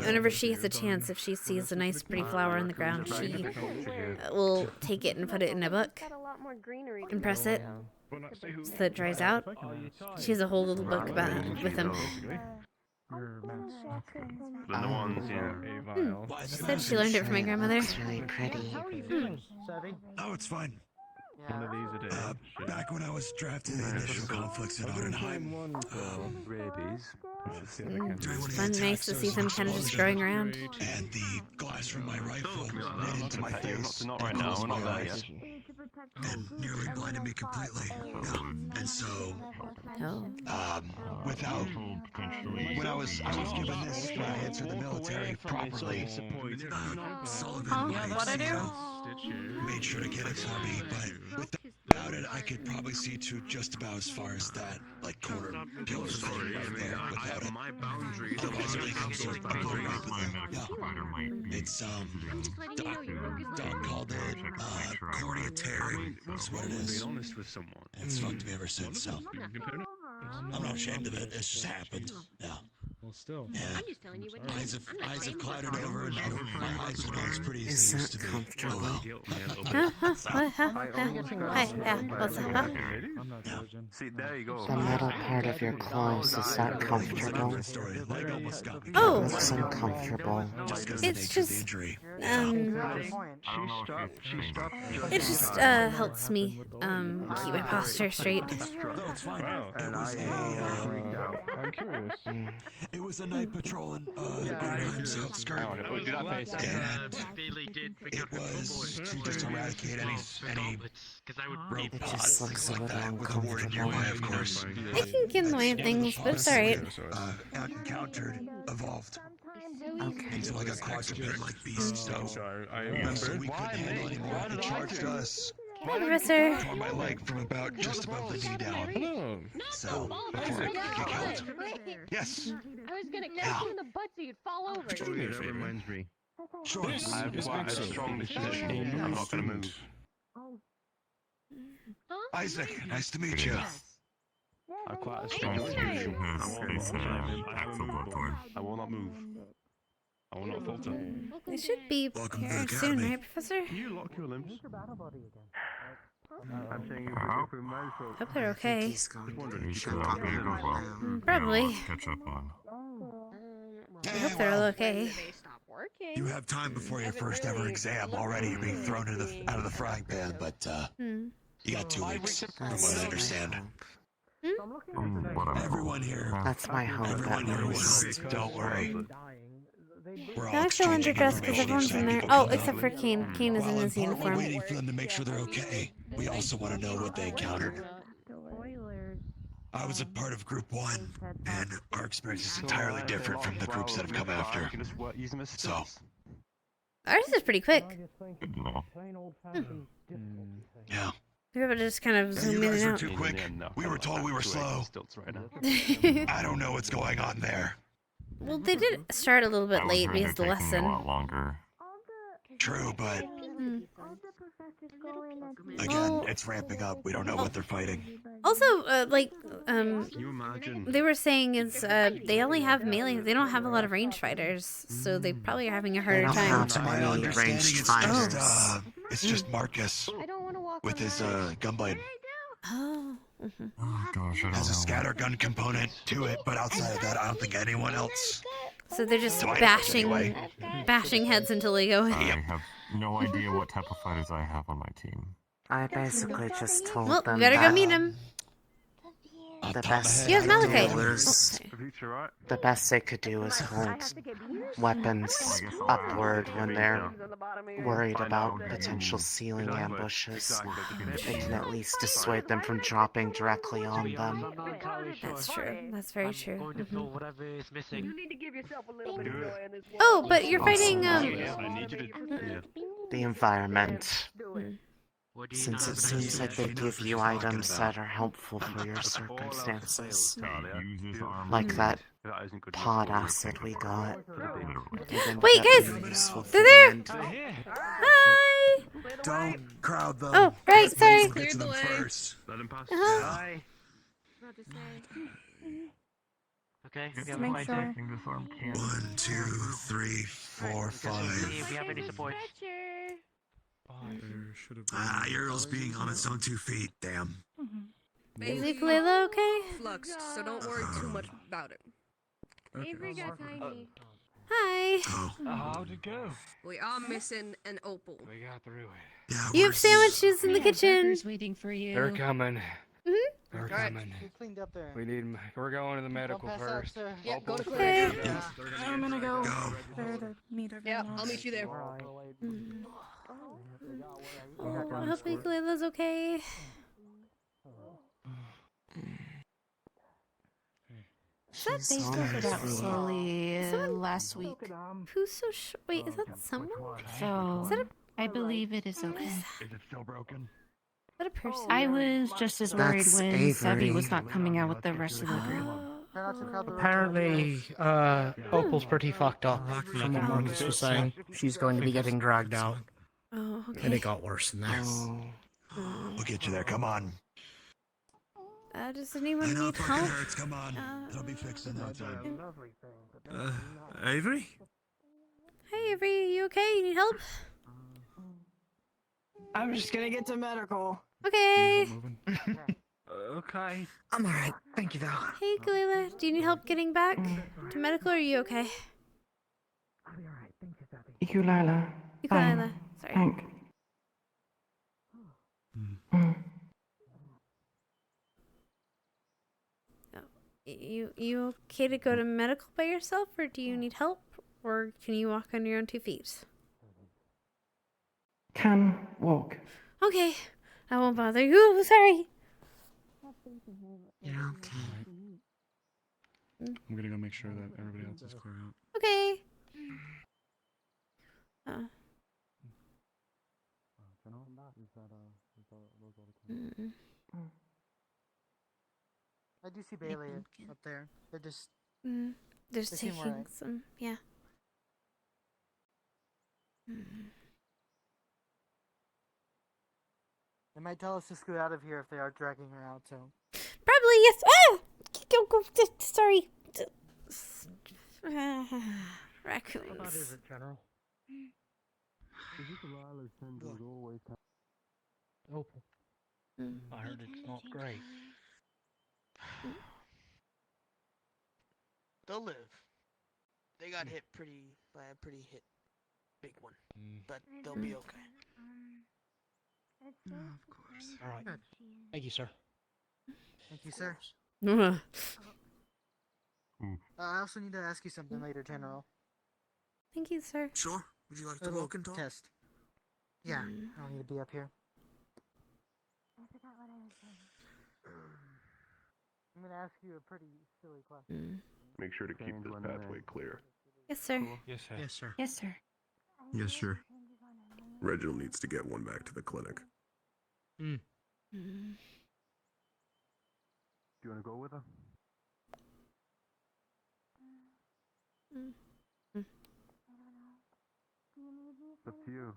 whenever she has a chance, if she sees a nice pretty flower on the ground, she will take it and put it in a book and press it so that it dries out. She has a whole little book about it with them. The ones, yeah. She said she learned it from my grandmother. It's really pretty. Oh, it's fine. One of these it is. Back when I was drafted in the initial conflicts in Ardenheim, rabies. It's fun, nice to see them kind of just growing around. And the glass from my rifle went into my face. Not right now, we're not there yet. And nearly blinded me completely. Yeah. And so, without, when I was given this, when I entered the military properly, Sullivan made sure to get it for me, but without it, I could probably see to just about as far as that, like, corner pillar thing right there. Without it, otherwise it becomes a blur rapidly. Yeah. It's, Doc called it, cornea tearing, is what it is. And it's fucked me ever since, so. I'm not ashamed of it, it's just happened. Yeah. Well, still. Yeah. Eyes have clouded over, and my eyes are not as pretty as they used to be. Oh well. See, there you go. The metal part of your clothes, is that comfortable? Oh! Looks uncomfortable. It's just, it just, helps me, keep my posture straight. I'm curious. It was a night patrol in Anaheim's outskirts, and it was to just eradicate any robots like that with a ward in your way, of course. It can get in the way of things, but it's alright. Encountered, evolved. Until I got quadruped-like beasts, so I remember. we couldn't handle anymore. They charged us. Hi, Professor. Tore my leg from about just above the knee down. Hello. So, before I could get killed. Yes. I was gonna catch you in the butt so you'd fall over. Oh, yeah, that reminds me. Sure. I have quite a strong decision. I'm not going to move. Isaac, nice to meet you. I have quite a strong decision. I will not move. I will not falter. It should be here soon, right, Professor? You lock your limbs. I'm saying Hope they're okay. Probably. Probably. I hope they're all okay. You have time before your first ever exam already. You're being thrown out of the frying pan, but you got 2 weeks, from what I understand. Everyone here. That's my hope. Everyone here will. Don't worry. We're all I feel underdressed because everyone's in there. Oh, except for Kane. Kane is in his uniform. We're waiting for them to make sure they're okay. We also want to know what they encountered. I was a part of Group 1, and our experience is entirely different from the groups that have come after. So, Ours is pretty quick. Yeah. We're able to just kind of zoom You in guys and were out. too quick. We were told we were slow. I don't know what's going on there. Well, they did start a little bit late because of the lesson. True, but again, Well- it's ramping up. We don't know what they're fighting. Also, Can you imagine? they were saying is they only have melee. They don't have a lot of range fighters, so they probably are having a harder don't time. have To my any understanding, ranged it's fighters. just, it's just Marcus with his gunblade. Oh. Oh gosh, I don't Has a know. scatter gun component to it, but outside of that, I don't think anyone else. So they're just So I- bashing, anyway. bashing heads until they go. I have no idea what type of fighters I have on my team. I basically just told Well, them we better go that meet him. the best You have they could Malachite. do is the best they could do is hold weapons upward when they're worried about potential ceiling ambushes. They can at least dissuade them from dropping directly on them. That's true. That's very true. Mhm. Whatever is missing. You need to give yourself a little bit of joy in this. Oh, but you're fighting. I need you to. The environment. Since it seems like they give you items that are helpful for your circumstances. Like that pod acid we got. Wait, guys! They're there! Hi! Don't crowd them. Oh, right, sorry. Get to them first. Let him pass. Uh-huh. Okay, Just we have make a fight sure. there. 1, 2, 3, 4, 5. If we have any support. Your girl's being on its own 2 feet. Damn. Is Ukulele okay? Fluxed, so don't worry too much about it. Avery got tiny. Hi. How'd it go? We are missing an opal. We got through it. Yeah, You have sandwiches in the kitchen. Waiting for you. They're coming. Mhm. They're We're coming. We cleaned up there. We're going to the medical pass out, first. sir. Yeah, I'll go to pull clinic. through. Yeah. I'm gonna go there to meet everyone Yeah, else. I'll meet you there. Oh, I hope Layla's okay. Is that She's Facebook or always that last week. Who's so wait, is that someone? So Is that a I believe it is okay. Is it still broken? Is that a person? I was just as worried That's when Avery. Sebby was not coming out with the rest of the group. Apparently, Opal's pretty fucked up, from what Marcus was saying. She's going to be getting dragged out. Oh, okay. And it got worse than that. We'll get you there. Come on. Does anyone I know need it fucking help? hurts. Come on. It'll be fixed in no time. Avery? Hey, Avery, you okay? You need help? I'm just gonna get to medical. Okay. Okay. I'm alright. Thank you, though. Hey, Galila, do you need help getting back to medical, or are you okay? Ukulele. Ukulele. Sorry. Thank. You okay to go to medical by yourself, or do you need help, or can you walk on your own 2 feet? Can walk. Okay, I won't bother you. Sorry. You're okay. I'm gonna go make sure that everybody else is clear out. Okay. I do see Bailey up there. They're just. Just they seem taking alright. some, yeah. They might tell us to scoot out of here if they are dragging her out. So. Probably yes. Ah, go. Sorry. Raccoons. What is it, General? Opal. I heard it's not great. They'll live. They got hit by a pretty big one, but they'll be okay. Of course. All right. Thank you, sir. Thank you, sir. I also need to ask you something later, General. Thank you, sir. Sure. Would you like A to little walk and talk? test. Yeah, I don't need to be up here. I'm gonna ask you a pretty silly question. Make sure to keep this pathway clear. Yes, sir. Yes, sir. Yes, sir. Yes, sir. Yes, sir. Reginald needs to get one back to the clinic. Do you want to go with her? It's up to you.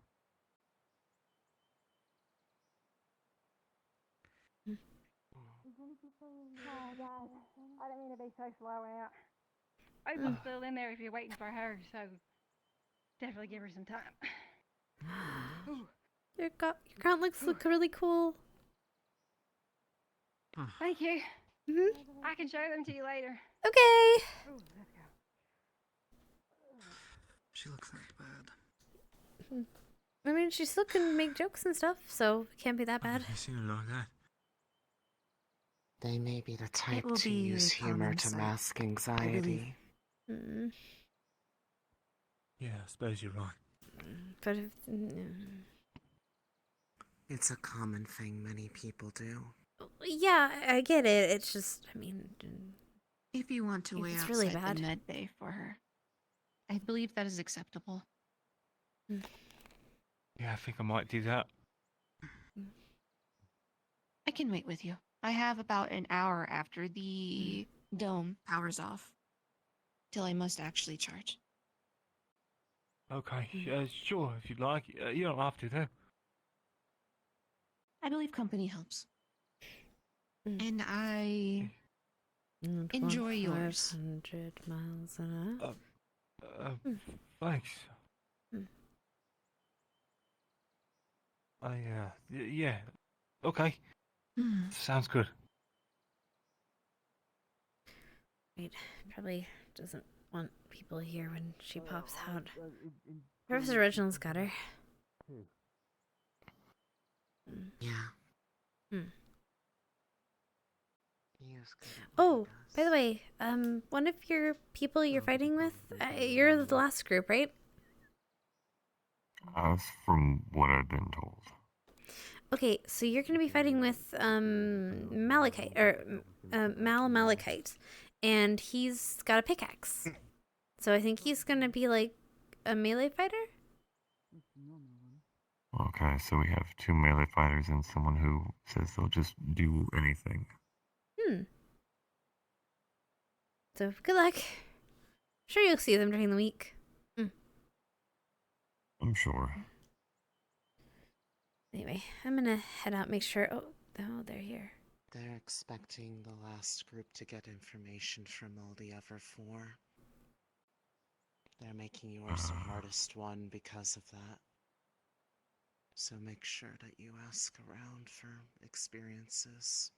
Oh, God. I didn't mean to be so slow out. Opal's still in there if you're waiting for her, so definitely give her some time. Your crown look really cool. Thank you. I can show them to you later. Okay. She looks not bad. I mean, she still can make jokes and stuff, so it can't be that bad. I seen her like that. They may be the type will to be use a common humor to sight, mask anxiety. Yeah, I suppose you're right. But if, It's a common thing many people do. yeah, I get it. It's just, I mean, If you want to If wait it's outside really bad. the med bay for her, I believe that is acceptable. Yeah, I think I might do that. I can wait with you. I have about an hour after the dome powers off till I must actually charge. Okay, sure, if you'd like. You don't have to, though. I believe company helps. And I enjoy yours. 500 miles an hour. Thanks. Yeah. Okay. Sounds good. Wait, probably doesn't want people here when she pops out. Professor Reginald's got her. Yeah. Oh, by the way, one of your people you're fighting with, you're the last group, right? That's from what I've been told. Okay, so you're gonna be fighting with Malachite or Malachite, and he's got a pickaxe. So I think he's gonna be like a melee fighter. Okay, so we have 2 melee fighters and someone who says they'll just do anything. So good luck. Sure, you'll see them during the week. I'm sure. Anyway, I'm gonna head out, make sure. Oh, they're here. They're expecting the last group to get information from all the other 4. They're making yours the hardest one because of that. So make sure that you ask around for experiences.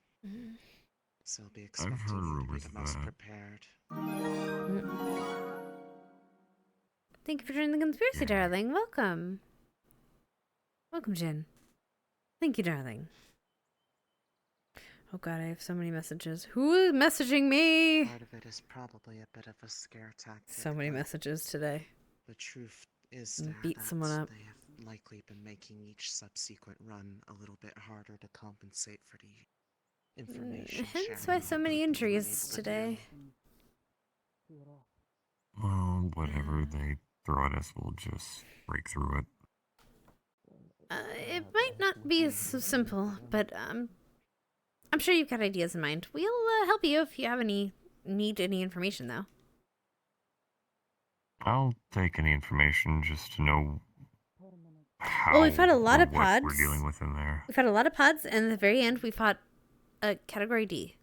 So they'll be expecting you to be the most prepared. Thank you for joining the conspiracy, darling. Welcome. Welcome, Jen. Thank you, darling. Oh god, I have so many messages. Who is messaging me? Part of it is probably a bit of a scare tactic. So many messages today. The truth is Beat someone up. they have likely been making each subsequent run a little bit harder to compensate for the information. Hence why so many injuries today. Well, whatever they throw at us, we'll just break through it. It might not be so simple, but I'm sure you've got ideas in mind. We'll help you if you have need any information, though. I'll take any information just to know how. Well, we've had a lot of what pods. we're dealing with in there. We've had a lot of pods, and at the very end, we fought a category D.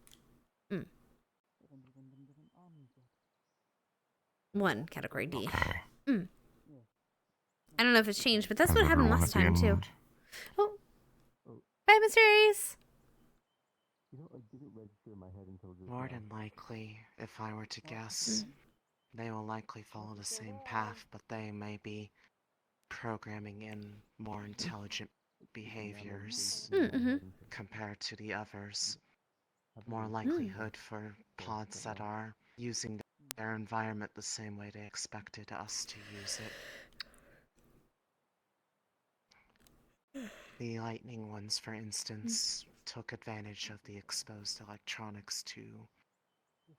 1 category D. Okay. I don't know if it's changed, but that's what happened last time, too. Oh. Bye, Mr. Aries. More than likely, if I were to guess, they will likely follow the same path, but they may be programming in more intelligent behaviors compared to the others. More likelihood for pods that are using their environment the same way they expected us to use it. The lightning ones, for instance, took advantage of the exposed electronics to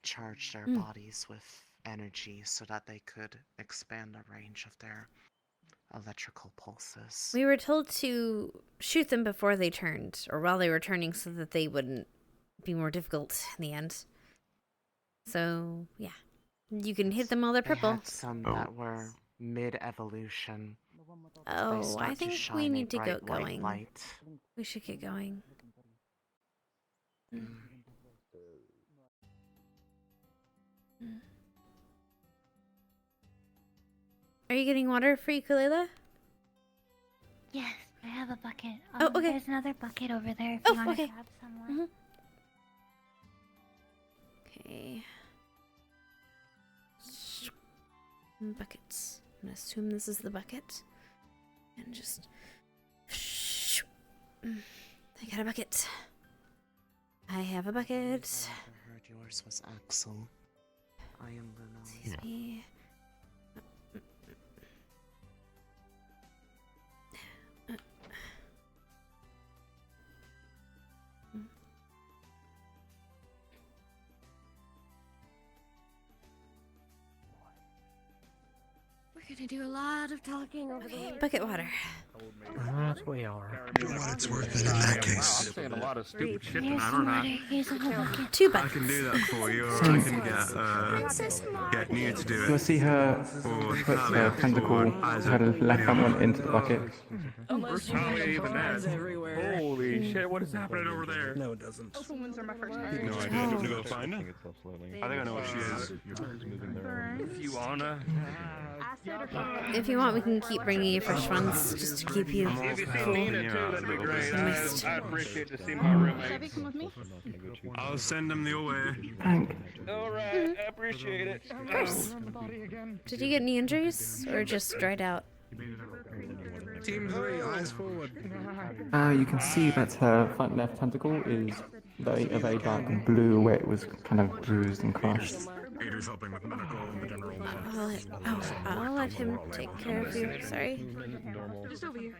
charge their bodies with energy so that they could expand the range of their electrical pulses. We were told to shoot them before they turned, or while they were turning, so that they wouldn't be more difficult in the end. So, yeah. You can hit them while they're purple. They had some that were mid-evolution. Oh, I think we need to get going. We should get going. Are you getting water for ukulele? Yes, I have a bucket. Oh, okay. There's another bucket over there if Oh, you want okay. to grab someone. Okay. Buckets. I'm gonna assume this is the bucket. And just... I got a bucket. I have a bucket. I heard yours was Axel. I am Bruno. Excuse me. We're gonna do a lot of talking over the week. Bucket water. Yes, we are. What it's worth in that case. I'm saying a lot of stupid shit Here's tonight, some aren't water. I? Here's a whole bucket. 2 I buckets. can do that for you, or I can get Nia to do it. You'll see her put her tentacle, her left hand into the bucket. Probably even that. Holy shit, what is happening over there? No, it doesn't. Open are my first No idea. Do you want to go find her? I think I know what she is. If you wanna. If you want, we can keep bringing you fresh ones just to keep you If you see full. Nina too, that'd be great. Moist. I appreciate to see my roommates. Come with me. I'll send them your way. Alright, I appreciate it. Of course. Did you get any injuries, or just dried out? Team 3, eyes forward. You can see that her front left tentacle is a very dark blue where it was kind of bruised and crushed. Adri's helping with medical and the general. I'll let him take care of you. Sorry. Just over here.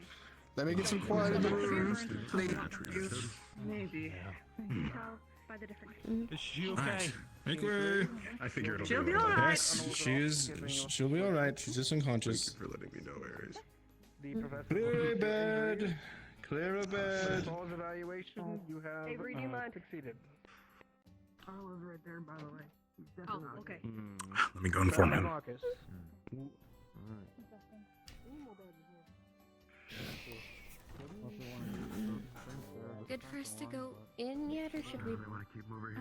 Let me get some quiet in the room. Maybe. By the difference. Is she okay? Make way. I figure it'll She'll be be all right. Yes, she'll be all right. She's just unconscious. Thank you for letting me know, Aries. Clear a bed. Clear a bed. Falls evaluation, you have Avery, do you mind? succeeded. Carla's right there, by the way. Oh, okay. Let me go inform him. Marcus. Good for us to go in yet, or should we?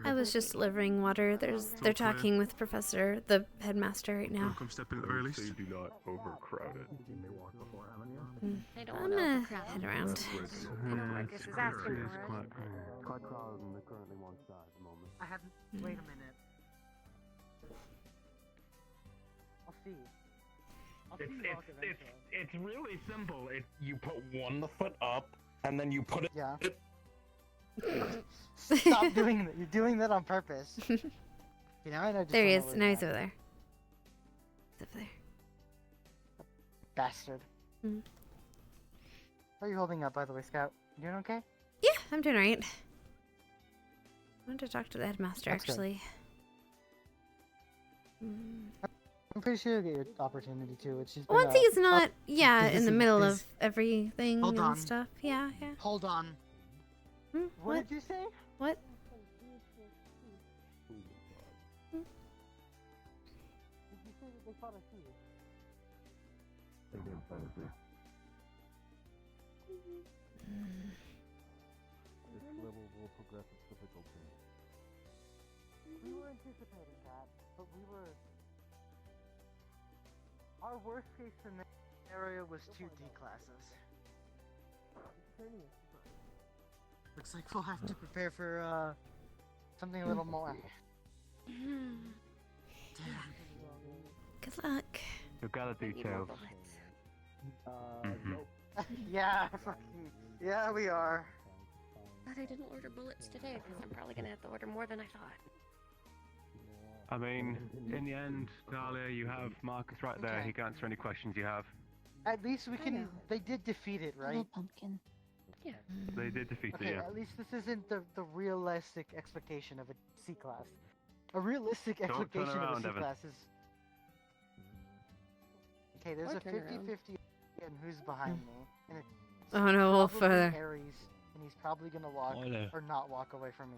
I was just delivering water. They're talking with Professor, the headmaster, right now. Come step in early. So you do not overcrowd it. I don't I'm want gonna to head around. I know Marcus is asking for it. Quite crowded and they're currently one side at the moment. I haven't. Wait a minute. I'll see. It's really simple. You put one foot up and then you put it. Yeah. Stop doing that. You're doing that on purpose. You know, I just There he don't is. know Now where he's that- over there. He's over there. Bastard. Mm. How are you holding up, by the way, Scout? You doing okay? Yeah, I'm doing alright. I wanted to talk to the headmaster, That's good. actually. Mm. I'm pretty sure you'll get your opportunity too. It's just Once he's not, yeah, in the middle this- of everything Hold and on. stuff. Yeah, yeah. Hold on. Hmm? What did you say? What? Did you say that they fought a thief? This level will progress its difficulty. We were anticipating that, but we were. Our worst case scenario was 2 D classes. Looks like we'll have to prepare for something a little more. Good luck. You've got the details. Yeah, fucking. Yeah, we are. But I didn't order bullets today because I'm probably gonna have to order more than I thought. I mean, in the end, Dahlia, you have Marcus right there. Okay. He can answer any questions you have. At least we can. They did defeat it, right? Little pumpkin. Yeah. They did defeat Okay, it, yeah. at least this isn't the realistic expectation of a C class. A realistic Don't turn expectation of a around, C Evan. class is. Okay, there's Or a turn around. 50-50 and who's behind me. And it's Oh no, a little probably further. Aries, and he's probably gonna walk Oh, no. or not walk away from me.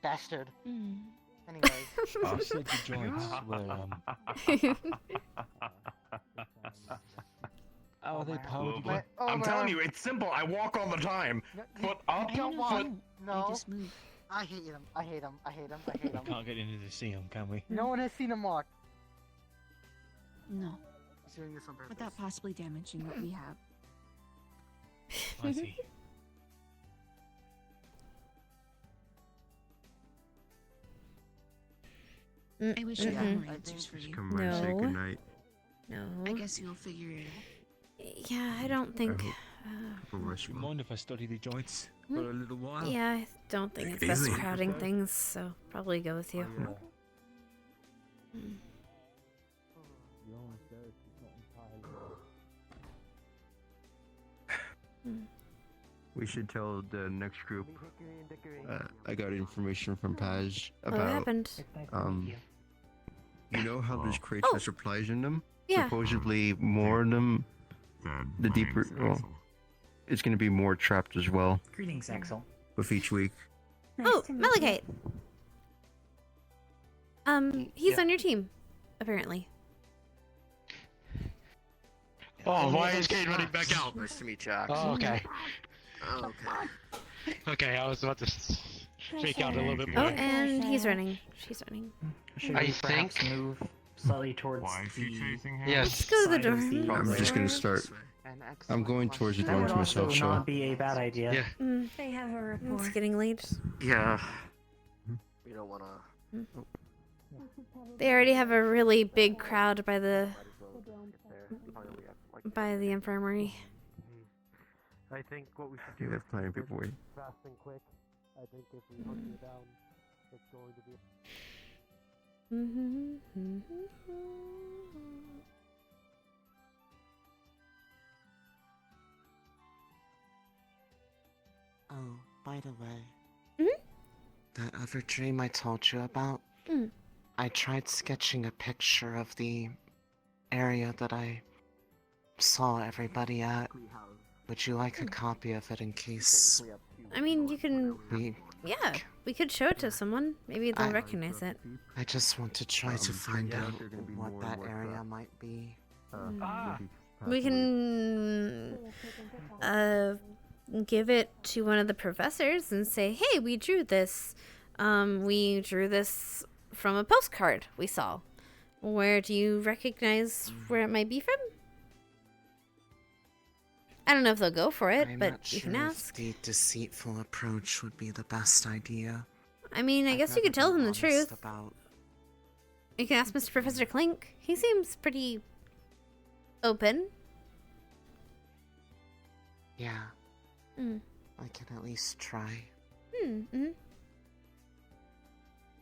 Bastard. Mm. Anyways. I said the joints were, how are they powered? My- oh, I'm my telling arm. you, it's simple. I walk all the time. Foot up, Don't know, walk. don't. No. They just move. I hate him. I hate him. I hate him. I hate We him. can't get into the sea, can we? No one has seen him walk. No, He's doing this on purpose. without possibly damaging what we have. I see. I wish I Yeah, had more I answers for think- you. Come on, say No. goodnight. No. I guess you'll figure it out. Yeah, I don't think. For Do rest you mind if I study the joints for a little while? Yeah, I don't think it's best Easy. crowding things, so probably go with you. Mm. Mm. We should tell the next group. I got information from Paj What about. happened? You know how there's crates with supplies in them? Yeah. Supposedly more of them. The deeper. Well, it's going to be more trapped as well. Greetings, Axel. With each week. Oh, Melicate. He's Yeah. on your team, apparently. Oh, why is Kate running back out? Nice to meet Jack. Oh, okay. Oh, okay. Okay, I was about to freak out a little bit Oh, more. and he's running. She's running. Should I we perhaps think- move slightly towards Why is he the chasing him? Yes. Let's go to the side of dorm. I'm just going to start. I'm going towards the That would dorms also myself, so. not be a bad idea. Yeah. They have a It's report. getting late. Yeah. We don't wanna. They already have a really big crowd by the Probably we have, like, infirmary. I think what we should You do have plenty of people waiting. fast and quick. I think if we hunt you down, it's going to be. Oh, by the way. That other dream I told you about? I tried sketching a picture of the area that I saw everybody at. Would you like a copy of it in case... I mean, you can. We... Yeah, we could show it to someone. Maybe they'll recognize it. I just want to try to find out what that area might be. We can give it to one of the professors and say, "Hey, we drew this. We drew this from a postcard we saw. Where do you recognize where it might be from?" I don't know if they'll go for it, I'm but not you can sure ask. if the deceitful approach would be the best idea. I mean, I guess you could tell them the truth. About... You can ask Mr. Professor Clink. He seems pretty open. Yeah. Mm. I can at least try. Mm-hmm.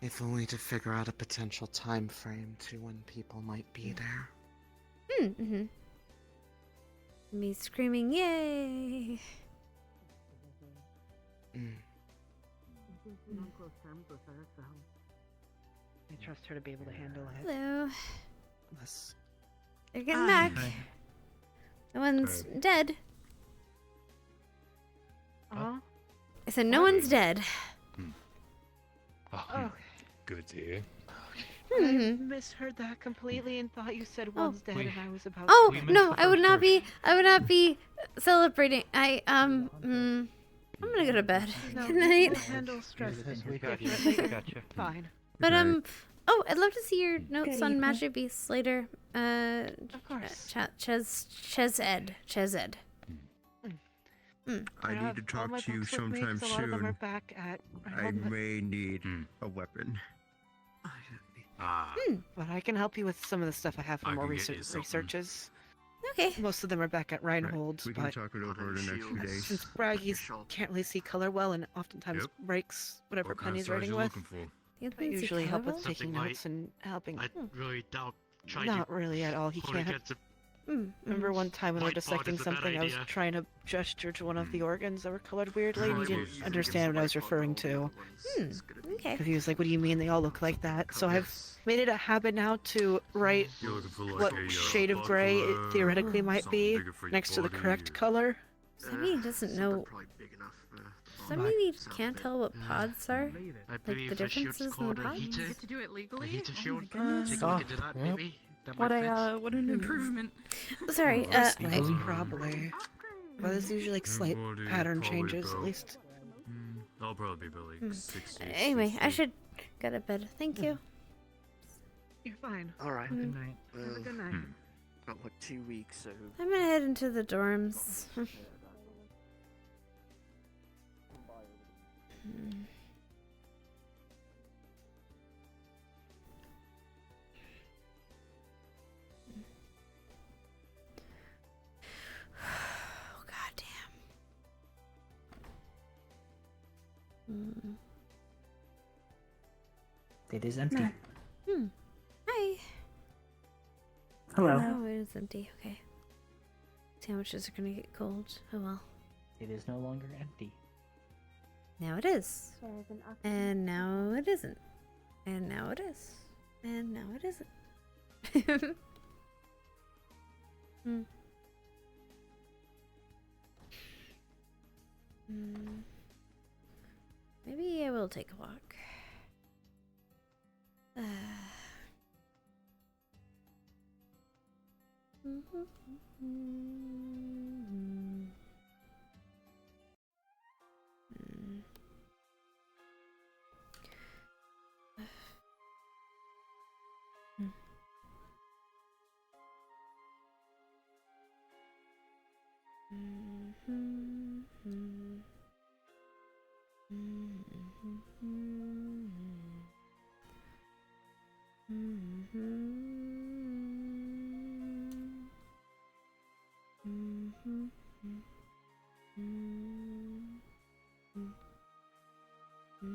If only to figure out a potential time frame to when people might be there. Mm-hmm. Me screaming, "Yay!" I trust her to be able to handle it. Hello. Let's... They're getting back. No one's dead. Oh? I said no one's dead. Oh. Good to hear. I misheard that completely and thought you said one's dead and I was about Oh to... no, I would not be. I would not be celebrating. I'm gonna go to bed. No, Good night. we handle stress We got you. differently. We got you. Fine. But oh, I'd love to see your notes Good on evening. Magic Beasts later. Of course. Chesed. I need to talk to you sometime A lot of them are soon. back at... I may need a weapon. But I can help you with some of the stuff I have for I more can get you something. researches. Okay. Most of them are back at Reinhold's, We can but talk it over in the next few days. since Braggies can't really see color well and oftentimes breaks whatever Penny's writing with, I usually help with taking notes and helping. I really doubt trying Not to really at all. He hold can't. against a Remember one time when we were white part dissecting is a bad something, I was idea. trying to gesture to one of the organs that were colored weirdly, and he didn't understand what I was referring to. Okay. Because he was like, "What do you mean they all look like that?" So I've made it a habit now to write what shade of gray it theoretically might be next to the correct color. Does that mean he doesn't know? Does that mean he can't tell what pods are? Like the differences in the pods? You get to do it legally? heater shield. goodness. Take a look into that, maybe. That What might a fix. what an improvement. Sorry, Probably. But there's usually like slight pattern changes, at least. I'll probably be like 60. Anyway, I should go to bed. Thank you. You're fine. Alright. Good night. Have a good night. Got like 2 weeks, so. I'm gonna head into the dorms. Oh, goddamn. It is empty. Hi. Hello. Oh, it is empty. Okay. Sandwiches are gonna get cold. Oh well. It is no longer empty. Now it is. And now it isn't. And now it is. And now it isn't. Maybe I will take a walk. Make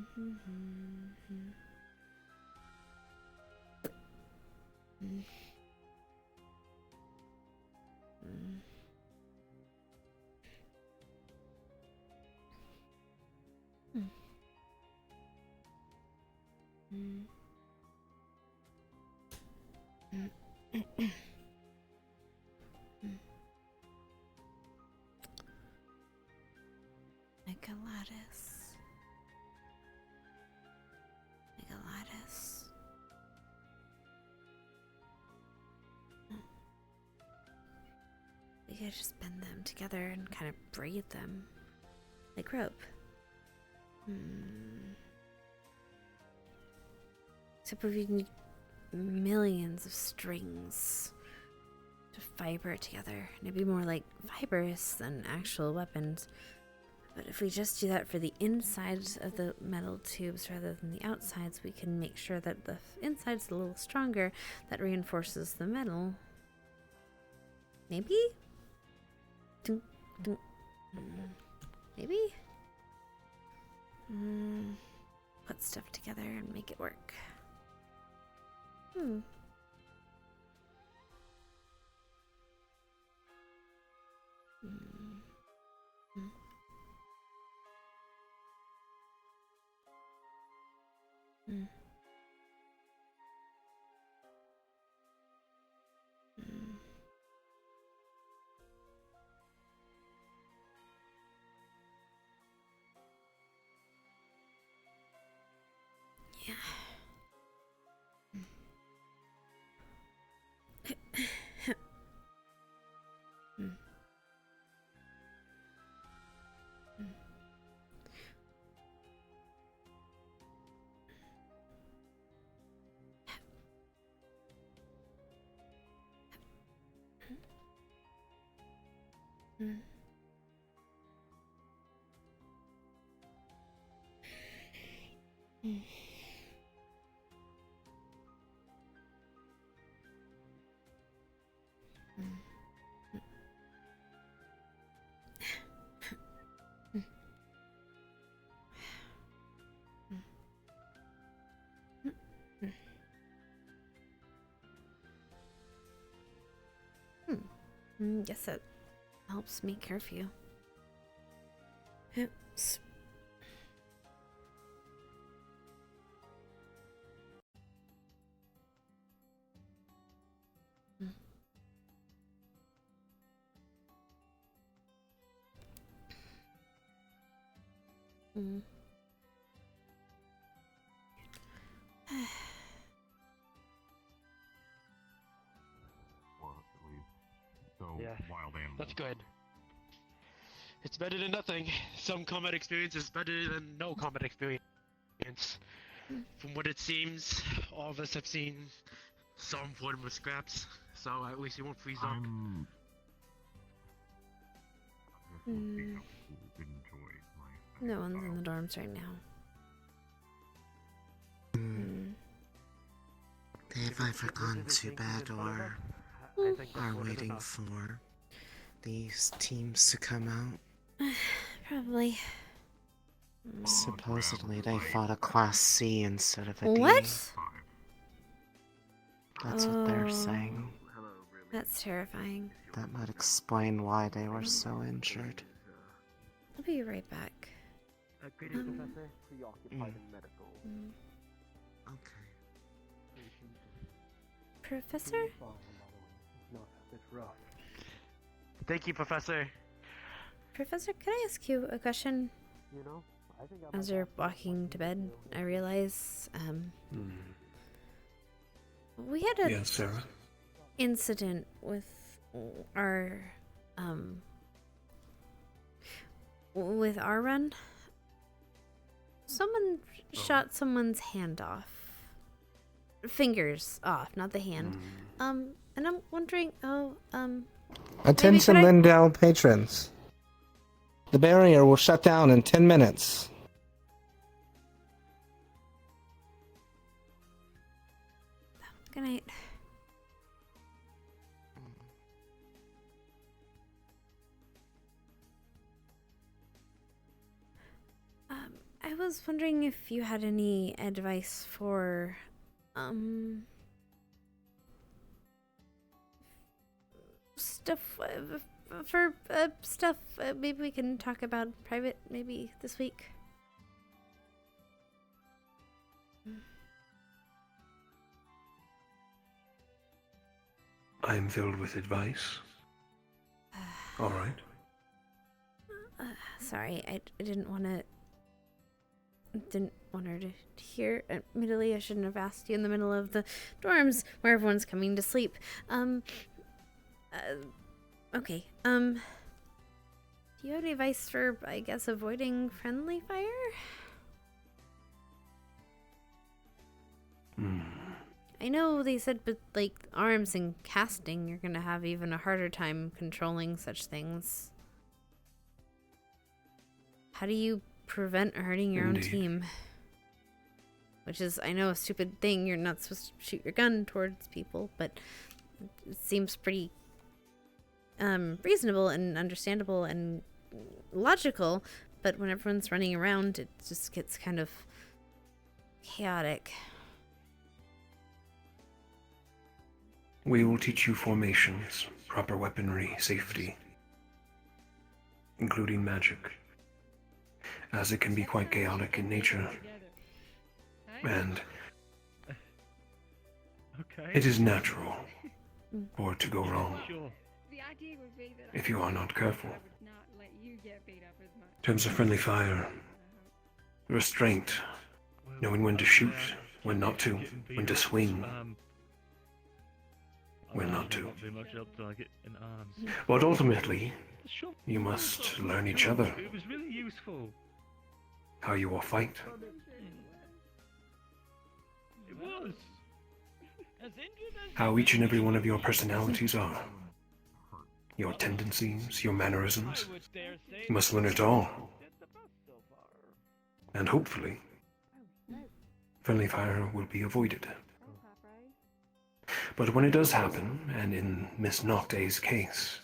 a lattice. Make a lattice. We could just bend them together and kind of braid them like rope. Except we need millions of strings to fiber it together. And it'd be more like fibrous than actual weapons. But if we just do that for the insides of the metal tubes rather than the outsides, we can make sure that the inside's a little stronger. That reinforces the metal. Maybe? Maybe? Put stuff together and make it work. Yeah. Guess that helps me curfew. Oops. Yeah, that's good. It's better than nothing. Some combat experience is better than no combat experience. From what it seems, all of us have seen some form of scraps, so at least you won't freeze up. No one's in the dorms right now. They've either gone to bed or are waiting for these teams to come out. Probably. Supposedly they fought a Class C instead of a D. What? That's what they're saying. That's terrifying. That might explain why they were so injured. I'll be right back. Professor, preoccupied in medical. Okay. Professor? Thank you, Professor. Professor, could I ask you a question? You know, I think I As you're walking to bed, I realize, we had a Yes, Sarah. incident with our, with our run. Someone shot someone's hand off. Fingers off, not the hand. And I'm wondering, Attention Lindell patrons. The barrier will shut down in 10 minutes. Good night. I was wondering if you had any advice for, stuff, maybe we can talk about private, maybe this week. I'm filled with advice. All right. Sorry, I didn't want her to hear. Admittedly, I shouldn't have asked you in the middle of the dorms where everyone's coming to sleep. Okay. Do you have any advice for, I guess, avoiding friendly fire? I know they said, but like arms and casting, you're gonna have even a harder time controlling such things. How do you prevent hurting your own team? Which is, I know, a stupid thing. You're not supposed to shoot your gun towards people, but it seems pretty reasonable and understandable and logical. But when everyone's running around, it just gets kind of chaotic. We will teach you formations, proper weaponry, safety, including magic, as it can be quite chaotic in nature. And it is natural for it to go wrong if you are not careful. In terms of friendly fire, restraint, knowing when to shoot, when not to, when to swing, when not to. But ultimately, you must learn each other. It was really useful. How you will fight. It was. How each and every one of your personalities are. Your tendencies, your mannerisms. You must learn it all. And hopefully, friendly fire will be avoided. But when it does happen, and in Miss Noctay's case,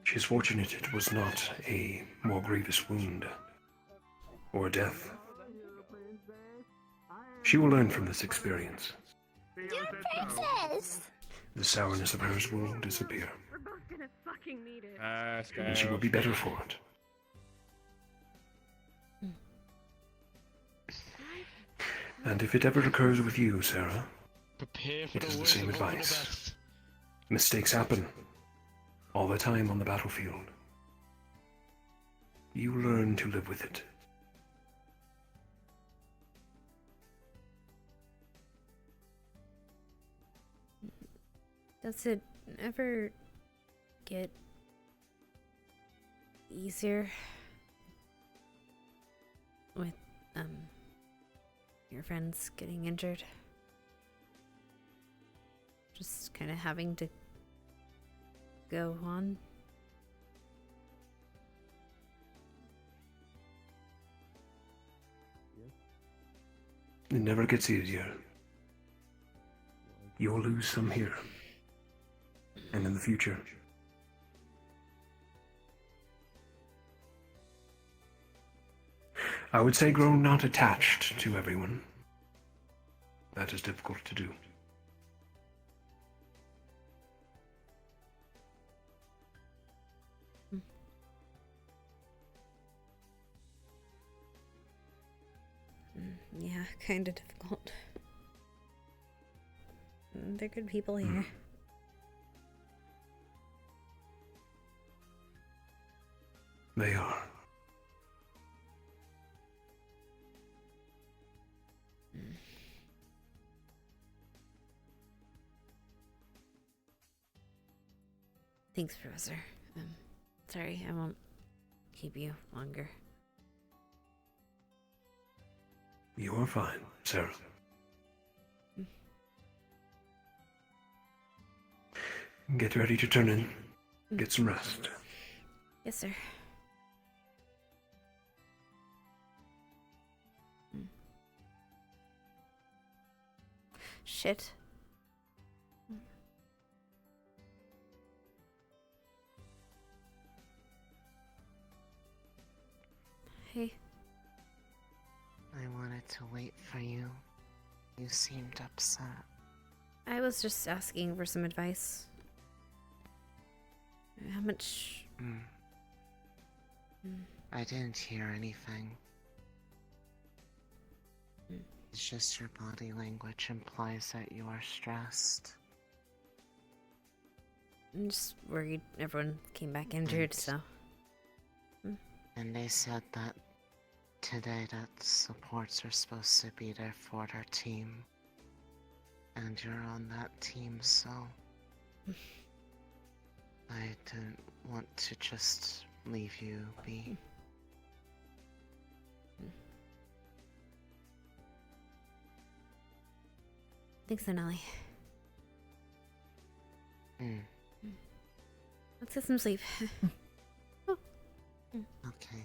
she is fortunate it was not a more grievous wound or death. She will learn from this experience. Your princess! The sourness of hers will disappear, We're both gonna fucking need it. and she will be better for it. And if it ever occurs with you, Sarah, Prepare for it is the worst same and hope for the advice. best. Mistakes happen all the time on the battlefield. You learn to live with it. Does it ever get easier with, your friends getting injured? Just kind of having to go on? It never gets easier. You'll lose some here. And in the future. I would say grow not attached to everyone. That is difficult to do. Yeah, kind of difficult. They're good people here. They are. Thanks, Professor. Sorry, I won't keep you longer. You are fine, Sarah. Get ready to turn in. Get some rest. Yes, sir. Shit. Hey. I wanted to wait for you. You seemed upset. I was just asking for some advice. How much... I didn't hear anything. It's just your body language implies that you are stressed. I'm just worried everyone came back injured, so... And they said that today that supports are supposed to be there for their team. And you're on that team, so... I didn't want to just leave you be. Thanks, Sonali. Let's get some sleep. Okay.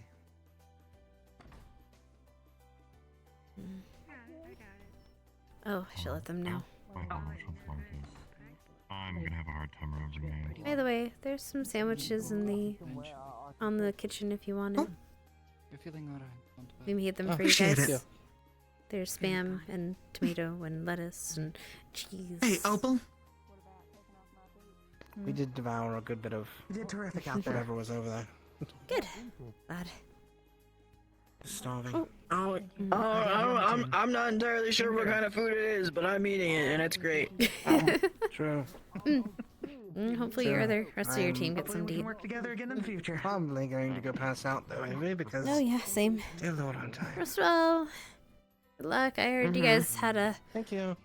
Oh, I should let them know. I'm gonna have a hard time remembering names. By the way, there's some sandwiches in the on the kitchen if you wanted. You're feeling alright. We made them for you Appreciate guys. it. There's spam and tomato and lettuce and cheese. Hey, Opal. We did devour a good bit of You did terrific out there. whatever was over there. Good. Glad. Starving. I'm not entirely sure what kind of food it is, but I'm eating it and it's great. True. Hopefully your other rest of your team gets some to eat. Work together again in the future. Probably going to go pass out though anyway because. Oh yeah, same. Dear Lord, I'm tired. First of all, good luck. I heard you guys had a Thank you.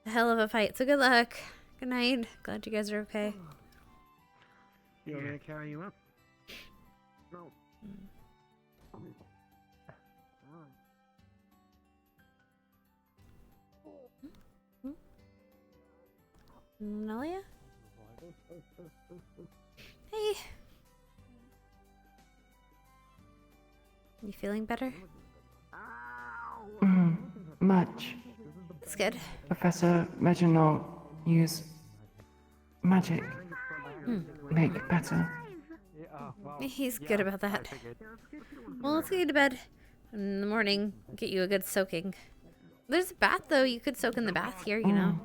a hell of a fight, so good luck. Good night. Glad you guys are okay. You want me to carry you up? No. Nelia? Hey. You feeling better? Much. That's good. Professor Reginald used magic. Make better. He's good about that. Well, let's get you to bed. In the morning, get you a good soaking. There's a bath, though. You could soak in the bath here, you know.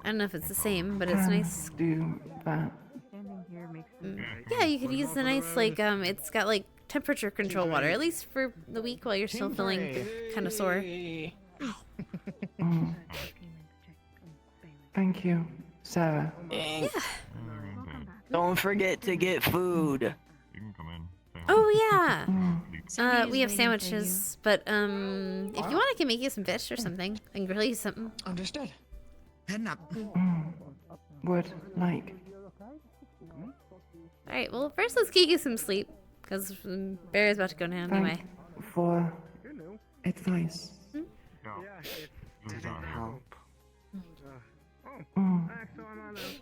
I don't know if it's the same, but it's nice. Do that. Yeah, you could use the nice, like, it's got, like, temperature control water, at least for the week while you're still feeling kind of sore. Thank you, Sarah. Yeah. Don't forget to get food. Oh, yeah. We have sandwiches, but, if you want, I can make you some fish or something. I can grill you something. Understood. Heading up. Would like. Alright, well, first let's get you some sleep, because Bear is about to go down anyway. For advice. Did it help? Nice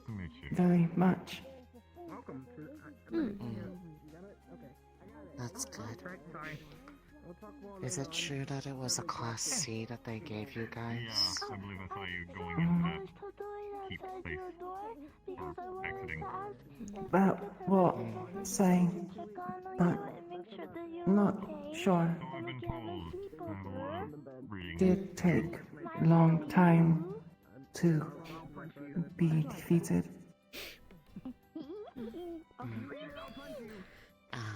to meet you. Very much. That's good. Is it true that it was a Class C that they gave you guys? Yeah, I believe I saw you going into that keep place or exiting. About what? Say. But not sure. So I've been told reading. Did take long time to be defeated.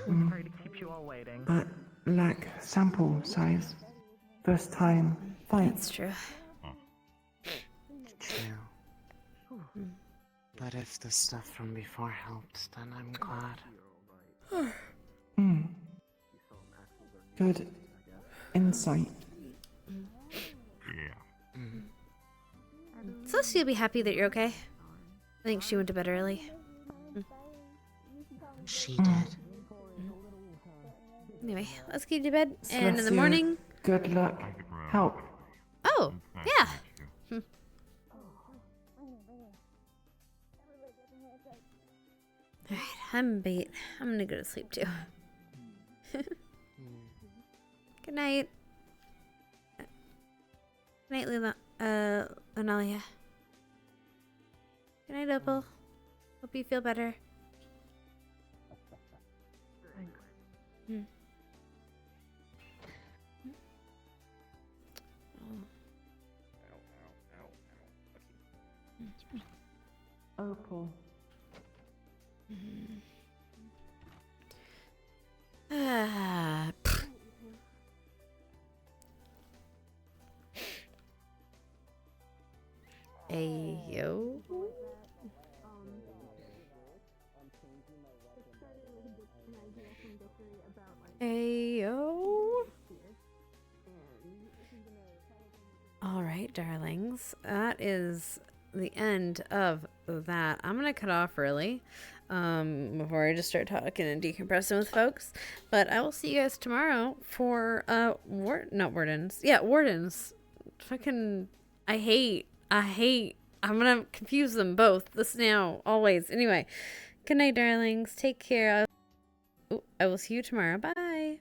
Sorry to keep you all waiting. But lack sample size. First time fight. That's true. True. But if the stuff from before helped, then I'm glad. Good insight. Yeah. So she'll be happy that you're okay. I think she went to bed early. She did. Anyway, let's get you to bed, and in the Celestia, morning... Good luck. Help. Oh, yeah. Alright, I'm beat. I'm gonna go to sleep too. Good night. Good night, Luna. Analia. Good night, Opal. Hope you feel better. Hmm. Opal. Ah. Ayo. Ayo. All right, darlings. That is the end of that. I'm gonna cut off early before I just start talking and decompressing with folks. But I will see you guys tomorrow for not wardens. Yeah, wardens. Fucking I hate. I'm gonna confuse them both. This now, always. Anyway, good night, darlings. Take care. I will see you tomorrow. Bye.